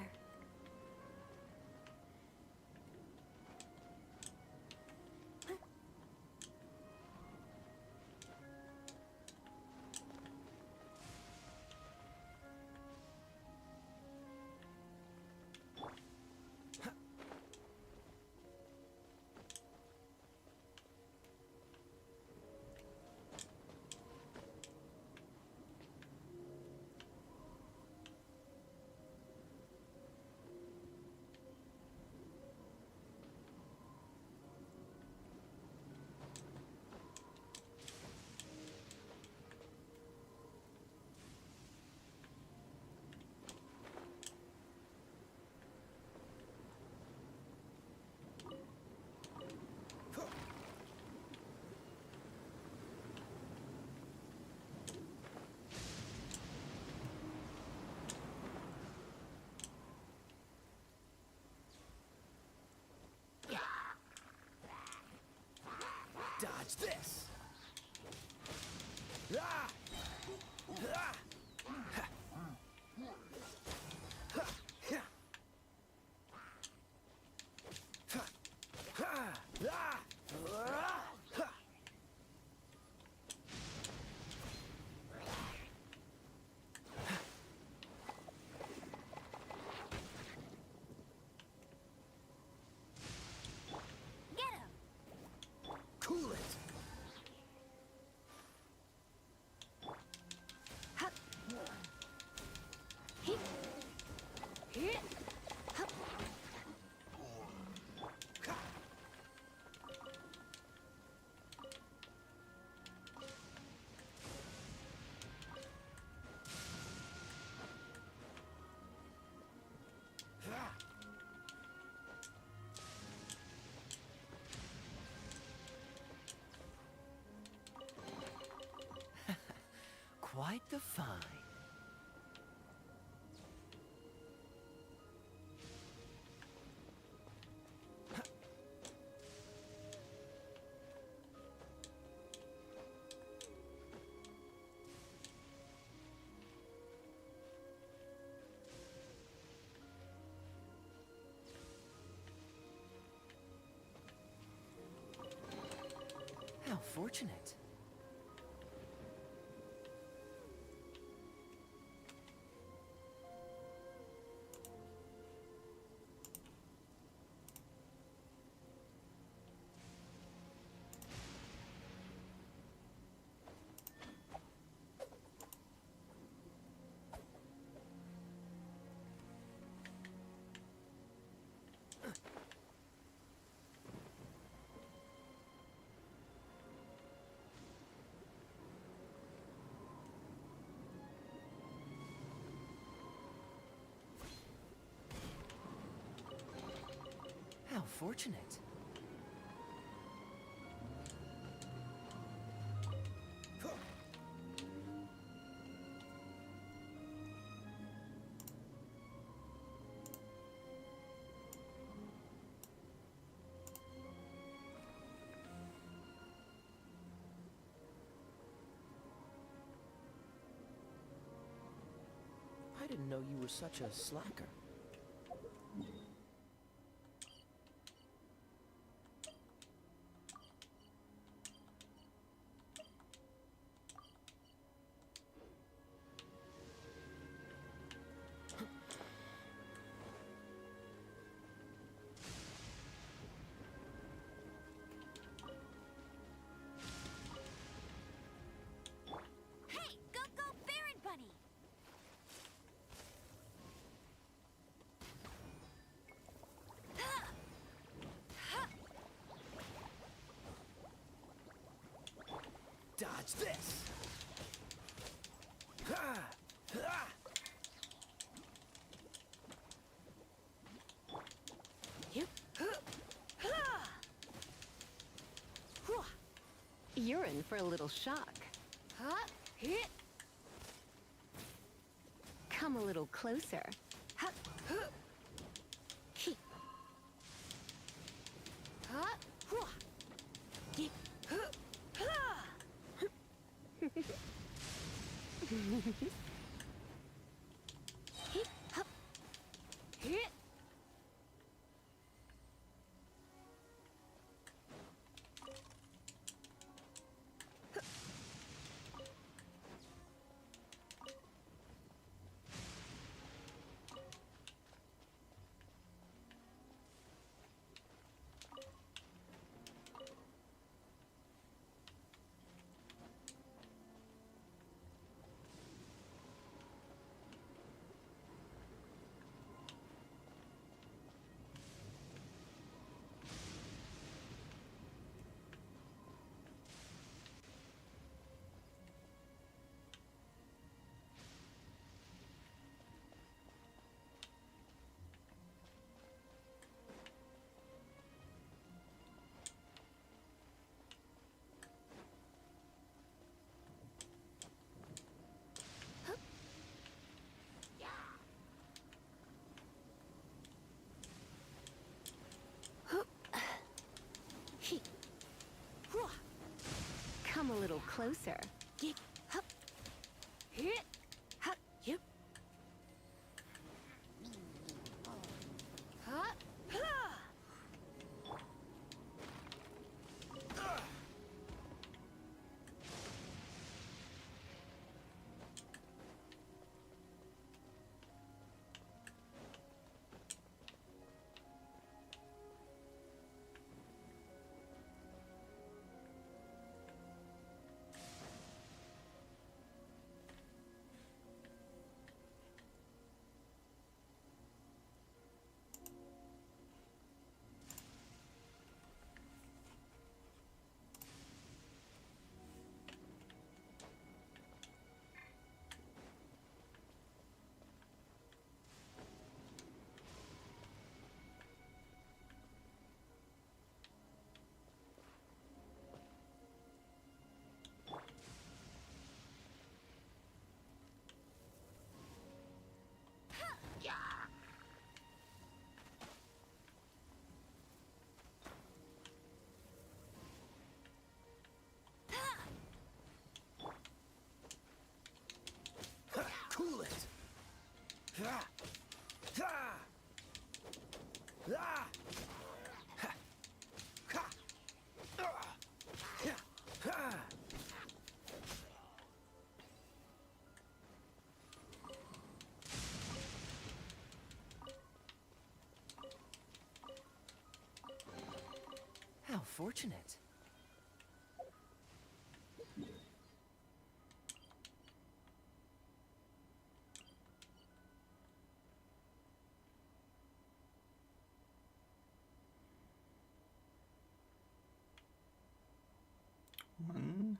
Speaker 15: quite the find. How fortunate. How fortunate. I didn't know you were such a slacker.
Speaker 2: Hey, go Baron Bunny!
Speaker 15: Dodge this!
Speaker 3: You're in for a little shock. Come a little closer. Come a little closer.
Speaker 15: fortunate.
Speaker 1: One.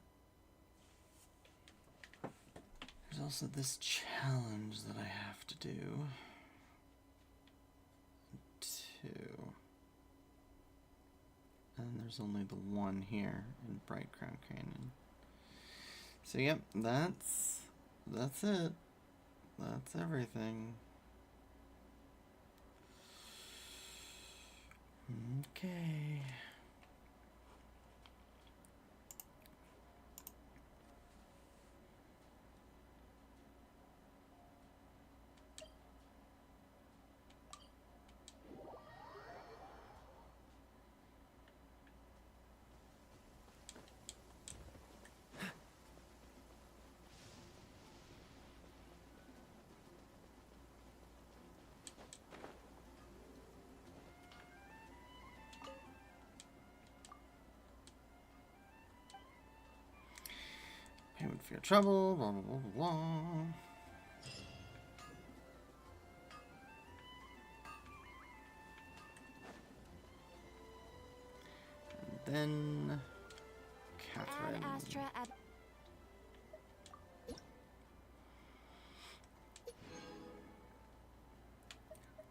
Speaker 1: There's also this challenge that I have to do. 2. And there's only the one here in Bright Crown Canyon. So yep, that's it. That's everything. Okay. Payment for your trouble, blah, blah, blah, blah, blah. And then, Catherine.
Speaker 6: Ad Astra Ab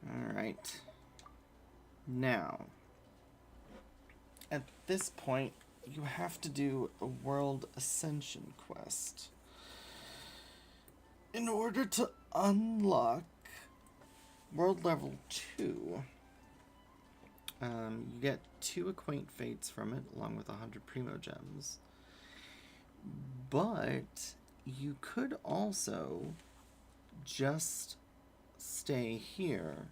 Speaker 1: Alright. Now, at this point, you have to do a World Ascension quest. In order to unlock World Level 2, you get 2 Acquaint Fates from it, along with 100 Primo Gems. But you could also just stay here,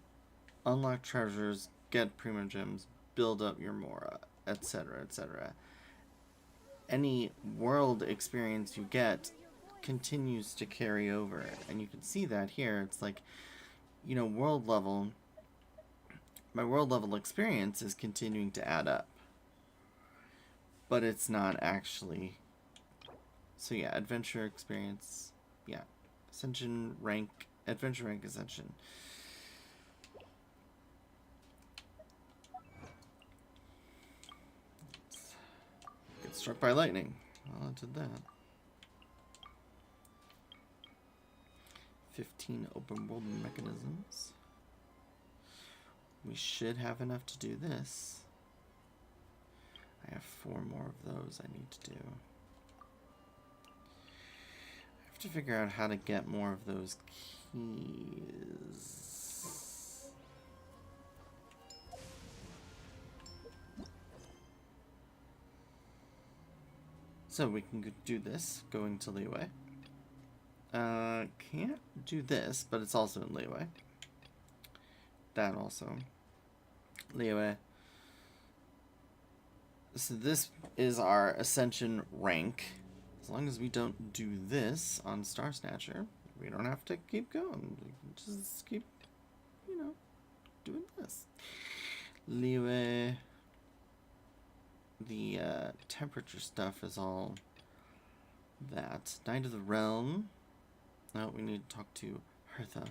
Speaker 1: unlock treasures, get Primo Gems, build up your Mora, etc., etc. Any world experience you get continues to carry over, and you can see that here. It's like, you know, world level, my world level experience is continuing to add up, but it's not actually. So yeah, adventure experience, yeah, ascension rank, adventure rank ascension. Get struck by lightning. Well, I did that. 15 open world mechanisms. We should have enough to do this. I have 4 more of those I need to do. I have to figure out how to get more of those keys. So we can do this, going to Leeway. Can't do this, but it's also in Leeway. That also. Leeway. So this is our Ascension rank. As long as we don't do this on Star Snatcher, we don't have to keep going. We can just keep, you know, doing this. Leeway. The temperature stuff is all that. Knight of the Realm. No, we need to talk to Hertha.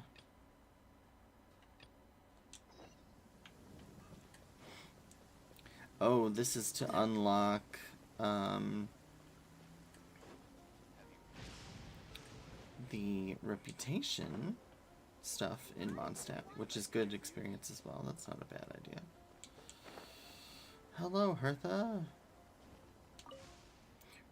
Speaker 1: Oh, this is to unlock the reputation stuff in Mondstat, which is good experience as well. That's not a bad idea. Hello, Hertha.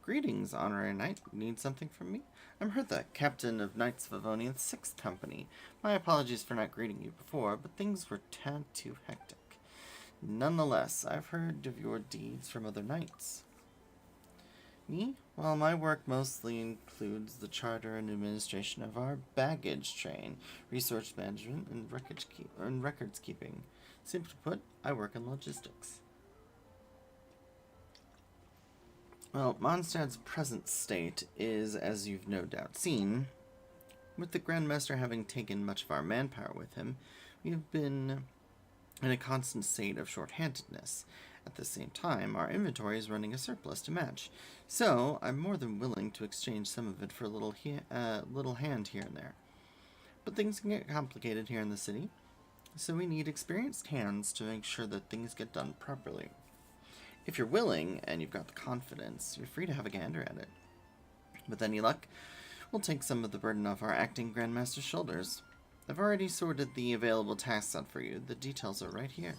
Speaker 1: Greetings, Honorary Knight. Need something from me? I'm Hertha, Captain of Knights of Avonian's 6th Company. My apologies for not greeting you before, but things were tad too hectic. Nonetheless, I've heard of your deeds from other knights. Me? Well, my work mostly includes the charter and administration of our baggage train, resource management, and records keeping. Simply put, I work in logistics. Well, Mondstad's present state is, as you've no doubt seen, with the Grandmaster having taken much of our manpower with him, we have been in a constant state of shorthandedness, At the same time, our inventory is running a surplus to match, so I'm more than willing to exchange some of it for a little hand here and there. But things can get complicated here in the city, so we need experienced hands to make sure that things get done properly. If you're willing, and you've got the confidence, you're free to have a gander at it. With any luck, we'll take some of the burden off our acting Grandmaster's shoulders. I've already sorted the available tasks out for you. The details are right here.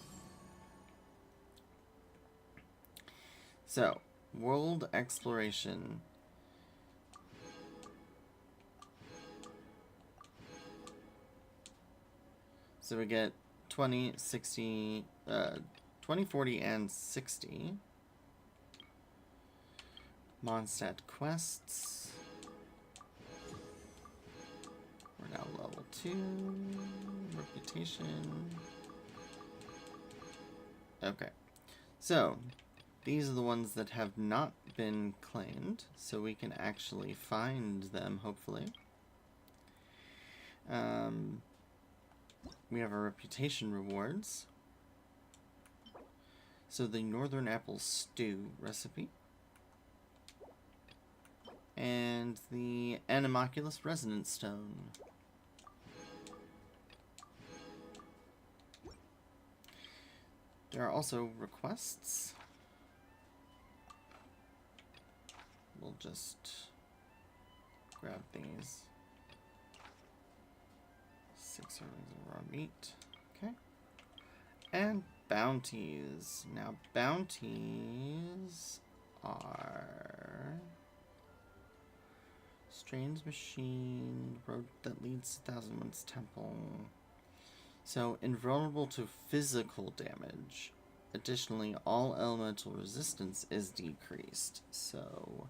Speaker 1: So, world exploration. So we get 20, 60, 20, 40, and 60. Mondstat quests. We're now level 2. Reputation. Okay. So, these are the ones that have not been claimed, so we can actually find them, hopefully. We have our reputation rewards. So the Northern Apple Stew recipe. And the Animoculus Resonance Stone. There are also requests. We'll just grab these. 6 servings of raw meat. Okay. And bounties. Now, bounties are Strange Machine, road that leads to Thousand One's Temple. So, invulnerable to physical damage. Additionally, all elemental resistance is decreased. So,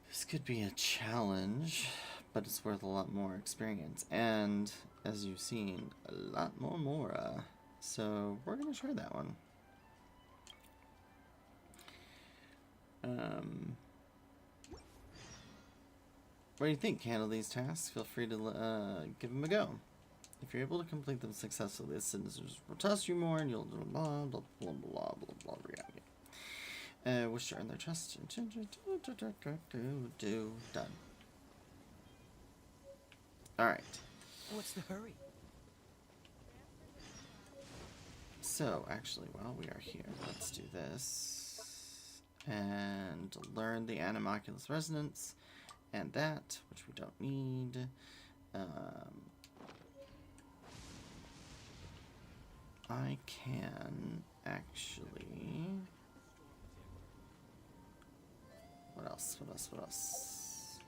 Speaker 1: this could be a challenge, but it's worth a lot more experience. And, as you've seen, a lot more Mora. So, we're going to try that one. What do you think? Handle these tasks? Feel free to give them a go. If you're able to complete them successfully, the citizens will trust you more, and you'll blah blah blah blah blah blah blah. Wish to earn their trust. Done. All right.
Speaker 15: What's the hurry?
Speaker 1: So, actually, while we are here, let's do this and learn the Animoculus Resonance and that, which we don't need. I can actually. What else? What else? What else?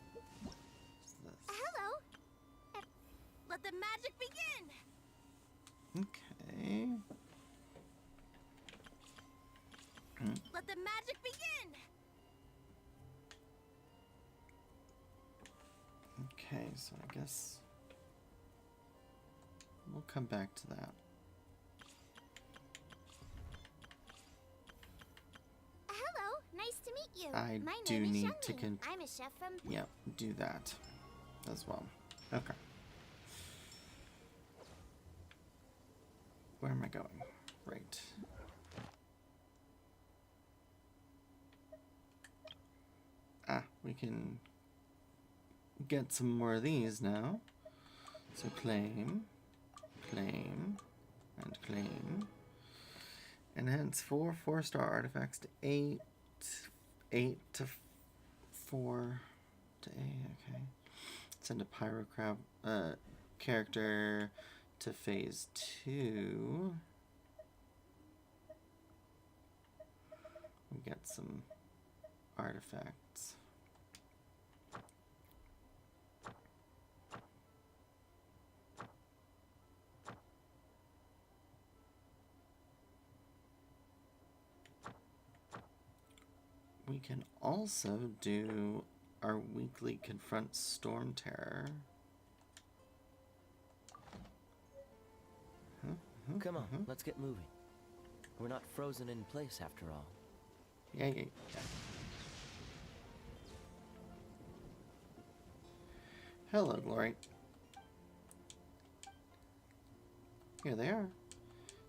Speaker 6: Hello. Let the magic begin.
Speaker 1: Okay.
Speaker 6: Let the magic begin.
Speaker 1: Okay, so I guess we'll come back to that.
Speaker 2: Hello, nice to meet you.
Speaker 1: I
Speaker 2: My
Speaker 1: do
Speaker 2: name is
Speaker 1: need
Speaker 2: Xiangming.
Speaker 1: to
Speaker 2: I'm a chef from.
Speaker 1: Yep, do that as well. Okay. Where am I going? Right. Ah, we can get some more of these now. So claim, claim, and claim. Enhance 4 4-star artifacts to 8, 8 to 4 to 8, okay. Send a pyrocrab character to phase 2. We get some artifacts. We can also do our weekly Confront Storm Terror.
Speaker 15: Come on, let's get moving. We're not frozen in place after all.
Speaker 1: Yeah. Hello, Glory. Here they are.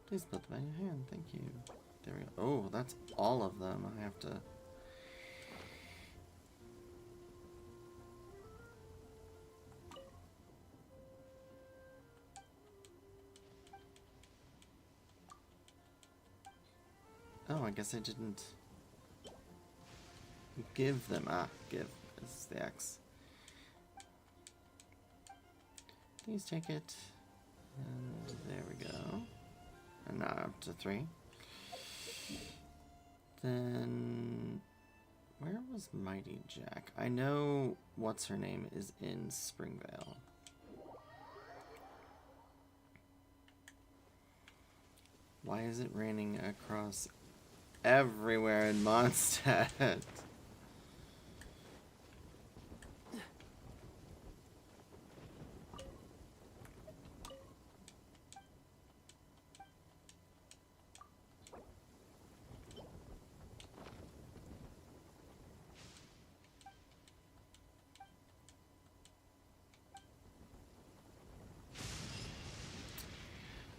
Speaker 1: Please put them in your hand. Thank you. There we go. Oh, that's all of them. I have to... Oh, I guess I didn't give them... Ah, give is the X. Please take it. And there we go. And now up to 3. Then... Where was Mighty Jack? I know what's her name is in Springvale. Why is it raining across everywhere in Mondstat?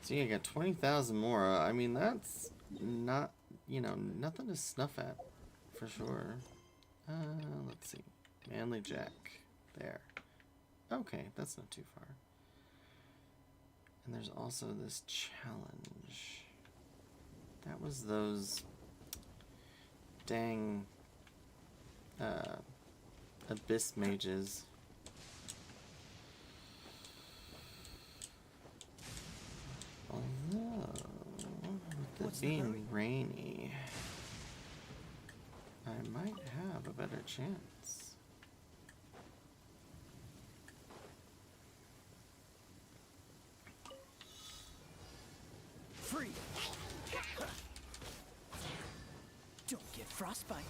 Speaker 1: See, I got 20,000 more. I mean, that's not, you know, nothing to snuff at, for sure. Let's see. Manly Jack. There. Okay, that's not too far. And there's also this challenge. That was those dang abyss mages. Although, with it being rainy, I might have a better chance.
Speaker 11: Free! Don't get frostbite.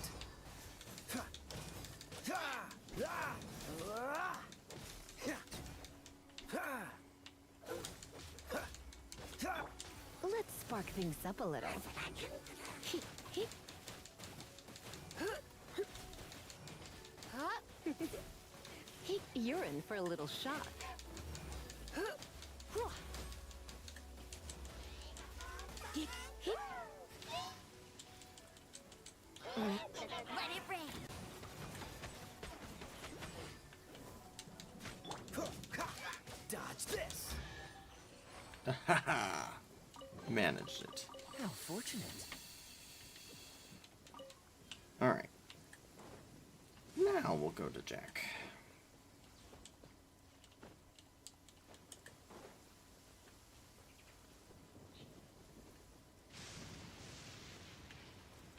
Speaker 3: Let's spark things up a little. You're in for a little shock.
Speaker 2: Let it rain.
Speaker 11: Dodge this.
Speaker 1: Managed it.
Speaker 11: How fortunate.
Speaker 1: Alright. Now we'll go to Jack.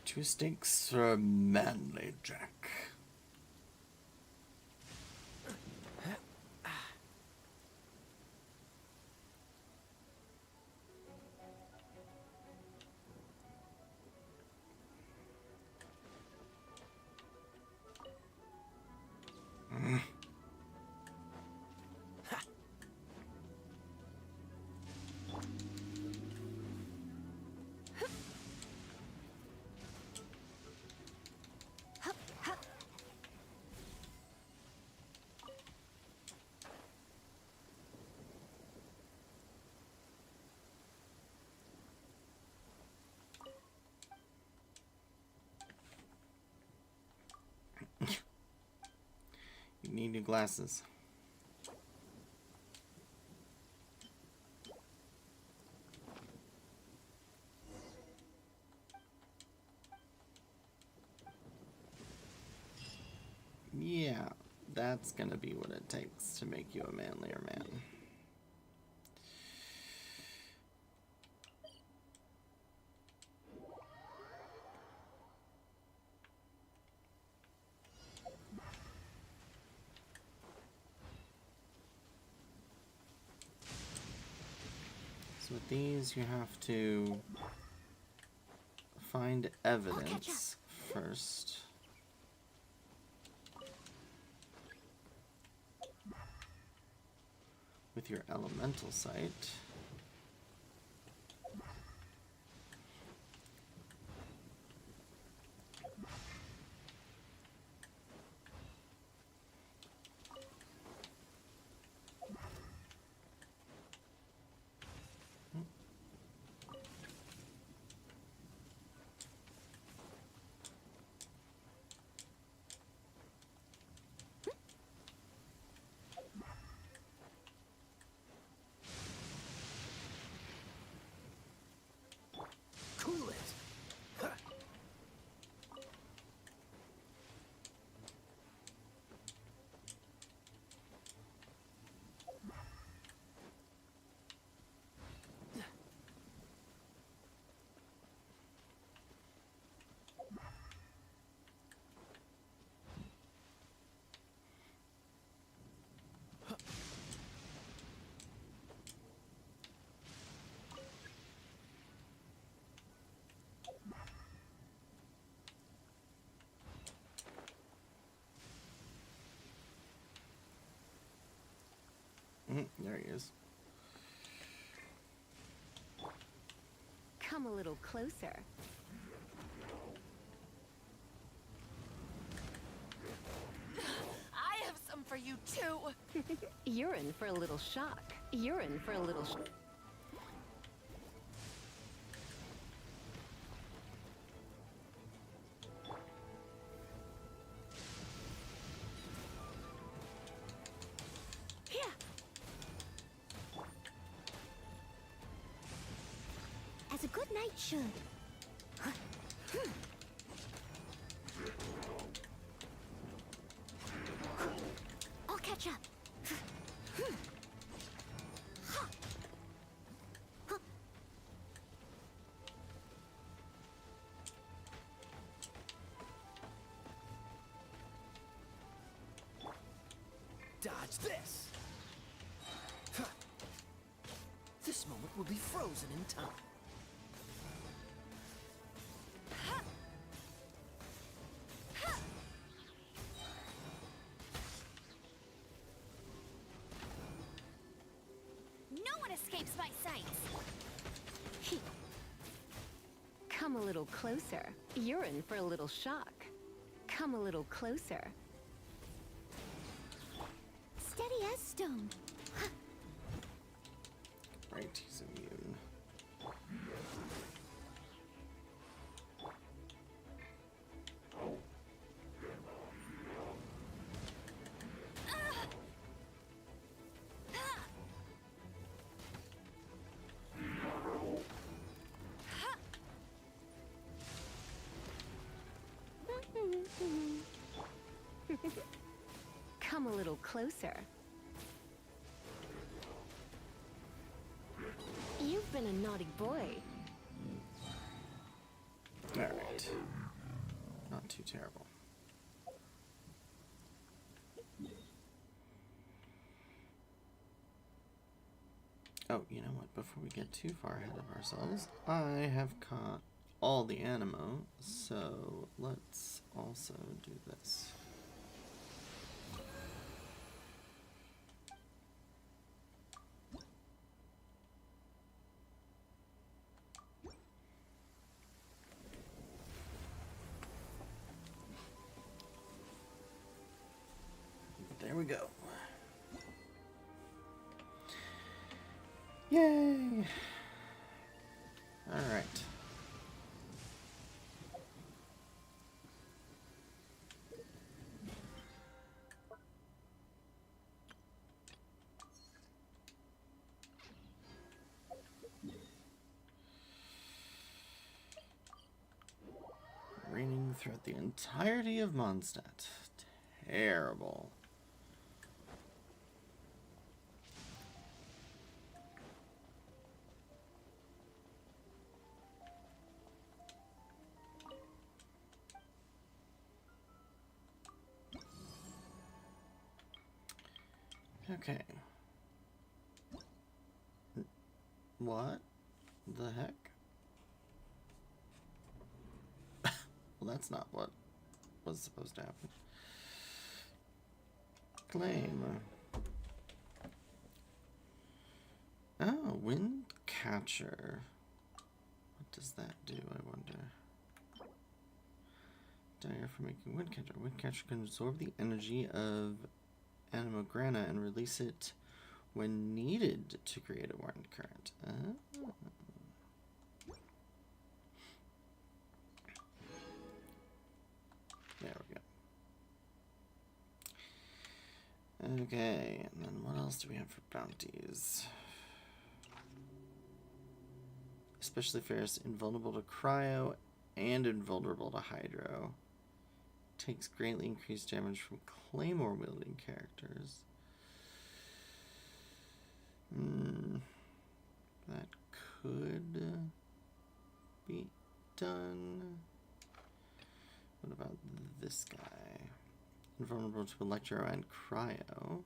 Speaker 1: Two stakes for Manly Jack. You need new glasses. Yeah, that's gonna be what it takes to make you a manlier man. So with these, you have to find evidence first. With your elemental sight. There he is.
Speaker 3: Come a little closer.
Speaker 6: I have some for you too.
Speaker 3: You're in for a little shock. You're in for a little
Speaker 6: Here.
Speaker 2: As a good knight should. I'll catch up.
Speaker 11: Dodge this! Huh. This moment will be frozen in time.
Speaker 2: No one escapes my sights.
Speaker 3: Come a little closer. You're in for a little shock. Come a little closer.
Speaker 2: Steady as stone.
Speaker 1: Right, he's immune.
Speaker 3: Come a little closer. You've been a naughty boy.
Speaker 1: Alright. Not too terrible. Oh, you know what? Before we get too far ahead of ourselves, I have caught all the animo, so let's also do this. There we go. Yay! All right. Raining throughout the entirety of Mondstat. Terrible. Okay. What the heck? Well, that's not what was supposed to happen. Claim. Oh, wind catcher. What does that do, I wonder? Dire for making wind catcher. Wind catcher can absorb the energy of Anima Grana and release it when needed to create a wind current. There we go. Okay, and then what else do we have for bounties? Especially fierce, invulnerable to cryo and invulnerable to hydro. Takes greatly increased damage from claymore wielding characters. That could be done. What about this guy? Invulnerable to electro and cryo.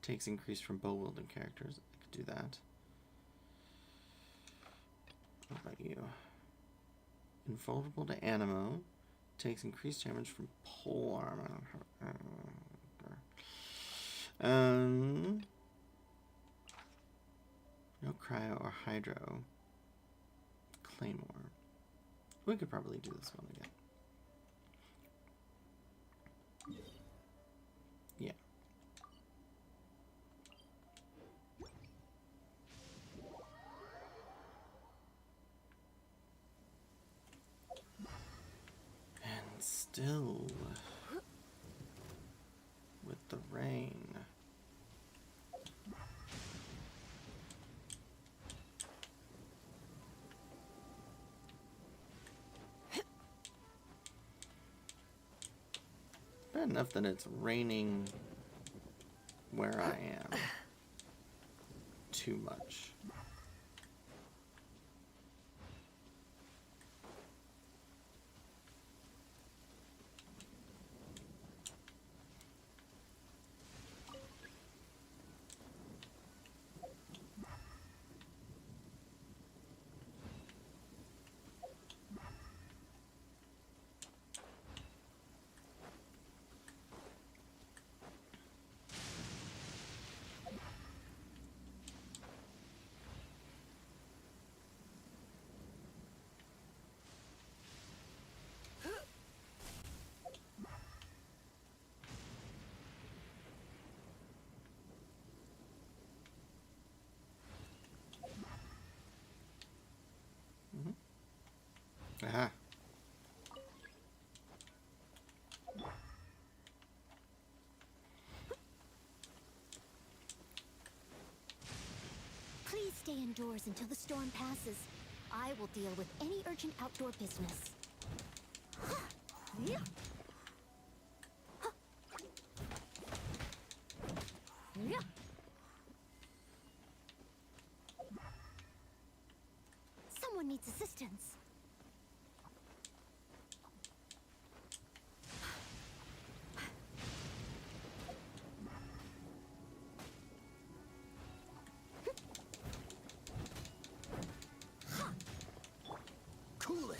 Speaker 1: Takes increase from bow wielding characters. I could do that. What about you? Invulnerable to animo. Takes increased damage from pole armor. No cryo or hydro. Claymore. We could probably do this one again. Yeah. And still with the rain. Bad enough that it's raining where I am. Too much. Aha.
Speaker 2: Please stay indoors until the storm passes. I will deal with any urgent outdoor business. Yeah. Yeah. Someone needs assistance.
Speaker 16: Cool it.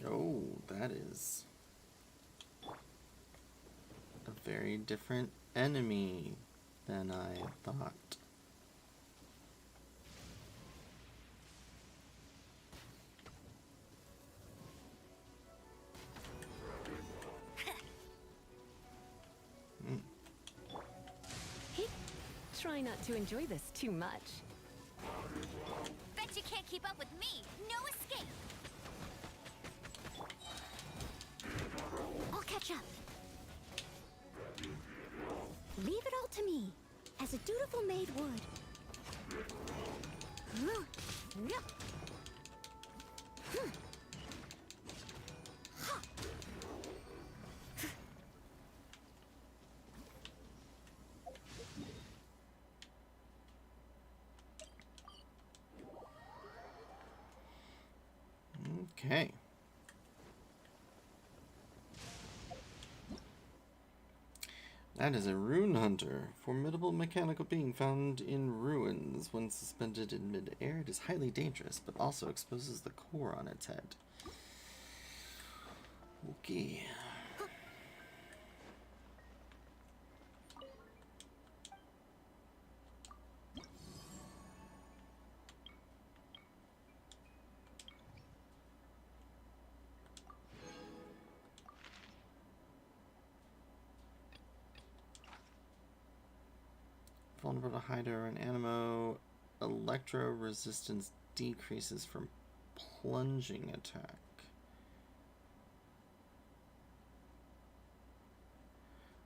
Speaker 1: Oh, that is a very different enemy than I thought.
Speaker 3: Try not to enjoy this too much.
Speaker 2: Bet you can't keep up with me. No escape. I'll catch up. Leave it all to me, as a dutiful maid would.
Speaker 1: Okay. That is a rune hunter, formidable mechanical being found in ruins. When suspended in mid-air, it is highly dangerous, but also exposes the core on its head. Okay. Vulnerable to Hydro and Animo. Electro resistance decreases from plunging attack.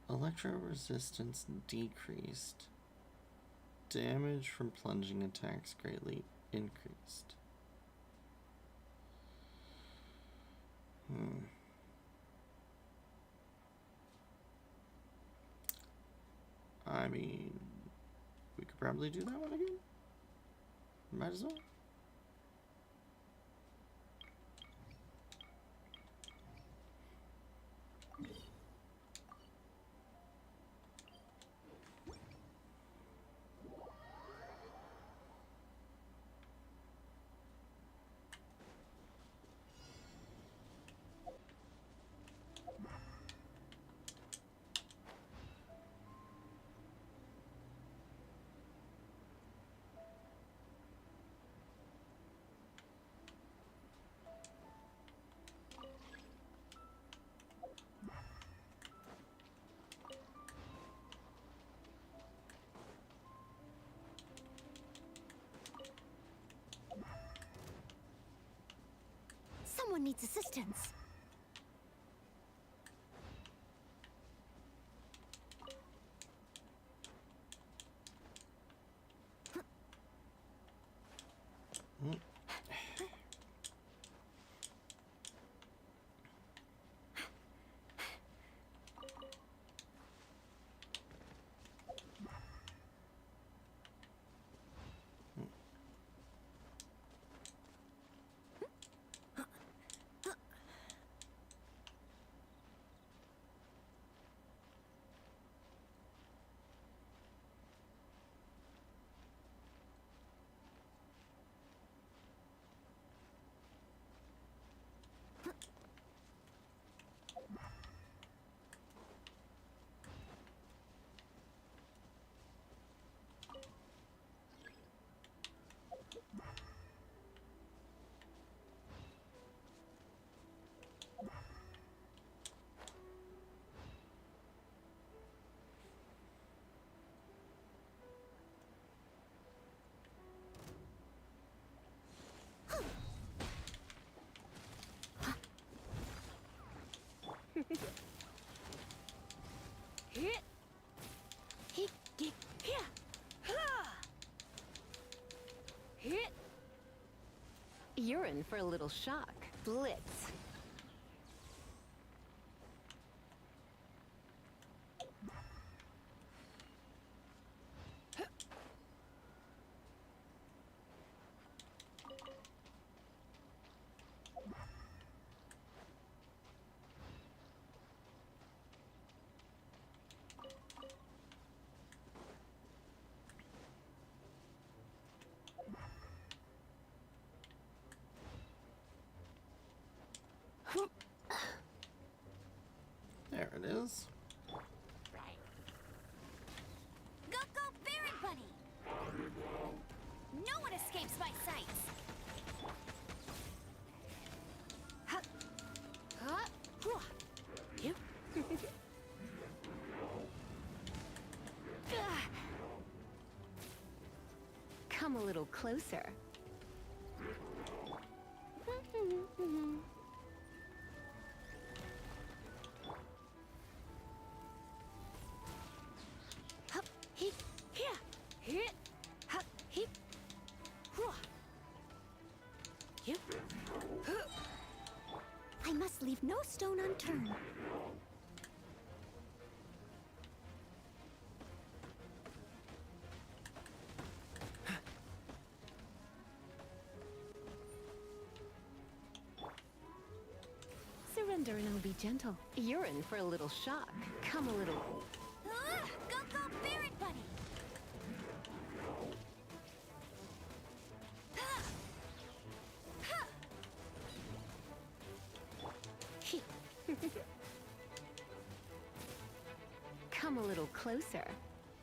Speaker 1: Electro resistance decreased. Damage from plunging attacks greatly increased. I mean, We could probably do that one again. Might as well.
Speaker 2: Someone needs assistance.
Speaker 3: You're in for a little shock. Blitz.
Speaker 1: There it is.
Speaker 2: Go, go, Berry Bunny! No one escapes my sights! Huh. Huh. Whoa. You?
Speaker 3: Come a little closer.
Speaker 2: I must leave no stone unturned.
Speaker 3: Surrender and I'll be gentle. You're in for a little shock. Come a little...
Speaker 2: Go, go, Berry Bunny!
Speaker 3: Come a little closer.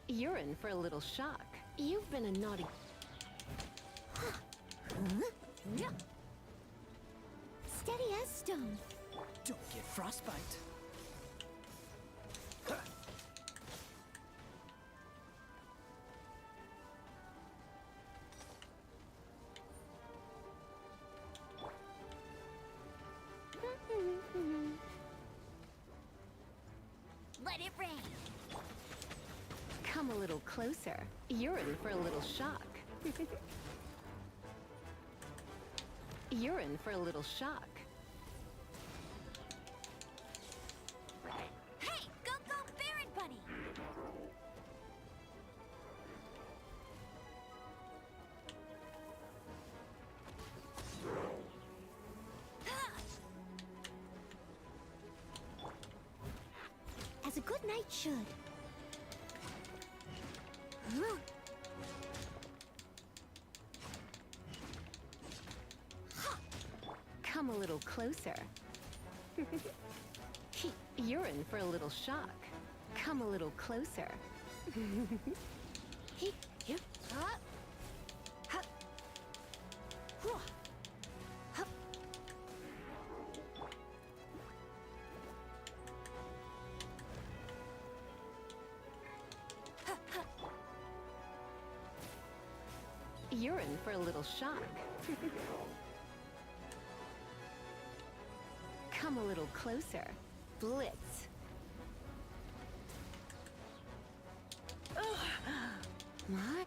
Speaker 3: You're in for a little shock. You've been a naughty...
Speaker 2: Steady as stone.
Speaker 10: Don't get frostbite.
Speaker 2: Let it rain.
Speaker 3: Come a little closer. You're in for a little shock. You're in for a little shock.
Speaker 2: Hey, go, go, Berry Bunny! knight should. Huh?
Speaker 3: Come a little closer. You're in for a little shock. Come a little closer. You're in for a little shock. Come a little closer. Blitz. What?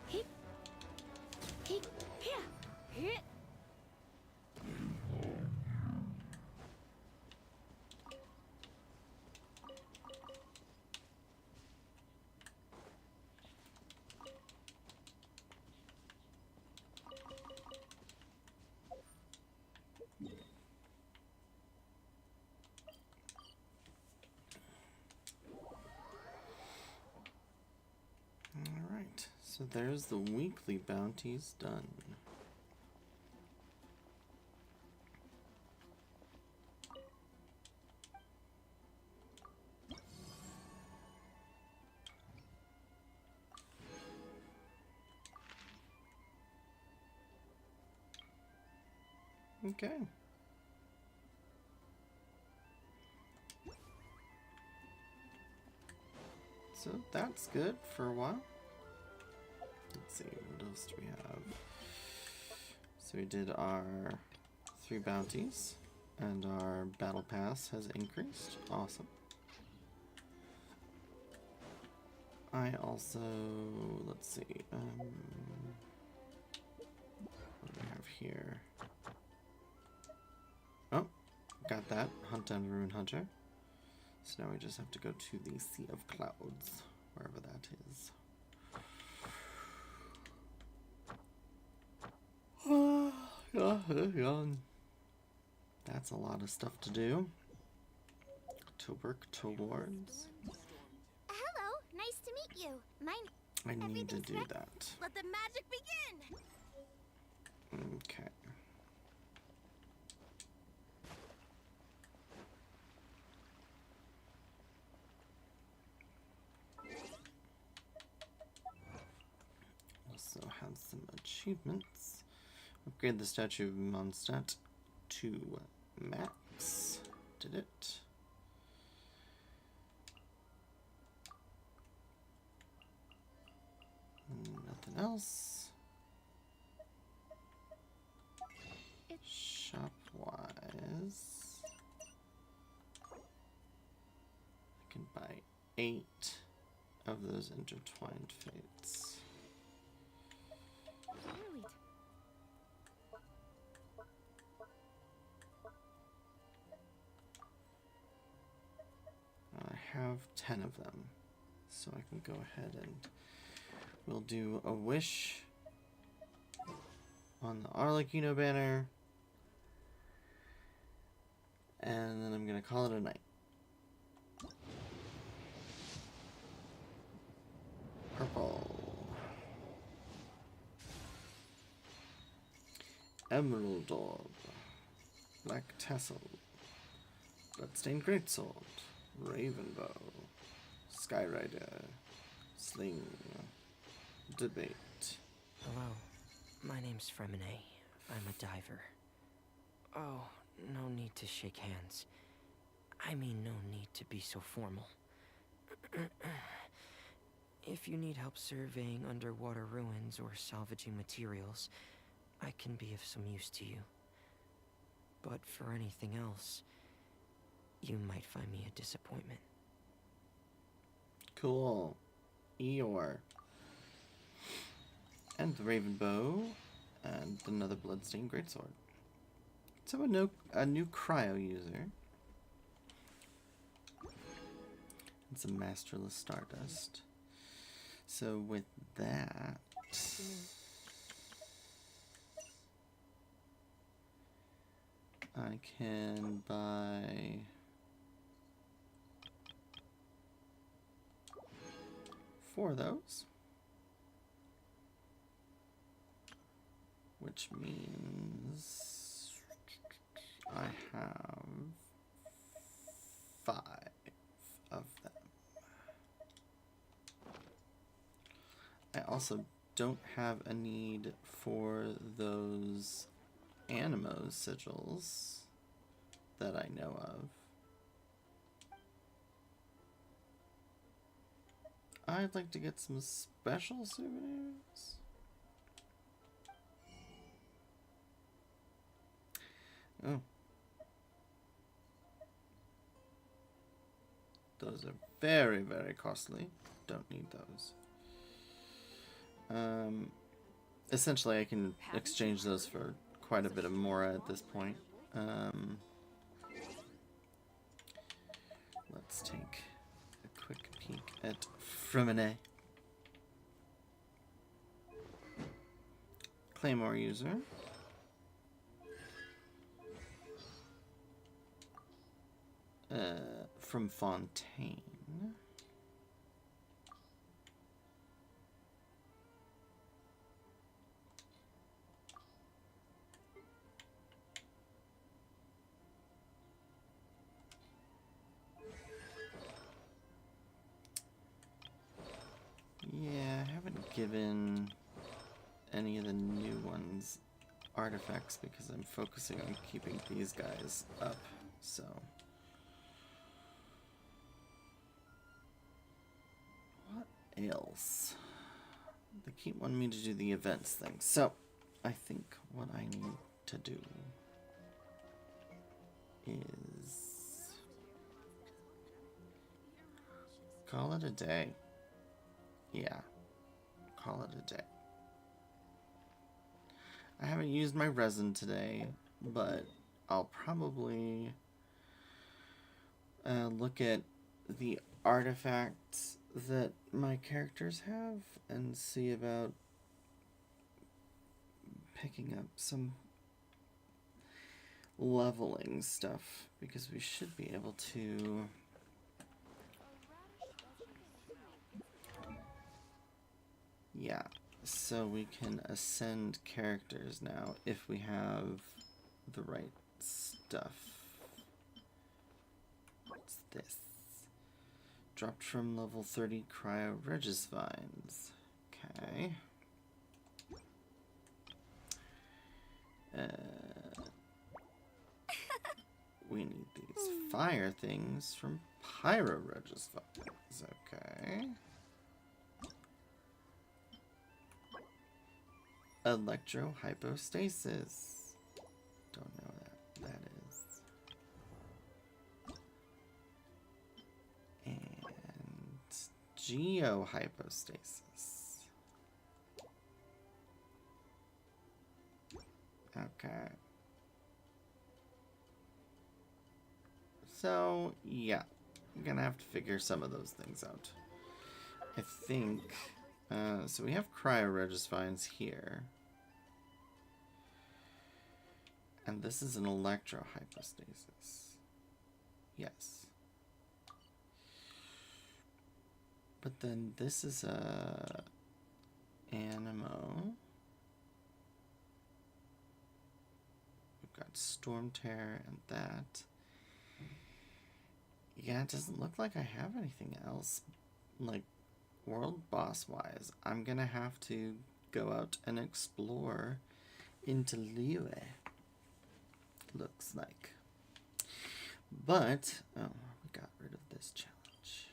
Speaker 1: Alright, so there's the weekly bounties done. Okay. So that's good for a while. Let's see, what else do we have? So we did our 3 bounties, and our battle pass has increased. Awesome. I also, let's see, what do we have here? Oh, got that. Hunt down Ruin Hunter. So now we just have to go to the Sea of Clouds, wherever that is. That's a lot of stuff to do. To work towards.
Speaker 2: Hello, nice to meet you.
Speaker 1: I need to do that.
Speaker 6: Let the magic begin.
Speaker 1: Okay. Also have some achievements. Upgrade the statue of Mondstat to max. Did it? Nothing else. Shop wise, I can buy 8 of those intertwined fates. I have 10 of them, so I can go ahead and we'll do a wish on the Arlecchino banner, and then I'm gonna call it a night. Purple. Emerald Orb. Black Tassel. Bloodstained Greatsword. Ravenbow. Skyrider. Sling. Debate.
Speaker 17: Hello. My name's Fremine. I'm a diver. Oh, no need to shake hands. I mean, no need to be so formal. If you need help surveying underwater ruins or salvaging materials, I can be of some use to you. But for anything else, you might find me a disappointment.
Speaker 1: Cool. Eeyore. And the Ravenbow. And another Bloodstained Greatsword. So a new cryo user. And some Masterless Stardust. So with that, I can buy 4 of those. Which means I have 5 of them. I also don't have a need for those Animo sigils that I know of. I'd like to get some special souvenirs. Oh. Those are very, very costly. Don't need those. Essentially, I can exchange those for quite a bit of Mora at this point. Let's take a quick peek at Frumine. Claymore user. From Fontaine. Yeah, I haven't given any of the new ones artifacts because I'm focusing on keeping these guys up, so. What else? They keep wanting me to do the events thing, so I think what I need to do is call it a day. Yeah, call it a day. I haven't used my resin today, but I'll probably look at the artifacts that my characters have and see about picking up some leveling stuff, because we should be able to yeah, so we can ascend characters now if we have the right stuff. What's this? Dropped from level 30 Cryo Regisvines. Okay. We need these fire things from Pyro Regisvines. Okay. Electro Hypostasis. Don't know what that is. And Geo Hypostasis. Okay. So, yeah. I'm gonna have to figure some of those things out. I think. So we have Cryo Regisvines here. And this is an Electro Hypostasis. Yes. But then this is a Animo. We've got Storm Terror and that. Yeah, it doesn't look like I have anything else. Like, world boss wise, I'm gonna have to go out and explore into Liyue. Looks like. But, oh, we got rid of this challenge.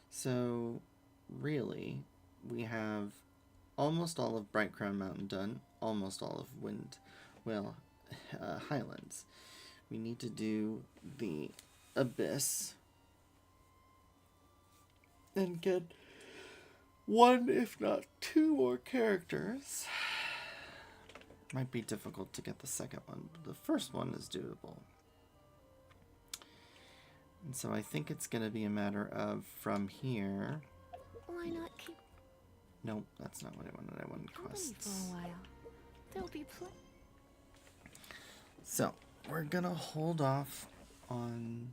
Speaker 1: So, really, we have almost all of Bright Crown Mountain done, almost all of Highlands. We need to do the Abyss and get 1, if not 2 more characters. Might be difficult to get the second one, but the first one is doable. And so I think it's going to be a matter of from here.
Speaker 3: Why not keep?
Speaker 1: Nope, that's not what I wanted. I wanted quests.
Speaker 3: For a while. There'll be
Speaker 1: So we're gonna hold off on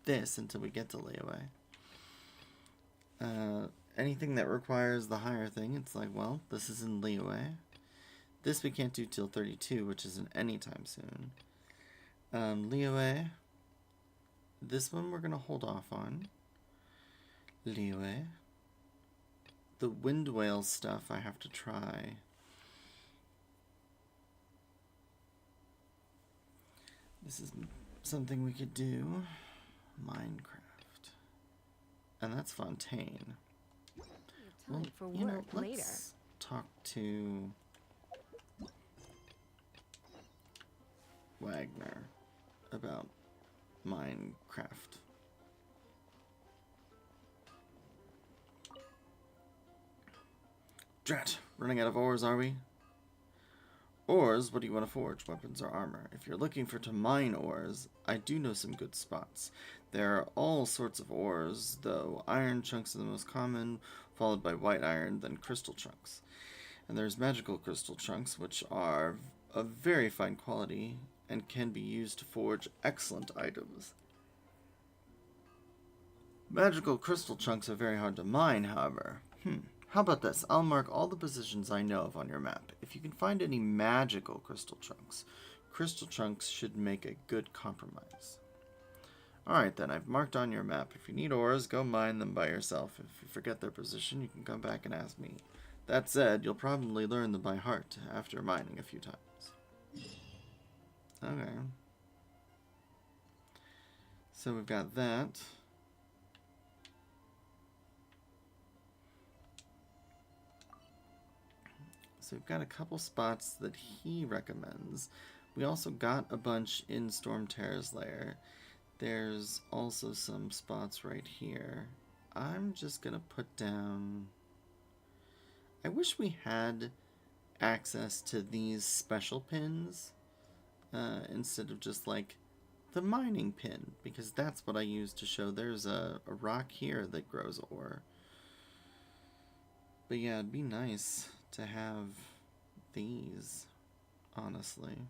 Speaker 1: this until we get to Liyue. Anything that requires the higher thing, it's like, well, this is in Liyue. This we can't do till 32, which isn't anytime soon. Liyue. This one we're going to hold off on. Liyue. The wind whale stuff I have to try. This is something we could do. Minecraft. And that's Fontaine.
Speaker 3: Time for work later.
Speaker 1: Let's talk to Wagner about Minecraft. Drat, running out of ores, are we? Ores, what do you want to forge? Weapons or armor? If you're looking to mine ores, I do know some good spots. There are all sorts of ores, though iron chunks are the most common, followed by white iron, then crystal chunks. And there's magical crystal chunks, which are of very fine quality and can be used to forge excellent items. Magical crystal chunks are very hard to mine, however. How about this? I'll mark all the positions I know of on your map. If you can find any magical crystal chunks should make a good compromise. Alright then, I've marked on your map. If you need ores, go mine them by yourself. If you forget their position, you can come back and ask me. That said, you'll probably learn them by heart after mining a few times. Okay. So we've got that. So we've got a couple spots that he recommends. We also got a bunch in Stormterror's lair. There's also some spots right here. I'm just gonna put down... I wish we had access to these special pins instead of just like the mining pin, because that's what I use to show there's a rock here that grows ore. But yeah, it'd be nice to have these, honestly.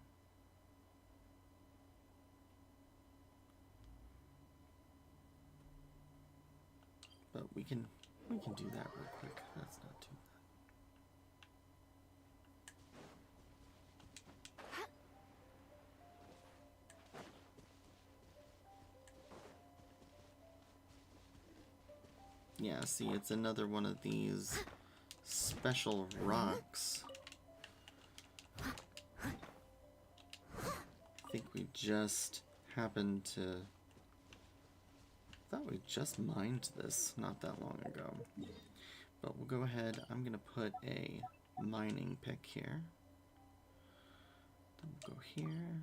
Speaker 1: But we can do that real quick. That's not too bad. Yeah, see, it's another one of these special rocks. I think we just happened to... I thought we just mined this not that long ago. But we'll go ahead. I'm going to put a mining pick here. Then we'll go here.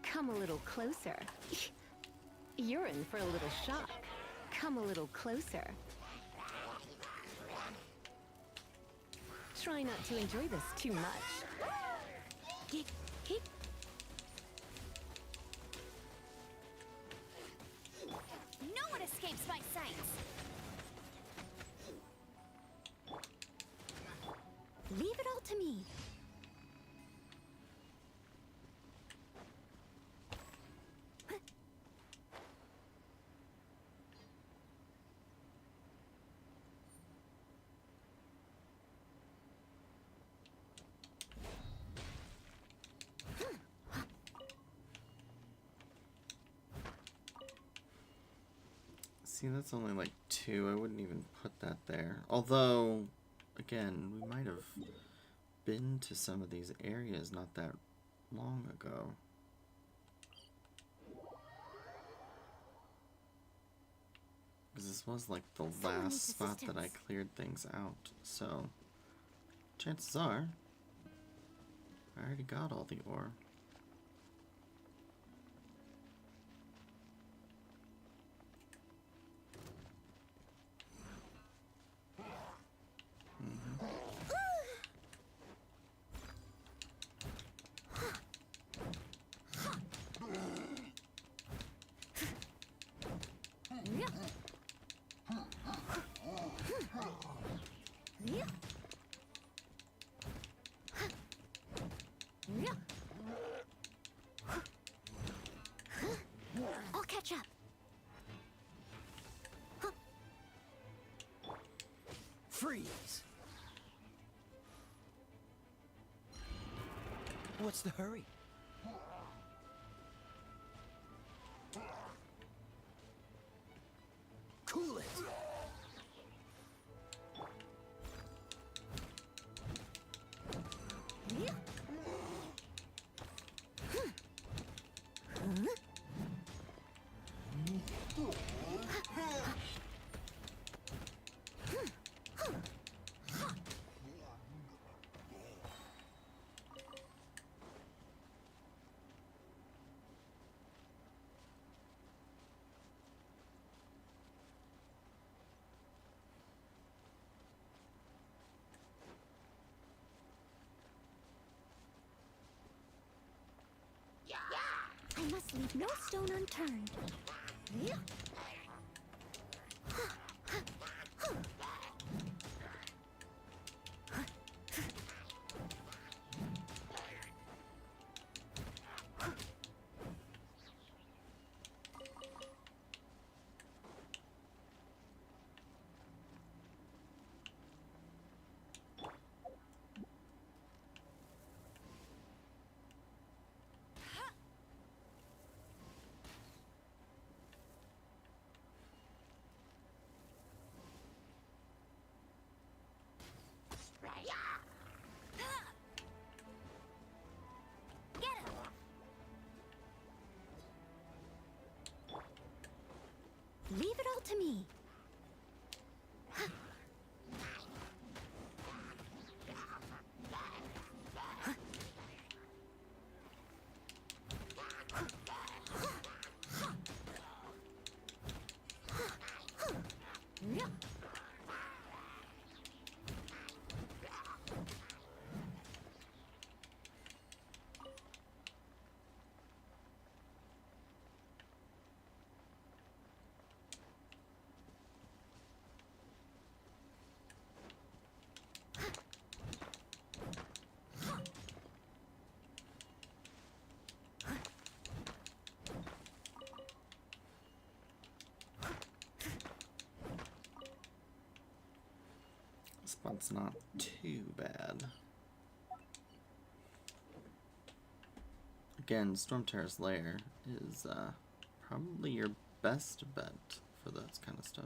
Speaker 3: Come a little closer. You're in for a little shock. Come a little closer. Try not to enjoy this too much.
Speaker 2: No one escapes my sights. Leave it all to me.
Speaker 1: See, that's only like 2. I wouldn't even put that there. Although, again, we might have been to some of these areas not that long ago. Because this was like the last spot that I cleared things out. So, chances are I already got all the ore.
Speaker 2: I'll catch up.
Speaker 17: Freeze! What's the hurry? Cool it!
Speaker 2: I must leave no stone unturned. Leave it all to me.
Speaker 1: Spot's not too bad. Again, Stormterror's Lair is probably your best bet for that kind of stuff.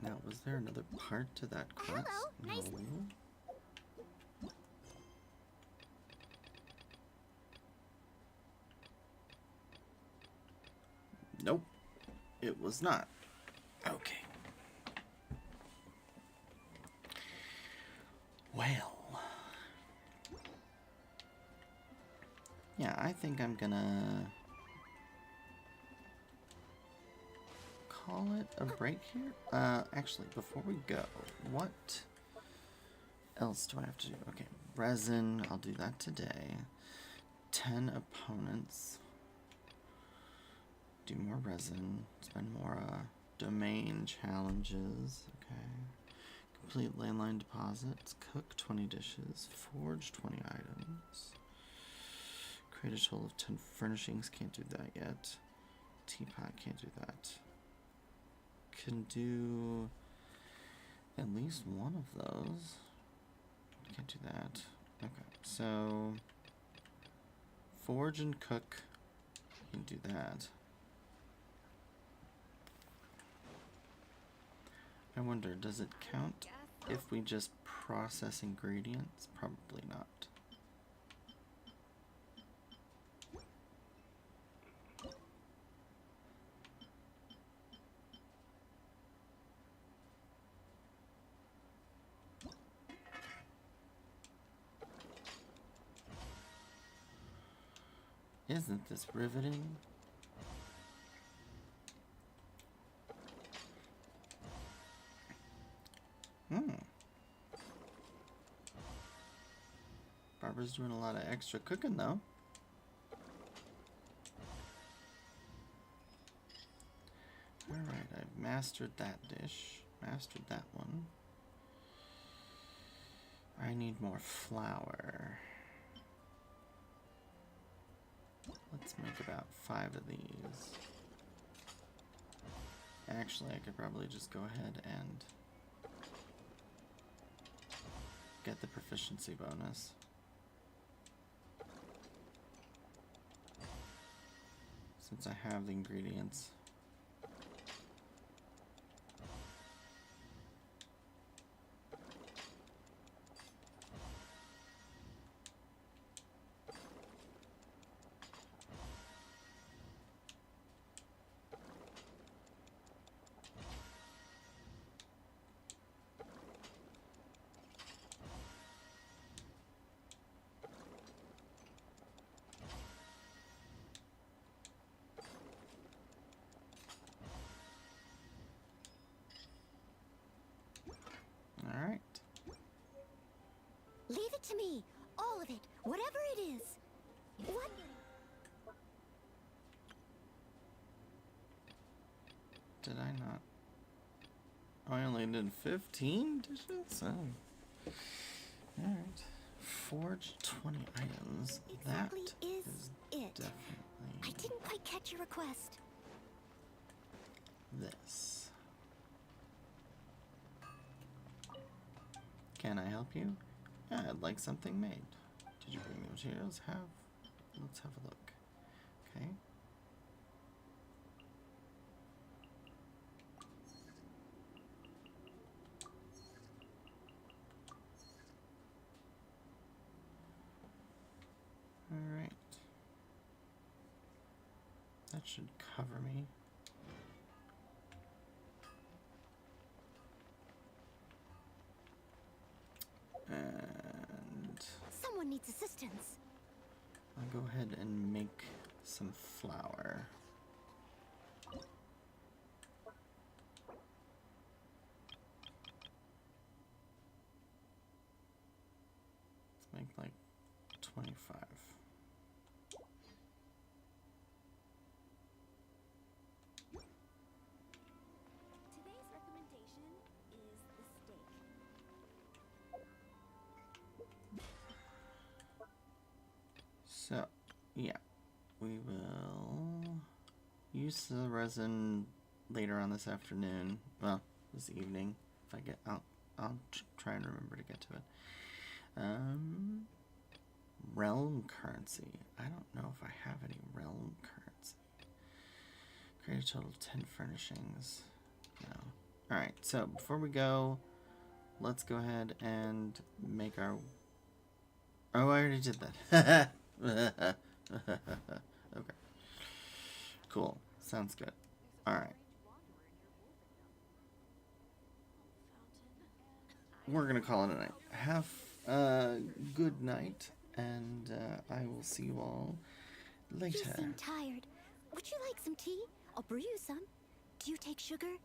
Speaker 1: Now, was there another part to that quest?
Speaker 2: Hello, nice.
Speaker 1: No. Nope, it was not. Okay. Well. Yeah, I think I'm gonna call it a break here. Actually, before we go, what else do I have to do? Okay, resin, I'll do that today. 10 opponents. Do more resin, spend more domain challenges. Okay. Complete leyline deposits, cook 20 dishes, forge 20 items. Create a total of 10 furnishings, can't do that yet. Teapot, can't do that. Can do at least one of those. Can't do that. Okay, so forge and cook. We can do that. I wonder, does it count if we just process ingredients? Probably not. Isn't this riveting? Barbara's doing a lot of extra cooking though. Alright, I've mastered that dish. Mastered that one. I need more flour. Let's make about 5 of these. Actually, I could probably just go ahead and get the proficiency bonus. Since I have the ingredients. Alright.
Speaker 2: Leave it to me. All of it. Whatever it is. What?
Speaker 1: Did I not? Oh, I only did 15 dishes? Oh. Alright. Forge 20 items.
Speaker 2: Exactly
Speaker 1: That
Speaker 2: is it.
Speaker 1: definitely
Speaker 2: I didn't quite catch your request.
Speaker 1: this. Can I help you? Yeah, I'd like something made. Did you bring the materials? Let's have a look. Okay. Alright. That should cover me. And
Speaker 2: Someone needs assistance.
Speaker 1: I'll go ahead and make some flour. Let's make like 25.
Speaker 2: Today's recommendation is the steak.
Speaker 1: So, yeah, we will use the resin later on this afternoon. Well, this evening, if I get out. I'll try and remember to get to it. Realm currency. I don't know if I have any realm currency. Create a total of 10 furnishings. No. Alright, so before we go, let's go ahead and make our... Oh, I already did that. Okay. Cool. Sounds good. Alright. We're gonna call it a night. Have a good night, and I will see you all later.
Speaker 2: You seem tired. Would you like some tea? I'll brew you some. Do you take sugar?